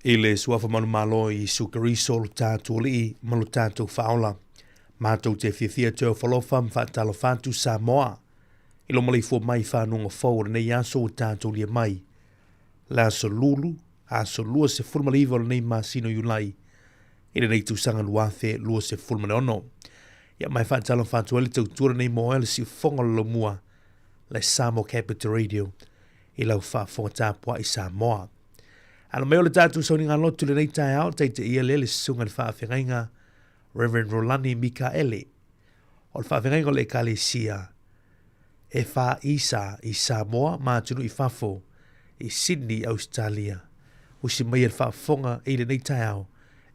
I le suafa manu malo I sukariso lo tātou li ma lo tātou whaola. Mātou te whiawhia teo whalofa mwhaatalo whātu Samoa. I lo malei fua mai whanunga whaura nei aso o tātou lia mai. La so lulu, aso lua se fulmaliva o nei masino yulai. I le nei tūsanga luathe lua se fulmane ono. Ia mai whaatalo whātu ele tau tura nei moa ele si whonga lo mua. Le Samoa Capital Radio. I lau whaafonga tāpua I Samoa. Ano meo le tātou sauni ngā lotu le nei tai au, teite ia le sunga le whaawhengainga, Reverend Rolani Mikaele. O le whaawhengainga le Kalesia, e wha isa I Samoa, mātunu I Fafo, I Sydney, Australia. Usi mai le whaafonga I le nei tai au,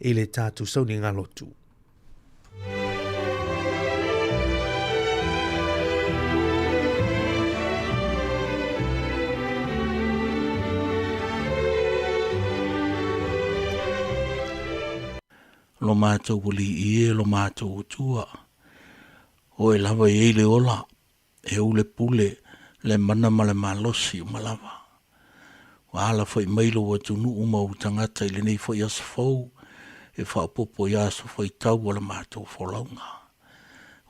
I le tātou sauni ngā lotu. Lo mātou wali ie, lo mātou utua. O e lava e le ola, e ule pule, le mana ma le malosi o malava. Wa ala fai mailo wa tunu uma o tangata I le nei fai asafau, e whaapopo I aso fai tau o le mātou wholaunga.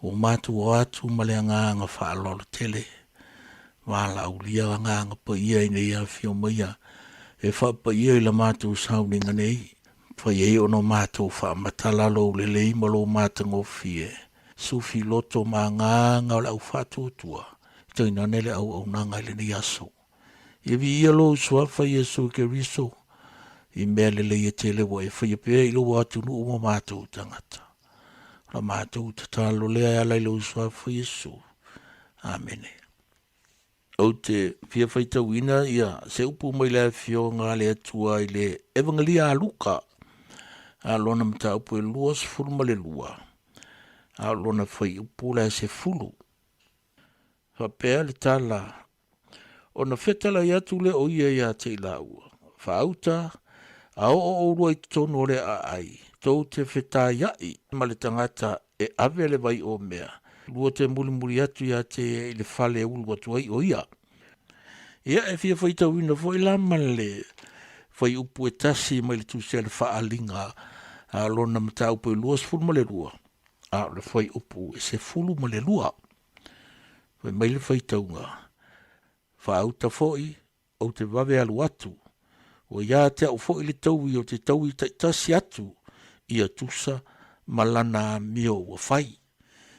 O mātou o atu ma le anganga whaalolo tele. Wa ala ulia anganga pa ia I nei a fio maia, e whaapa ia I le mātou sauninga nei. Fai e ono mātou wha matalalo le lei malo mātango fie. Sufi loto mā nganga o lau whātuatua. Tau nane le au nanga le ni aso. I vi ia lo sua fai e so ke riso. I mea le le te le wa e fai e pia ilo watu nu uma mātou tangata. La mātou tatalo lea ala ilo sua fai e so. Amene. O te pia fai tawina ia se upu mai le fio ngā le atua I le evangelia a Luka. A lona mta upu e luas fulma le lua. A lona fai upu la se fulu. Fa pea le tala. O na fetala iatu le o ia te ilaua. Fa auta, a o rua I tono le a ai. Tau te feta iai, ma le tangata e ave le vai o mea. Lua te muli atu ia te le fale ulu atu ai o ia. Ia e fia fai tawina fo ilama le fai upu e tasi mai le tusia le faalinga. A lona mta upu e luas fulu ma le lua. A le fai upu e se fulu ma le lua. Fai mai le fai taunga. Fa auta foi o te vave alu atu. O ia te au foi le taui o te taui tasi atu. Ia tusa malana mio wa fai.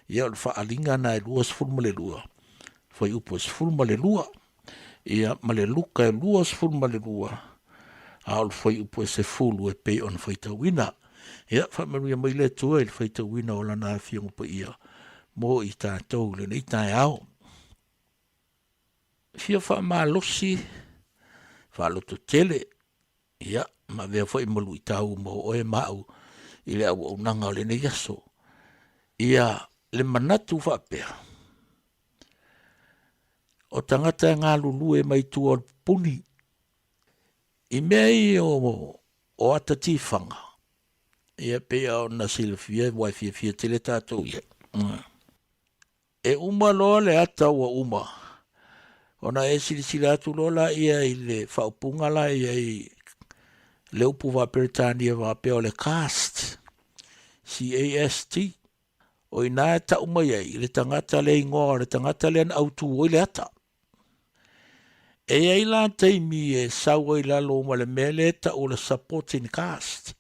Ia le faalinga na e luas fulu ma le lua. Fai upu e se fulu ma le lua. Ia ma le luka e luas fulu ma le lua. A le fai upu e se fulu e pe on fai tauina. Ia, whamaria mai le tua I whaita wina o lana a whiongo pa ia. Mō I tātou le nei tai au. Whia whamalosi, whaloto tele. Ia, ma vea whai malu I tāu mō oe mau. I le au nanga o le nei aso. Ia, le manatu whapea. O tangata ngā lulu e mai tua puni. I mei o atatifanga. Ia pea o na silfia, wai fia tele tātou ia. E uma loa le ata wa uma. Ona e silisila atu lola ia I le whaupunga la ia I le upu wa Peritania wa pea o le cast. C-A-S-T. O ina e ta uma ia I le tangata le ingoa, le tangata le an autu o le ata. E ai la teimi e sawa I la lo ma le mele ta o le supporting cast.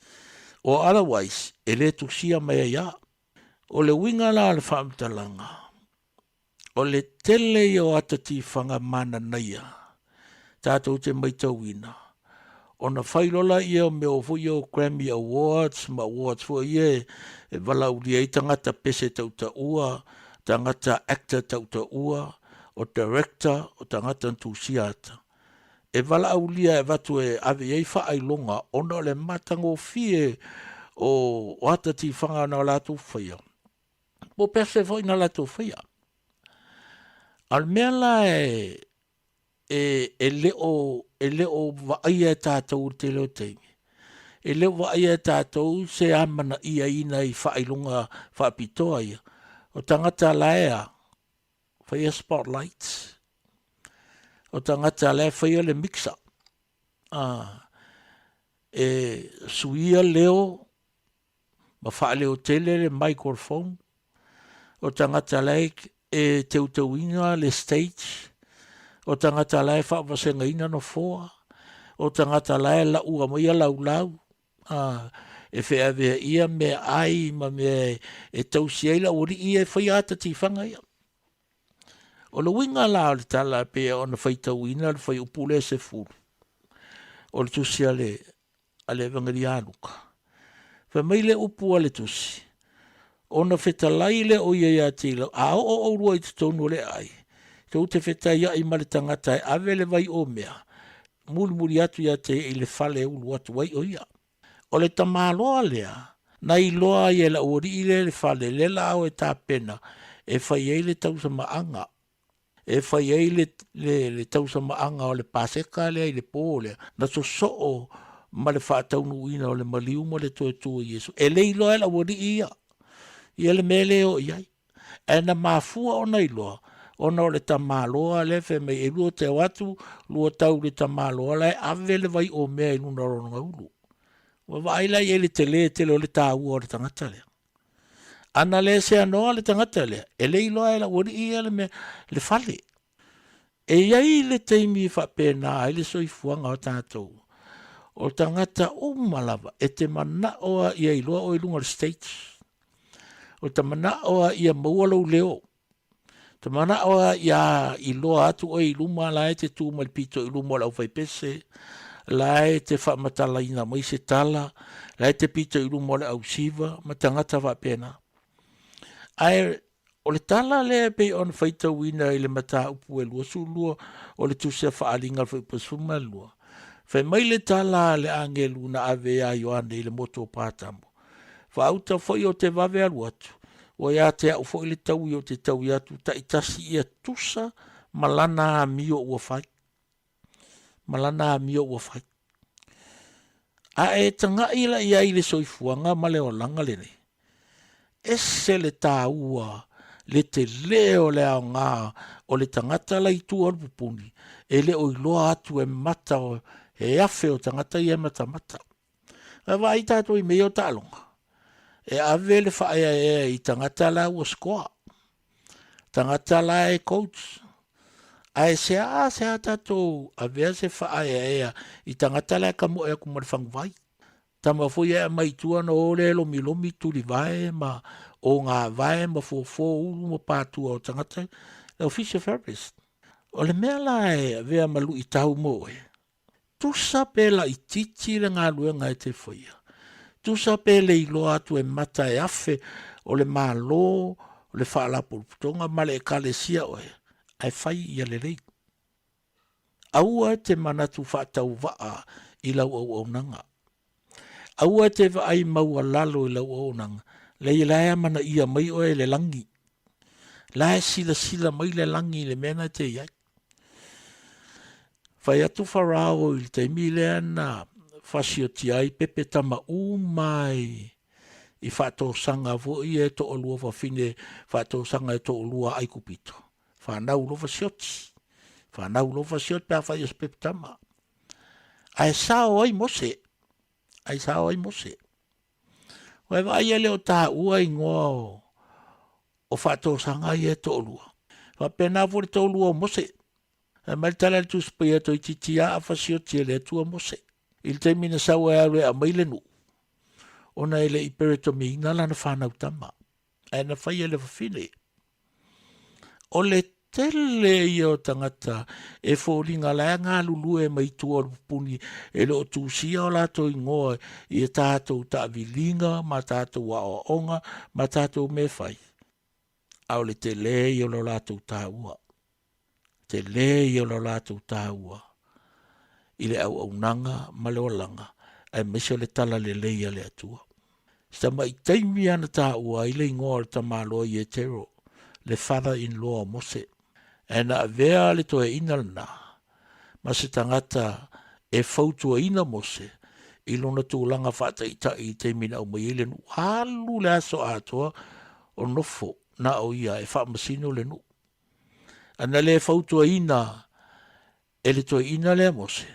O otherwise, e le tusia mai ia. O le winga la le whaamtalanga. O le tele I o atati whanga mana naia. Tātou te maitawina. O na whailola ia me o fui o Grammy Awards, ma awards fua ia e wala uri ai tangata pese tauta ua, tangata actor tauta ua, o director, o tangata ntusiata. E wala aulia e watu e ave ei whaailonga, ona le matango fie o atati whanga na lātou whaia. Po pese fwoi na lātou whaia. Al mea la e leo vaia e tātou te leo teimi. E leo vaia e tātou se amana ia ina I whaailonga whaapitoa ia. O tangata laea, whaia spotlights. O tangata le whaia le mixa. suia leo, ma wha leo tele le microphone, o tangata lai teuteuina le stage, o tangata lai wha wasenga ina no foa, o tangata lai la ua moia lau lau, e whea vea ia me ai, ma me e tausiaila ori ia e whai ata tifanga ia. O le winga la o le tala pe o na whai tauina, le whai upule se furu. O le tusi ale vangari anuka. Wha mai le upu ale tusi. O na whetalai le o ia tila, a o rua i te tonu le ai. Tau te whetai ia i male tangata e ave le vai o mea. Muri atu ia te i le fale ulu atu wai o ia. O le tamaloa lea, na i loa i la ori i le fale, le la o e tā pena, e whai ei le tausa maanga. E whai ei le tausa maanga o le paseka lea i le pōlea, na so o ma le whaataunu ina o le maliu mo le toe tua Iesu. E le i loa e la ori i ia. Ia le mele o iai. E na mafua o na i loa, ona o le tamaloa le fe mai e lua te watu, lua tau le tamaloa le ave le vai o mea i nuna ronga ulu. Wa vaila i ele tele o le tāua o le tangata lea. Ana le se anoa le tangata lea, e le iloa e la ori i ele me le fale. E iai le teimi whapena, e le soifuanga o tātou. O tangata o malava, e te mana oa ia iloa o ilunga le States. O te mana oa ia maualau leo. Te mana oa ia iloa atu o iluma la e te tū malpito iluma lau whaipese, la e te whamatala ina mai se tala, la e te pito iluma le au siva, ma tangata whapena. Ai, o le tala le pe on whaita wina i le mata upu e lua sulua, o le tusia whaalinga whaipasuma lua. Whai mai le tala le angelu na ave a Ioane i le moto pātamu. Whaauta whai o te vave alu atu. O ia te au whai le tau i o te tau i atu, ta itasi ia tusa malana a mio ua whai. Malana a mio ua whai. A e tanga ila ia i le soifuanga ma le o langa le ne. Ese le tā ua, le te leo le ao ngā, o le tangata la i tua pupuni, e le o iloa atu e mata o, e afe o tangata i e mata mata. E vai tātou i meo tālonga. E ave le whaea e i tangata la ua skoa. Tangata la e coach. A e se a tātou, a vea se whaea e i tangata la e kamo e kumarwhang vai. Tama foi e mai tua no ole lomi tuli vai ma o ngā vai ma fo ulu mo pātua o tangata le official therapist. O le mea la e vea malu i tau mo e. Tusa pe la i titi le ngā luenga e te foia. Tusa pe le ilo atu e mata e afe o le malo o le whaalapo putonga ma le e kalesia o e. Ai fai ia le rei. Aua te manatu whaatau waa i lau au nanga. Aua te wa ai maua lalo i lau aonanga, le i laia mana ia mai oe le langi. Lae sila mai le langi le mena te iai. Whai atu wharao i te milea na whasio ti ai pepe tama mai i whato sanga vo i e to olua whawhine, whato sanga e to olua ai kupito. Whanau lo whasioti. Whanau lo whasioti pia whai as pepe tama. Ai sao ai mose. Ai sao ai mose. Wai vai ele o tā ua i ngoa o whato sanga i e tōlua. Wa pena vore tōlua o mose. E maritala le tuspai ato i titia a whasio tia le atua mose. Il te mina sawa e awe a maile nu. Ona ele i pereto mi ingala na whanau tama. E na whai ele whawhine. O le tele i o tangata e fōringa lai ngā lulu e mai tua puni e lo tūsia o lato i ngoa i e tātou tāwilinga, ma tātou wa o onga, ma tātou me whai. Au le te le i o lo latou tāua. Te le i o lo latou tāua. I le au nanga, ma le olanga, ai mesio le tala le leia le atua. Sta mai teimi ana tāua i le ngoa le tamalo i e tero, le father-in-law mose. E na vea le toe ina lana, ma se tangata e fautua ina mose, i lona tūlanga whata i te mina o mai le nu, halu le aso atoa o nofo na o ia e whamasino le nu. Ana le fautua ina, e le toe ina le mose,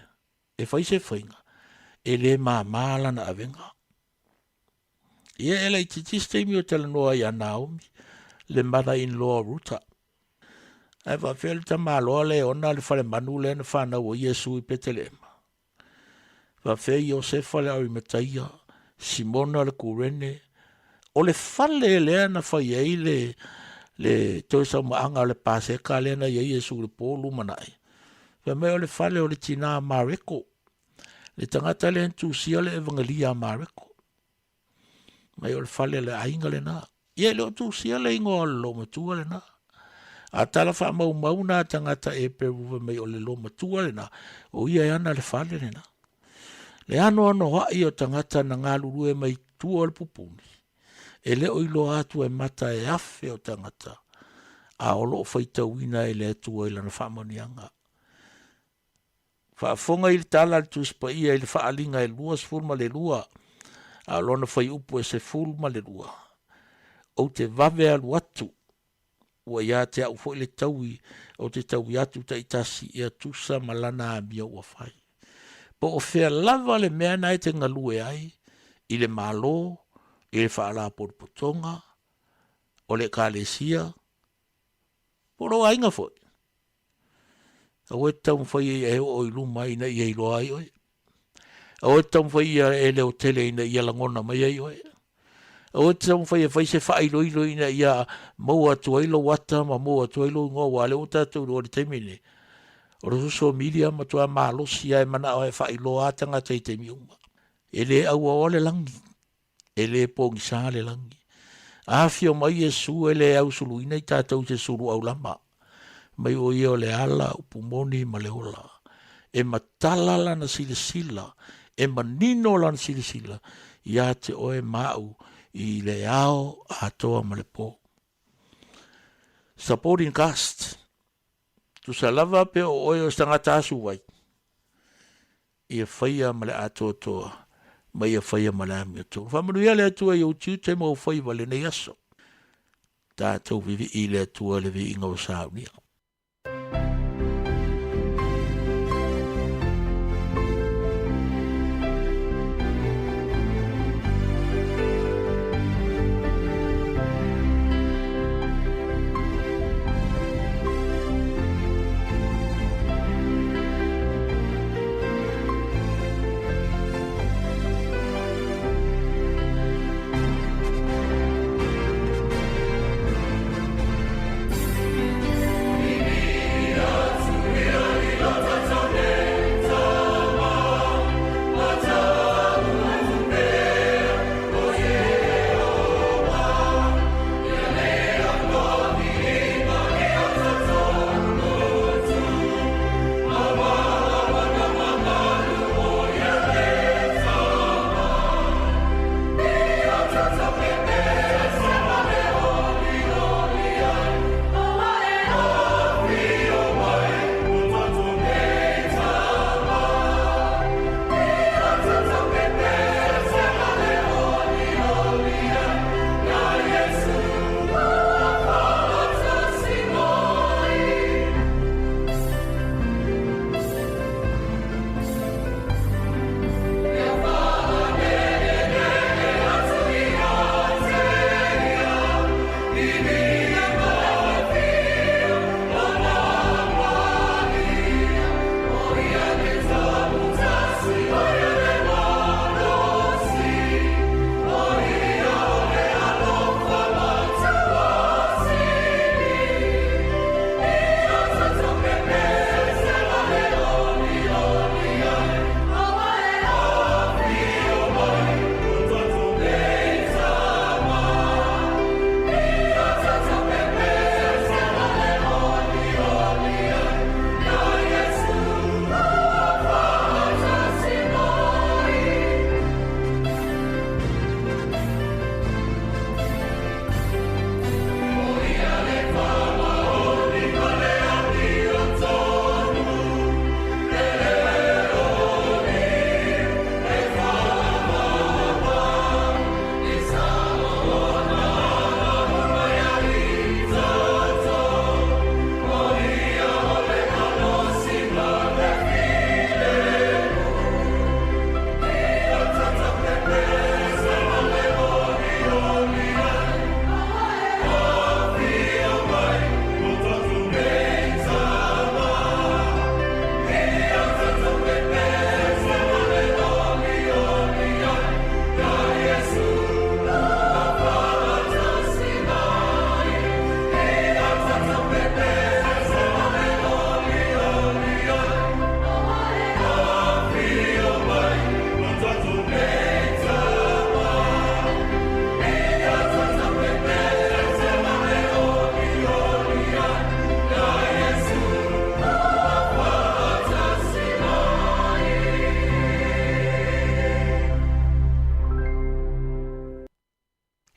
e whaise whainga, e le mamala na avenga. Ia e lai titistemi o tala noa ia Naomi, le mother-in-law Ruta. Ai va fel ta malo le ona le fale manu le na fana o Yesu I Betelema. Va fe Josefa le Arimatia, Simona le Kurene, o le fale le na fa ye le toisa maanga le paseka le na ye Yesu le polu manai. Va me o le fale o le tina Mareko. Le tangata le entusia le evangelia Mareko. Mai o le fale le ainga le na. Ye le o tusia le ingo lo matua le na. A tala wha mau na tangata e peruwa mai o le lo matua le na. O ia ana le fale le na. Le ano hai o tangata na ngā lurue mai tua le pupuni. E le o ilo atu e mata e afe o tangata. A o lo whaita wina e le atua i lana whamanianga. Whaafonga I le tala le tuspa ia I le whaalinga e lua sfulma le lua. A lona whai upu e se fulma le lua. O te vave alu atu. Ua ia te au fo le taui o te taui atu ta itasi ia tusa malana a mia ua whai. Po o fea lava le mea nai te ngalue ai, I le malo, I le whaala porupotonga, o le kālesia, poro ainga foi. A oe tau mwhai e o I luma ina I eilo ai oi. A oe tau mwhai e leo tele ina I alangona mai ai oi. O te tau whai e whai se whai loilo ina ia maua tuailo wata ma maua tuailo ngā wale o tātou o le teimine. O le social media ma tua malosi ai mana o e whai lo atanga te teimi uma. E le au o le langi. E le pongi sā le langi. Awhi o mai e su e le au sulu ina I tātou te sulu au lama. Mai o ia o le ala upumoni ma le ola. E matala lana sila sila. E manino lana sila sila. Ia te oe mau. I le ao atoa ma le po. Supporting cast. Tu sa lava pe o oe o stangata asu wai. I e whaia ma le atoa toa. Ma i e whaia ma le ami atoa. Whamanu ia le atua I o tiu te mo whai wale nei aso. Tātou vivi I le atua le vi inga o saunia.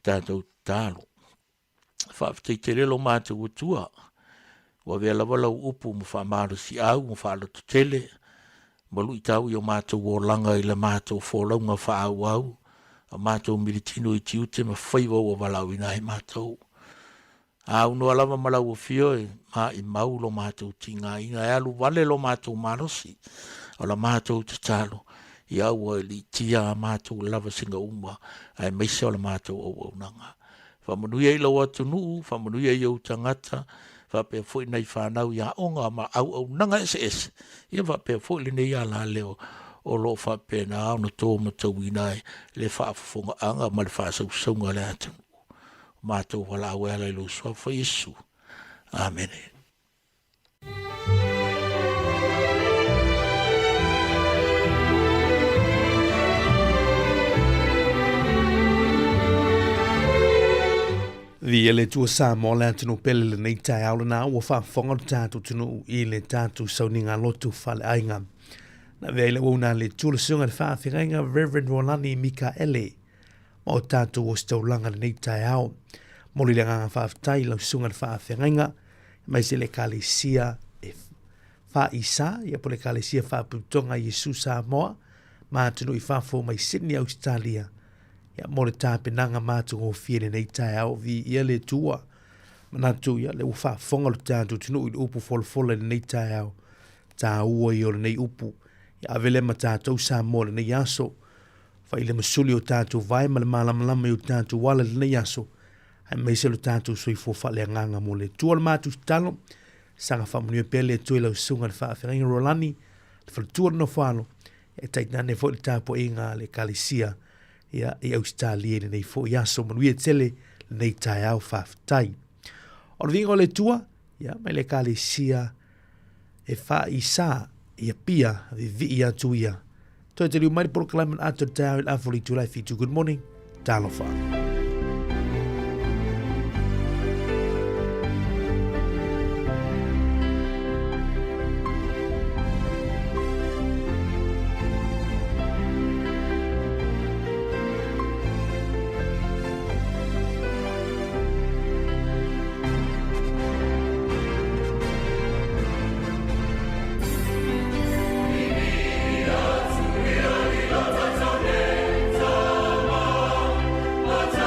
tātou tālo. Whaaftai te relo mātou tua. Wa vea lava lau upu mo whaamaro si au mo whaala tu tele. Malu i tau i o mātou o langa i le mātou wholaunga whaau au. A mātou miritino i tiute ma whaiwa o walau i nai mātou. Au no alama malau o fio e ma i mau lo mātou tinga ina e alu wale lo mātou marosi. O la mātou te talo. I au li tia a mātou lava singa uma. Ai meisa o la mātou au nanga. Whamanuia i lau atu nuu, whamanuia i au tangata. Whapea fwoi nei whanau ia onga ma au nanga ese. Ia whapea fwoi le nei ala leo. O lo whapea na au na tō matau inai. Le whaafafonga anga ma le whaasaunga le atu. Mātou wala awe ala ilo swa fa Yesu. Amen. Vi ele tua sa mo le tunu pele le nei tai au na o fa fonga tatu tunu I le tatu sauninga lotu fale ainga. Na vele una le tula sunga le fa firenga Reverend Rolani Mikaele. O tatu o staulanga le nei tai au. Moli le nganga whaaftai lau sunga le whaafengainga, mai se le kalesia e wha isa, ia po le kalesia whaaputonga Yesu Samoa, mātunu I whaafo mai Sydney, Australia. Ia mo le tāpenanga mātungo o whiere nei tai au vi ia le tua, manatu ia le whaafonga le tātu tunu I upu folfola le nei tai au, tā ua I o le nei upu, ia avele ma tātou Samoa le nei aso, wha I le masuli o tātu vai ma le malamalama I o tātu wala le nei aso, ai mai se lo tātou soi fofa le nganga mo le tua le mātu talo, sanga whamunua pele tui lau sunga le whaafenga Rolani, le whalatua no whalo, e taitane fo le tāpo inga le kalisia, ia I Australia nei fo I aso manuia tele le nei tai au whaaftai. O le vingo le tua, ia mai le kalisia e wha I sa, ia pia vi I atu ia. Toi te riu mai proklaman ato tau il afoli tulai fitu. Good morning, talofa. What's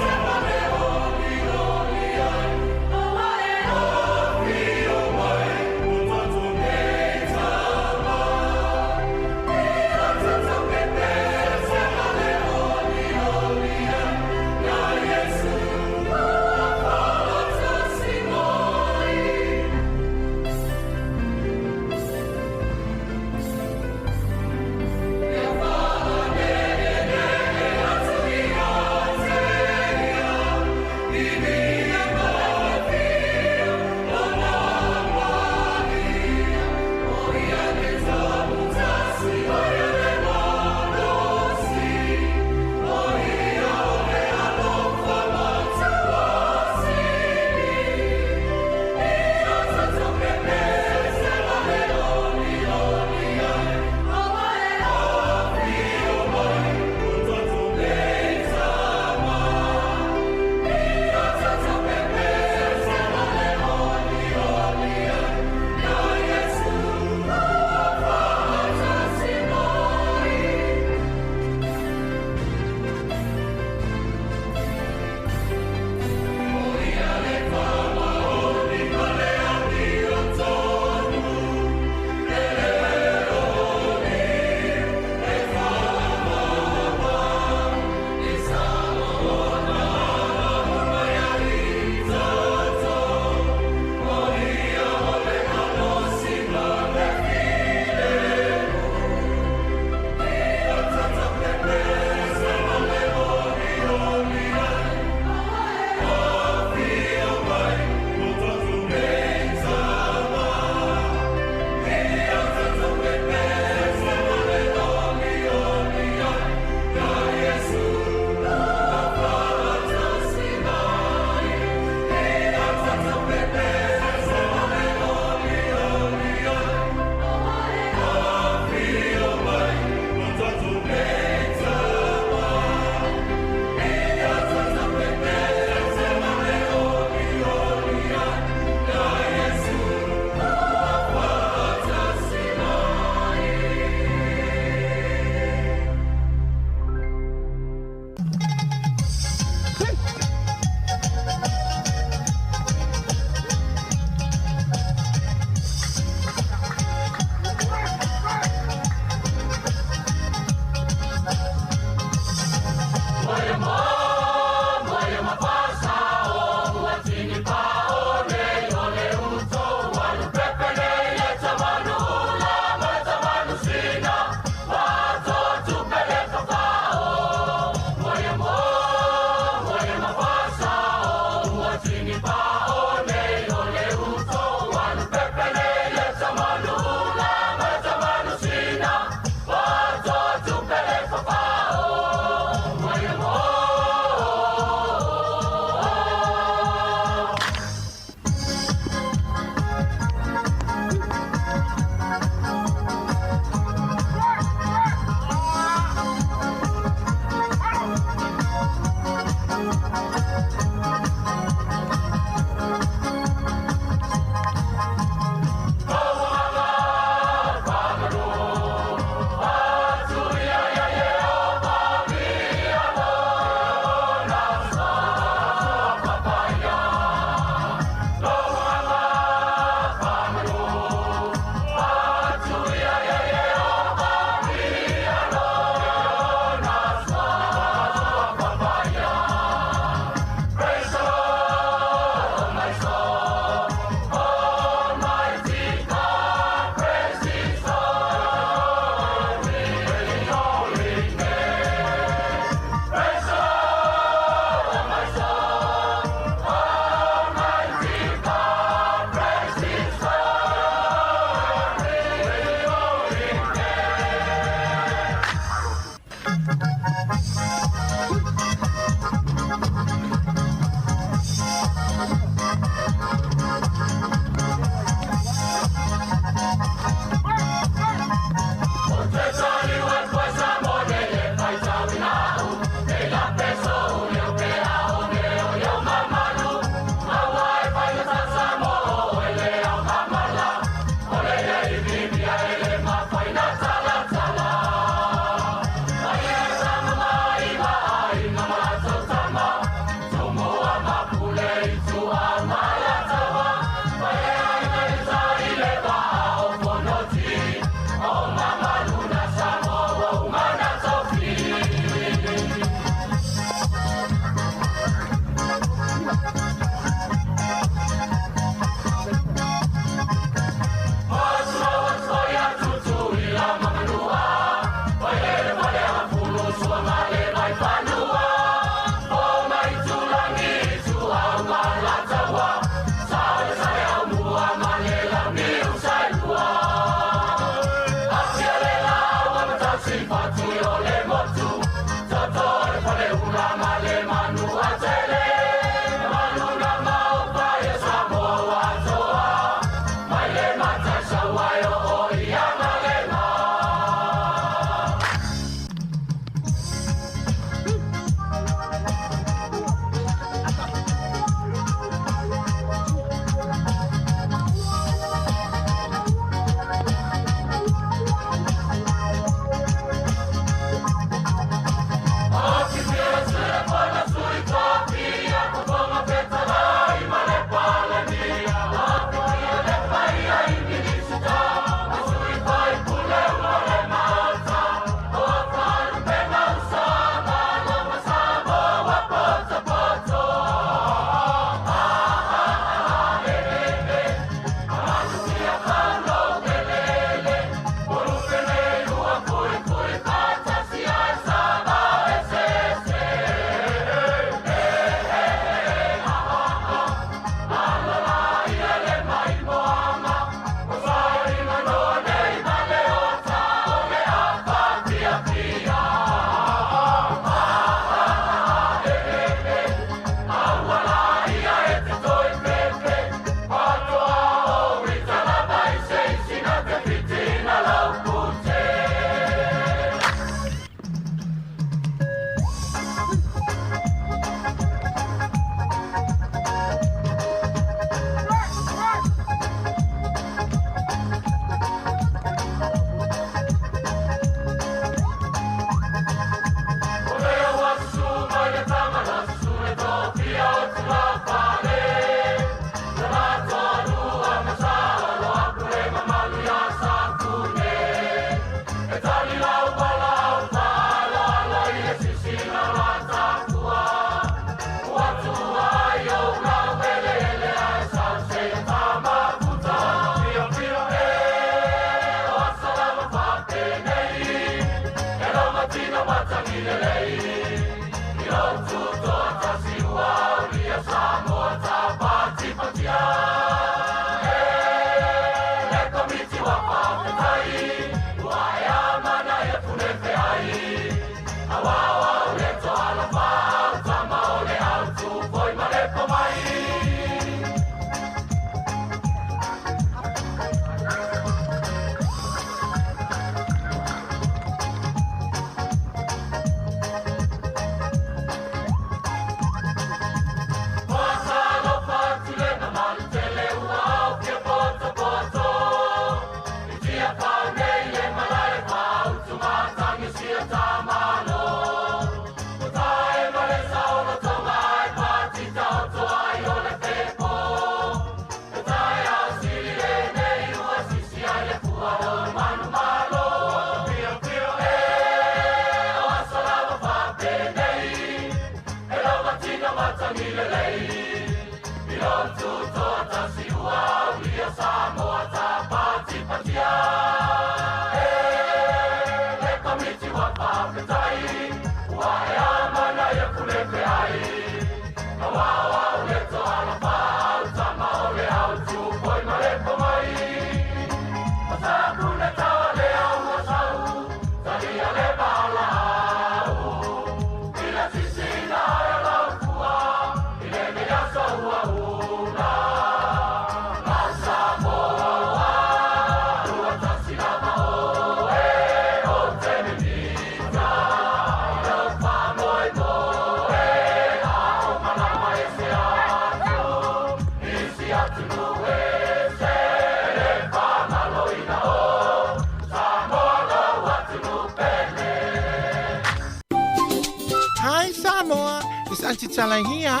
Anti-tala here.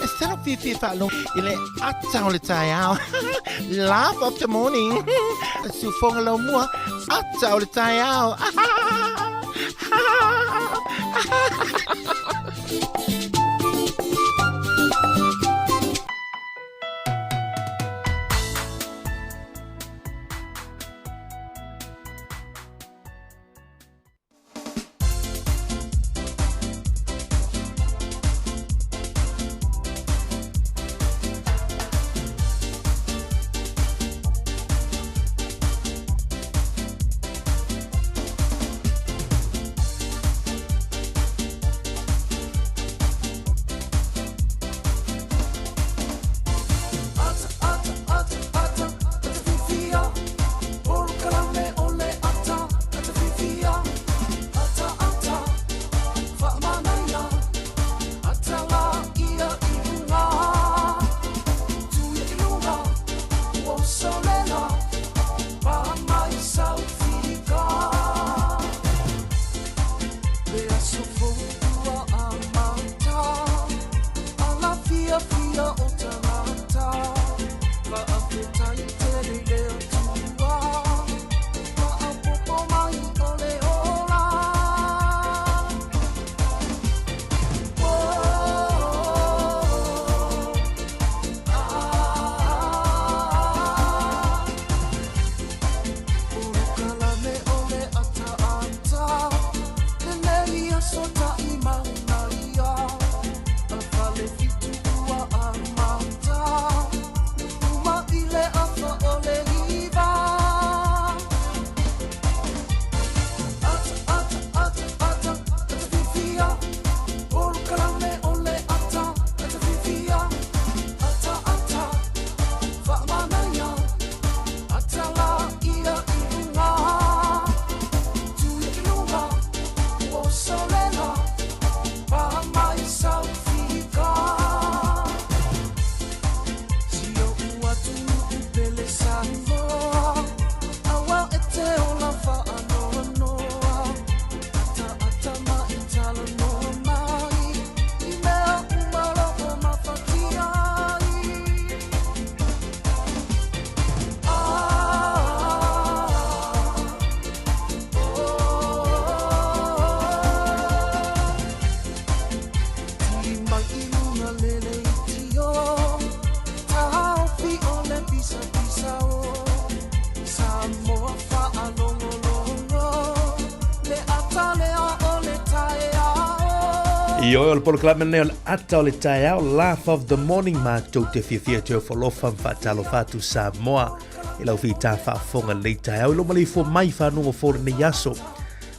Instead of Fifi Falun, ile atau le tayao. Laugh of the morning. Sufong lo mua atau le tayao. Io o le poloklame nei o le ata o le tae au Laugh of the Morning mātou te whiawhia te o whalofa mwhatalo whatu Samoa e lau whi tā whaafonga nei tae au. Ilo malei fo mai whanunga fōre nei aso.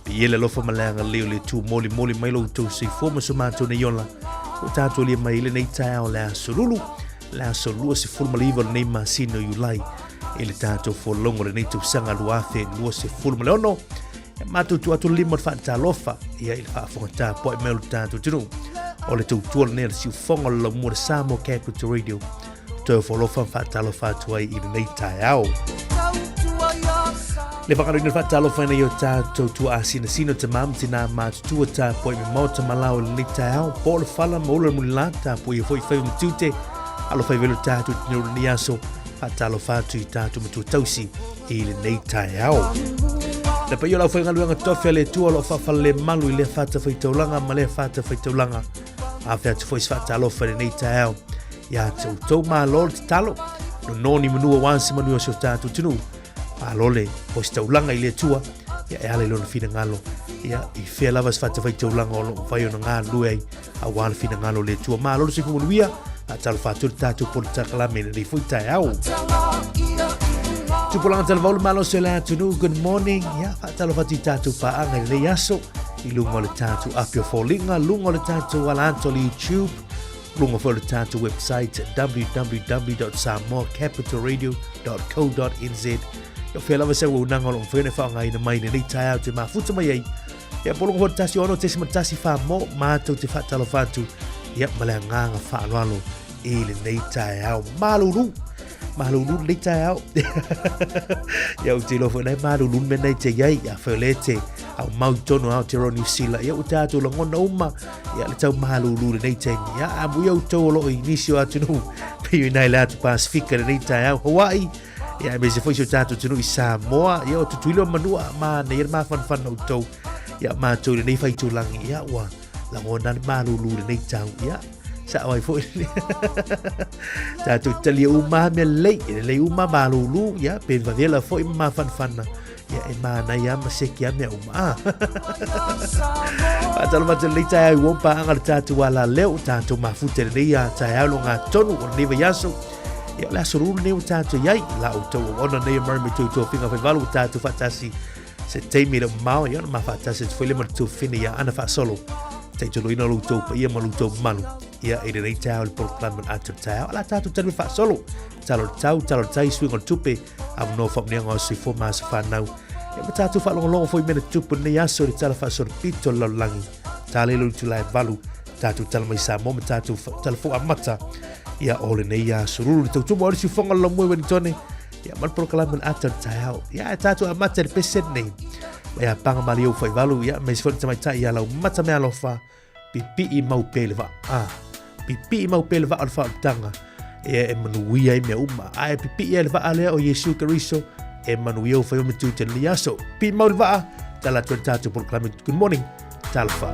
Pi ele lofa malanga leo le tū moli mai lau tau si fōma so mātou nei ola. O tātou lia mai le nei tae au le aso lulu. Le aso lua se fulmaliva le nei masino yulai. E le tātou fō longo le nei tau sanga luafe lua se fulmale ono. Mātou tu atu lima le whaatalofa ia i le whaafonga tā poe mea lu tātou tunu. O le tau tuala nea le siu whonga le lau mua le Samoa Capital Radio. Tau whalofa whaatalofa atu ai i le nei tae au. Le whakaroi na whaatalofa ina i o tātou tua asina sino te mam tina mātou tua tā poe me mauta malau le nei tae au. Po le whala maula muli la tā poe i fwoi whai matute. Alo whai velu tātou tino ni aso whaatalofa atu i tātou matua tausi i le nei tae au. Le pa io lau whai ngaluanga tofe le tua lo whawhale malu i le whata whaitaulanga ma le whata whaitaulanga. A whea te whois whaatalofa le nei tae au. Ia tau maa lole te talo. No noni manua wansi manua sio tātou tinu. Maa lole whois taulanga i le tua. Ia e ale lona fina ngalo. Ia i whea lavas whata whaitaulanga o lo whai ona ngā lue ai. A wala fina ngalo le tua. Maa lole si kumunuia. A talo whātua tātou polo takalame le fwoi tae au. Tupolanga talavaulu malo se le atunu, good morning. Ia, whaatalo whati tātou paanga i le aso. I lunga le tātou apio fōlinga, lunga le tātou alanto le YouTube, lunga fo le tātou website www.samoacapitalradio.co.nz. Ia whelava se unanga lo mwhene whaanga ina mai ni tai au te mafuta mai ei. Ia polonga fo le tasi ono te simatasi whaamo, mātou te whaatalo whatu. Ia malea nganga whaanoalo i le nei tai au. Maluru! Malulu le tai au. Ia u te lofo nei malulu me nei te iai. Ia whaolete au mautono au te roni usila. Ia u tātou langona uma. Ia le tau malulu le nei te ni. Ia amu ia u tau lo i nisio atunu. Piu nei le atu Pasifika le nei tai au. Hawaii. Ia me se fwysio tātou tunu i Samoa. Ia o tutuilo manua ma nei ma fan au tau. Ia mātou le nei whaitulangi. Ia ua langona malulu le nei tau. Ia. Sa wai fo tātou talia uma me lei uma malulu ya pe vela fo ma fan ya e mana ya ma se ki me uma atalo ma le tai wo pa anga tātou wala leo tātou ma fute le ya tai alo nga tonu o neva yaso ya la suru ne tātou yai la o to ona ne marmi to finga fa valu tātou fatasi se teimi le mau ya ma fatasi foi le ma to fini ya ana fa solo te tolo ina lu to pa ia ma lu to malu. Ia e rei tau le proclaman atu tau. Ala tātou tanu wha solo. Talo tai swing on tupe. Am no whamneanga o si fo maasa whanau. Ia ma tātou wha longa fo i mena tupu nei aso re tala wha soro pito lau langi. Tale lu tu lai valu. Tātou tala mai sa mo ma tātou tala fo amata. Ia ole nei aso ruru le tau tumu ori si whonga lau mwe wani tone. Ia ma le proclaman atu tau. Ia tātou amata le peset nei. Ia panga mali au whai valu. Ia me si whani tamai tai ia lau mata mea lofa. Pipi i mau pele wa. Pipi mau pele va alfa tanga e manuia i me uma ai pipi e va ale o Yesu Kristo e manuia fa yo metu te liaso pi mau va tala tu proclaim good morning talfa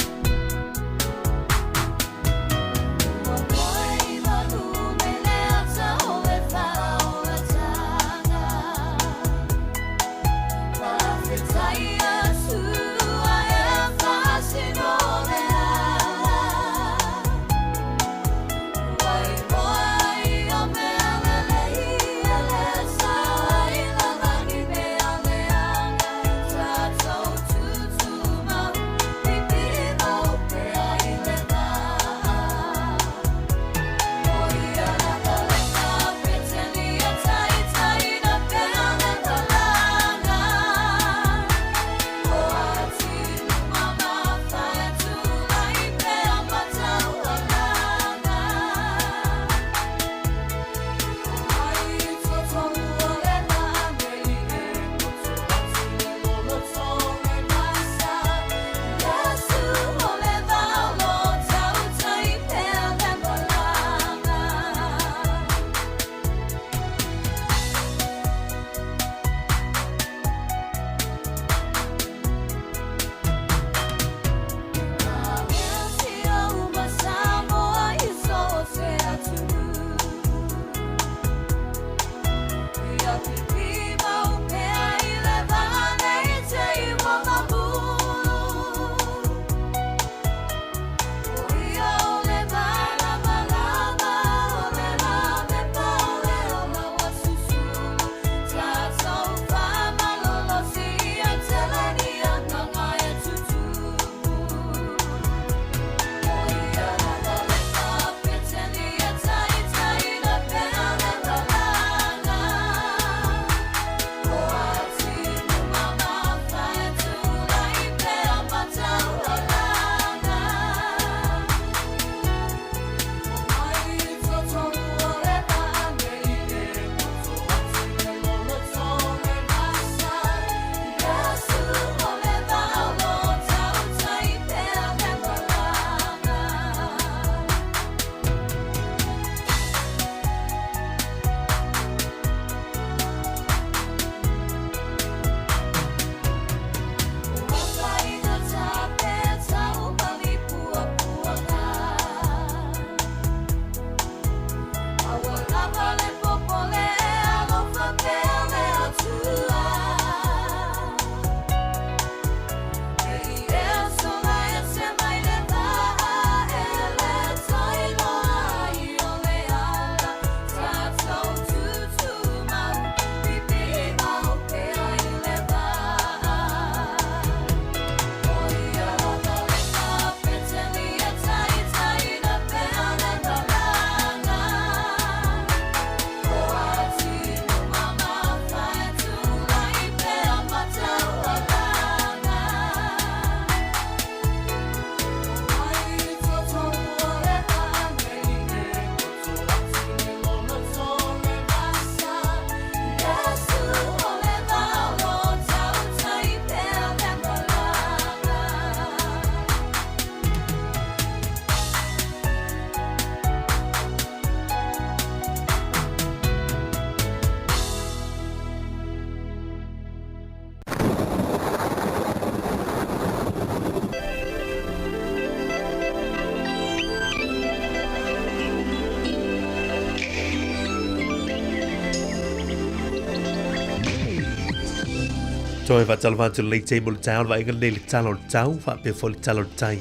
Toi fa talvantu le table town va inga le talo tau fa pe fo le talo tai.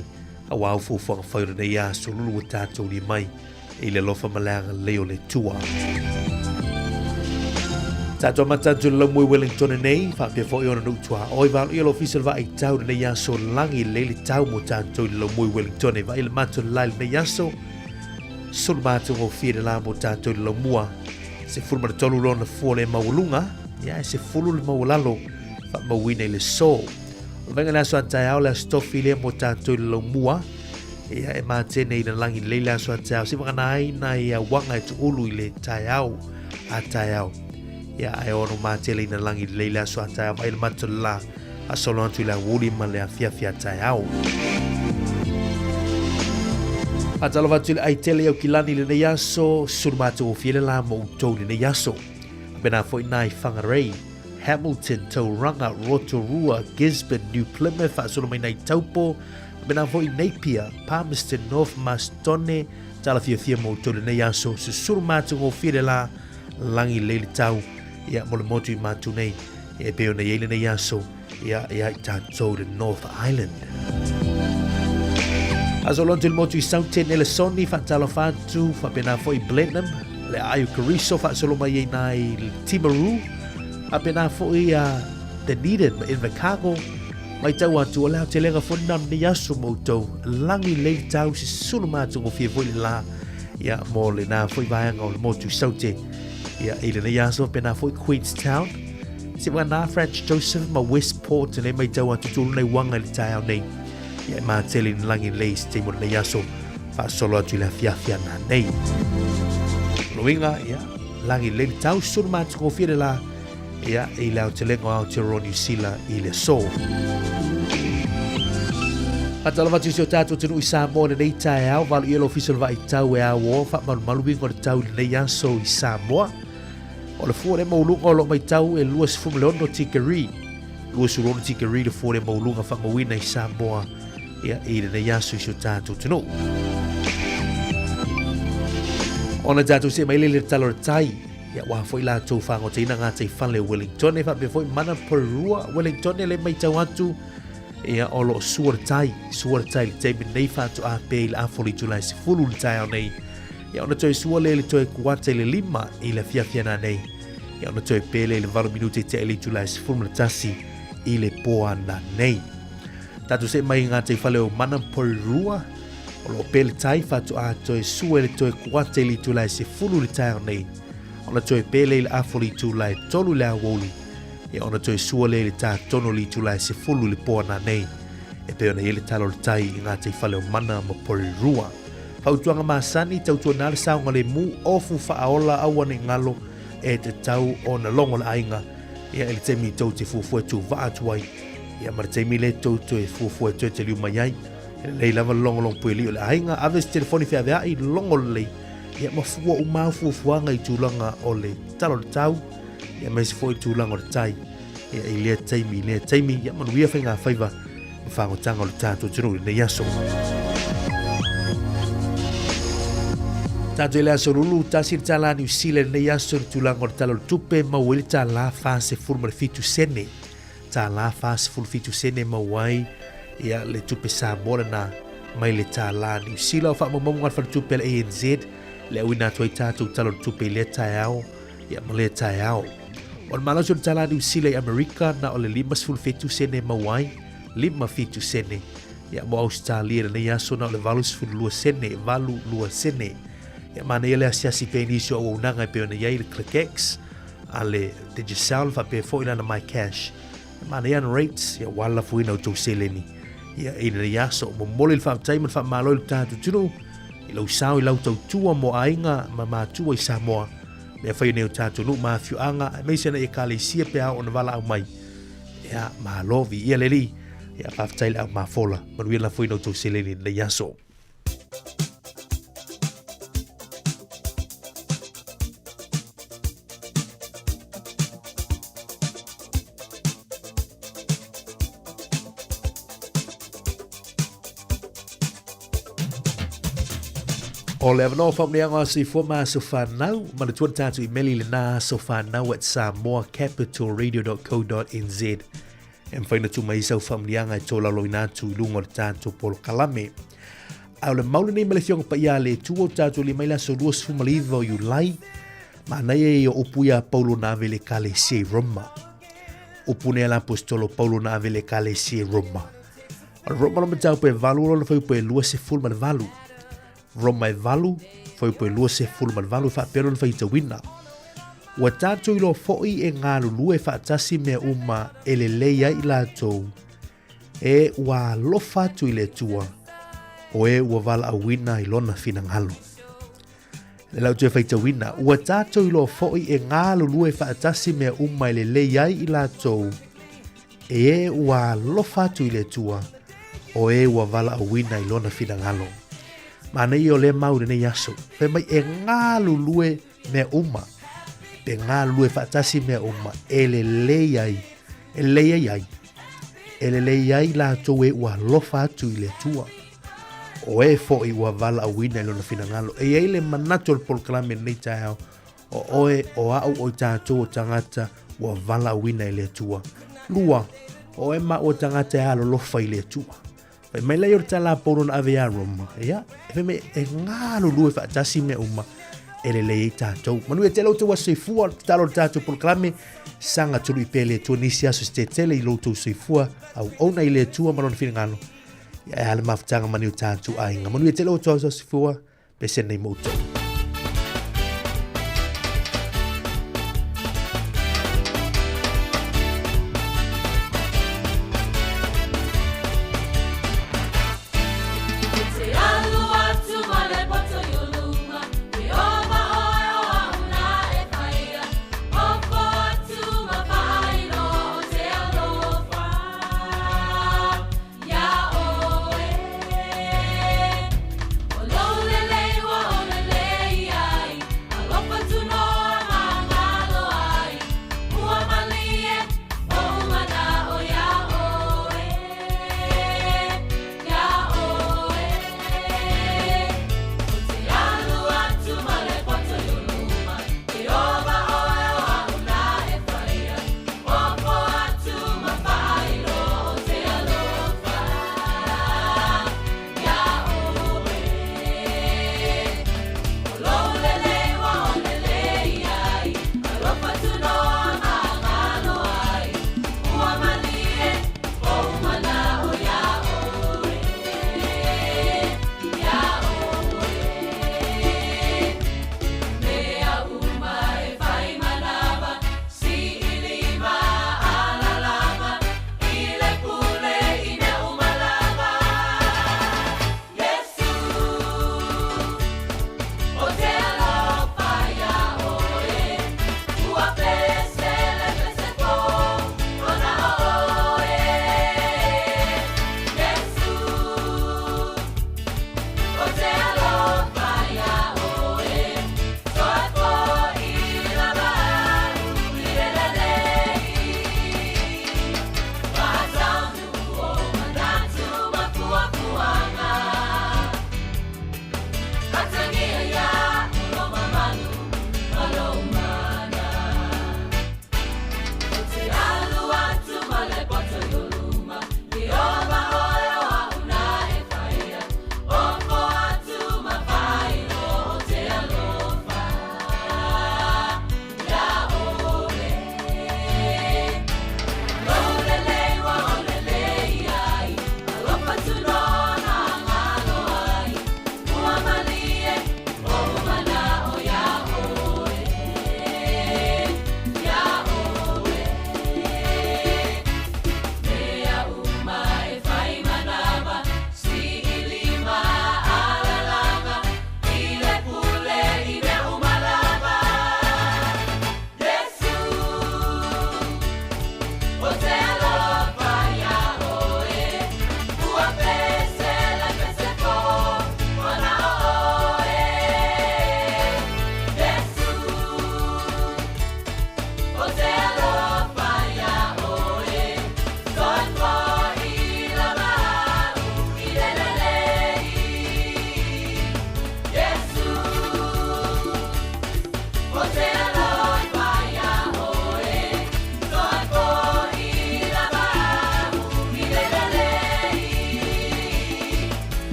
A wau fu fo fa de ya sulu tato ni mai. Ile lofa malanga leo le tua. Tato matatu lo mui Wellington nei fa pe fo iona no tua. Oi va ilo official va i tau de ya so langi le tau mo tato lo mui Wellington va il mato lai ne ya so. Sul mato o fire la mo tato lo mua. Se fulma tolu lo na fo le maulunga. Ya se fulu le maulalo. Mawine le so. Venga la so tau la stofile mo tanto lo mua. Ia e matene ina langi le la so tau. Si nai na ia wanga tu ulu le tau a tau. Ia e ono matele ina langi le la so tau. Vai le matula a solo tu la wuli ma le afia tau. Atalo vatu ai tele o kilani le yaso surmato fiele la mo to le yaso. Bena foi nai fangarei. Hamilton, Tauranga, Rotorua, Gisborne, New Plymouth, Solomai Taupo, Benavoi Napier, Palmerston, North Mastone, Talafia mo to le yaso, Susurmatu o Firela, Langi Lele Tau, Ya Molomotu Matune, E Beona Yele Yaso, Ya Tato, the North Island. Azolontil Motu Souten Elesoni, Fatalofatu, Fabenavoi Blenheim, Le Ayu Cariso, Solomai Nai Timaru. Apena foi Dunedin in Chicago mai tau atu ala te lenga fona ni yaso moto langi le tau si suluma tu fie foi la ya mo le na foi vai ngol motu saute ya ile le yaso pena foi Queenstown si wana French Joseph ma Westport le mai tau atu tu le wanga le tau nei ya ma tele langi le ste mo le yaso fa solo atu la fia na nei loinga ya langi le tau suluma tu fie la ia i lau te lengo au te New Zealand i le so. Atala vatu si o tātou tenu i Samoa nei tae au, valu i alo official va i tau e au o, wha malu wingo le tau nei aso i Samoa. O le fua le maulunga o lo mai tau e lua si fumu leono tikeri. Lua si rono tikeri le fua le maulunga wha mawina i Samoa ia i le nei aso i si o tātou tenu. Ona tātou se maile le talo tai, ya wa foi la tau fango te ina ngā te whanle Wellington e fa be foi mana porua Wellington le mai tau atu ia olo suar tai le te nei fa tu a pe il afoli tu la se fulu le tai nei ia ona toi suar le toi kuate le lima i le fia na nei ia ona toi pe le 20 minuti te ele tu la se fulu le tasi i le poa na nei tatu se mai ngā te whanle o mana porua olo pe le tai fa tu a toi suar le toi kuate le tu la se fulu le tai nei ona toi pele le afoli tu lai tolu le awoli e ona toi sua le ta tono li tu lai se fulu le poana nei e pe ona ele talo le tai i ngā te whale o mana ma pori rua pautuanga masani tau tua nare saunga le mu ofu whaaola awane ngalo e te tau o na longo le ainga ia ele temi tau te fuafua tu vaatuai ia mara temi le tau te fuafua tu te liu mai ai le lava longo pui li o le ainga aves telefoni fia vea i longo le ia mafua o mau fuafuanga i tūlanga o le talo le tau ia mai se foi tūlanga o le tai ia i lea taimi ia manuia whai ngā whaiva whangotanga o le tātou tunu i nei aso tātou i lea sorulu tāsi le tāla New Zealand nei aso le tūlanga o le talo le tupe maueli tā la whase fulma le fitu sene tā la whase fulu fitu sene mauai ia le tupe Samoa na mai le tā la New Zealand o whaamamonga le tupe le ANZ le wina toi tātou talo tupe le tae au ia ma le tae au o le malaso le tala New Zealand Amerika na o le 5 sene mawai 5 sene ia mo Australia le aso na o le 2 sene valu lua sene ia mana ia le asiasi penisio o unanga e peona iai le Click-X a le Digicel fa pe fo ina na my cash mana ia rates ia wala fuina o tau seleni ia ina le aso mo mole le whaamtaiman whaamalo le tātou tunu i lau sao i lau tau tua mo ainga ma mātua i Samoa mea whai neo tātou nuk mawhiuanga e meise na e kāle sia pe au ona wala au mai ia mahalovi ia leli ia whaftaile au mafola manuia la whai nau tau seleni le yaso o le avano whamneanga si foma so whanau, mana tuan tātu i meli le nā so whanau at samoacapitalradio.co.nz e mwhaina tu mai sau whamlianga e tōla loina atu I lunga o tātou polo kalame. Au le maule nei male fionga pa ia le tuo tātou li mai la so rua sfumalivo yu lai, ma nei e o upuia Paulo na vele kale se Roma. Upune ala apostolo Paulo na vele kale se Roma. Roma no matau pe valu lo foi pe lua se full man valu. Roma e valu foi pe lua se full man valu fa pero no foi te wina. Wa tatu ilo foi e ngalu lue fa tasi me uma ele leia I latou. E wa lofa tu ile tua. O e wa vala a wina I lona finangalo. Le lau te faita wina. Wa tatu ilo foi e ngalu lue fa tasi me uma ele leia I latou. E wa lofa tu ile tua. O e wa vala a wina I lona finangalo. Mana I o le maure ne yaso. Fe mai e ngalu lue me uma. Pe ngā lue whaatasi mea uma ele leiai la tō e ua lofa atu I le tua o e fo I ua vala a wina I lona finangalo e ei le manato le polkalame nei tae o oe o au o tātou o tangata ua vala a wina I le tua lua o e ma o tangata e alo lofa I le tua Pai mai lei o tala pōrona ave a Roma ea e me e ngā lue whaatasi mea uma ele le tātou. Manu e te lau te wa seifua, talo tātou polklame, sanga tulu I pele tua nisi aso ste tele I lau tau seifua, au ona I le tua marona whingano. Ia e hale mafutanga mani o tātou ainga. Manu e te lau tau seifua, pese nei moutou. Lele,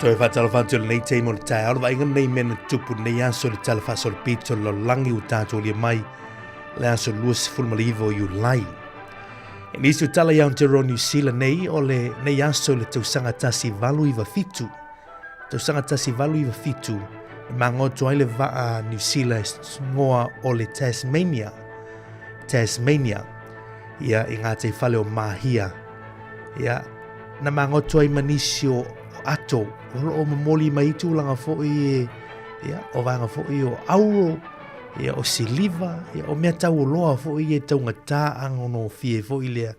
Toi fa tala fa tala nei te mo tai au vai ngai men tupu nei aso le tala fa sol pito lo langi u tato le mai le aso luas ful malivo you lai. E nisi tala ya te ro New Zealand nei o le nei aso le tau sanga tasi valu iwa fitu. Tau sanga tasi valu iwa fitu. Mango toi le va New Zealand ngoa o le Tasmania. Tasmania. Ia inga te fale o mahia. Ia na mango toi manisio ato o mamoli mai tu langa fo i ia o vanga fo i o auro ia o siliva ia o mea tau loa fo i e taunga tā angono fie fo i lea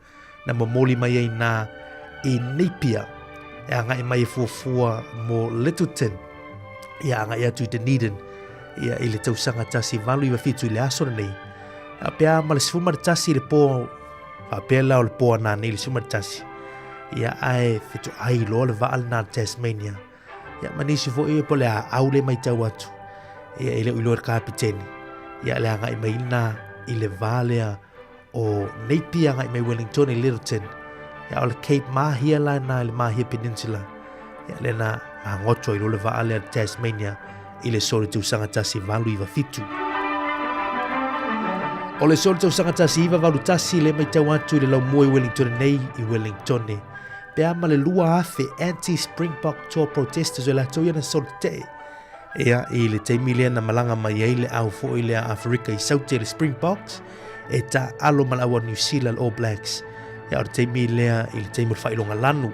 na mamoli mai ai na i Napier ia ngai mai fuafua mo Littleton ia ngai atu i Dunedin ia i le tausanga tasi valu i wafitu i le aso nei a pea ma le sifuma le tasi le po a pea lao le po ana nei le sifuma le tasi ia ai fitu ai lo le vaal na Tasmania ia manisi fo i po le au le mai tau atu ia ile ulo kapiteni ia le ngai mai na i le valea o Napier ngai mai Wellington i Littleton ia o le Cape Mahia la na le Mahia Peninsula ia le na ngoto i lo le vaal le Tasmania i le sori tu sanga tasi valu i wafitu o le sori tu sanga tasi iwa valu tasi le mai tau atu i le lau mua i Wellington nei i Wellington ne pe ama le lua afe anti-Springbok tour protesters o le atoia na solte. Ea i le teimilea na malanga mai ei le au fo i le Afrika i saute le Springboks e ta alo malawa New Zealand All Blacks. Ea o le teimilea i le teimil whailonga lanu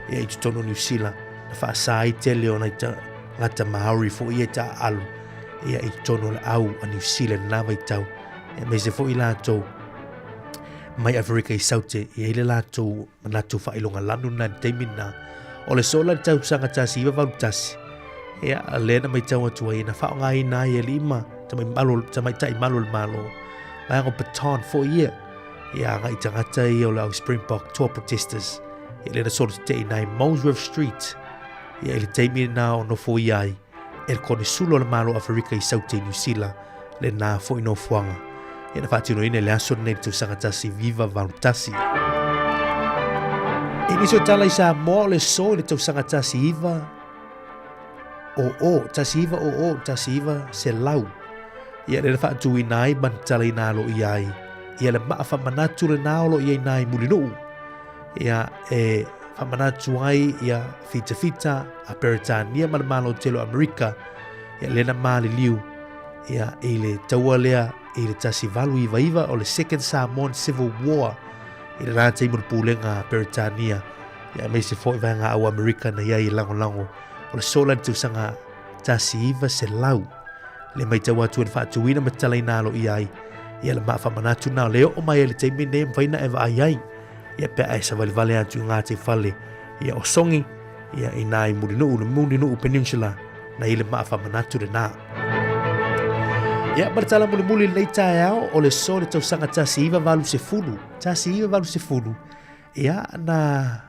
ea i tutono New Zealand na wha sa i te leo na i ta ngata Maori fo i e ta alo ea i tutono le au a New Zealand na vai tau. Ea me se fo i la tau mai Afrika i saute i ele lātou manatu whailonga lanu na teimina o le sola le tau sanga tasi iwa valu tasi ea a lena mai tau atua i na whaonga i na i e lima tamai tai malo le malo mai ango baton fo i ea ngai tangata i o lau Springbok tour protesters i lena sola te i nai Molesworth Street ea i le teimina o no fo i ai e le kone sulo le malo Afrika i saute i New Zealand le na fo i no fuanga ia na whaatino ina le aso nei tu sanga tasi viva valu tasi. E niso tala i sa mo le so le tu sanga tasi iwa tasi iwa se lau. Ia le whaatu i nai man tala i nalo i ai. Ia le maa whamanatu le naolo i ai nai mulinu. Ia e whamanatu ai ia fita a Peritania malamalo telo Amerika. Ia le na maa le liu. Ia e le taua lea i le tasi valu iwa o le Second Samoan Civil War i le rāta imu le pūlenga Peritania ia mei se fo i vanga au Amerika na ia i lango o le sola ni tausanga tasi iwa se lau le mai tau atu en whaatuina ma tala inalo i ai ia le maa whamanatu nao leo o mai le teimi ne mwaina ewa ai ia pea e sa vale atu ngā te whale ia o songi ia i nai Mulinu Peninsula na i le maa whamanatu le nā. Ia maritala muli nei tae ao o le so le tausanga tasi iwa valu se fulu. Ia na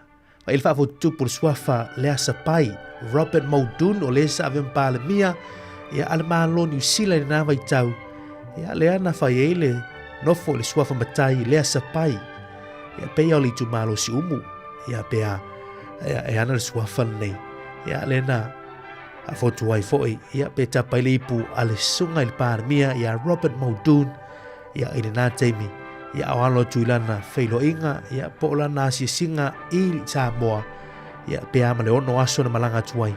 wa ilfa fo tupu le suafa le asa pai Robert Muldoon o le sa aven palemia ia ale malo New Zealand na vai tau. Ia le ana fai ele nofo le suafa matai le asa pai. Ia pea o li tu malo si umu. Ia pea e ana le suafa nei. Ia le na a fotu ai foi ia pe tapai le ipu ale sunga il parmia ia Robert Muldoon ia i le nā teimi ia awalo tuilana feilo inga ia pola nasi singa i Samoa ia pe ama le ono aso na malanga tuai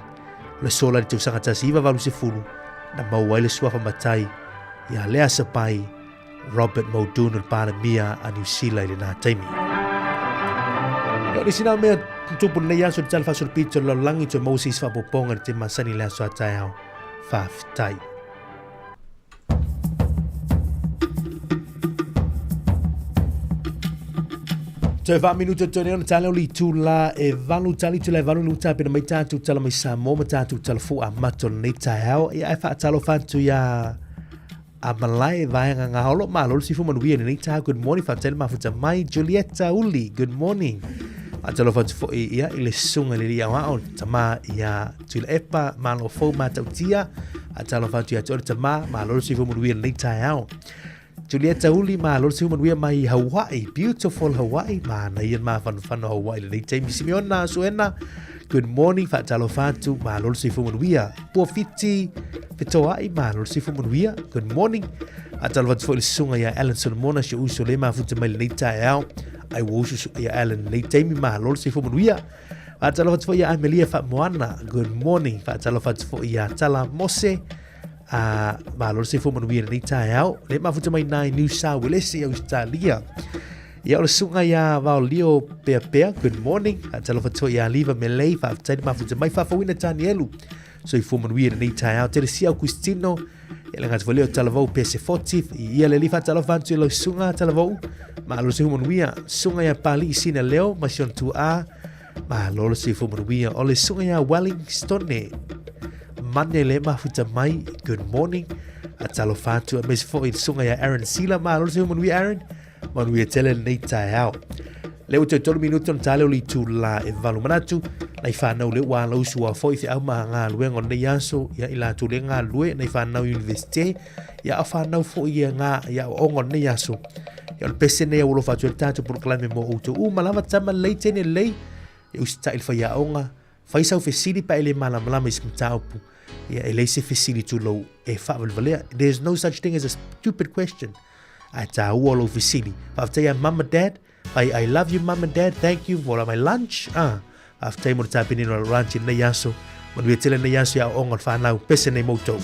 le sola le tausanga tasi iwa valu se fulu na mau ai le suafa matai ia lea sapai Robert Muldoon il parmia a New Zealand i le nā teimi. Ia sina mea tupu nei aso le tala faso le pito lo langi to Moses whapoponga te masani le aso atai au whawhitai. Toi wha minuto tōne ona tala o li tū la e valu tali tu le valu nuta pena mai tātou tala mai Samoa ma tātou tala fu a mato nei tai au ia e wha talo whantu ia a malai vaenga ngā holo malo si fu manuia nei tai. Good morning whatele mafuta mai Julieta Uli, good morning. Atalo fatu fo ia i le sunga le ria wao tama ia tula epa malo fo matau tia atalo fatu ia tole tama malo si fu manuia nei tai au. Julieta Uli malo si fu manuia mai Hawaii, beautiful Hawaii ma na ia ma fan Hawaii le nei tai Simeona Suena good morning whaatalo fatu malolo se fumanuia pua fiti fetoai malolo se fumanuia good morning atalo fatu fo le sunga ya Alan Solomona se uso le mafuta mai nei taeao ai wo uso ya Alan nei taimi malolo se fumanuia atalo fatu fo ya Amelia Moana good morning atalo fatu fo ya Tala Mose malolo se fumanuia nei taeao le mafuta mai nai New South Wales ya Australia ya o sunga ya Vaolio Pea good morning atalo fatu ya Liva Melei fa tani mafuta mai fa wina Danielu so i fumanuia nei taeao te sia Agustino ele ngata voleo talavou pese 40 ia le lifa talavantu lo sunga talavou ma lo se fumanuia sunga ya pali sina leo ma sion tu a ma lo se fumanuia o le sunga ya Wellington mane le mafuta mai good morning atalo fatu a mes fo i sunga ya Aaron Sila ma lo se fumanuia Aaron manuia tele nei taeao le o te tolu minuto tale o li tu la e valu manatu nei whanau le wa lau sua foi te au maha ngā lue ngon nei aso ia ila tu le ngā lue nei whanau universite ia a whanau fo ia ngā ia o ngon nei aso ia o pese nei ulo fatu e tatu proklame mo uto malama tama lei tene lei e usita il fa ia onga faisau fesili pa ele malama ismtaupu ia ele se fesili tu lo e whavalvalea there's no such thing as a stupid question I ta uolo fesili after ya mom and dad I love you mom and dad thank you for my lunch after mo ta pinino lunch nei yaso mo we tele nei yaso ya onga fa na pese nei moto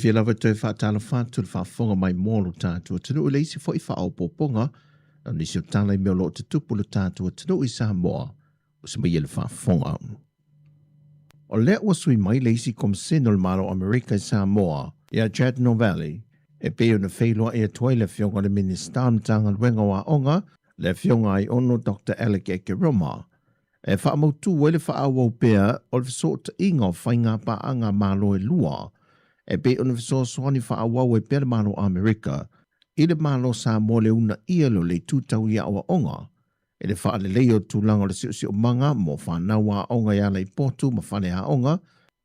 Fia lava toi whaatala whātua whaafonga mai mōlo tātua tunu ule isi fo i whaao pōponga na nisi o tāna i mea lo te tupulu tātua tunu i Samoa o se mai ele whaafonga. O lea ua sui mai le isi komseno le malo Amerika i Samoa i a Jadno Valley e peo na whailoa e atuai le whionga le ministan tanga luenga wa onga le whionga ai ono Dr. Alec Ekeroma e whaamautu wele whaawau pea o le whasoota inga o whainga pa anga malo e lua e pe ona so soani fa awa e per malo Amerika i le malo Samoa le una ia lo le tutau ia o onga e le fa le leo tulanga le si o manga mo fa na wa onga ya le potu ma fa le ha onga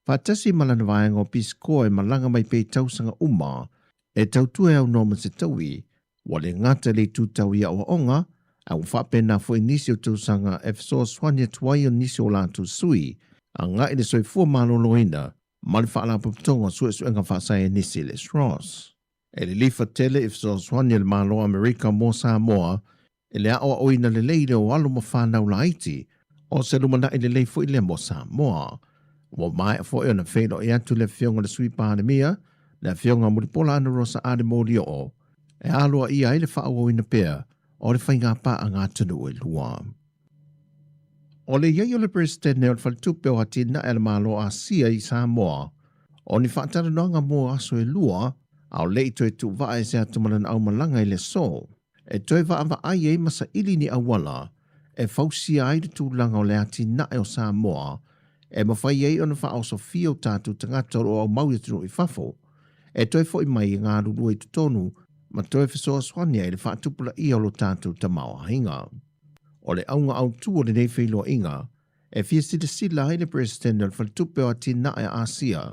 fa tasi malana vaenga o pisko e malanga mai pe tausanga uma e tautu e au noma se taui wa le ngata le tutau ia o onga au fa pena fo inisi o tausanga e so soani tuai o nisi o lantu sui Anga i le soifua maloloina, ma le whaalapapatonga suenga whaasai nisi le Ross. E le lifa tele if so swani le malo Amerika mo Samoa, e le aoa oina le leile o alo ma whanau la Haiti, o se lumana i le leifo i le mo Samoa. Wa mai a fo e ona whaino i atu le whionga le sui pandemia, le whionga muripola ana rosa ade mōri o, e aloa ia i le whaau ina pēr, o le whainga pa a ngā tunu e lua. O le iai o le presidente o le whalitupe o hatina e le malo a sia i Samoa, o ni whaatara noanga mō aso e lua, au lei toi tu vae se atumaran au malanga i le so, e toi va ai e masa ili ni awala, e fausia ai le tūlanga o le hatina e o Samoa, e mawhai ei ona wha au sofia o tātu tangata o au mau yatunu i fafo, e toi fo i mai i ngā rurua i tutonu, ma toi fisoa swania i le whaatupula i alo tātu ta maua hinga. O le aunga au tua le nei whailua inga, e fia sida sila i le presidente o le whalitupe o atina e Asia,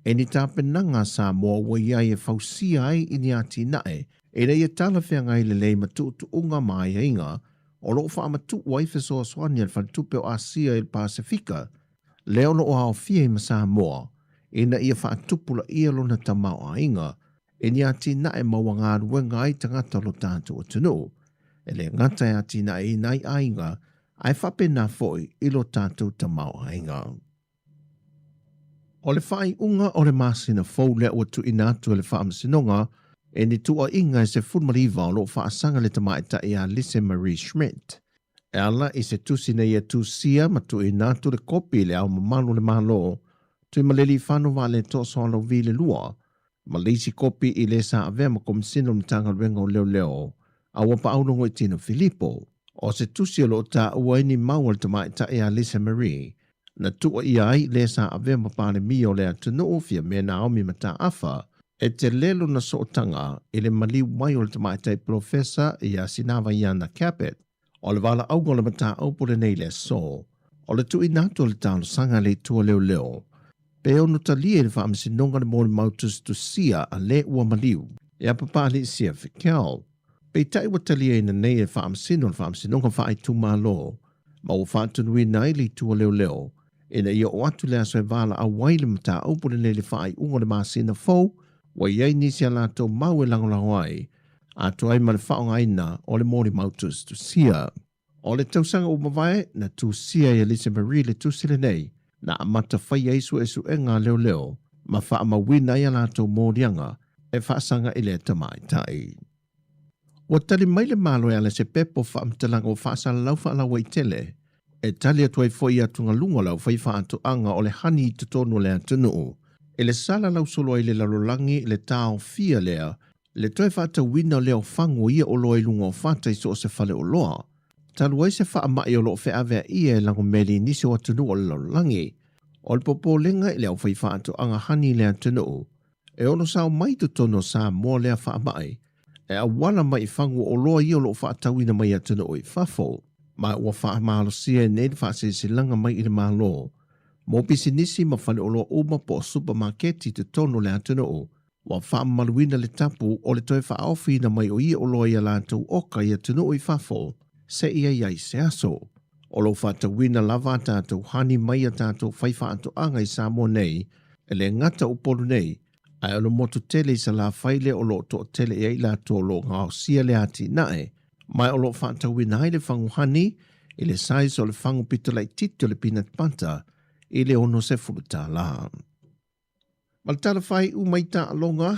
e ni tāpenanga Samoa wa iai e fausia ai i ni atina e rei e tala whea ngai le lei matu tu unga mai inga, o loo wha amatu wai fisoa swania le whalitupe o Asia i le Pasifika, leo no o hao fia i ma Samoa, ina ia whaatupula ia lona ta mau inga, e ni atina e maua ngā ruenga ai tangata lo tātu o tunu, e le ngata e atina e nai ainga, ai whapena foi i lo tātu ta mau inga. O le whai unga o le masina fau lea ua tu inatu le whaamasinonga, e ni tua inga e se fulmariva o lo whaasanga le tamaita i a Lise Marie Schmidt. E ala i se tusina i a tu sia ma tu inatu le kopi le au mamalo le malo, tu i maleli whanu wa le toso alo vi le lua, ma leisi kopi i le sa avea ma komisino ni tanga renga o leo leo, a wapa aunongo i tino Filippo, o se tusia lo ta ua ini maua le tamaita i a Lise Marie, na tua i ai le sa avea ma pale mi o le atunu ofia me Naomi mata afa, e te lelo na sootanga i le mali mai o le tamaita i profesa i a Sinawa Iana Capet, o le wala au le mata aupo le nei le so, o le tu inatu le talo sanga le tua leo leo, pe ono talia le whaamisinonga le mōle mautus tu sia a le ua maliu, e a papali sia whikel. Pe tai wa talia ina nei le whaamisinonga whaai tu malo, ma o whaatunui nai le tua leo leo, ina ia o atu le aso e wala a waile mata aupo le nei le whaai unga le maasina fau, wa iei nisi a lato mau e langolango ai, a tuai ma le whaonga aina o le mōle mautus tu sia. O le tausanga umawai na tu sia i Lise Marie le tu sile nei, na amata whai eisu esu e ngā leo leo, ma wha ama wina i a lato mōrianga e whaasanga i le tamai tai. Wa tali mai le malo e ala se pepo wha amtalanga o whaasala lau wha alawa i tele, e tali atuai fwoi atunga lunga lau whai wha atu anga o le hani i tutonu le atunu, e le sala lau solo i le lalolangi le tau fia lea, le toi whata wina leo whango ia o loa i lunga o whata i so se whale o loa. Talu ai se wha amai o loo whea avea ia e lango meli nisi o atunu o le lalolangi. O le popo lenga i leo whai wha atu anga hani le atunu, e ono sao mai tutono sa mua lea wha amai, e a wana mai whango o loa i o loo wha wina mai atunu o i whafo, mai ua wha mahalo sia e neil wha se langa mai i le mahalo. Mo pisi nisi ma whale o loa uma po supermarketi tutono le atunu o, wa wha maluina le tapu o le toi wha awhina mai o ia o loa i a lantou oka i atunu o i whafo, se ia iai se aso. O lo whatawina lava tātou hani mai a tātou whaiwha atu anga i Samoa nei, e le ngata upolu nei, ai alo motu tele i sa la whaile o lo to tele e ila to lo ngao sia le ati nae, mai o lo whatawina hai le whangu hani, i le sais o le whangu pitolai tito le peanut butter, i le ono se furuta la. Maltala whai umaita alonga,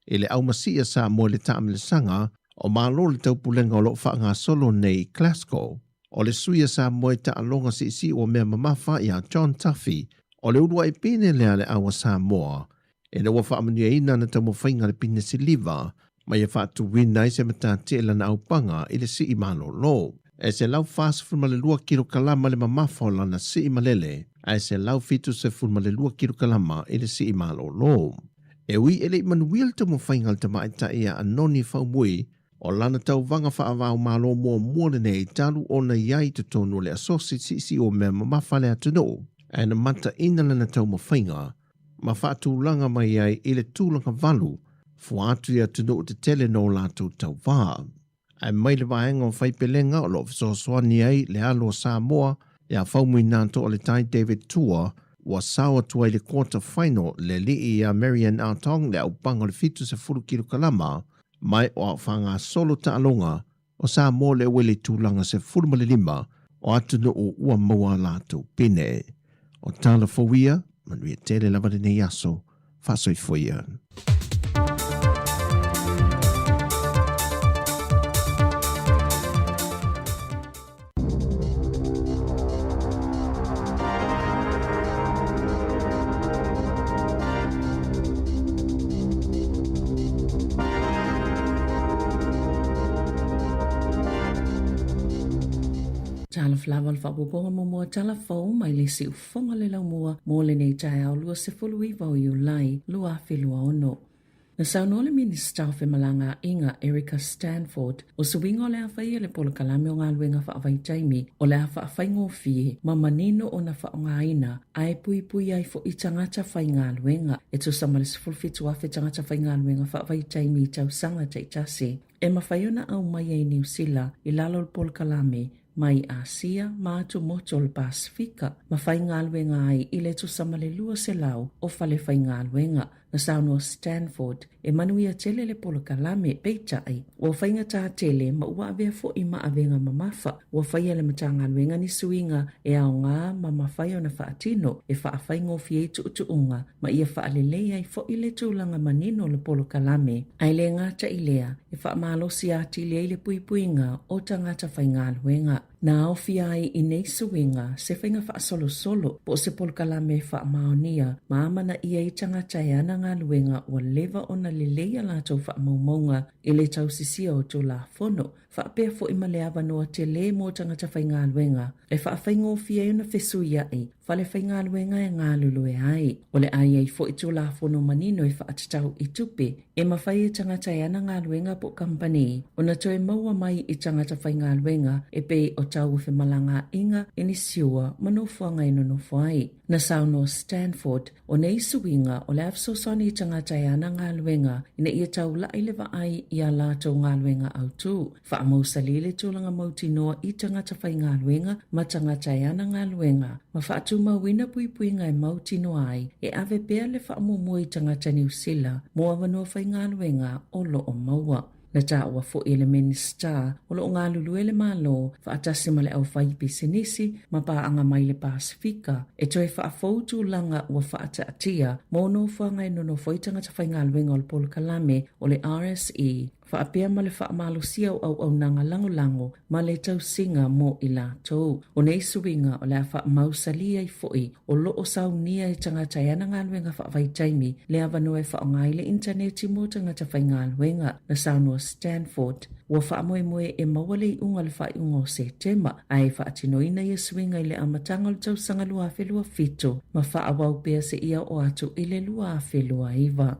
i le aumasia Samoa le taamile sanga, o malo le taupulenga o lo whaanga solo nei Glasgow, o le suia Samoa ta alonga si o mea mamafa i a John Tuffy, o le urua i pene lea le awa Samoa, e le wafa amania ina na tamo whainga le pine si liva, ma ia whaatu wina i se mata te la na aupanga i le si i malo lo. E se lau fast fulma le lua kilo kalama le mamafa o lana si i malele, e se lau fitu se fulma le lua kilo kalama i le si i malo lo. E ui ele i manuil tamo whainga le tama ita ia anoni whaumui, o lana tau vanga whaavau malo mua nei talu o na iai te tonu le asosi si o mea mamafa le atunu. E na mata ina lana tau mawhainga, ma whaatūlanga mai iai i le tūlanga valu, fuatu i atunu te tele no lātou tau vā. E mai le vaenga o whaipelenga o lo fisosoani ai le alo Samoa, ia whaumui nāto o le tai David Tua, ua sawa tua i le quarter final le lii a Marian Autong le au panga le fitu se furu kilo kalama, mai o a whanga solo ta alonga o sa mo le wele tūlanga se furu male lima o atu no o ua maua lātou pene. O tāla fowia, manuia tele lava nei aso, whasoi foia. Tala flawa fa bobonga mo mo tala fo mai le si ufonga le lau mua mo le nei tai au lua se fulu iwa o Iulai lua filua ono. Na sauno le minister fe malanga inga Erica Stanford o suwingo le awhai le polo kalame o ngā luenga wha awai taimi o le awha awhai ngōwhie ma manino o na wha o ngā ina ai pui pui ai fo i tangata whai ngā luenga e tu samale se fulfitu awhe tangata whai ngā luenga wha awai taimi i tau sanga te tasi. E mawhaiona au mai ai New Zealand i lalo le polo kalame mai Asia ma atu moto le Pasifika ma whai ngā luenga ai i le tu samale lua se lau o whale whai ngā luenga na sauno Stanford e manuia tele le polo kalame peita ai o whainga tā tele ma ua avea fo i ma avenga mamafa o whaia le matanga luenga ni suinga e ao ngā ma mawhai o na whaatino e wha awhai ngōwhi e tu unga ma ia wha alelei ai fo i le tūlanga manino le polo kalame ai le ngata i lea e wha malosi ati le le pui puinga o tangata whai ngā luenga. Na ofi ai i nei suinga se whainga wha solo solo po se polo kalame wha maonia ma amana ia i tangata e ana ngā luenga o lewa o na leleia lātou wha maumaunga i le tau sisia o tō la fono wha apea fo i maleawa noa te le mō tangata whai ngā luenga e wha whaingo fia i na whesu ia i whale whai ngā luenga e ngā lulu e ai o le ai ai fo i tō la fono manino e wha atatau i tupe e mawhai i tangata e ana ngā luenga po company o na toe maua mai i tangata whai ngā luenga e pe o tau uwhi malanga inga e ni siua manofuanga ino no fuai. Na sauno Stanford o nei suinga o le afsosoni i tangata e ana ngā luenga ina ia tau la i lewa ai i a lātou ngā luenga au tū. Wha mausali le tūlanga mauti noa i tangata whai ngā luenga ma tangata e ana ngā luenga. Ma wha atu mawina pui puinga e mauti noa ai e ave pea le wha mumu i tangata New Zealand mo awanua whai ngā luenga o lo o maua. Na tā ua fo i le minister o lo ngā lulu ele malo wha atasi ma le au whai pisinisi ma pā anga mai le Pasifika e toi wha afoutu langa ua wha ata atia mo no whangai no whaitanga ta whai ngā luenga o le polo kalame o le RSE wha apea ma le wha malosia au nanga lango ma le tau singa mo i la tau. O nei suinga o le wha mausalia i foi o lo o saunia i tangata e ana ngā luenga wha vai taimi le avano e wha o ngai le interneti mo tangata whai ngā luenga na sauno Stanford. Ua wha moe e mawale i unga le wha i unga o September ai wha atinoina i suinga i le amatanga le tau sanga lua whelua fito ma wha awau pea se ia o atu i le lua whelua iwa.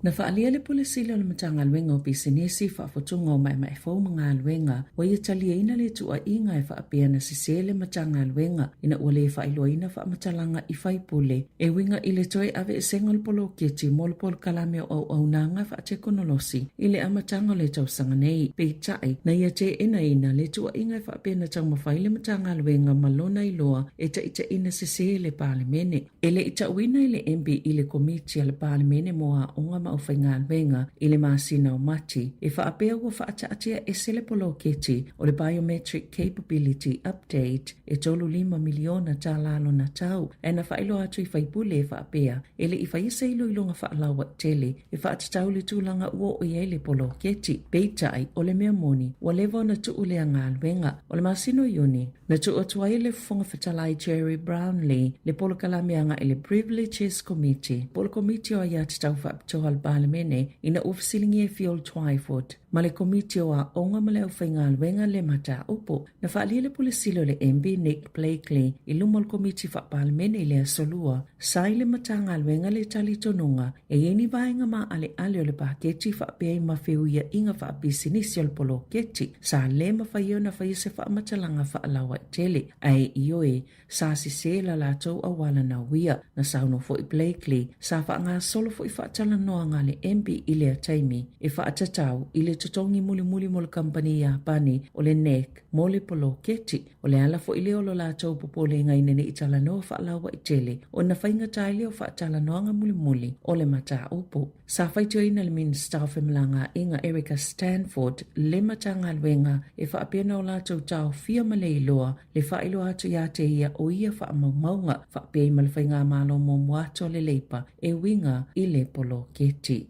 Na whaalia le pulisile o le matanga luenga o pisinesi whaafotunga o mai fau mga luenga wa ia talia ina le tua inga e whaapea na sise le matanga luenga ina ua le whailua ina whaamatalanga i whaipule e winga i le toe ave e senga le polo keti mo le polo kalame o au nanga whaate konolosi i le amatanga le tausanga nei peitai na ia te ina le tua inga e whaapea na tau mawhai le matanga luenga malona i loa e ta ina sise le palemene e le ita wina i le MB i le komiti le palemene moa onga o whai ngā luenga i le māsina o mati e whaapea ua whaataatia e sele polo keti o le Biometric Capability Update e tolu 5 miliona tā lalo na tau e na whailo atu i whaipule e whaapea e le i whaisa ilo ilonga whaalawa tele e whaatatau le tūlanga ua o i le polo keti peitai o le mea moni wa lewa na tuu lea ngā luenga o le māsino iuni na tuu atua i le whonga whatalai Jerry Brownlee le polo kalameanga i le Privileges Committee polo komiti o ia tatau whaapitoha le palemene ina ufisilingi e Fiol Twyford ma le komiti o a onga ma le au whainga luenga le mata upo na whaalia le pulisilo le MB Nick Blakely i luma le komiti wha palemene i le asolua sai le matanga luenga le tali tonunga e yeni vaenga ma ale o le paketi whaapea i mawheuia inga whaapisinisi o le polo keti sa le mawhaio na whaise whaamatalanga whaalawa tele ai ioe sa sise la lātou awala na wia na sauno fo i Blakely sa wha ngā solo fo i whaatala noa ngā le MB i le ataimi e whaatatau i le totongi muli mo le company ya pani o le NEC mo le polo keti o le ala fo ile o lo lātou popole ngai nene i tala noa whaalawa i tele o na whainga taile o whaatala noanga muli o le mata upo. Sa whaitio ina le Minister of Malanga inga Erica Stanford le matanga luenga e whaapena o lātou tau fia male iloa le whailo atu ia te ia o ia whaamaumaunga whaapea i malawhainga malo mo muato le leipa e winga i le polo keti.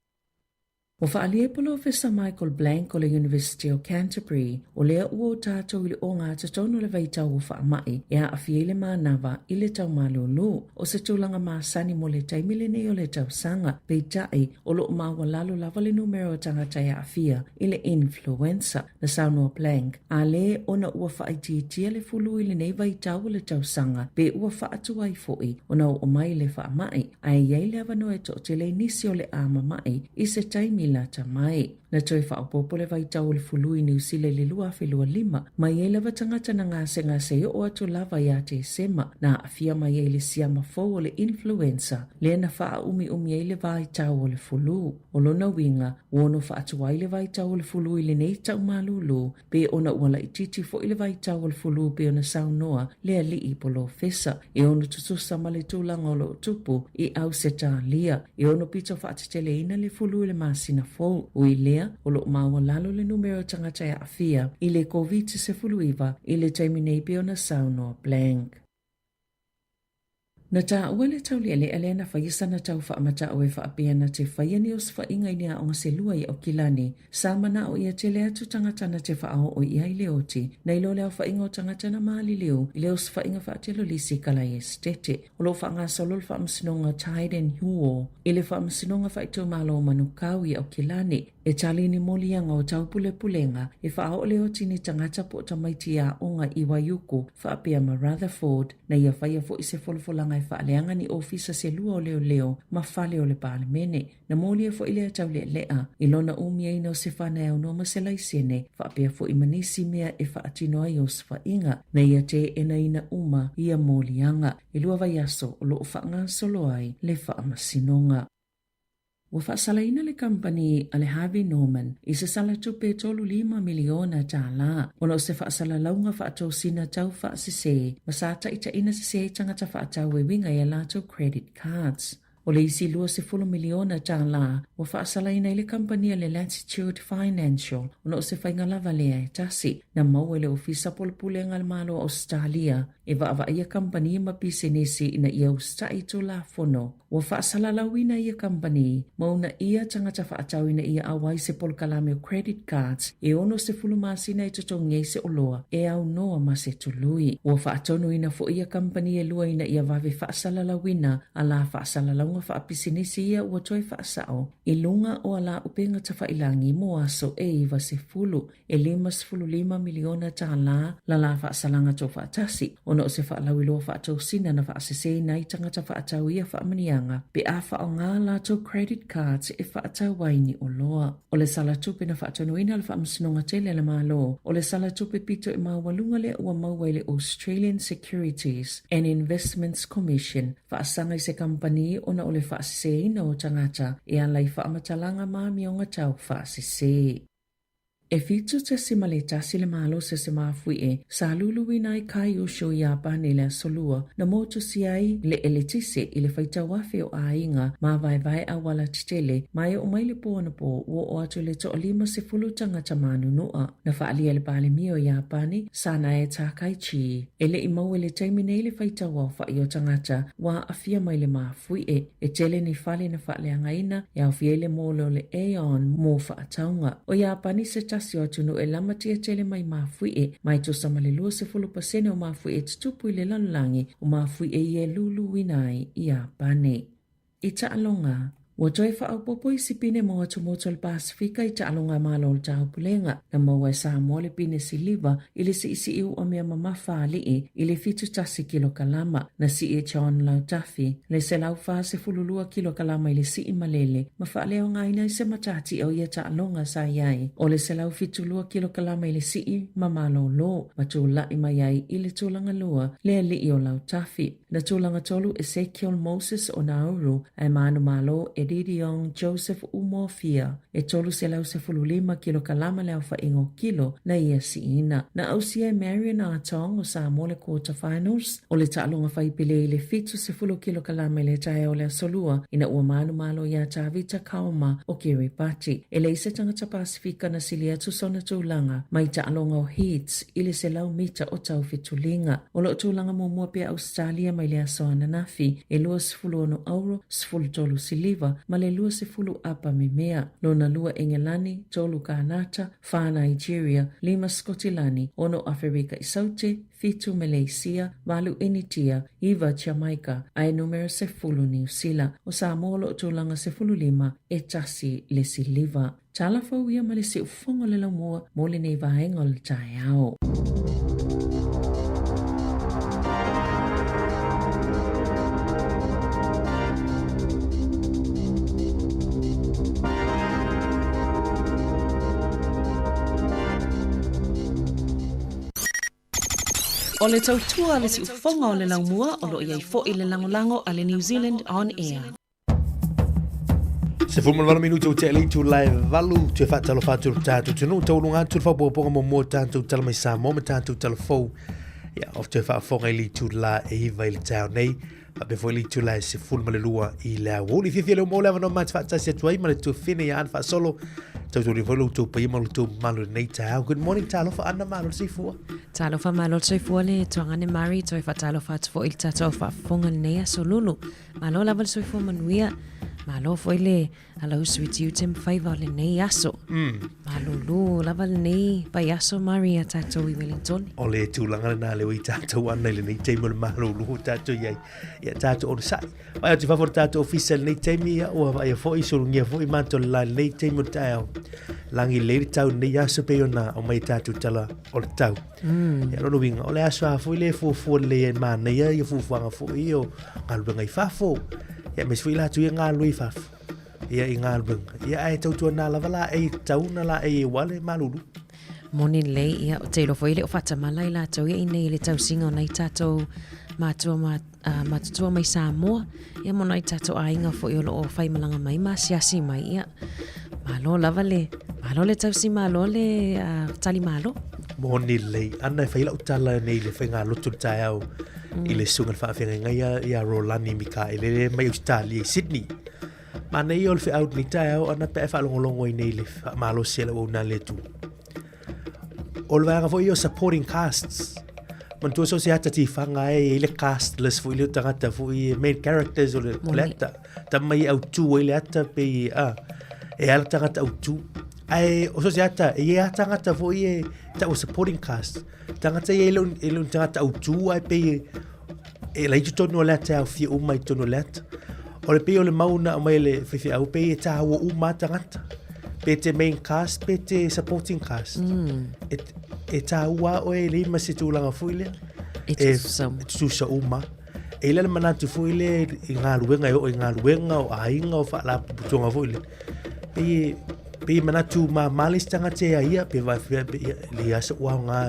O whaalie Professor Michael Blank o le University of Canterbury o lea ua o tātou i le o ngā tatono le vaitau o whaamai e a awhie le mānawa i le tau malulu o se tūlanga māsani mo le taimile nei o le tau sanga pei tai o lo mawa lalo lava le numero o tangata e a awhia i le influenza na saunoa Blank a le ona ua whaititia le fulu i le nei vaitau o le tau sanga pe ua whaatu ai foi o na o mai le whaamai a e iei le avano e to te le nisi o le ama mai i se taimi la tamai. Na toi whaopopo le vaitau le fului ni usile le lua whelua lima, mai e lava tangata na ngase o atu lava ia te sema, na awhia mai e le siama fau o le influenza, le na wha umi e le vaitau o le fulu. O lona winga, wono wha atuai le vaitau o le fulu i le nei tau malulu, pe ona uala i titi fo i le vaitau o le fulu pe ona saunoa le ali i polo fesa, e ono tutusa ma le tūlanga o lo tupu i au se tā lia, e ono pito wha atatele ina le fulu i le masina fau, o i lea o lo maua lalo le numero tangata e awhia i le COVID-19 i le taiminei pe ona saunoa Blank. Na tā ua le tau le alena whaisa na tau whaamata o e whaapea na te whaiani o swhainga i nea o ngase lua i o kilani, sa mana o ia te lea tu tangata na te whaao o ia i leoti, na ilo leo whainga o tangata na maali leo, i leo swhainga whaatelo lisi kala e stete, o lo whaanga solo le whaamasinonga Taiden Huo, i le whaamasinonga whaito malo o manukau i o kilani, e talini molianga o tau pulenga, e whaao leo tini tangata po tamaiti a onga i Waiuku, whaapea ma Rutherford, na ia whaia fo i se folfolanga e whaaleanga ni ofisa se lua o leo, ma whale o le palemene, na molia fo i lea tau lea, i lona umia ina o se whana e unoma se laisene, whaapea fo i manisi mea e whaatinoa i o swainga, na ia te ena ina uma ia molianga, i lua vai aso o loo whaanga solo ai le whaamasinonga. Wa whaasalaina le company ale Harvey Norman i se sala tupe tolu 5 miliona tala. Ona o se whaasala launga whaatau sina tau whaasise, masata ita ina se tangata whaatau e winga e lato credit cards. O le isi lua se 10 miliona tala, wa whaasalaina i le company ale Latitude Financial, ona o se whainga lava lea e tasi, na mau e le ofisa polpule ngal malo Australia, e wa ia company ma pisenesi ina ia ustai to la fono. Wa whaasala lawina ia company, mauna ia tangata whaatau ina ia awai se polkalame o credit cards, e ono se fulumasina i totongi se oloa, e au noa ma se tului. Wa whaatono ina fo ia company e lua ina ia vave whaasala lawina, ala whaasala launga whaapisinisi ia ua toi whaasao, i lunga o ala upenga ta whailangi mo aso e iwa se fulu, e 5 miliona tala, la whaasalanga to whaatasi, ono o se whaalau iloa whaatau sina na whaasese na i tangata whaatau ia whaamanianga, pe a whaao ngā lato credit cards e whaatau waini o loa. O le sala tupe na whaatau ina le whaamasinonga tele le malo, o le sala tupe pito e mawalunga le ua maua le Australian Securities and Investments Commission, whaasanga i se company ona o le whaasese ina o tangata, e alai whaamatalanga maami o ngatau whaasese. E fitu te simale tasi le malo se mafui e, sa lulu i kai o sho i apane le solua, na moto si ai le eletise i le whaita wafe o a inga, ma vai a wala titele, mai o mai le pōna pō, o atu le to lima se fulu tangata manu noa, na whaalia le pale mio i apane, sa na e tā kai chi. E le i mau e le taimine le whaita wafa i o tangata, wa afia mai le mafui e tele ni whale na whale angaina, e au fiele mōlo le Aeon mō whaataunga. O i apane se si o tunu e lamatia tele mai mafui e, mai to samale lua se 10% o mafui e tutupu i le lanulangi o mafui e ie lulu winai i a pane. I ta alonga, Wa toi whaau popo i sipine mo atu moto le Pasifika i ta alonga malo le tau pulenga, na maua e sa mo le pine si liva i le si isi iu o mea mamafa alii i le fitu tasi kilo kalama, na si e chaon lau tafi, le se lau faa se fululua kilo kalama i le si i malele, ma faa leo ngaina i se matati au ia ta alonga sa iai, o le se lau fitu lua kilo kalama i le si i mamalo lo, ma tu la i maiai i le tulanga lua, le ali i o lau tafi, na tulanga tolu Ezekiel Moses o Nauru, ai manu malo e Didion Joseph Umofia e tolu se lau se fululima kilo kalama leo fa ingo kilo na ia siina. Na ausia Marion Atong o Samoa le quarter finals o le taalonga faipile le fitu se fulu kilo kalama le tae o le solua ina ua malo ia Tavita Kauma o Kiribati. E le isa tangata Pasifika na silia tusona tūlanga mai taalonga o Heats ili se lau mita o tau fitulinga. O lo tūlanga mumua pia Australia mai le asoana nafi e lua sifulu ono auro sifulu tolu siliva ma le lua sifulu apa me mea. Lona lua Engelani, tolu Kanata, fa Nigeria, 5 Skotilani, ono Afrika Isaute, fitu Malaysia, malu Initia, iwa Jamaica, ai numero sifulu New Zealand, o Samoa lo tūlanga sifulu 5 e tasi le siliva. Tala fau ia ma le si ufongo le laumua mo le nei vaenga o le tae ao. O le tautua le si ufonga o le laumua o lo iai fo i le langolango a le New Zealand On Air. Se fulma lana minuto te le tu live valu te fatalo fatu tatu tunu tolunga tu fa bo mo mo tantu tala mai sa mo tantu tala fo ya of te fa fo le tu la e vai le tau nei pa be fo le tu la se fulma le lua I la woli fi le mo la no mat fa se tu ai ma le tu fine ya fa solo tu tu rivolo tu pa mo tu malu nei tau. Good morning talo fa ana malu si fu talo fa malu si fu le tongane mari to fa talo fa fo il tato fa fonga nei solulu malo la val so fu manuia malo foi le ala uswiti utem faiva le nei aso malulu lava le nei pai aso Maria tato I Wellington o le tūlanga na le ui tato ana le nei teimo le malulu tato iai ia tato o sai vai te favor tato official nei teimi ia o vai foi surungia foi manto la nei teimo tau langi le tau nei aso pe ona o mai tato tala o tau ia no winga o le aso a foi le fu le ma nei ia fu fanga foi o ngalu ngai fafo ia mes foi la tu nga lui faf ia ingalbeng ia ai tau tu na la ai tau na la ai wale malulu moni le ia te lo foi le fata malai la tau ia nei le tau singa nei tato matua mai Samoa ia mo nei tato ainga foi o fai malanga mai ma siasi mai ia malo le tau si malo le tali malo moni le ana fai la utala nei le fenga lotu tau I le sunga fa fenga ia Rolani Mikaele mai Australia Sydney ma nei ol fe out ni tau ana pe fa longo I nei le malo sela o na le tu ol va fo io supporting casts man tu so se ata ti fanga le cast les fo ile tangata fo I main characters o le collector ta mai au tu ile ata pe e ala tangata au tu ai o so se ata e ata tangata fo I ta o supporting cast tangata e le tangata au tu ai pe e la tu no lata au fi o mai tu no lata o le pe o le mauna o mai le fi au pe ta o uma tangata pe te main cast pe te supporting cast e ta ua o e le masi tu langa fuile e tu sa uma e le mana tu fuile ngā luenga o ainga o fa la putonga fuile pe mana tu malis tanga te ia pe va le asa ua nga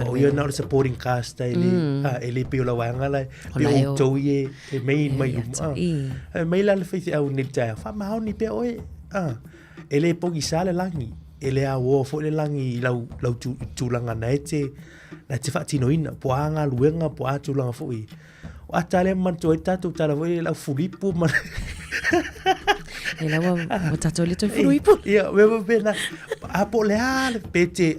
o ia na supporting cast ele pe la wanga la pe o to e main mai la le fi au ni ta fa ma ni pe o ele pogi sale langi ele a wo fo le langi lau tu langa na te fa tino ina po anga luenga po atu langa fo I o atale man to tatu tala fo la fulipu man e la wa tato le to fulipu ia we na a po le ale pete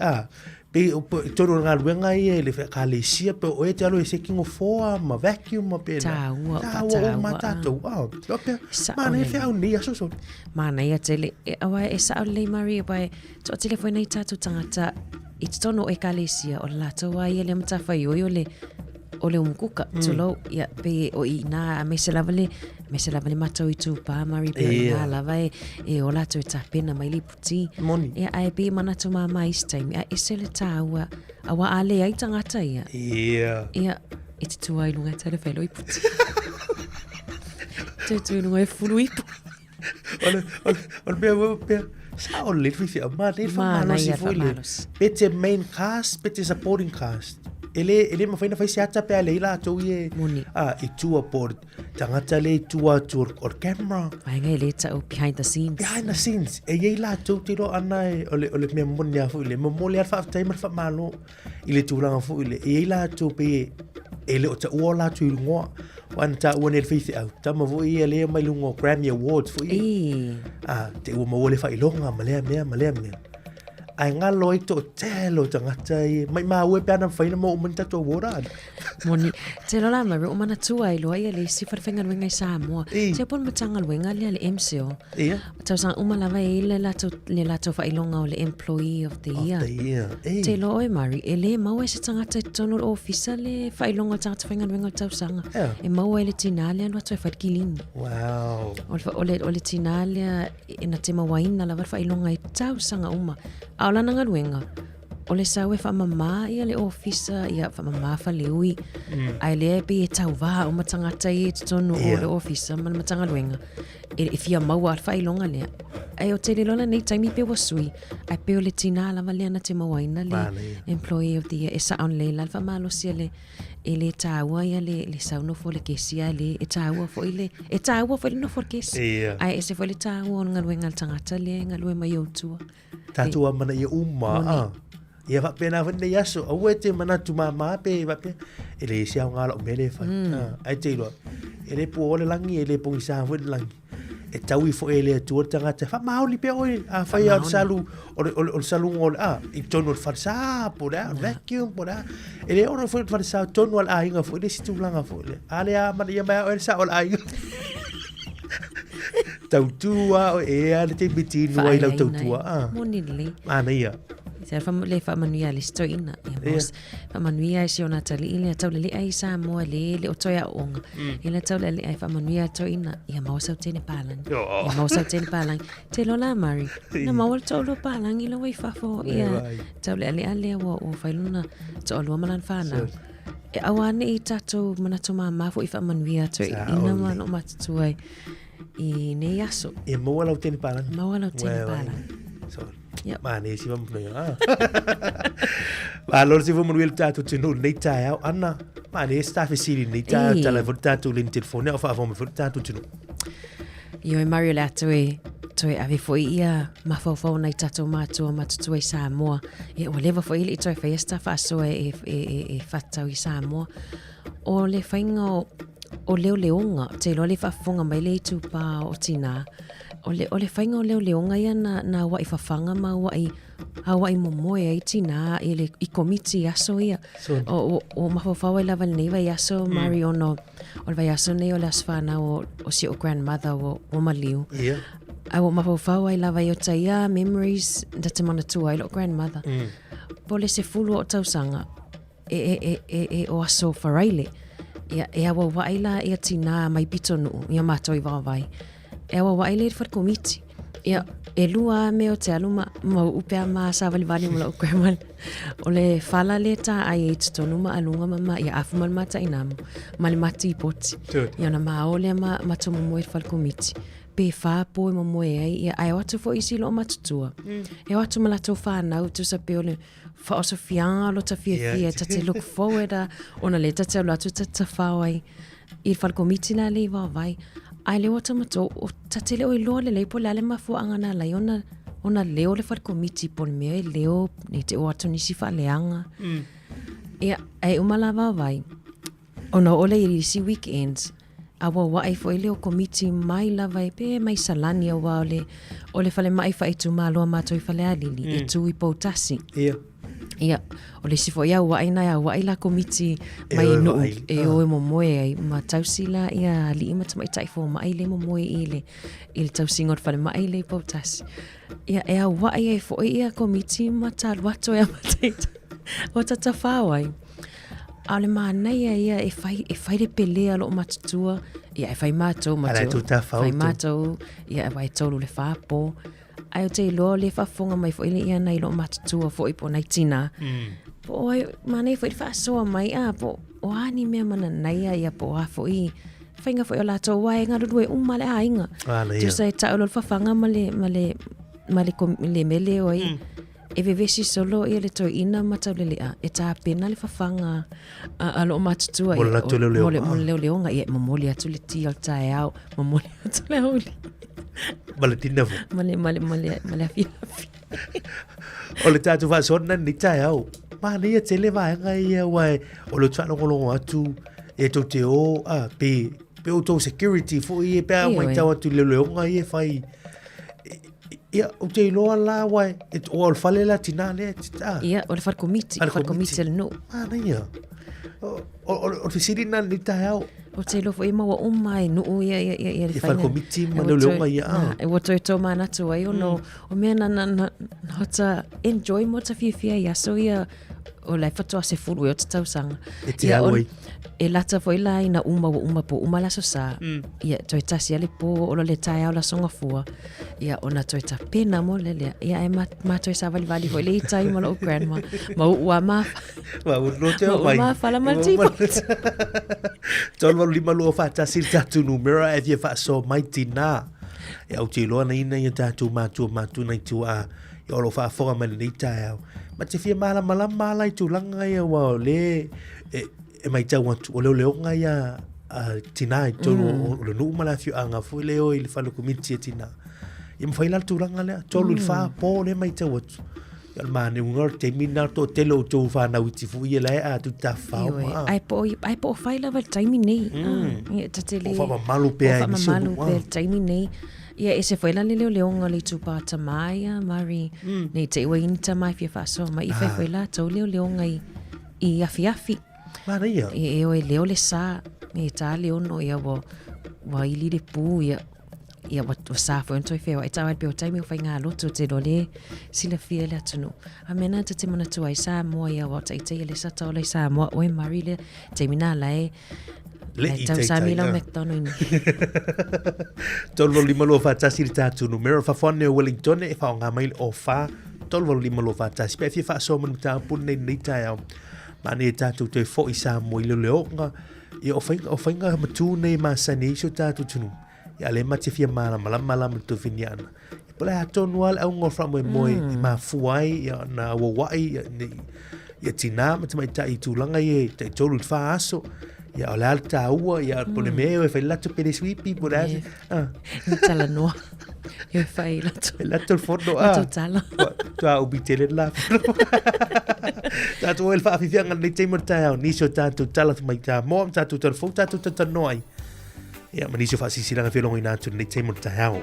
pe toro nga luenga I le fa kale sia pe o te alo se kingo fo ma vacuum ma pe ta ma tato pe ma ne fa ni aso so mana ia tele awa e sa le Maria bai to telefone tato tangata I tono e kalesia o la to wa ia le mta fa yo le o le umkuka tolo ia pe o ina mesela vale mato I tu pa Mari pe na lava e o la to ta pena mai li puti ia ai pe mana to ma mai time ia isele ta awa ale ai tangata ia it tu ai lunga ta le felo I puti tu lunga e fulu I pe sa o le fi ma le fa malo si fo le pete main cast pete supporting cast ele mafaina fai se ata pe a leila to ye Moni. I tua por tangata le tua tur or camera Vai ngai le tau behind the scenes. behind the scenes e ye la to te ro ana ole me monia fu le mo le fa tai mar fa malo ile tu la fu ile ye la to pe ele o ta o la tu ngo wan ta o ne fi au ta mo vo ye le mai lungo Grammy Awards fu E. te o mo le fa ilonga male me ai ngā loi tō tēlo tangata i mai mā ue pēna whaina mo umanta tō wora. Moni, te lola ma ro mana tua i loa ia le si wharwhenga ruenga i Samoa. Te pon matanga ruenga lea le MCO. Ia. Tau sang umalawa e le lato whailonga o le Employee of the Year. Te loa e mari, e le maua e se tangata i tono o ofisa le whailonga o tangata whainga ruenga o tau sanga. E maua e le tina lea no atu e whaikilini. Wow. O le tina lea e na te mawaina la whailonga i tau sanga uma. Aolana ngā ruenga, o le sau e whamamā ia le ofisa, ia whamamā whaleui, ai lea pe e tau wā o matangata i e tonu o le ofisa, mana matanga ruenga, e fia maua al whailonga lea. Ai o te le lona nei taimi pe wasui, ai pe o le tina lava lea na te mawaina le Employee of the Year, e saon le lalfa malo sia le e le tāua ia le sau no fo le kesia le e tāua fo i le no fo le kesi. Ai e se fo le tāua o ngā ruenga al tangata le ngā rue mai autua. Tatua mana ia uma. Ia va pena vende yaso. Au e te mana tu mama pe va pe. Ele sia ngā la o mele fa. Ai te ilo. Ele po ole langi ele po isa vo langi. E tau I fo ele tu tangata fa mauli pe oi a fa ia salu o salu ngol I tono fa sa po da vacuum po da. Ele ora fo fa sa tono al ainga fo ele situ langa fo ele. Ale a mana ia mai o sa ol ainga. Tautua o e ale te bitinu ai lau tautua. Monili. Ana ia. Se le whamanuia le stoina. Whamanuia e si ona tali ile tau le ai Samoa le o toia onga. Ile tau le ai whamanuia toina. Ia mausau tene pālang. Ia mausau tene pālang. Te lola mari. Na mawal tau lo pālang ila wai whafo. Ia tau le ale o whailuna to o lua malan whanau. E awane I tatou manato mamafo I whamanuia toina. Ina man o matatuai. I ne yaso. E maua lau tene pālang. Maua lau tene pālang. Mane si vamos no ya. Allora si vamos il tato tino nei tai Anna. Mane sta facili nei tai tala votato l'intelefone o fa vamos votato tino. Io e Mario Latoi toi ave foi ia mafofo nei tato matua matutu I Samoa. E o leva foi I toi festa faso e fatau I Samoa. O le faingo o leo leonga te lo le fafonga mai le tupa o tina. O le whainga o leo leonga ia na wai whawhanga ma wai momoe ai tina I komiti aso ia. O mawhawhawa lava nei vai aso Mariono o vai aso nei o le aswhana o si o grandmother o maliu. Ai o mawhawhawa lava I o taia memories da te mana tua I lo grandmother. Po le se fulu o tausanga e o aso wharaile. E awa waila ia tina mai pitonu ia matoi wawai. E awa waile I whar komiti. Ia e lua me o te alu ma upea ma sa valivani mula o kwemal. O le whala le ta ai e tonu ma alunga ma ia afu mal mata inamu. Ma le mati I poti. Ia na maole ma tomo moe whar komiti. Pe wha po e moe ai ia ai watu fo isi lo matutua. E watu malato whanau tu sa pe ole fa o so fianga lo ta fia ta te look forward ona le ta te latu ta whawai I whar komiti na le vai. Ai leo tamato o tatele o ilo le po lale mafu angana la ona leo le far komiti por me leo ni te o atu nisi fa leanga. Ai umalava vai. Ona ole I si weekends. Awa wai fo leo komiti mai lava pe mai salani wa ole fale mai fa itu malo mato I fale alili e tu I potasi. Ia, o le sifo ia wai na ia wai la komiti mai no e o momoe ai ma tausila ia li ima tama tai fo mai le momoe ile tausingo fale mai le potas. Ia e wai e fo ia komiti ma tal wato ia matai. O tata fawai. Ale mana ia e fai de pelea lo matutua ia e fai mato fai mato ia vai tolu le fapo. Ai o te ilo le whafonga mai fo ile ia nei lo matutua fo ipo nei tina. Po ai mane fo I whasoa mai po o ani mea mana nei ia po a fo I whainga fo I o lato wai ngā rurue umale a inga. Tu sai ta olo whawhanga ma le mele o I e vevesi solo ia le toi ina mataulelea e tā pena le whawhanga a lo matutua Mo le latu leo-leo. mo le leo-leonga ia mamoli atu le tia o tae au mamoli atu le hauli Ma le tina fu. male afina O le tātou whaasona ni tae au. Ma ne ia tele vaenga ia wai. O le tūanongolongo atu. E tau te o. Pe o tau security fo i e pēa Ia mai wai. tau atu leo-leonga i e whai. Ia o te iloa la wai. O al whale la tina lea. ia o le wharakomiti wharakomiti le no Ma ne ia. O te sirina ni tae au. o te lofo i maua umai nuu ia le I whainga. whakomiti ma E leo-leonga watoi- ia. e wato e tō manatu ai o no o mea na hota enjoy mo ta fia ia so ia o lai whatoa se furu e o te tausanga. E te Ia, au o- ai. E lata foi la ina uma po uma la so sa. Ia toi tasi ale po o le tai au la songa fua. Ia ona toi ta pena mo le. Ia e ma toi sa vali foi le tai mo lo grandma. Ma ua ma Ma uno te ma o mai. ua fala ma tipot. Tolu lima lua whaatasi tatu numera e fia whaaso mai tina. E au te loa na ina i tatu mātua nei tu a. E olo whaafonga mai nei tae au. Ma te fia mala i tu langa ia wa le. E mai tau atu. O leo ngai a tina i tolu o le nuu mala fio anga. Fui leo i le whalo komiti e tina. I mwhaila tu langa lea. Tolu i whaa po le mai tau atu. Ia le mane ungar te mina to telo tau whanau iti fu i le a tu ta whao. Ai po faila val taimi nei. Ia ta te le. O whamamalu pea i miso. Malu pe taimi nei. Ia e se foi la leo nga le tupa tamaya mari nei te iwa ini tamai fia faso ma i foi la tau leo nga i afi Mana ia. e o e leo le sa e ta leo no ia wa i li le pu ia wa sa foi toi feo e tawai pe o taimi o fai ngā loto te dole sila fia le atunu a mena te mana tua i sa moa ia wa taitei le sa tau le sa moa o e mari le te mina lai Le i tau sa teitai, mila ah. McDonald Tolu lima lua whaatasi i tātu numero whawhone o Wellington e whao ngā mail o whā. Tolu lima lua whaatasi. Pea fia whaaso manu tā pune nei tae au. Mane e tātu te fo i sā mo i leo. I o whainga matu nei mā sani iso tātu tunu. Ia le mate fia malama tu finiana. I pala hatonu al au ngofra moe i mā fuai ia na wawai ia tina mate mai ta i tūlanga i te tolu wha aso. Ia o le alta ua ia pone meo e whai lato pere swipi po rase. ni tala noa e fai la tu E lato il fondo Lato tala. Tua ubi tele la. Tātou el whaafifianga nei teimor tae au. Niso tātou tala tu mai tā moa. Tātou telefou tātou tatanoa ai. Ia, ma niso whaasisiranga whialongo i nātou nei teimor tae au.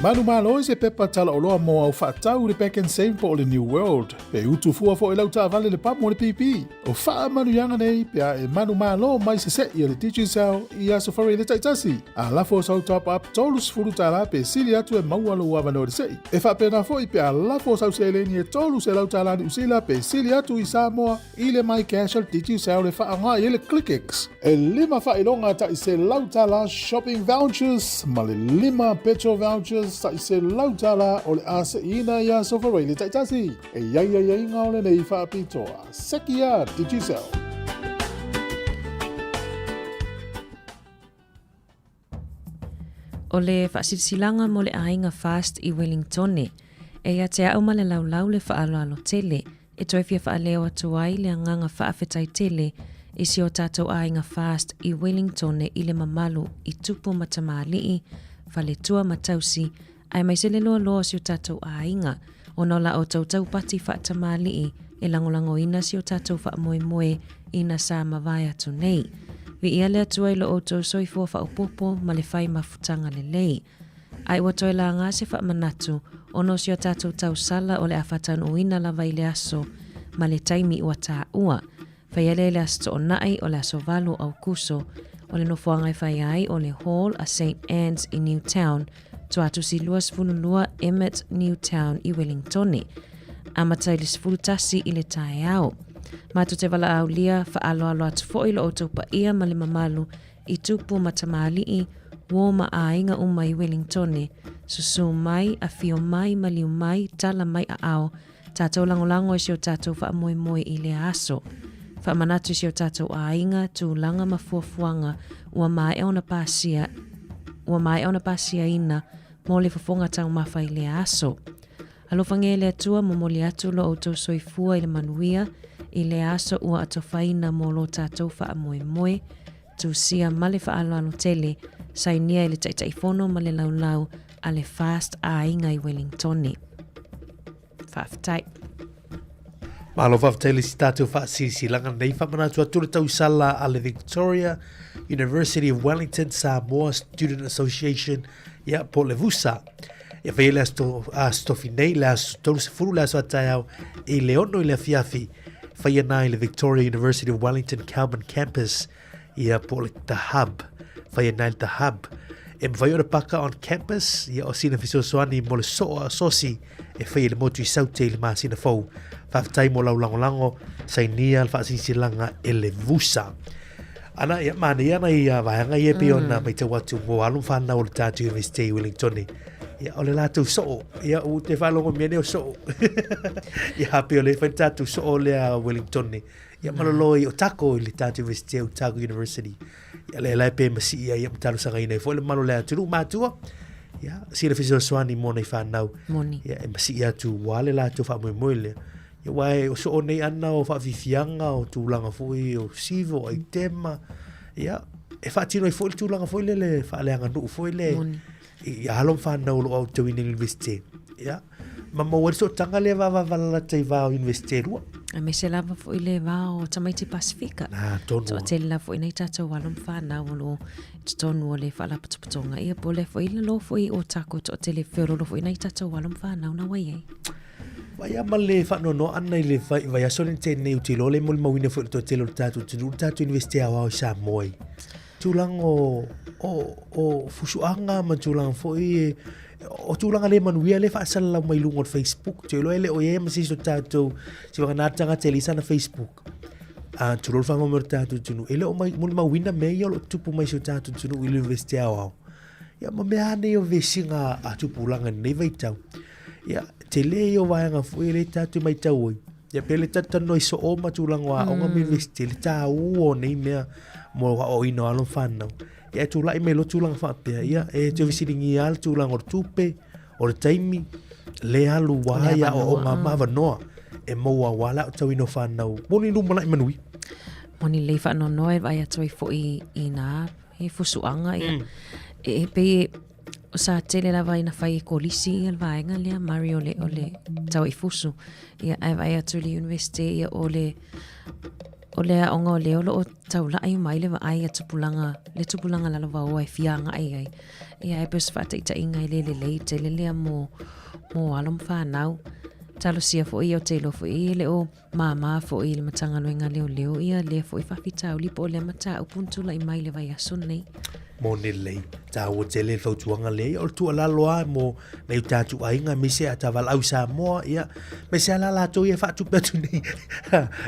Manu malo se pepa tala oloa mo au whaatau le back and save po le New World. Pe utu fua fo e lau ta vale le papo le pipi. O wha manu yanga nei, pia e manu malo mai se i le DigiCell i aso whare le taitasi. A lafo sau top up tolus furu tala pe sili atu e maualo ua vano le sei. E wha pena fo i pia lafo sau se leni e tolus e lau tala ni usila pe sili atu i Samoa i le mai casual DigiCell le wha anga i le ClickX. E lima wha ilonga ta i se lau tala shopping vouchers, ma le lima petrol vouchers sa i se lautala o le ase ina ia sofarei le taitasi. E iai ngā ole nei whaapitoa. Sekia DigiCell. O le whaasirisilanga mo le ainga fast i Wellingtone. E ia te au ma le laulau le whaaloalo tele. E toi fia whaaleo atu ai le anganga whaafetai tele i si o tātou ainga fast i Wellingtone i le mamalu i tupu matamaalii whale tua matausi ai mai se le loa si o tātou ainga o nola o tautau pati whaatamaalii e langolango ina si o tātou whaamoemoe ina sa mawai atu nei. Vi ia le atua i lo o tau soifua whaopopo ma le whai mafutanga le lei. Ai ua toi la ngā se whaamanatu ono si o tātou tau sala o le awhatan uina lava i le aso ma le taimi ua tā ua. Whai ele le aso o nai o le aso valu au kuso o le nofuangai whai ai o le Hall a St. Anne's i Newtown to atu si luas fululua Emmett Newtown i Wellingtone. Amatai le sfulutasi i le tae au. Matu te wala au lia whaaloalo atu fo ilo o taupa ia ma le mamalu i tupu matamaalii wo ma a inga uma i Wellingtone. Susu mai, a fio mai, maliu mai, tala mai a au. Tātou langolango si o tātou wha moe moe i le aso. Wha manatu si o tātou a inga tu langa mafuafuanga ua mai ona pasia ina mo le fafonga tau mawhai le aso. Alofange le atua mo moli atu lo o tau soifua i le manuia i le aso ua atawhaina mo lo tātou wha moe moe tu sia male wha alo tele sainia i le taitaifono ma le laulau a le fast a inga i Wellingtone. Whaftai. Malo whaftaile si tātou whaasirisi langa nei whamanatu atu le tau sala a le Victoria University of Wellington Samoa Student Association ia po le vusa. Ia whai le stofi nei le aso tolu se furu le aso atai au i le ono i le fiafi whai ana i le Victoria University of Wellington Calman Campus ia po le Tahab. Whai ana i le Tahab. E mwhai ora paka on campus ia o sina fisosoani mo le soa sosi e whai le motu i saute i le masina fau. Whaftai mo lau langolango sai nia le whaasisilanga e le vusa. Ana ia mana ia i vahanga ia pe ona mai te watu mo alum whanau o le Tātou University i Wellingtone. Ia o le lātou soo, ia o te whalongo mene o soo. Ia hape o le whai tātou soo le a Wellingtone. Ia maloloi o tako i le Tātou University o Otago University. Ia le lai pe masi ia matalu sanga ina i fo le malo le aturu mātua. Ia sira fiso soani mo nei whanau. Moni. Ia e masi ia tu wale lātou wha moe moe lea. Ia wae o soo nei ana o whaafifianga o tūlanga fui o sivo o itema. Ia e whaatino i fo le tūlanga fui le whaaleanga nuu fui le. Moni. Ia halom whanau lo au tau ina university. Ia ma mawari so tanga le wawavala tei wao university rua. A me se lava fo i le vao Tamaiti Pasifika. Nā tonu. So te la fo i nei tātou walum whanau o lo tonu o le whalapatapatonga. Ia po le fo i le lo fo i o tako to te le whioro lo fo i nei tātou walum whanau na wai ei. Vai ama le whanono ana i le vai asolen tēnei uti lo le moli mawina fo i to te lo tātou tunu tātou university a wao i sa moi. Tūlanga o fusuanga ma tūlanga fo i o tūlanga le manuia le whaasala mai lungo o Facebook. Te lo ele o e masi so tātou si wakanatanga te lisa na Facebook. Tūlol whama mora tātou tunu. Ele o moli mawina mei o lo tupu mai so tātou tunu i le university a wao. Ia ma mea hane o vesinga a tupulanga nei vai tau. Ia te le o vaianga fo i le tātou mai tau oi. Ia pe le tatano i so o matulanga a onga me vesti le tā uo nei mea mo o ino alon whanau. Ia tu lai me lo tūlanga whapea. Ia e te visiringi al tūlanga o tupe, o le taimi, le alu waia o ngā mawa noa. E moua wala o tau ino whanau. Moni luma lai manui. Moni le whanau noa e vai atoi fo i nā, he fusuanga ia. E pe o sa tele lava ina whai e kolisi i alvaenga lea Mario le o le tau i fusu. Ia e vai atu le university ia o O lea onga o leo lo o taula ai mai le ai le tupulanga la lava o ai fianga ai. Ia e pes fata ita inga i le te le lea mo alom whanau. Talo sia fo i o te lo fo i le o mama fo i le matanga loenga leo ia le fo i whawhitau lipo o le mata o puntula i mai le vai aso nei. Mo ne lei, ta o te le fautuanga lei, o tu ala loa mo nei tatu ainga mise a taval au sa moa, ia, me se ala la to ia fatu petu nei,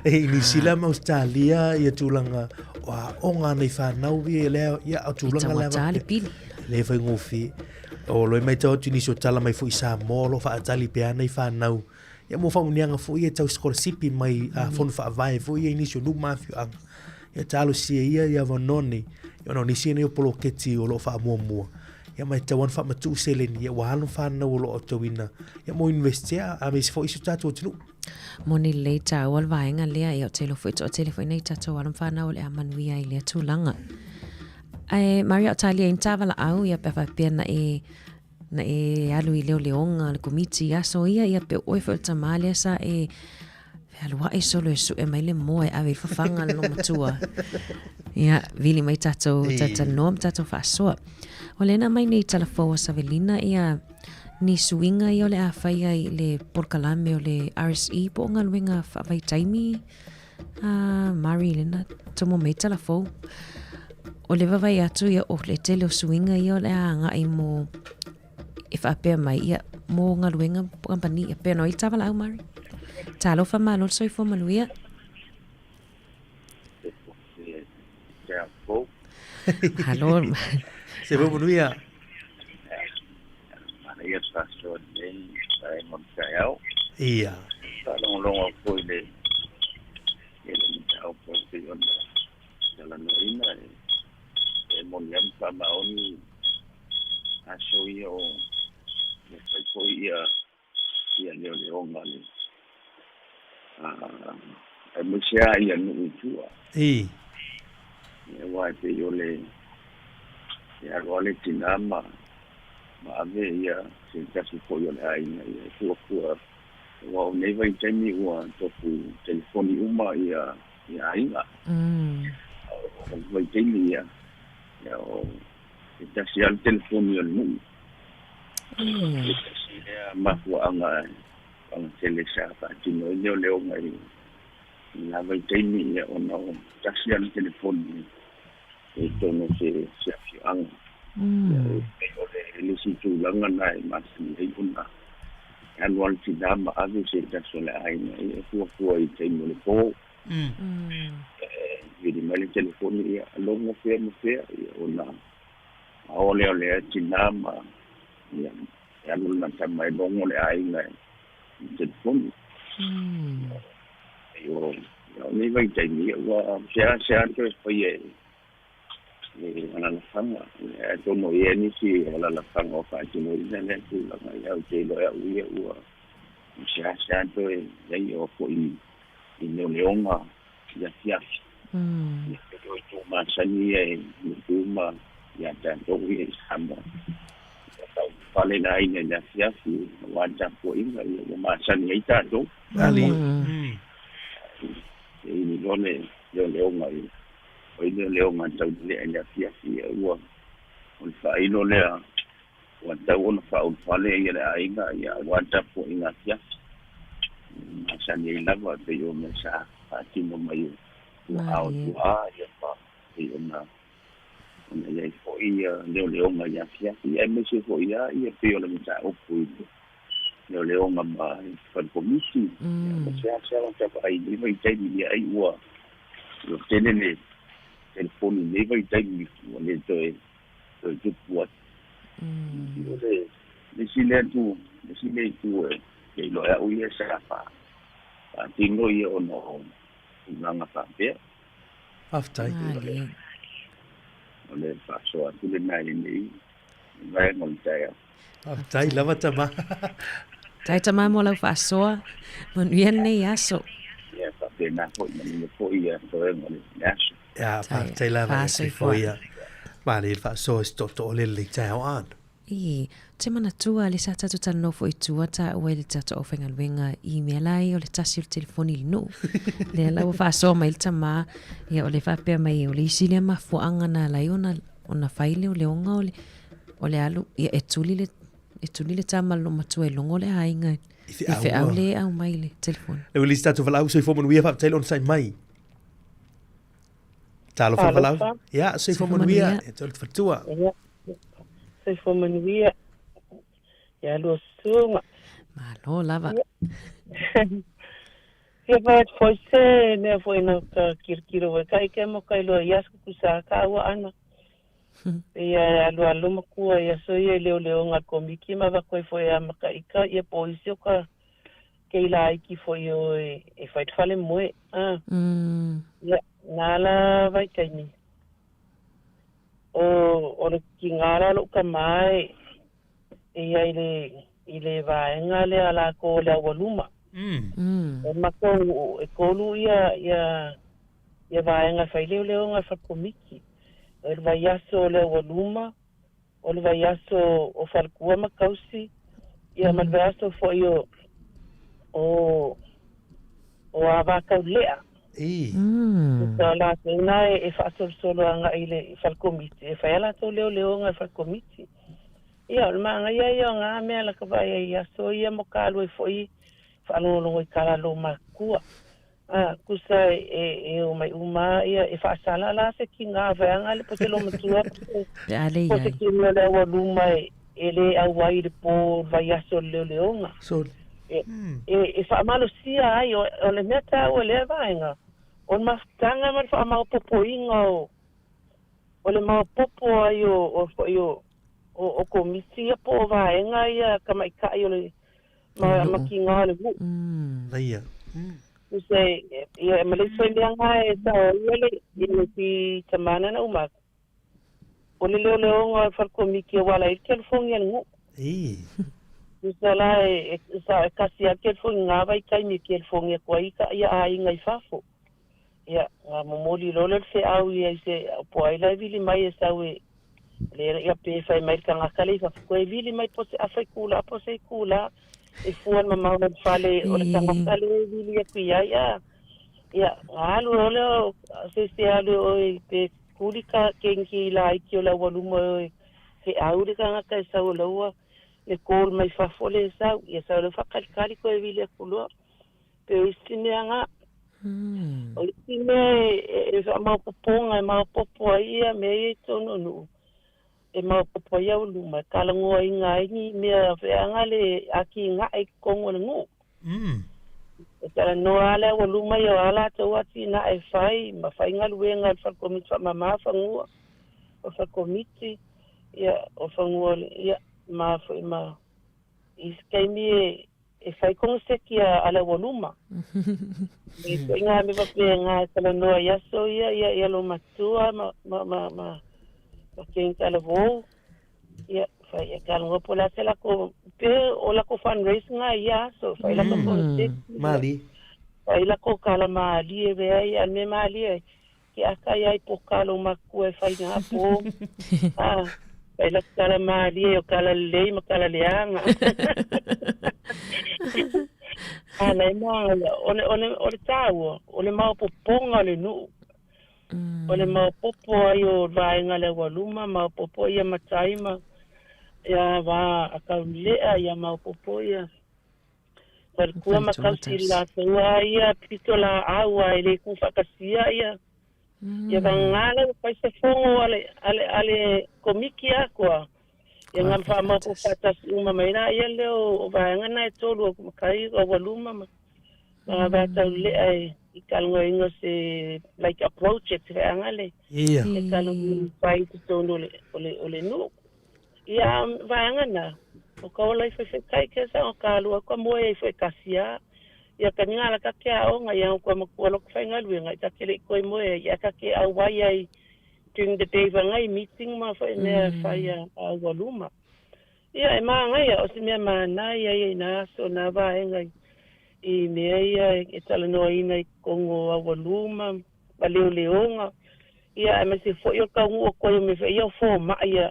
e ini sila ma Australia, ia tulanga, wa onga nei whanau ia leo, ia au tulanga leo. Ita watali pili. Le fai ngofi, o loi mai tau tuni so tala mai fu i sa moa, lo fa atali pea nei whanau, ia mo whamunianga fu ia tau skorsipi mai a fonu wha vai, fu ia ini so nu mafio anga, ia talo sia ia vanoni, ia no nisi nei o polo keti o lo wha mua. Ia mai tawan wha matu seleni, ia wahalon whanau o lo o tawina, ia mo investia, a mesi fo iso tatu o tinu. Moni lei tau al vaenga lea ia o telefoi nei tatu wahalon whanau le amanuia i lea tūlanga. Ai Maria o talia in tavala au ia pefa pia na e alu i leo leonga le komiti aso ia pe oi fo tamalia sa e alua e solo e su e mai le moe ave whawhanga no matua. Ia, vili mai tato nom, tato whasoa. O lena mai nei talafoa Savelina ia ni suinga i o le awhai ai le porkalame o le RSE po ngā luenga whawai taimi. Mari lena, tomo mai talafoa. O le wawai atu ia o le tele o suinga i o le anga i mo e whapea mai ia mo ngā luenga kampani ia pēno i tavala au Mari. Talo fa malo soi fo maluia. Halo. Se vou maluia. Ia paso nei sai Montreal. Ia. Long foi le. Ele tau por que eu ela não ina e moniam pa maoni aso io le foi ia le ngale. E musia ia no utua. E wa te yo le ia role tinama ma ave ia se kasi foi yo ai ia tua wa nei vai temi wa to telefoni uma ia ainga. Vai temi ia o kasi al telefoni no. Ia ma wa anga ang telesa pa tino leo mai la vai temi ia ono kasi al telefoni e tono se afianga. Le situ langa nai masi e una annual tidama ave se tasole aina e fu i temi le po. Vedi mai telefoni ia longo fe ona ole tidama ia anul na tamai longo le aina telefoni. Yo ni vai temi wa se anche poi ala la fanga e tomo ye ni si ala la fanga fa tino ina le tu la mai au te lo ia ua sa to e yo ko i no leonga ya ya yo to ma sani e tu ma ya ta to wi samba pale na ina ya si wa ta ko ina yo ma sani ai ta to ali ni lone yo leonga o ina leo mantau le ina fia ua o fai no le o tau ona fa o fale ia le ainga ia wanta po ina fia sa ni lava pe yo me sa ati mo mai o au ia pa ona ia fo ia leo ma ia fia ia me se fo ia pe yo le mata o pu leo ma ba fa komisi sa o ta ai ni vai tai ni ai ua lo tenene telefoni nei vai taimi o le toe buat. Le sile tu e lo e uia sa fa. Tingo ia o no nganga fa pe. aftai. Le fa so atu le nai nei. Vai ngol taia. Aftai lava tama. Tai tama mo lau fa so. Mon bien nei aso. Ia fa pe na po ia to e ngol aso. Ja, aftai lava se foi. Vale, il fa so sto to le le tau an. I, te mana tua le sa tatu tala nofo I tua ta ua le tata o whainga luenga I mea lai o le tasi o le telefoni li no. Le ala ua whaasoa mai le tama, ia o le whapea mai o le isi le mafuanga na lai ona whaile o le onga o le alu, ia e tuli le tama lo matua e longo le hainga. I fe au le au mai le telefoni. Le wili statu falau so I fomanuia whaptailo on sai mai. Talo falau? Ia, so I fomanuia. E tolu fatua. Sai fomanuia. Ia lua sunga. Malo, lava. Ia vai foi se ne foi na kirkiro wa kai ke mo kai lo yas ku sa ka wa ana. Ia lua luma kua ia so ia leo nga komiki ma va foi a makaika ia poisio ka ke la iki foi o e fai fale moe. Ia nala vai kai ni. O le kingara lo ka mai ia ile vaenga le ala ko le waluma. Mako e kolu ia vaenga fai leo nga fa komiki. O le vaiaso le waluma, o le vaiaso o falkua makausi, ia man vaiaso fo io o avaka lea. So la tena e fa solo anga ile falkomiti, e fa ala to leo nga falkomiti. Ia o manga ia nga mea la ka vai ia so ia mo kalu e foi fa no I kala lo makua. Kusa e o mai uma ia e fa sala la se kinga vanga le potelo matua. Ale ia. Pote kinga le wa luma ele au wai de po vai aso leonga. So e fa malo sia ai o le meta o le vanga. On mastanga man fa ma popo inga o le ma popo ai o komisi po vaenga ia kama ka yo le ma kinga le bu. Ia. Say ia Malaysia nga e sa ile si tamana na umak. O le leo nga fa komiki wala I telefon yan ngu. Usala sa kasi a telefon nga vai kai mi telefon e ko ika ia ai ngai fafo. Ia momoli lolo se au ia se po ai la vili mai sa we le ia pe fai mai kanga kali fa ko vili mai po se afai kula po se kula e fuan mama o fale o le kanga kali vili e kuia ia alu ole se alu o pe kulika kenki la iki o la waluma se au le kanga kai sa o laua le kol mai fa fole sa ia sa le fa kali ko vili e kulua pe isimeanga o ime e ma poponga ma popo ia me tono no e ma popo ia o luma kala ngo inga ni me veanga le aki nga e kongo ngo e tala no ala o luma ia ala to ati na e fai ma fai nga luenga fa komiti fa mama fa ngo o fa komiti ia o fa ngo ia ma iskaimi e fai kong se kia ala waluma. Nga me va pe nga tala noa yaso ia lo matua ma ken tala vo ia fai kala ngo pola se la ko pe o la ko fundraising ia so fai la ko mali fai la ko kala mali e ve ia me mali ki aka ia po kala ma ku e fai nga po fai la kala mali o kala lei ma kala leanga ala ma ole tau ole ma poponga le nu ole ma popo ayo vaenga le waluma ma popo ia mataima ia va akaulea ia ma popo ia perkua makausi la tua ia pitola awa ele ku fakasia ia ia vangala pai se fongo ale komiki akwa yang ngam ma ko patas uma maina ia leo vaenga na tolu kai o waluma ma va taule ai ikalngo ingo se like a project angale ia ikalngo pai tonu ole no ia vaenga na o ka lai fe kai ke sa o ka lu ko mo e fe kasia ia kanyala ka kia o nga ia ko mo ko lo fainga lu nga ta kele ko mo ia ka ke au wai ai during the day vangai meeting ma fa ne fa ia waluma ia ma ngai o se me ma na ia na so na va ngai I me ia e tala no ina I kongo waluma ba leonga ia me se fo yo ka ngo ko me fe yo fo ma ia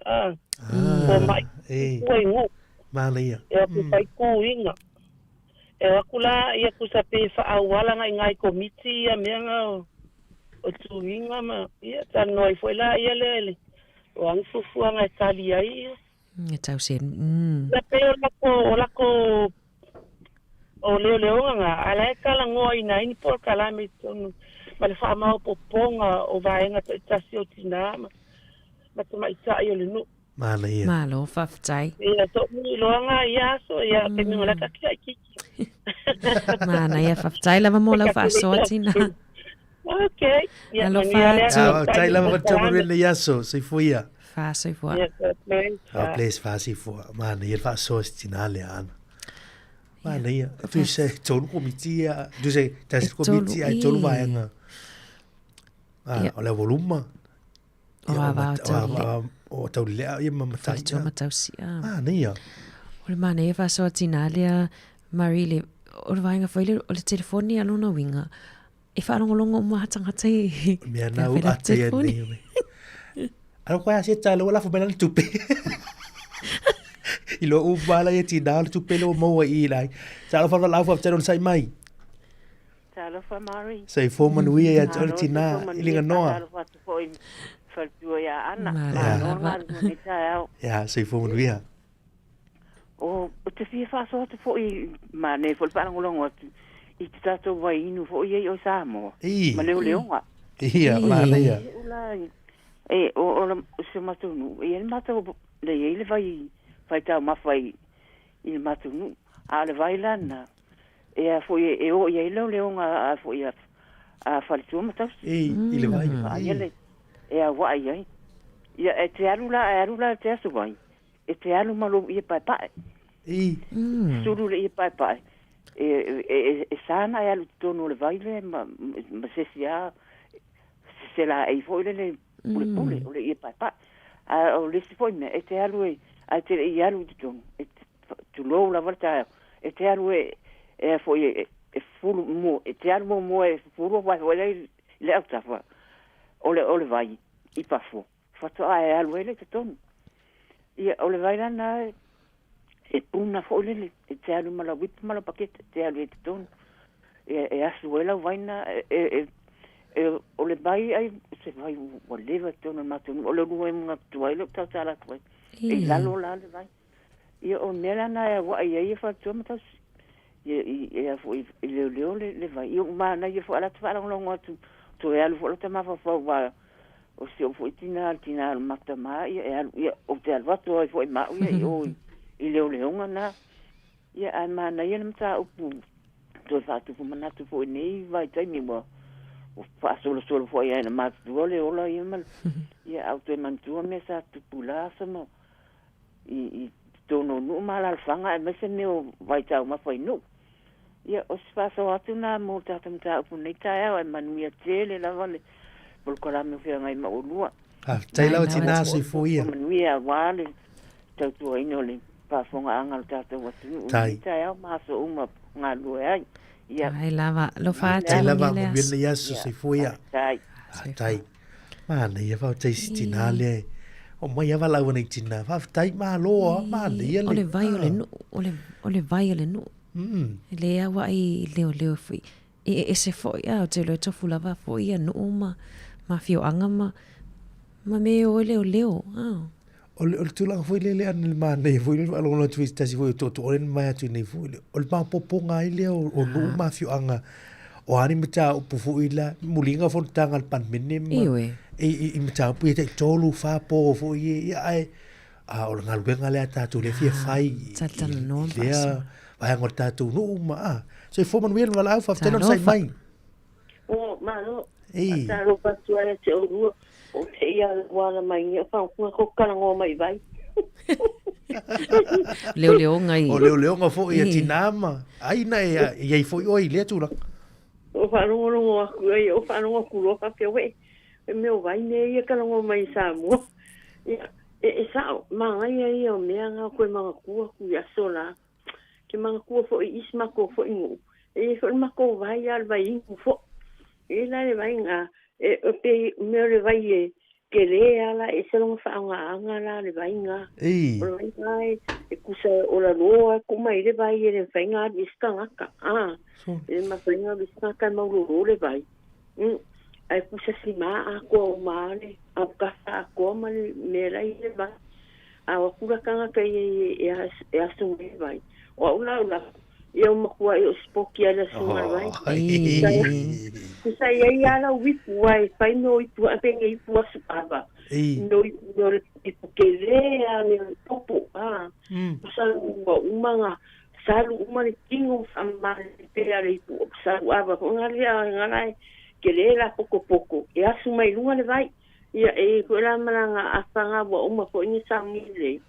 Koi ngu. Malia. E ku pai kuinga. E akula ia ku sa pe fa awala ngai komiti ia menga o tuinga ma ia tanoi foi la ia lele. O ang fufu ngai kali ai. E tau sen. La pe o lako o leo nga ala kala ngoi na ini por kala me tonu. Ma le fa ma poponga o vaenga tasi o tinama. Ma tuma isa ia le nu. Malia. Malo whaftai. Ia to mi loanga ia so ia ke mi ngola ka ki. Mana ia whaftai lava mo lau whaasoa tina. Okay. Ia lo whātu. Tai lava tama rene yaso, se fuia. Whāsoi fua. Place fasi fua. Mana ia whaasoa tina le ana. Mana ia. Tu se tonu komitia. Tu se tas komitia ai tonu vaenga. O le voluma. O awa o tau le. O tau lea ia mamatai. Whaitua matau si. Mana ia. O le mana ia whaasoa tina lea Marie le. O le vaenga whaile o le telefoni alona winga. E whaarongolongo o mahatangata i. Mea nau ata ia nei. Ano koe a se talo wala fumena le tupe. I lo ubala ia tina le tupe lo maua i lai. Sa alo whala lau whafteron sai mai. Talofa Mari. Sai fo manuia ia tole tina ilinga noa. Faltua ya ana. Ya, sai fo manuia. O te fia whaasoa te fo i mane fo le whaarongolongo atu. I te tato wai inu fo i o Samoa. Ma leo leonga. Ia, mana ia. E, o se matunu. E le matau le e le vai tau mawhai i le matunu. A le vai lana. E a fo e o i leo leonga a fo i a whalitua matau. E, i le vai. E a wai ai. Ia e te arula te asu wai. E te alu malo i e pai pai. E. Suru le i e pai pai. E sana e alu tono le vaile ma se sia se la e foi le pule o le i pai pa o le si foi me e te alu e a te i alu di tono e tu lo la volta e te alu e foi e fulu mo e te alu mo e fulu vai o le alta fa o le vai i pa fu fa to e alu le te tono i o le vai na e puna foile e te alu mala wip mala pakete te alu e te tonu e asu ela waina o le bai ai se vai o leva tonu matonu o le rua mga tuai le tau tala tuai e lalo la le vai i o mela na e wa i e fa tu matas e a fo i le vai i o ma na i fo ala tu ala longo tu e alu fo le tama fa wa o se o fo tina mata ma i o te alva tu e fo i ma i o i leo leonga na ia a mana ia mta upu to fa tu fu mana tu fo nei vai tai mi mo o fa solo fo ia na ma tu le ola ia mal ia auto man tu me sa tu pula sama i to no no mala fanga me se ne vai tau ma foi no ia o fa so atu na mo ta mta upu nei tai a manu ia tele la vale por cola me fia ngai ma o lua tai la tina se fo ia manu ia wale tau tu ai no le fonga angal tata watu tai au maso uma ngalu ai ia ai lava lo fa tai lava bien ia so se fuia tai mana ia fa tai stinale o mai ia vala una tina fa tai ma lo ma ia le ole vai ole no le awa i leo fui e se foi a te lo tofu lava foi no ma fio anga ma me o leo o le tulanga foi lele an le mana e foi le alona twist tasi foi to oren mai atu nei foi o le poponga i le o no mafio anga o ani meta o pufu ila mulinga fon tanga al pan menem e meta pu te tolu fa po foi e ai a o ngal benga le ata tu le fie fai tala no ia vai ngorta tu no ma se fo man wel wala fa telo sai mai o ma no ata ro pa tu ale te o o te ia wala mai ia fa ko kala ngo mai vai leo ngai o leo nga fo ia tinama ai na ia fo oi le tu la o fa no aku ai o fa no aku lo fa pe we me o vai ne ia kala ngo mai sa mo e sa ma ai o me nga ko ma ku ia sola ke ma ku fo isma ko fo ingu e fo ma ko vai al vai fo e la le vai nga e pe me le vai pukele ala e se longa whaanga la le vainga. Ei. O le vainga e kusa o la roa kuma i le vai e le vainga i stangaka. E ma vainga i stangaka mauroro le vai. Ai kusa si maa a kua o maale, a kasa a kua ma le mera i le vai. A wakura kanga kai e asunga le vai. O ula eu makua eu spoki ala sunga vai. Kusa ia ala wipu ai, whai no ipu a penga ipu asu ava. No ipu kele a me popo. Kusa umanga salu umane tingo amma pe ala ipu salu ava. Ngalai kele la poko. E asu mai lunga le vai. Ia e kuela malanga afanga wa uma ko ingi samile.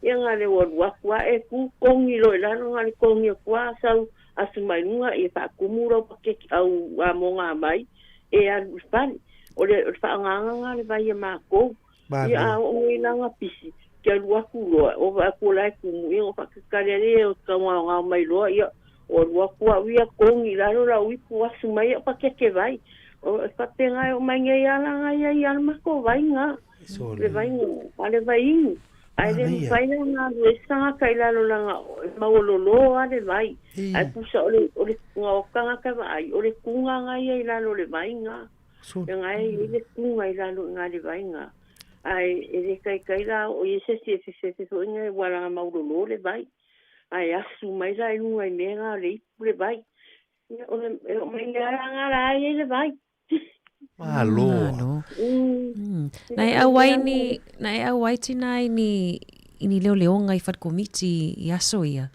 Ia ngale wakua e ku kongi lo ilano ngale kongi kua sau asumainunga e whakumura pakeki au amonga mai e anu spani. O le whaanganga ngale vai e mako. Ia o inanga pisi. Kia luaku loa. O waku lai kumu. Ia o whakakarere o kaunga mai loa. Ia o luakua uia kongi lano la uipu asumai o pakeke vai. O whapenga o mai ngai alanga ia mako vai ngā. Le vai ngā. Ale vai ingu. Ai le faina na le sanga kai la lo langa maololo ale vai ai pusa ole ngo kanga ka vai ole kunga ngai ai la lo le vai nga ngai le kunga ai la lo ngai le vai nga ai ele kai la o yese se so ngai wala maololo le vai ai asu mai la lu ai menga le vai ole mai nga la ai le vai Malo. Nai awai tina ini leo ngai fat komiti i aso ia.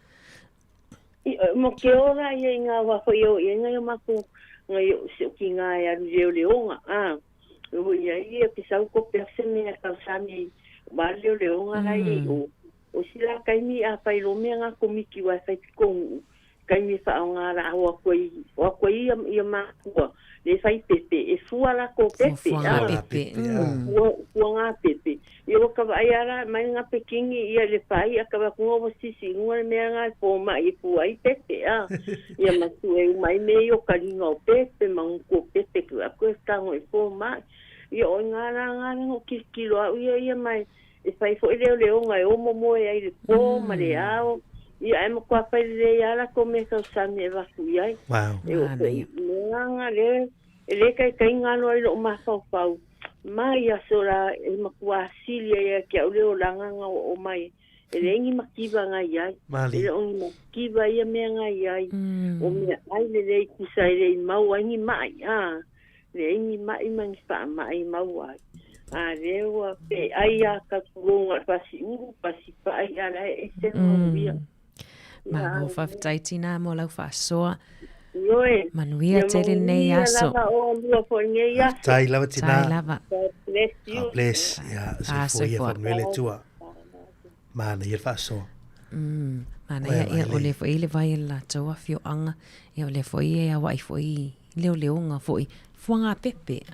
Mo ke ora ia nga wa ko yo nga mako ngai se ki nga ya leo nga. O ia ki sa ko persone ka sami ba leo nga ai o sila kai mi a pai lo me nga komiki wa fai ko kai mi fa nga la wa ko ia ma ko le fai pepe e fuala ko pepe nga pepe yo ka vai ara mai nga pekingi ia le fai akaba ko mo sisi ngol me nga po ma i pu ai pepe ia ma tu e mai me yo kalinga pepe mang ko pepe ko sta ngo e po ma yo nga ngo kilo ia mai e fai fo le nga o mo ai le po ma le ao ia e mo kwa fai le ala ko me ka sami va ku ai nga le kai ngalo ai lo ma fau mai asora e makua silia ia ke o leo langa o mai ele ngi makiva ngai ai ele ongi makiva ia me ngai ai o me ai le kusa le mau ai mai le ngi mai mangi fa mai mau ai le wa pe ai ka kurunga pasi pa ai ala e se no via ma ho fa taitina mo lau fa soa Manuia tele nei aso. Tai lava tina. Tai lava. Bless. Ya, so foi fa nuele tua. Mana ia fa so. Mana ia ole foi le vai la toa fio anga. Ia ole foi ia wai foi. Leonga foi. Fuanga pepe.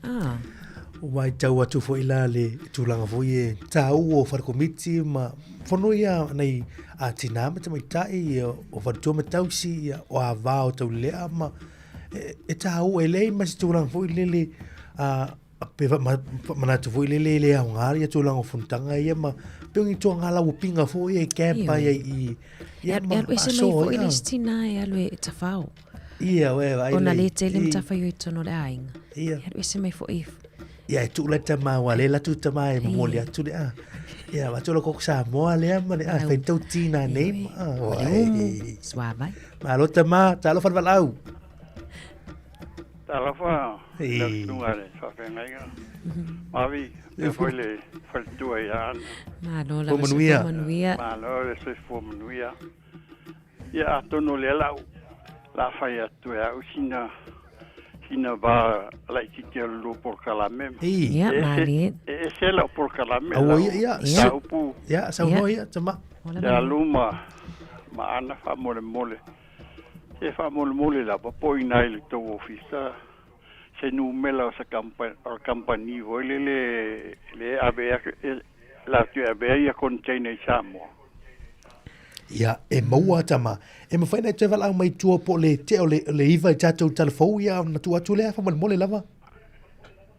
Wai tau atu foi la le tulanga foi e tau o farkomiti ma fono ia nei a tina me mai tai o farto me tau si o avao tau le ama e tau e lei mas tulanga foi lele a pe mana tu foi lele a ngari tulanga funtanga ia ma pe ngi to ngala o pinga foi e kepa ia ma so foi listina ia le tafao ia we vai ona le tele mtafa yo tono le ainga ia ese mai foi ia tu la tama wale la tu tama e moli atu le ia ma tu lo ko sa mo le ma le fa tu tina nei swa vai ma lo tama ta lo fa valau ta lo fa tu ale fa ngai ma vi e foi le fa tu ia ma lo la manuia ma lo le se fo manuia ia tono le la fa ia tu ia usina ina va la chiquilla lo por calame. Ya, mali. Es el por calame. Ya, saupu. Ya, saupo ya, tama. Ya luma. Ma ana fa mole. Se fa mole la po ina il to ofisa. Se numela sa campani le avea la tu avea container samo. Ya, e maua tama. E ma whaina te wala mai tua po le te o le iwa i tātou telefou ia na tu atu lea whaman mole lava.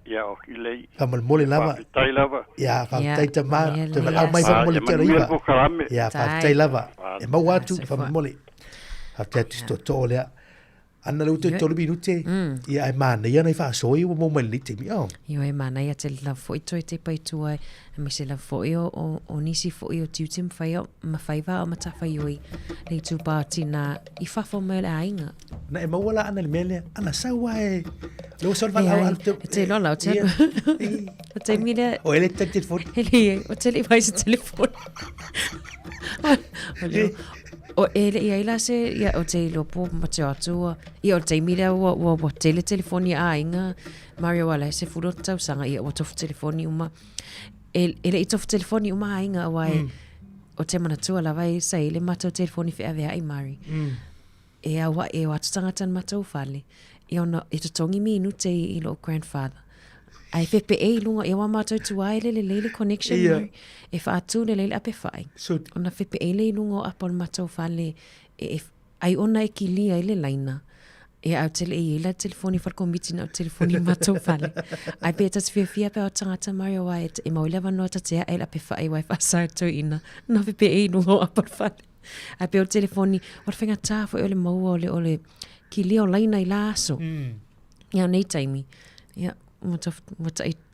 ia o ki lei. Whamalmole lava. Whawhitai lava. Ia, whawhitai ta mā. Ia, Te ia, walau mai ia. whamole te Manuel riva. Bukarame. Ia, Tai. whawhitai lava. E mau atu, Se whamalmole. Hawhitai atu sto tō lea. Ana leu te tolu minute. Ia, e mana ia nei whaasoi wa mau li te mi au. Io e mana ia te la foi toi te pai tua e me se la foi o nisi foi o tiutim fai o ma faiva o mata fai oi le tu party na I fafo me la ainga. Na e mau wala ana le mele. Ana sawa e. Leo sol E wala ai, au e te lola o te o te mire O ele te telefone. ele o te le vai se telefone. O ele ia ila se ia o te lopo ma te atua ia o te mire o telefoni a inga Mario wala se furo tau sanga ia o tofu telefoni uma ele I tofu telefoni uma a inga wai o te mana tua la vai sa ele mata o telefoni fe ave ai Mari e awa e o atutanga tan mata o fale e ona e to tongi minu te I lo grandfather ai fe pe e lunga e wa mata tu ai le connection Ia. Mari e fa atu le ape fai So, ona fe pe ele lungo apol matou fale ai ona e kilia ele laina e au tele e la telefoni fal komiti na telefoni matou fale ai pe tas fia pe o tangata Mario White e mau leva nota te ele ape fai wa fa sa to ina na fe pe e lungo apol fale ai pe o telefoni o fenga ta fo ole mau ole kilia o laina I laso ia nei taimi ia mata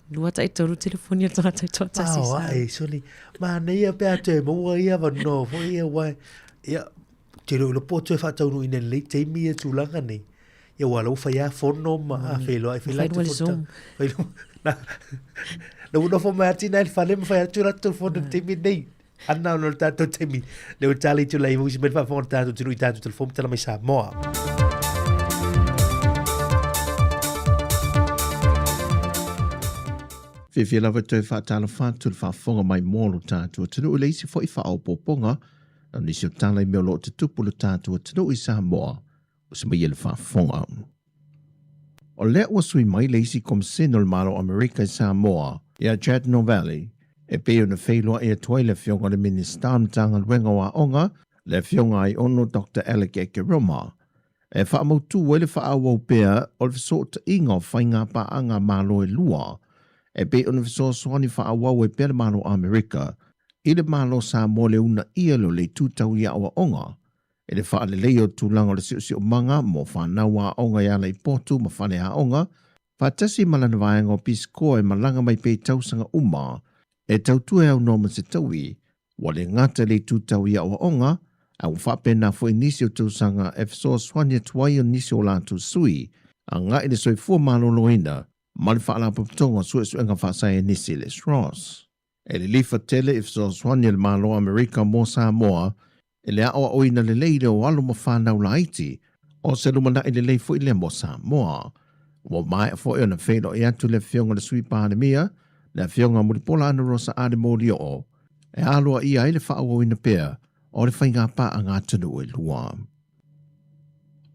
lua tai toru telefoni a tangata I toa tasi Wow, sa ai, soli. Ma nei a pēr te mua ia wano, fo ia wai. Ia, te reo po te whatau no ina lei te mi e tūlanga nei. Ia wala ufa ia whono ma a whelo ai whelai te Zoom. whono. Na uno fo mai ati nai whale ma whai atu ratu whono te mi nei. Anna ono tātou te mi. Leo tali tu lai musi men whawhona tātou te rui tātou telefon tala mai sa moa. Whiwhi lawa tui whaatala whātu le whaafonga mai mōlu tātua tunu ule isi fo I whaopoponga na nisi o tālai meo lo te tupulu tātua tunu I Samoa o se mai ele whaafonga. O lea ua sui mai le isi komseno le malo Amerika I Samoa ia Jadno Valley e peo na whailoa e atuai le whionga le minister mtanga luenga wa onga le whionga ai ono Dr. Alec Ekeroma. E whaamautu wele whaawau pea o le whasoota inga o whainga pa anga malo e lua e pe ona fiso soani whaawau e pere malo Amerika, I le malo sa mo le una ia lo le tūtau ia awa onga, e le wha le leo tūlanga le siu o manga mo whanau a onga ia le potu ma whane a onga, whatasi malana vaenga o pisko e malanga mai pe tausanga uma, e tautua au noma se taui, wa le ngata le tūtau ia awa onga, au whapena fo inisi o tausanga e fiso soani tuai o nisi o lātu sui, a ngā i le soifua malo loina, Mali whaala papatonga suenga whaasai nisi le Ross. E le lifa tele if so swani le malo Amerika mo Samoa, e le aoa oina le leile o alo ma whanau la Haiti, o se lumana I le lei fo I le mo Samoa. Wa mai fo e ona whailo e atu le whionga le sui pandemia, le whionga muripola ana rosa ade mori o, e aloa ia I le whaawa ina pea, o le whainga pa a ngā tunu e lua.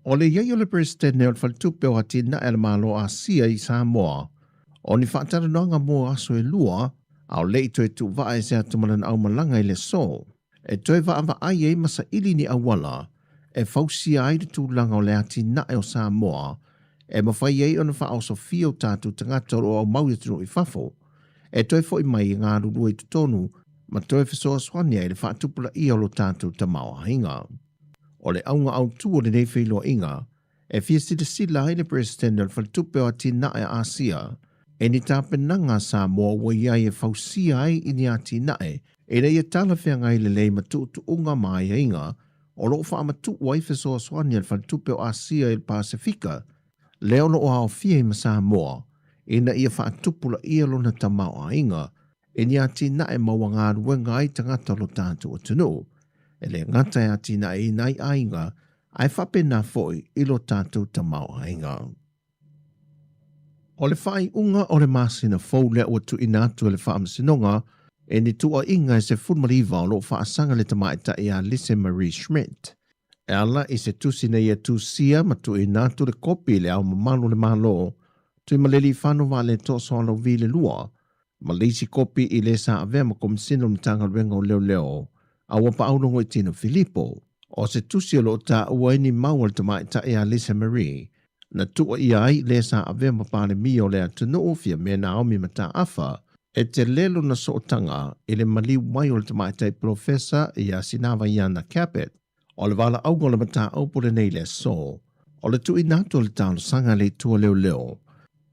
O le iai o le presidente o le whalitupe o hatina e le malo a sia I Samoa, o ni whaatara noanga mo aso e lua, au le ito e tu vae se atumalana au malanga I le so, e toi vaava ai e masa ili ni awala, e fausia ai le tūlanga o le hatina e o Samoa, e mawhai ei o na wha au sofia o tātu tangata o au mau yatunu I fafo, e toi fo I mai I ngā ruru I tutonu, ma toi fisoa swania I le whaatupula I o lo tātu ta maua hinga. O le aunga au tua le nei whiloa inga, e fia sila I le presidente o le whalitupe o atina e Asia, e ni tāpenanga Samoa wa iai e fausia ai I ni atina e rei e tala whea ngai le lei matu unga mai inga, o lo wha amatu wai fisoa swania le whalitupe o Asia I le Pasifika, leo no o hao fia I ma Samoa, ina ia whaatupula ia lona tamau a inga, e ni atina e maua ngā ruenga ai tangata lo tātu o tunu, e le ngata e atina e nai ainga, ai whapena foi I lo tātou tamau ainga. O le whai unga o le masina fau lea ua tu inatu le whaamasinonga, e ni tua inga e se fulmariva o lo whaasanga le tamaita I a Lise Marie Schmidt. E ala I se tusina ia tu sia ma tu inatu le kopi le au mamalo le malo, tu maleli whanu wa le toso alo vi le lua, ma leisi kopi I le sa avea ma komisino mtanga luenga o leo leo, a wapa aunongo I tino Filippo, o se tusi lo ta uaini maua le tamaita e a Lisa Marie, na tua ia ai le sa ave mapale mi o le atunu ofia me Naomi mata afa e te lelo na sootanga e le mali mai o le tamaitai profesa i a sinawa iana Capet o le wala au le mata aupo le nei le so o le tui nato le talo sanga le tua leo leo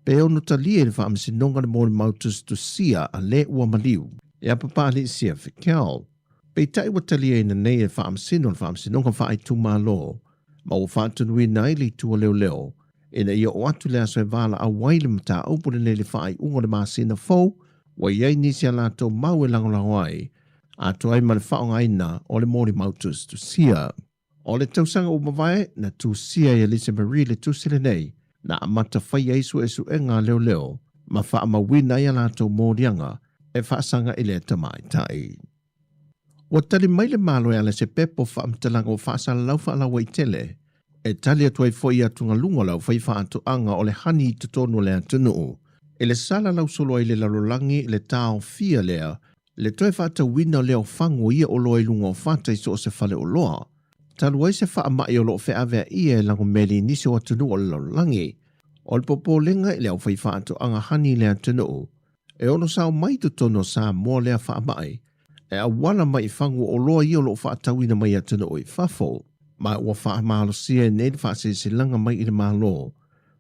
pe ono talia le whaamisinonga le mōle mautus tu sia a le ua maliu e a papali sia whikau pe tai wa talia ina nei le whaamisinonga whaai tu malo ma o whaatunui nai le tua leo leo ina ia o atu le aso e wala a waile mata aupo le nei le whaai ungo le maasina fau wa iei nisi a lato mau e langolango ai a tuai ma le whaonga ina o le mōle mautus tu sia. O le tausanga o mawai na tu sia e Lisa Marie le tu sile nei na amata whai eisu esu e ngā leo leo ma wha ama wina i a lato mōrianga e whaasanga i le tamai tai. O tali mai le malo e ala se pepo wha amtalanga o whaasala lau wha alawa i tele e tali atuai fo i atunga lunga lau whai wha atu anga o le hani i tutonu le atunu e le sala lau solo i le lalolangi le tau fia lea le toi whaata wina leo whango ia o loa i lunga o whata i so o se whale o loa. Taluai se wha mai o lo fe avea ia e lango meli nisi o atunu o le lalolangi o le popo lenga i leo whai wha atu anga hani le atunu e ono sao mai tutono sa mua lea wha mai e a wala mai whango o loa i o lo whaata wina mai atunu o i whafo mai ua wha mahalo sia e nedi wha se langa mai i le mahalo.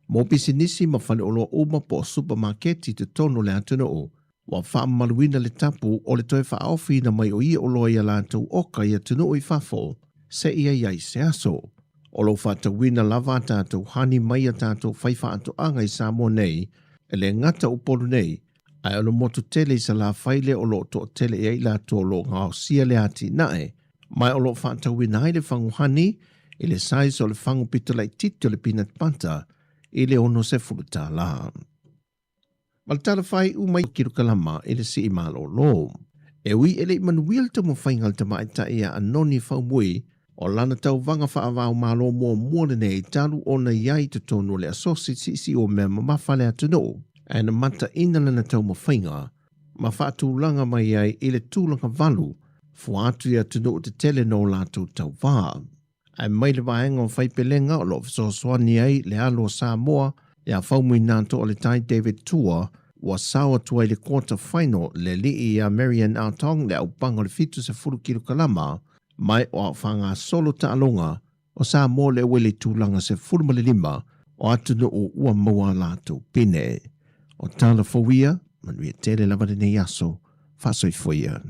Mo pisi nisi ma whale o loa uma po supermarketi te tono le atunu o, wa wha maluina le tapu o le toi wha awhina mai o ia o loa i a lantou oka i atunu o i whafo, se ia iai se aso. O lo wha tawina lava tātou hani mai a tātou whaiwha atu anga i Samoa nei, e le ngata o polu nei, ai o lo motu tele i sa la whaile o lo to tele e ila to lo ngao sia le ati nae, mai o lo wha tawina hai le whangu hani, i le sais o le whangu pitolai titi o le peanut butter, i le ono se furuta la. Maltala whai umai kirukalama i le si i malo lo. E ui ele manuil te mo whaingal te maita ia anoni whaumui o lana tau vanga whaavau malo mua muone nei talu o na iai te tonu le asosi si o mea mamawhale atunu. E na mata ina lana tau mo whainga, ma whaatulanga mai ai i le tūlanga valu, fuatu i atunu te tele no lato tau vaa. Ai mai le vaenga o whaipelenga o lo fisoswani ai le alo Samoa e a whaumui nanto o le tai David Tua wa sawa tua i le quarter final le lii a Marian Autong le au pango le fitu se furu kirukalama mai o a whanga solo ta alonga o Samoa le wele tūlanga se furu male lima o atunu o ua maua lato pine. O tala fawia, manuia tele lavade ne yaso, fasoi foia.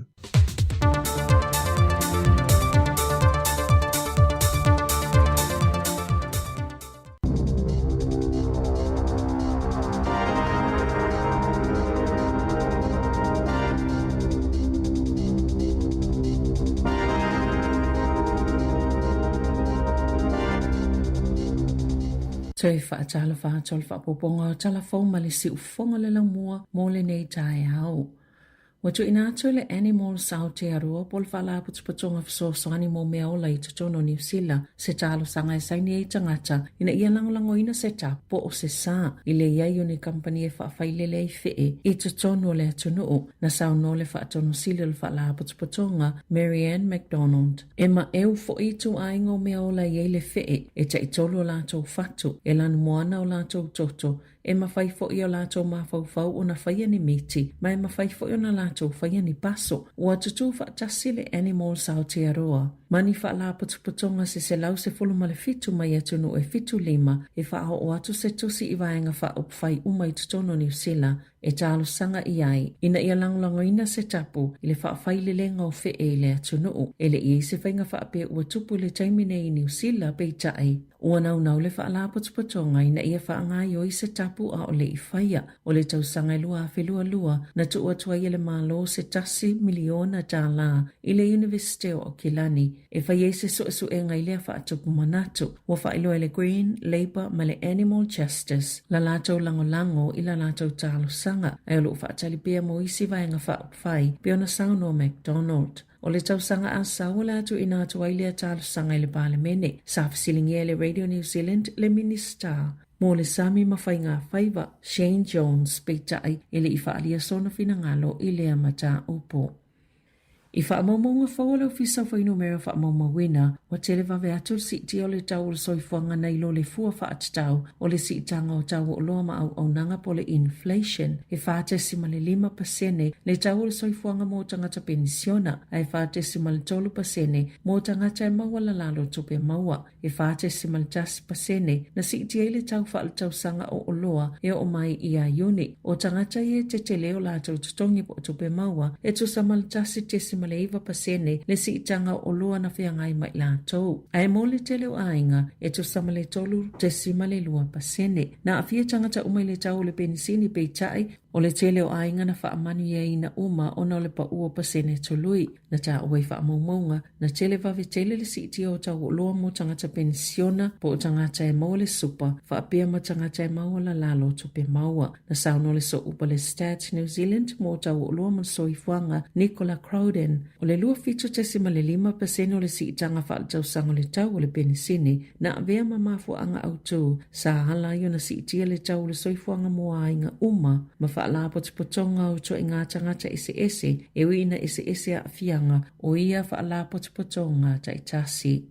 Toi whaatala whaatol whaapoponga o talafou ma le si ufonga le la mua mo le nei tae au. Watu ina atu le Animals Aotearoa pol whala putupatonga fisosoani mo mea ola i tutono New Zealand se talo sanga e saini e tangata ina ia langolango ina se tapo o se sa i le iai o ni kampani e whaafailele i fee i tutono le atunuu na sauno le whaatono sili le whala putupatonga Marianne McDonald. E ma eu fo i tu aingo mea ola i le fee e ta i tolo lato fatu e lanu moana o lato toto e mawhai fo i o lato mawhauwhau o na whaia ni miti, mai mawhai fo i o na lato whaia ni paso, o atutu whaatasi le Animals Aotearoa. Mani wha la putuputonga se lau se fulu male fitu mai atunu e fitu lima, e wha o atu se tusi i vaenga wha upwhai umai tutono New Zealand, e talo sanga i ai, ina ia langlango ina se tapu, i le wha whaile le ngau fe e le atunu, e le i se whainga wha ape ua tupu le taimine i New Zealand pe tae. Ua nau le wha la putuputonga ina ia wha ngai o i se tapu a o le i whaia, o le tau sanga lua a lua, na tu atua i le malo se tasi miliona tala i le University o Kilani, e whai se so e ngai lea wha atupu manatu, ua wha ilo le Green, Labour, ma le Animal Justice, la lato lango i la lato talo sanga, e o lu wha atalipia mo isi vaenga wha upwhai, piona sauno McDonald. O le tausanga a saula atu ina atu ailea talo sanga i le palemene, sa fasilingia le Radio New Zealand le Minister. Mo le sami mawhainga whaiva, Shane Jones peitai ili i whaalia sona finangalo i lea mata upo. I whaamomonga whawala ofisa whai numero whaamomawina, wa tele vave atul si ti o le tau o le soifuanga nei lo le fua whaatatau o le si itanga o tau o loa ma au nanga po le inflation. E whaatesi ma le 5% le tau o le soifuanga mo tangata pensiona, ai whaatesi ma le 3% mo tangata e maua la lalo tupe maua. E whaatesi ma le 10% na si ti le tau wha le tau sanga o loa e o mai i a yoni. O tangata e te leo la tau tutongi po tupe maua, e tu sa ma le 10% ma le 2% le si itanga o loa na whiangai mai la tau. Ai mo le tele o ainga e tu sa ma le 3.2%. Na a fia tangata umai le tau le penisini pe tai o le tele o ainga na whaamanu ia ina uma o na le pa ua pasene tului. Na ta uai whaamaumaunga na tele vave tele le si iti o tau o loa mo tangata pensiona po o tangata e mau le supa whaapia ma tangata e mau la lalo tupe maua. Na sauno le so upa le Stats New Zealand mo tau o loa mo soifuanga Nicola Crowden. O le lua fitu tesi ma le 5% o le si itanga wha tau sango le tau o le penisini na avea ma mafuanga au tu sa hala yo na si itia le tau o le soifuanga moa inga uma ma wha la potipotonga o to inga tangata ese e wina ese a fianga o ia wha la potipotonga ta itasi.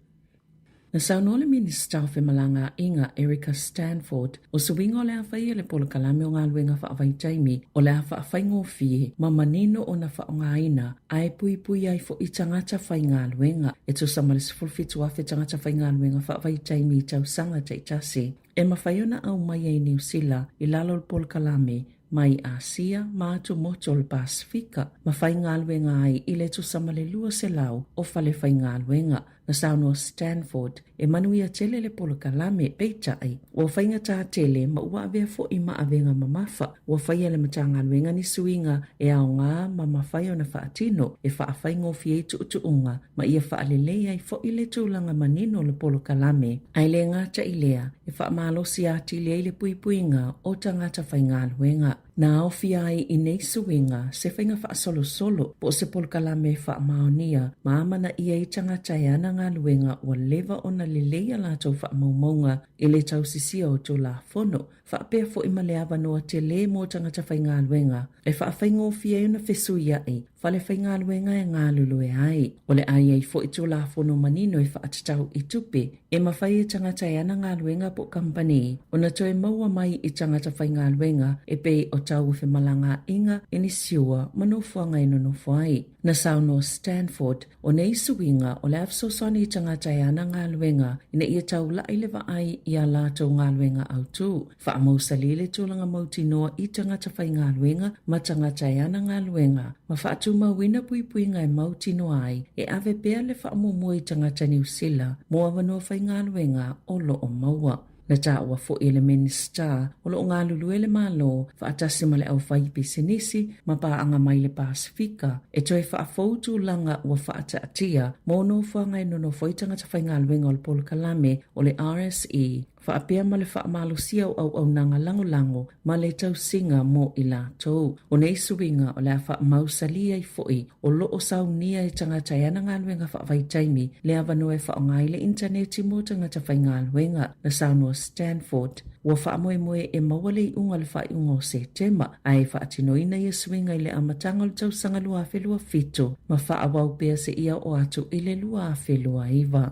Na saunole Minister fe malanga inga Erica Stanford o suwinga o le awhai le polo kalame o ngā luenga whaawai taimi o le awhai ngōwhie ma manino o na whaongaina ai pui ai fo i tangata whai ngā luenga e to samale sifulfitu afe tangata whai ngā luenga whaawai taimi i tau sanga te itase. E mawhaiona au mai ai New Zealand i lalo le polo kalame mai Asia ma atu moto le Pasifika ma whai ngā luenga ai i le to samale lua se lau o whale whai ngā luenga. Na sauno Stanford e manuia tele le polo kalame peitai o whainga tā tele ma ua avea fo i ma avenga mamafa o whaia le matanga luenga ni suinga e ao ngā ma mawhai o na whaatino e whaawhai ngōwhi tu unga ma ia whaalelei ai fo i le tūlanga manino le polo kalame ai le ngata i lea e whaamalosi ati lea i le puipuinga o tangata whai ngā luenga. Na ofi ai i nei suinga se whainga wha solo po se polo kalame wha maonia ma amana ia i tangata e ana ngā luenga o lewa o na leleia la tau wha maumaunga i le tau sisia o tō la fono wha apea fo ima le awanoa te le mo tangata whai ngā luenga e wha awhaingo fia na fesu ia i whale whai ngā luenga e ngā lulu e ai o le ai ai fo i tō la fono manino e wha atatau i tupe e mawhai e tangata e ana ngā luenga po company o na toe maua mai i tangata whai ngā luenga e pei o tau fe malanga inga e ni siua manofuanga ino no fuai. Na sauno Stanford o nei suinga o le afsosoni i tangata e ana ngā luenga ina ia tau la ilewa ai i a lātou ngā luenga au tū. Wha mausali le tūlanga mauti noa i tangata whai ngā luenga ma tangata e ana ngā luenga. Ma wha atu mawina puipuinga e mauti noa ai e ave pea le wha amumua i tangata New Zealand mo awanua whai ngā luenga o lo o maua. Na tā ua fo i le Minister o lo ngā lulu ele malo wha atasi ma le au whai pisenisi ma pā anga mai le Pasifika e toi wha afoutu langa ua wha ataatia mo no whangai no whaitanga ta whai ngā luenga o le polo kalame o le RSE wha apea ma le wha amalusia au nanga lango ma le tau singa mo i la tau. O nei suinga o le wha mausalia i foi o lo o sau nia i tangata e ana ngā luenga wha vai taimi le awanoe wha o ngai le interneti mo tangata whai ngā luenga na sauno Stanford. Ua wha moe e mawale i unga le wha i unga o September ai wha atinoina i a suinga i le amatanga le tau sanga lua whelua fito ma wha awau pea se ia o atu i le lua whelua iwa.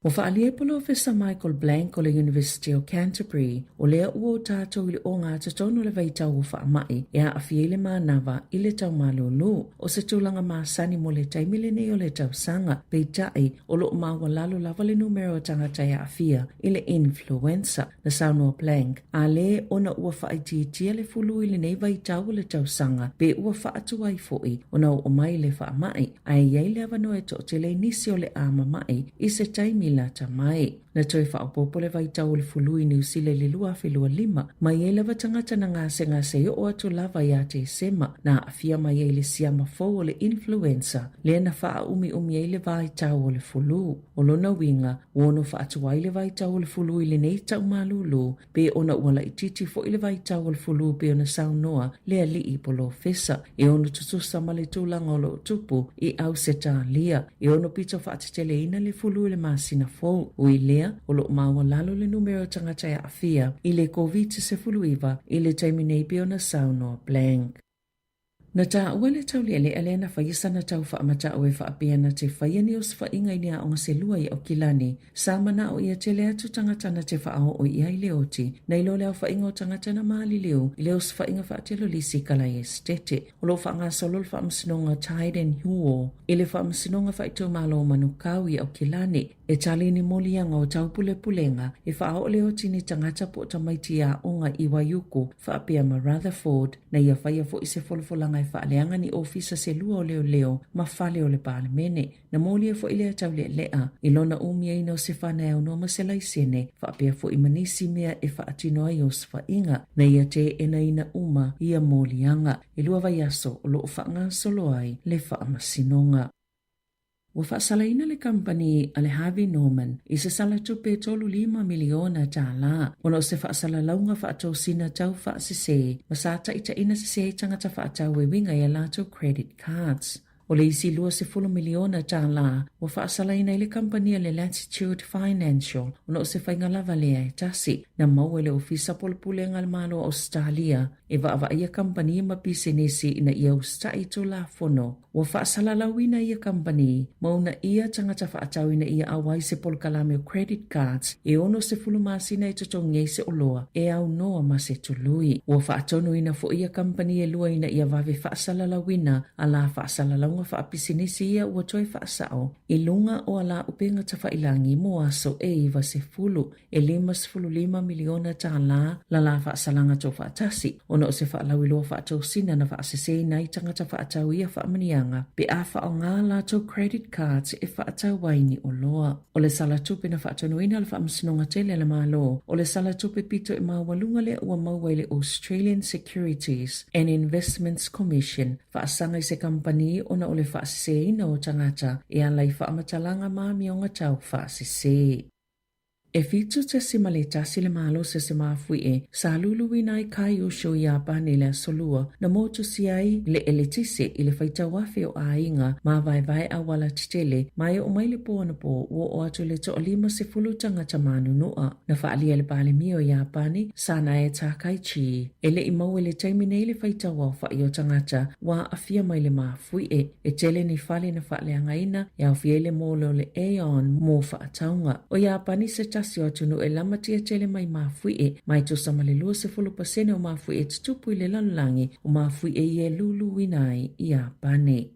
O whaalia Professor Michael Blank o le University of Canterbury o lea ua o tātou i le o ngā tatono le waitau o whaamai e a awhie le mānawa i le tau malolo o se tūlanga māsani mo le taimile nei o le tau sanga peitai o lo māua lalo lava le numero o tangata e a awhia i le influenza na sauno Blank a le ona ua whaititia le fulu i le nei waitau o le tau sanga pe ua whaatu ai foi o na o mai le whaamai a iei le avano e to te le nisi o le ama mai i se taimile la tamai. Na toi whaopopo le waitau le fului New Zealand le lua whelua 5 mai e lewa tangata na ngase o atu lava i a te sema na awhia mai e le siama fau o le influenza le na wha umi e le waitau o le fulu. O lona winga, wono wha atuai le waitau o le fulu i le nei tau malulu pe ona uala i titi fo i le waitau o le fulu pe ona saunoa le ali i polo fesa e ono tutusa ma le tūlanga o lo tupu i au seta lia e ono pito wha atatele ina le fulu le masina fau o i lea o lo maua lalo le numero tangata e awhia i le COVID-19 i le taiminei pe ona saunoa Blank. Na ta ua le tau le alena whaisa na tau wha amata o e wha apia na te whaia ni o se wha inga ni a onga se lua i au kilani. Sa mana o ia te lea tu tangata na te wha ao o ia i leoti. Na ilo leo wha inga o tangata na maali leo. I leo se wha inga wha atelo lisi kala e stete. O lo wha ngā solo le wha amsinonga Taiden Huo. I le wha amsinonga wha ito malo o manu kau i au kilani. E tali ni molianga o tau pule pulenga. E wha ao leo tini tangata po tamaiti a onga i Waiuku. Wha apia ma Rutherford. Na ia whaia fo i se folfolanga e whaaleanga ni ofisa se lua o leo ma whale o le pāle mene. Na mōlia fo i lea tau lea. I lona umia ina o se whanea o noma se laisene. Whaapea fo i manisi mea e whaatinoa i o se whainga. Na ia te ena ina uma ia mōlianga. I lua vai aso o loo whaanga solo ai le whaamasinonga. Ua whaasalaina le company a le Harvey Norman i se sala tupe tolu 5 miliona tā la. Ona o se whaasala launga whaatau sina tau whaasese. Masata ita ina se tangata whaatau e winga i a lato credit cards. O le isi lua se 10 miliona tā la. Ua whaasalaina i le company a le Latitude Financial. Ona o se whainga lava lea e tasi. Na mau e le ofisa polpulenga le malo Australia. E wa ia company ma pisenesi ina ia ustai to la fono. Ua whaasala lawina ia company. Mauna ia tangata whaatau ina ia awai se polkalame o credit cards. E ono se fulumasina i totongi se oloa. E au noa ma se tului. Ua whaatonu ina fo ia company e lua ina ia vave whaasala lawina. Ala whaasala launga whaapisenesi ia ua toi whaasao. I lunga o ala upenga tawhailangi mo aso e iwa se fulu. E 5 miliona tā la la whaasalanga to whaatasi. Ona o se whaalau iloa whaatau sina na whaasese nai tangata whaatau ia whaamanianga. Pe a whaao ngā lato credit cards e whaatau waini o loa. O le sala tupe na whaatanu ina le whaamsinonga tele le malo. O le sala tupe pito e mawalunga le ua mauai le Australian Securities and Investments Commission. Whaasanga i se company ona o le whaasese ina o tangata e alai whaamatalanga maami o ngatau whaasese. E fitu te simale tasi le malo se mafui e, sa lulu ina i kai o show ya pane le solua, na moto si ai le eletise i le faita wafe o ainga, ma vai a wala titele, mai o mai le po na po, o atu le to olima se fulutanga tamanu noa, na faalia le pale mio ya pane, sana e takai chi, ele i mau le taimine le faita wafa i o tangata, wa afia mai le mafui e tele ni fale na faale angaina, ya ofiele molo le eon mo faataunga, o ya pane se si o tunu e lamatia tele mai mafui e mai to samalelua se 10% o mafui e tutupu i le lalangi o mafui e ie lulu winai i a pane.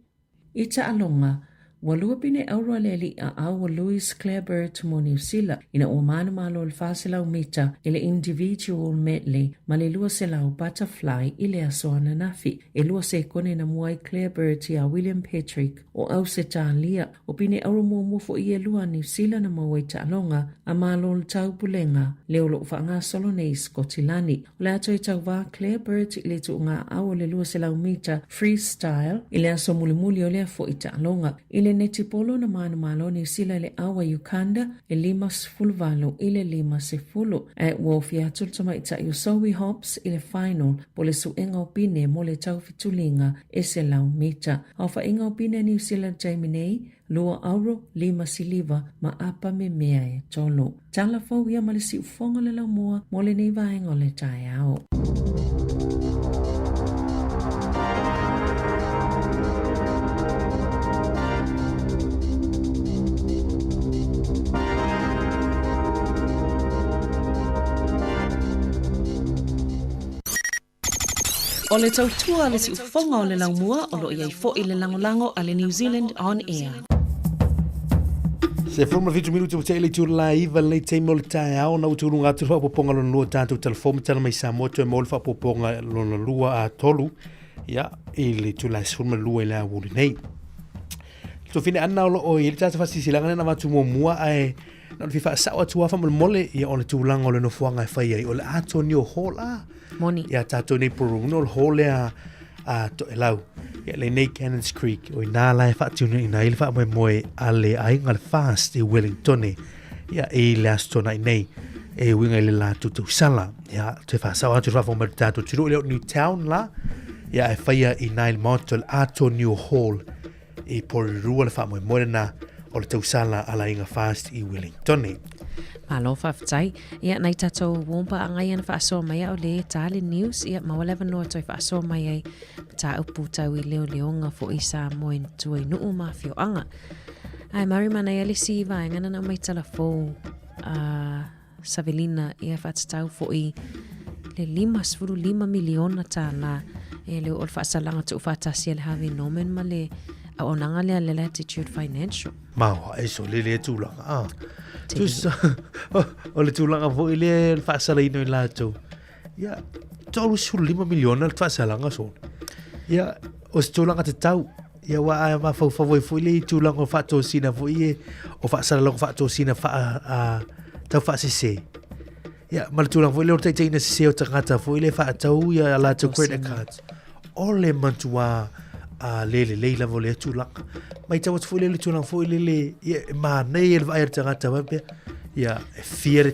Ita alonga, walua pine aurua leli a awa Louis Clarebert mo New Zealand ina o manu malo le fasela umita ile individual medley malelua se lau butterfly ile asoana nafi e lua se kone na muai Clarebert a William Patrick o au se talia o pine auru mufo i lua New Zealand na mawai ta alonga a malo le tau pulenga leo lo whaanga solo nei Skotilani o le ato i tau va Clarebert ile tu ngā awa le lua se lau umita freestyle ile aso mulimuli o lea fo i ta alonga ile neti polo na manu malo New Zealand le awa Uganda e 5 ile 5 e wofi atul tama ita Yosowi Hops ile final po le suenga opine mo le tau fitulinga e se lau mita. Haufa inga opine New Zealand jaiminei lua auro 5 siliva ma apa me mea e tolo. Tala fau ia malisi ufonga le lau mua mo le nei vaenga le tai ao. O le tautua le si ufonga o le laumua o lo iai fo i le langolango a le New Zealand On Air. Se forma 20 minuti o te ele tu la iva le te mo le tae au na uturu ngatu fa poponga lo lua tanto telefon tala mai sa moto e mo le fa poponga lo lua a tolu ya ele tu la forma lua la wuri nei. To fine anna o ele tata fa sisilanga na matu mo mua ai na le fa sa o tu fa mo mole ya o le tu langa o le no fuanga fa ia o le Antonio Hola Moni. Ya tato nei porungo hole a to elau. Ya le nei Cannons Creek o ina lai fatuna ina il fa moe ale ai ngal fast e Wellington. Ya e le astona nei e winga le la tutu sala. Ya te fa sa atu fa mo tato tiro le New Town la. Ya e faia ina il motel ato New Hall e por rua le fa moe morena o le tau sala ala inga fast e Wellington. Alo whaftai. Ia nei tatou wompa angai ana whaasoa mai o le Tale News. Ia mawalewa noa toi whaasoa mai ai ta upu tau I leo leonga fo I sa moen tui nuu mawhio anga. Ai mari mana ia le si vaenga na mai telefon Savelina ia whatatau fo I le 5 miliona tāna e leo o le whaasalanga tu whaatasia le Harvey Norman ma le a onanga le Latitude Financial. Mau, so le tūlanga. O le tūlanga fo I le whaasala ino I lātou. Ia, tolu suru 5 miliona le whaasalanga so. Ia, o se tūlanga te tau. Ia wa ai ma fau fau fo le tūlanga o whaato sina fo I o whaasala longa whaato sina tau whaasese. Ia, ma le tūlanga fo I le o teina se o tangata fo I le whaatau ia lātou credit cards. O le mantua lele leila vo le tūlanga. Mai tau atu fo le tūlanga fo I le ma nei e vai tangata wa pe. Ia, e fiere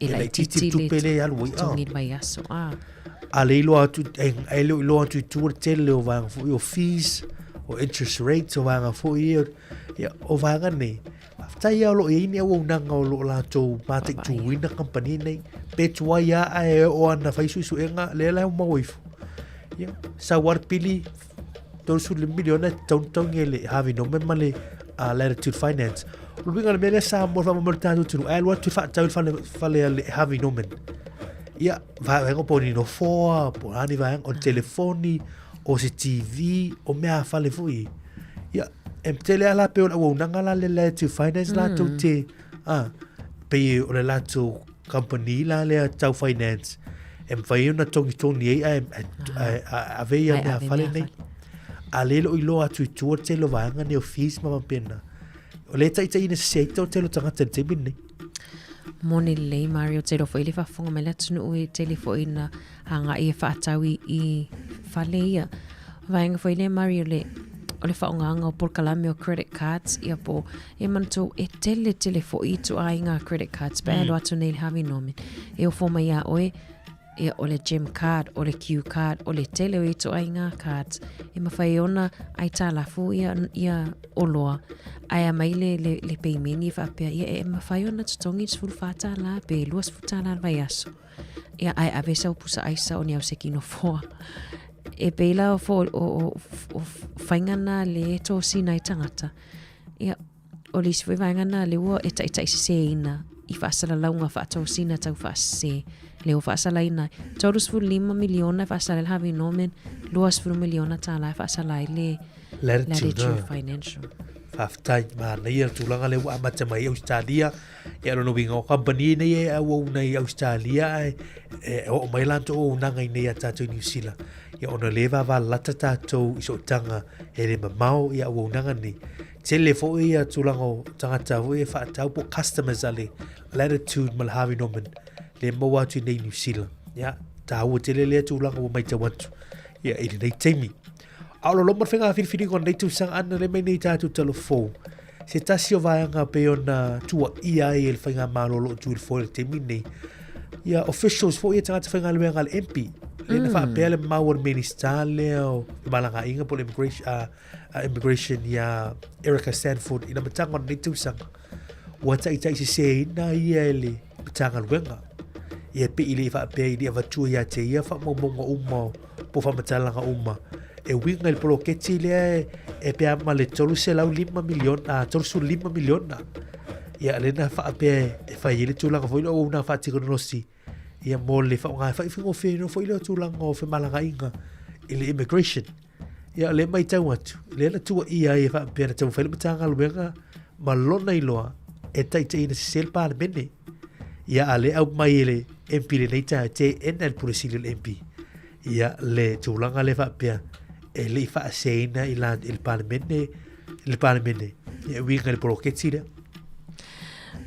I le titi tupele alu I. Tongi vai aso. A le ilo atu ilo atu tuur tele o vanga fo I o fees o interest rates o vanga fo I ia o vanga nei. Tai ia lo I ni o nanga o lo lātou matek tu wina company nei. Pe tua ia e o ana faisu su enga le la o mawaifu. Ia, sa warpili tolu le miliona tau ngele Harvey Norman male Latitude Finance. Lo binga le mele sa mo fa mo tatu tu ai lo tu fa tau fale le Harvey Norman. Ia, va vengo poni no foa, po ani va o telefoni, o se TV, o mea fale fui. Ia, tele ala pe o nanga la le Latitude Finance la tu te pe o le latu company la le tau finance. Fai una tongi a veia mea fale nei. A lelo I loa tu tua te lo vanga ne o fees ma pena. O le tai ina se to te lo tangata te binni. Moni lei Mario te rofo ili whafonga me latunu ui telefo ina hanga I whaatawi I whaleia. Vaenga fo ile Mario le o le whaonga anga o porkalame o credit cards ia po e manto e telefo I tu a inga credit cards pe lo atu nei Harvey Norman. E o foma ia oe ia o le gem card, o le Q card, o le tele o ito ai ngā cards. E mawhai ona ai tā lafu ia oloa. Ai a mai le peimeni whapea ia e mawhai ona tutongi tsfuru whata la pe luas futa la vai aso. Ia ai a vesa o pusa aisa o ni au seki no foa. E peila o whaingana le to sina I tangata. Ia o li sifu whaingana le ua e ta se ina I whaasala launga whaatou sina tau whaase. Leo whaasala ina. Taurus fu 5 miliona whaasala Harvey Norman. 2 miliona tāla whaasala le Latitude Financial. Whaftai mana ia tūlanga le wa amata mai Australia. Ia rono winga o company nei e au nei Australia o mai lanto o nanga nei a tātou New Zealand. Ia ona lewa wa lata tātou iso tanga e le mamau ia o nanga nei. Tele fo ia tūlanga o tangata o e whaatau po customers ale Latitude mal Harvey Norman. Le maua tu nei New Zealand. Ia, tā ua tele lea tūlanga o mai tawatu. Ia, ili nei teimi. Aolo lomar whenga whiriwhiri kon nei tūsanga ana le mai nei tātou telefon. Se tasi o vaianga pe ona tua ia e le whainga mālolo tu il fo le teimi nei. Ia, officials fo ia tangata whainga le wenga le MP. Le na whaapea le maua le minister leo. Le malanga inga po le immigration ia Erica Stanford. Ina matanga nei tūsanga. Ua tai se ina ia le matanga le wenga. Ia pe ili whaapea ili avatua ia te ia whamamonga uma po whamatalanga uma. E winga il poloketi lea e pea ma le tolu se lau 5 miliona, tolu su 5 miliona. Ia lena whaapea e whai ili tūlanga fo ilo o una whaatikonosi. Ia mo le whaonga e whaifingo whino fo ilo tūlanga o whamalanga inga ili immigration. Ia le mai tau atu. Le na tua ia e whaapea na tau whaile matanga luenga ma lona iloa e taita ina se sel pāre mene. Ia ale au mai ele MP le neita te enal puresili le MP. Ia le tūlanga le whapea e le whaaseina il parlemene. Ia winga le poloketi lea.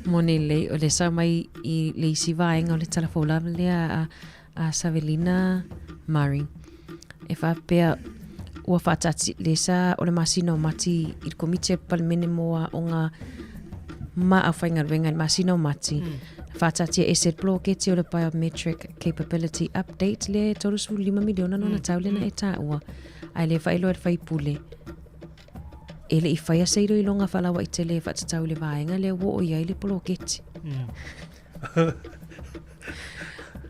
Mone le o le sa mai I le isi vaenga o le talafola lea a Savelina Murray. E whapea ua whaatati le sa o le masina o mati I komite parlemene moa o ngā ma a whainga renga I masina o mati. Whaatatia e set bloketi o le biometric capability update le torusu 5 miliona no na taulena e tāua. Ai le whaelo e whaipule. E le I whaia seiro I longa whalawa I te le whatatau le vaenga le wo o iai le bloketi.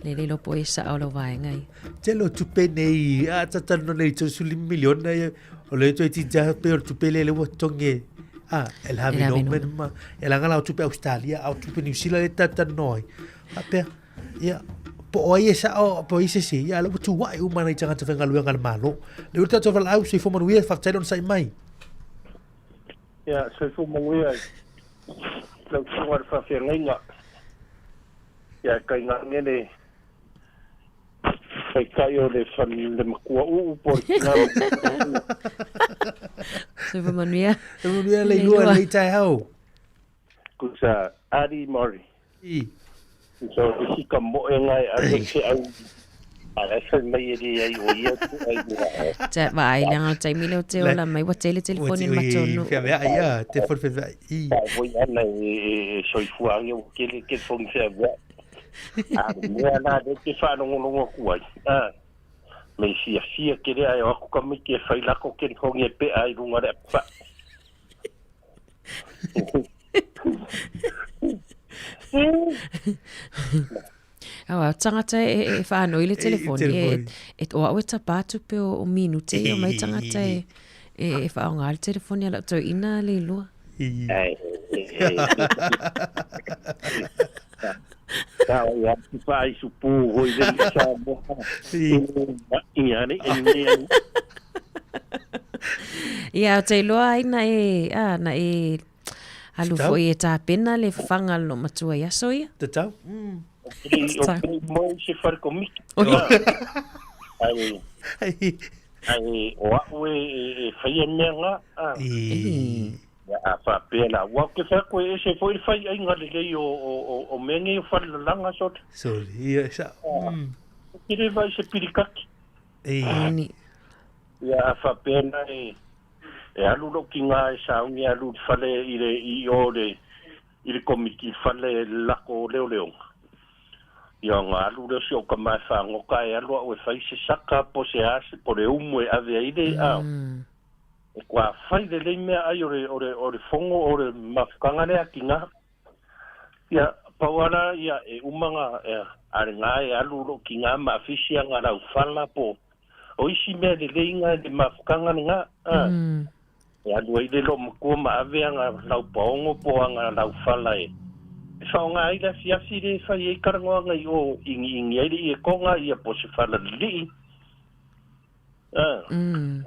Le lo po sa o lo vai ngai. Te lo tupe nei a tatano nei to suli miliona o le to ti ja pe o tupe le wo tonge el havi no men ma el ngala o tupe Australia au tupe New Zealand tatano a pe ya po o isa o po isa si ya lo tu wai u mana tanga te fenga luanga malo le uta to val au se fo manuia fa tele on sai mai ya se fo manuia lo tu war fa fenga ya kai ngene kai o le fan le makua u por se fo manuia le lua le tai hau kusa Ari Mori so isi ka mo ngai a se au ala se mai ai o ia tu ai ja vai nga tai milo te ola mai wa telefoni matono fe ia te for fe i voi ana soi fuang o ke fong fe mea nā de te whanongonongo kuai. Me sia ke rea e aku ka mi ke whailako ke hongi e pe ai runga rea pa. Awa, tangata e whanoi le telefoni. E oa ue tapatu pe o minute o mai tangata e whaonga le telefoni ala tau ina le lua. Kau ya pai supu hoi de sa mo. Ia te loa ina na e alu foi e ta pena le fanga lo matua ia soia. Te tau? Mo se far comic. Ai o e fai menga. Ya fa pena wa ke fa ko e se foi fai ai ngale le o menge fa langa sot so ia sa kire vai se pirikaki ni ya fa pena e alu lo kinga sa ungi alu fale ire I ore ire komiki fale la ko leo ya ngalu le so ka ma fa ngoka e alu o fai se saka po se as po le umwe ave ide kwa fai de le mea ai ore fongo ore mafkanga lea ki ngā. Ia, pauana ia e umanga are ngā e aluro ki ngā maafisia ngā rau whala po. O isi mea de le inga de mafkanga ni ngā. E alua i le lo makua maavea ngā rau paongo po ngā rau whala e. E whao ngā ila fiasi re fai e karangoa ngai o ingi aire i e konga ia po se whala li. Ang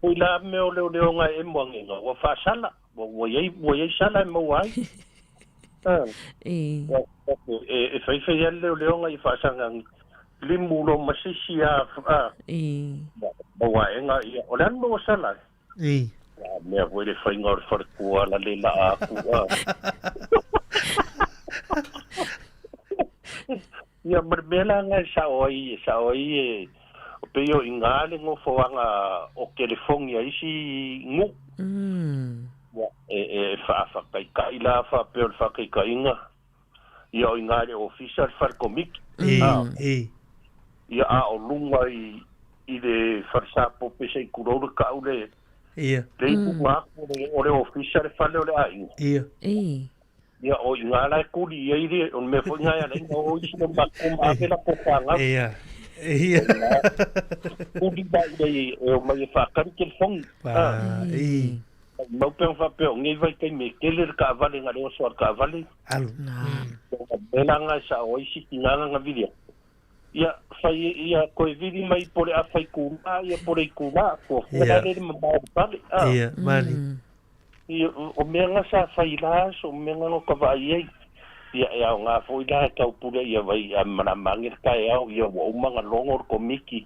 pula me o leo nga e moangi nga wa fa sala wo ye sala mo wai e fai leo nga I fa sanga limulo masisia mo wai nga o lan mo sala me wo le fai nga for ku la le la ku ya berbela nga sa oi Peo ingale ngo foanga o telefonia isi ngu. Fa kai la fa peo fa kai inga. Ia ingale official far comic. Ia a o lunga I de farsa po pese kuroro ka ule. Ia. Dei ma o le official fa le ai. Ia. Ia o ingala kuri ide on me foi nga le o isi no ba ko ma la ko fanga. Ia. Ia. Udi ba dei o mai fa kan ke fong. Mau peng fa peo ngai vai kai me keler ka vale nga o so ka vale. Alu. Belanga sa o isi kinanga nga video. Ia fai ia ko vidi mai por a fai ku ia por ku ba ko. Ia le ma ba vale. Ia, mani. Ia o menga sa fai la so menga no ka vai. Ia nga foi la ka pura ia vai mana mangir ka ia o manga longo komiki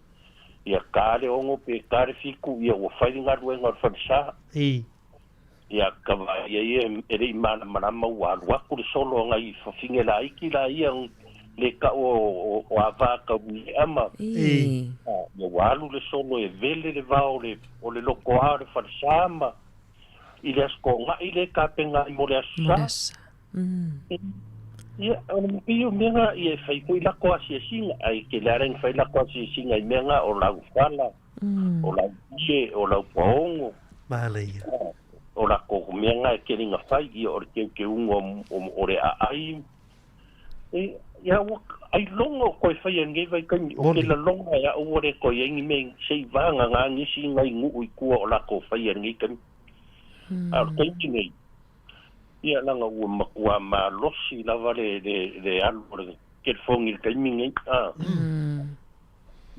ia kare ongo pe kare fiku ia o fai nga ruenga fansa ia ka vai ia ere mana wa ku solo nga I finge la iki la ia le ka o ava ka mi ama ia walu le solo e vele le va o le loko ar fansa ma ile sko nga ile ka penga mo le sa Ia, pio menga ia fai foi la ko singa ai ke la ren fai la ko singa menga o la fala o la ie o la pongo Malai. O la ko menga ke ringa fai i o ke ungo o re ai ia ai longo ko fai ngai vai kan o ke la longa ya o re ko yengi me sei vanga nga ngi si ngai ngu ku o la ko fai ngai kan a ko ngai ia langa u makua ma losi la vale de albo ke fongi kan mingi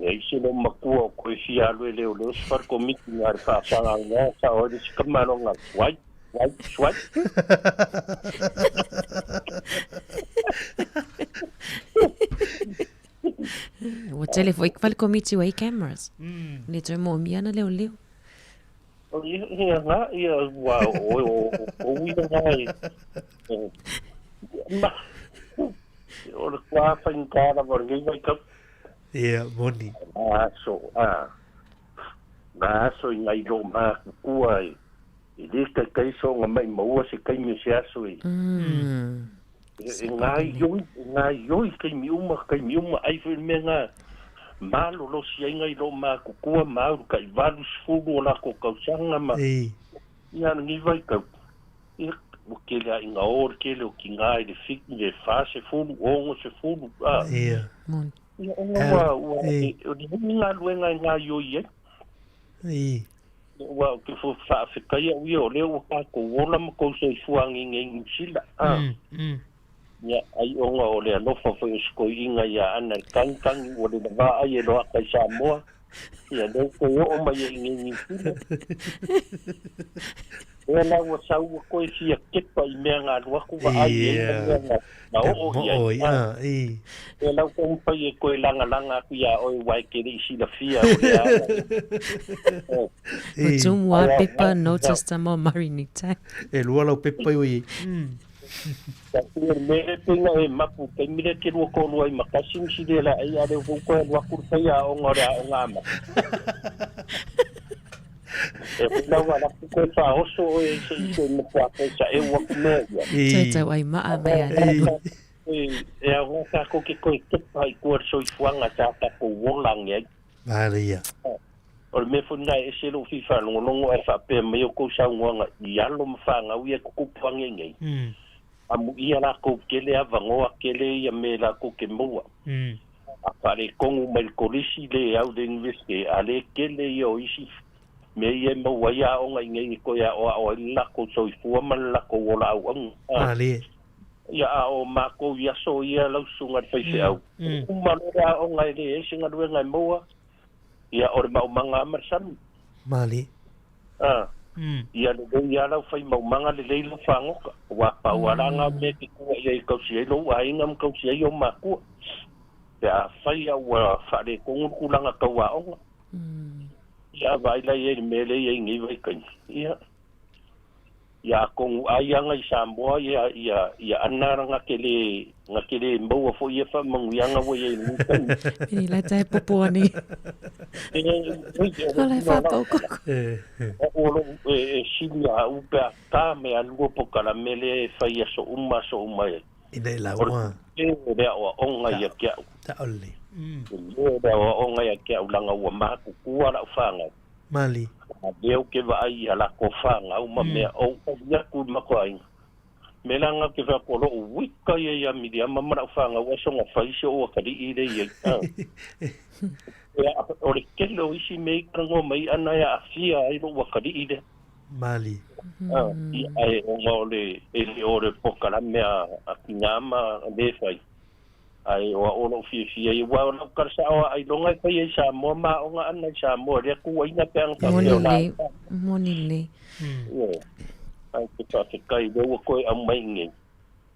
e se no makua ko si alwe le o sfar ko mit ngar fa sa nga sa o de kamano nga wai o tele foi que fale comiti wai cameras le toi mo miana leo ia nga ia wa o wi ngai ma o le kwa fa in cara por ngai vai ka ia moni so ngai lo ma kuai i dika kai so nga mai maua se kai mi se aso i ngai yoi kai mi uma ai foi menga malo lo si ngai lo ma kukua ma kai valu sfugo la ko kausanga ma ia ngi vai ka i o ke la inga or ke lo ki ngai de fik de fa se fugo o se fugo ia wa o di minga luenga nga yoi wa ke fo fa ka ia wi o le o ka ko wola mo ko se fuang ngi sila ya ai o nga o le no fo sko inga ya ana kan o le va ai lo ka sa mo ya do ko o ma ye ngi sila ela o sa o ko si ke pa i me nga lo ku va ai na o ya ela ko pa ye ko langa ku ya o wai ke ri si la fia o ya Zoom wallpaper notice tamo marinita. E lua lau pepa i ta me pinga e mapu ke mire ke ro ko lo ai makasim si de la ai ade ko ko lo ku pa ya o ngora o ngama e na wa la ko fa oso e se me kwa sa e wa ku me ya tata wai ma a mai e a ngo ka ko ke ko te pai ko so i fuanga ta ko wolang ye Maria o me funa e se lo fifa no e fa pe me ko sa ngwa ya lo mfanga u ye ku pwange ngai amu ia la ko kele avango akele ya me la ko ke mo a pare con me kolisi le au de inveske ale kele yo isi me ye mo wa ya o ngai ko ya o la ko so fu man la ko wala au ale ya o ma ko ya so ya la sunga fa se au ma ra o ngai de singa do ngai mo ya o ma manga marsam mali ia le ia la fai mau manga le lo fango wa pa waranga me ki ku ia ko si lo wa ingam ko si yo ma ku ya fai wa fa le ko ku langa ka wa o ya vai la ye me le ye ngi vai kan ya ko ai anga sambo ya anara ngakele mbo fo ye fa mangu yanga wo ye ni la tai popo ni ala fa poco o silia u pa ta me algo poca la mele fa ye so uma ina la wa e de o onga ya kia ta oli de o onga ya kia ulanga wa ma ku ala fanga mali deu ke vai ala ko fanga uma me o ya ku ma ko ai melanga ke va ko lo wika ya mi dia mama fanga wa so nga fai so o ka di ide ye ya o le ke lo isi me kango mai ana ya afia ai lo wa ka di ide mali ai o le o pokala me a kinyama de fai ai o lo fi ai wa lo ka sa ai lo ngai fai sa mo ma o nga ana sa mo le ku ai na pang ta monile ai ke ta ke kai de ko am mai ngi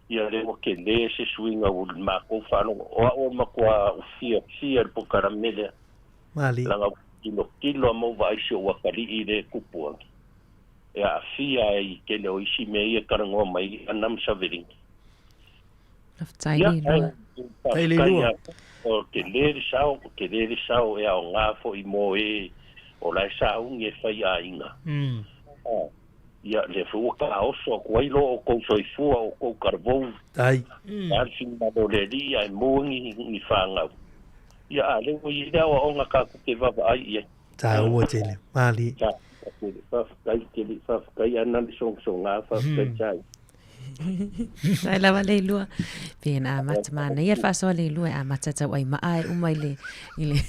ia le ke le se swinga o ma ko fa no o ma ko fi pokala me le mali la kilo mo vai so wa ka di ide ku po ya fia ai ke le o isi me ia karango mai anam savering aftai lo o ke le sao e o nga fo i mo e o la sao nge fai a inga ya le fu ka oso ko i lo ko so i fu o ko karbo ai al fin na do le dia e mo ni fanga ya le o i da o nga ka ku ke va ai ta o tele mali fa kai ana so nga fa kai Ai lava le lua. Pena mata mana. Ia fa so le lua a mata tau ai mai umai le ile.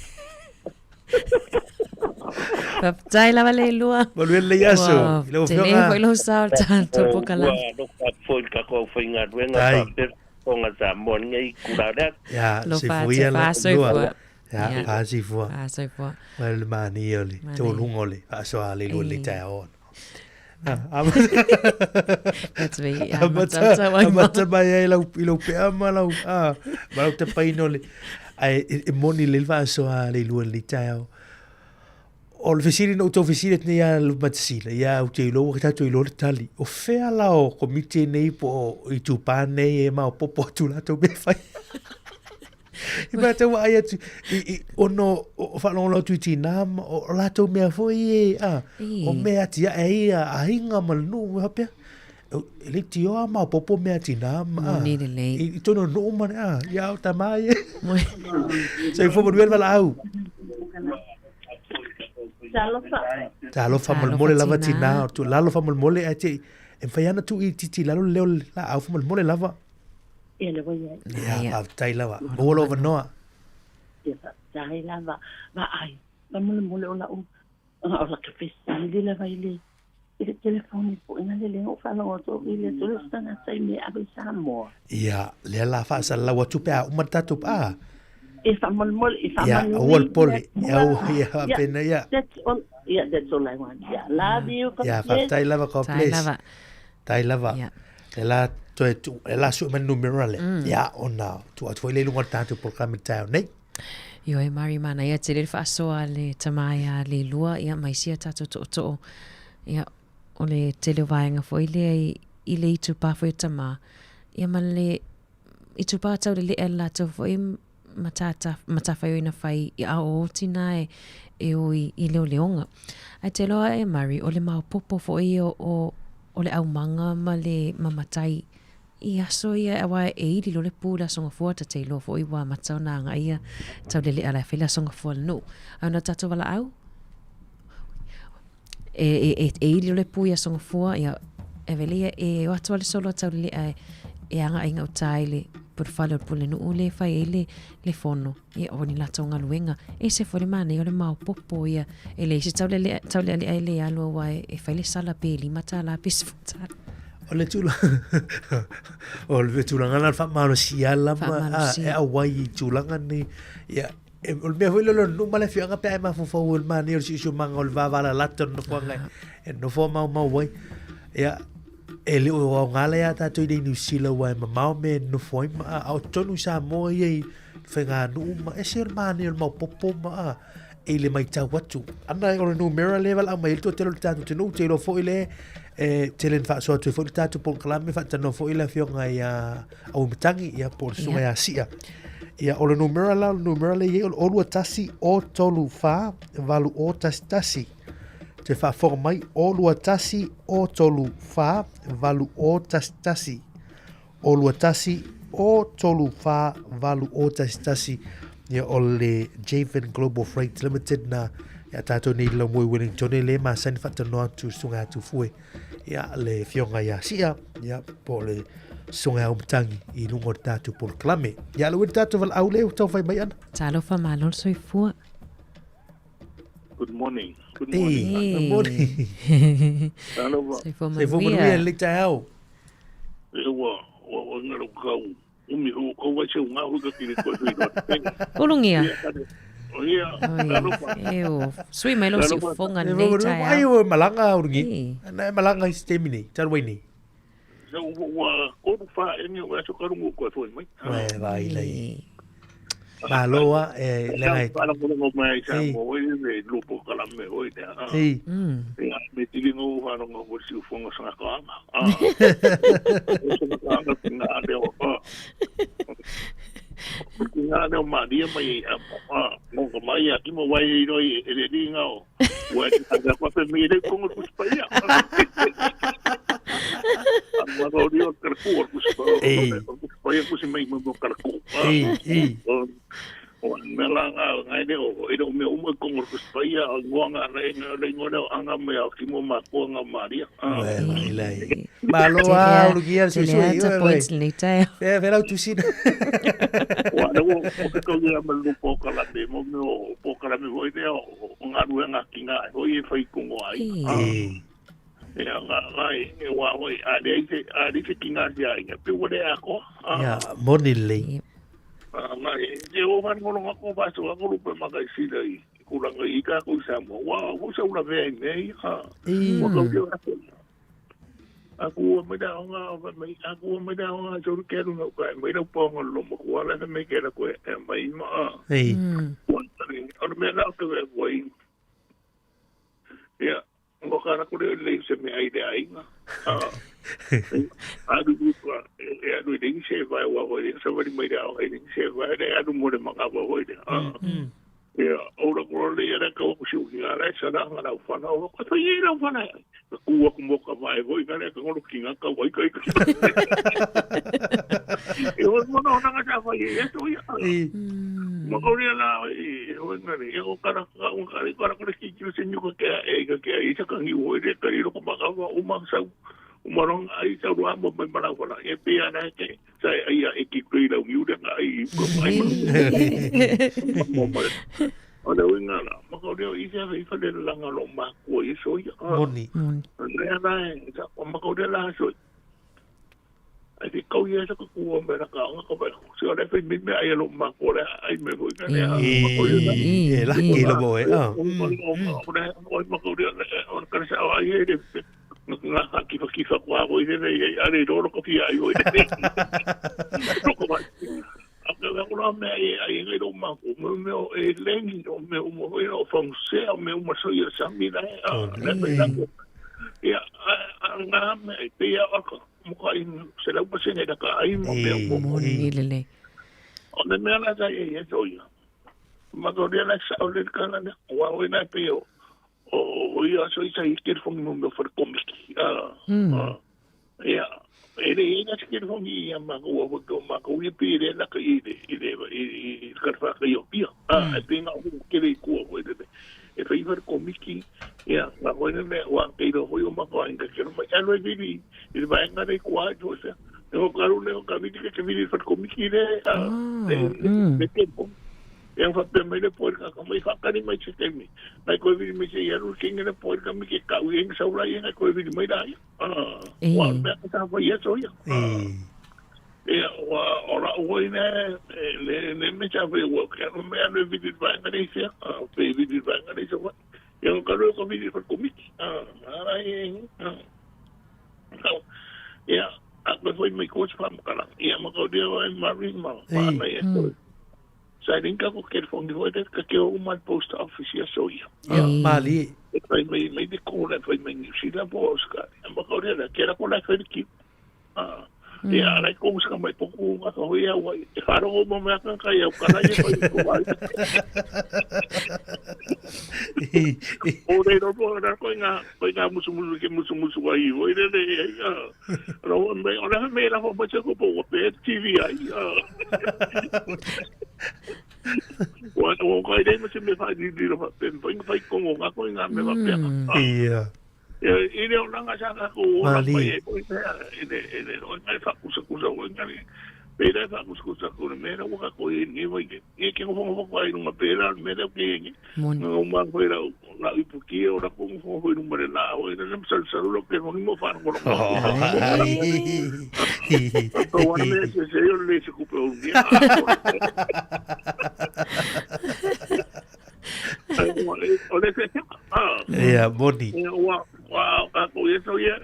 Tai lava le lua. Maluel le yaso. Lo fionga. Foi lo sa tanto pokala. No foi ka ko foi nga wenga pa ponga sa mon ngai kurada. Ya, se fuia la lua. Ya, fa si fua. Ah, so fua. Mal mani oli. To lungoli. Fa so ale lu le tao. That's me. Amata mai ilo pea malau. Malau te painole. Ai moni le va so ale lu le tao. O le fesiri no to fesiri ne ya lu matsila ya u te lo ka to lo tali o fea la o komite nei po i tu pa nei e ma po tu la to be fai i ba te wa ya tu o no o fa no lo tu ti nam o la to me foi o me ati a hinga mal no hapia le tio ma po me ati nam i to no man ya ta mai sai fo mo vel au Talo fa mole lava tina tu lalo fa mole ate e faiana tu i titi lalo leo la au fa mole lava ele vai ya tai lava all over noa ya tai lava va ai fa mole ola o la cafe sali la vai le il telefone po ina le o fa no to ile to stana sai me abe samo ya le la fa sa la watu pa o matatu pa e fa mol e fa ya wal poli ya pena ya that's all I want love you ya fa tai lava complex tai lava ela tu ela su men numero le ya ona tu at foi le lunga tanto por camitao nei Yo e mari mana ia te le fa so ale tamaya le lua ia mai sia tato to ia o le tele vainga foi le i le tu pa foi tama ia male i tu pa tau le ela to foi mata fai ina fai i a o tina e o i leo leonga. Ai te loa e mari o le mau popo fo i o le au manga ma le mamatai i aso ia e wai e iri lo le pūra songa fuata te lo fo i wa matau na anga ia tau le ala whila songa fuala no. Au na tato wala au? E iri lo le pūia songa fua ia e velia e watu ale solo tau le e anga inga utai le porfalo pule no ule fai le fono e oni la tonga luenga e se fore mane o le mau popo ia e le se tau le alo wai e fai le sala pe li mata la pis futa o le tula o le tula ngana fa malo siala ma e awai tula ngani ia e o me foi lo no male fianga pe ma fo fo el mane o si su mangol va la lato no fo ngai e no fo mau wai ia ele o ngala ya ta to ni sila wa ma me no foi ma au tonu sa mo ye fenga no ma e ser mani o mo popo ma ele mai ta watu ana o no mirror level a mai to telo tanto te no te lo foi le telen fa so te foi tanto por clame fa no foi la fionga ya au mtangi ya por so ya sia ya o no mirror le ye o lu tasi o tolu fa valu o tasi te fa formai o lua tasi o tolu fa valu o tasi o lua tasi o tolu fa valu o tasi ya o le Javen Global Freight Limited na ya tato ni lo moi Wellington le ma san fata no tu sunga tu fue ya le fionga ya sia ya po le sunga umtangi I lungo tatu por clame ya lo tatu val aule to fai mai an talo fa malol soi fua Good morning. Good morning. Sei foi muito bem, tau. Eu ngalo kau. Umi o vai ser um algo que ele pode ir. Olungia. Ia. Eu sui melo si fonga nei tai. Ai o malanga urgi. Na malanga stemini, tarwini. Eu o fa eni o acho que o ko foi mai. Vai lai. Maloa lengai. Fala con o mai sa mo e lupo kala me oi te. Me tiri no fa no mo si u fonga sa ka ma. Nga no ma dia mai mo ko mai aki mo wai no e le dinga o. Wa ta ko pe me le ko mo pa ya. Ma no dio karku ko pa ya ko si mai mo karku. O melanga ngai ne o me uma ko mo spaia ngonga le ngona anga me ki mo ma ko nga maria lai malo a lu kia su su points ni tai vera tu sin wa no ko ya me lu po kala me mo po kala me voi de o nga lu nga kinga o ye fai ko ai ya ngai wa a de kinga dia ya pe wo de ako ya monile ngai je o van mo ngo ko ba so ko lu pe magai si dai ku la ngai ka ko sa mo wa ko sa una ve nei ha mo ko yo aku me da nga so ke ru no ka me da po ngo lo mo ko la me ke la ko e mai ma o me la ko e voi ya ngo ka ko le se me ai de ai nga adu ko adu de se vai wa wa de so vai mai da ai de se vai de adu mo de ma ka wa de ya ora ko le ya ka ko shu ya la sa da nga fa na ko to ye na fa na ku wa ko mo ka vai voi ka le ko lo kinga ka vai ka e o mo no na ka fa ye to ya mo ko le la e o nga ni o ka ra ko ki ki se ni ko ke e sa ka ni wo de ka ri ko ma ka wa o ma sa umarong ai sa ruang mo may parang wala e pia na ke sa ai e ki kri la u de ai ko mai mo o de winga la mo ko de i se ve fa de la ngalo ma ko i so ya moni na na sa mo ko de la so ai ki ko ye sa ko mo me la ka ko ba so de fe mi me ai lo ma ko la ai me vo ka ya e la ki lo bo e mo ko de o ka sa ai de nga kifa kwa ko ide ne ari ro ko fi ai o ide ko ba aka ko na me ai ngai do ma ko me o e lengi o me o mo o fong se o me o mo so ya sa mi da ya nga me te ya ko mo ka in se la pa se ne da ka ai mo me mo ni le o me la da e so ya ma ko de la sa o le ka na wa o na pe o ia so isa ikir fong mo for komiki ya ele ina ikir fong ia ma ko i pire la ka i ka fa ka yo pia tenga o ke le ko o de e fa iver komiki ya ma ko ne wa ke do ho ma ko inga ke ma ya no vi i va nga de ko a jo se no claro le ka vi ke vi for komiki de tempo yang fa pe mai le por ka mai fa ka ni mai se temi mai ko vi mi se ya ru king le por ka mi ke ka u ing sa ura ya ko vi mai da wa me ta fa ya so ya wa ora o ina le me cha ve wo ka no me ane vi di va ngani se pe vi di va ngani so wa yang ka ro ko vi for komik ara ya a foi mai ko fa mo kala ya mo ko de wa mari ma na ya sa ringa ko ke fongi ho de ka ke o mal post office ya so ya mali foi mai de ko na foi mai si la bosca mo ko de que era con la fe ki ya la ko sa mai poku ma ko ya wa e faro mo me ka ka ya ka na ye ko ba o de no po na ko nga musu wa i o de ya ro me ora me la po che ko po pe tv ai o ko ide mo se me fa di ro pa pe fa ko nga ko nga me va pe iya ide o nga sa ka ko mali ide o nga fa ku sa o nga pera fa ku sa ko me na ka ko ni vai ke ko fo ko ai no pera me da ke no ma ko era la ipuki o ra ko fo no me la o ide nem sal lo que no mo fa no ko o me se yo le se ku po un día ya boni wa ka ko eso ya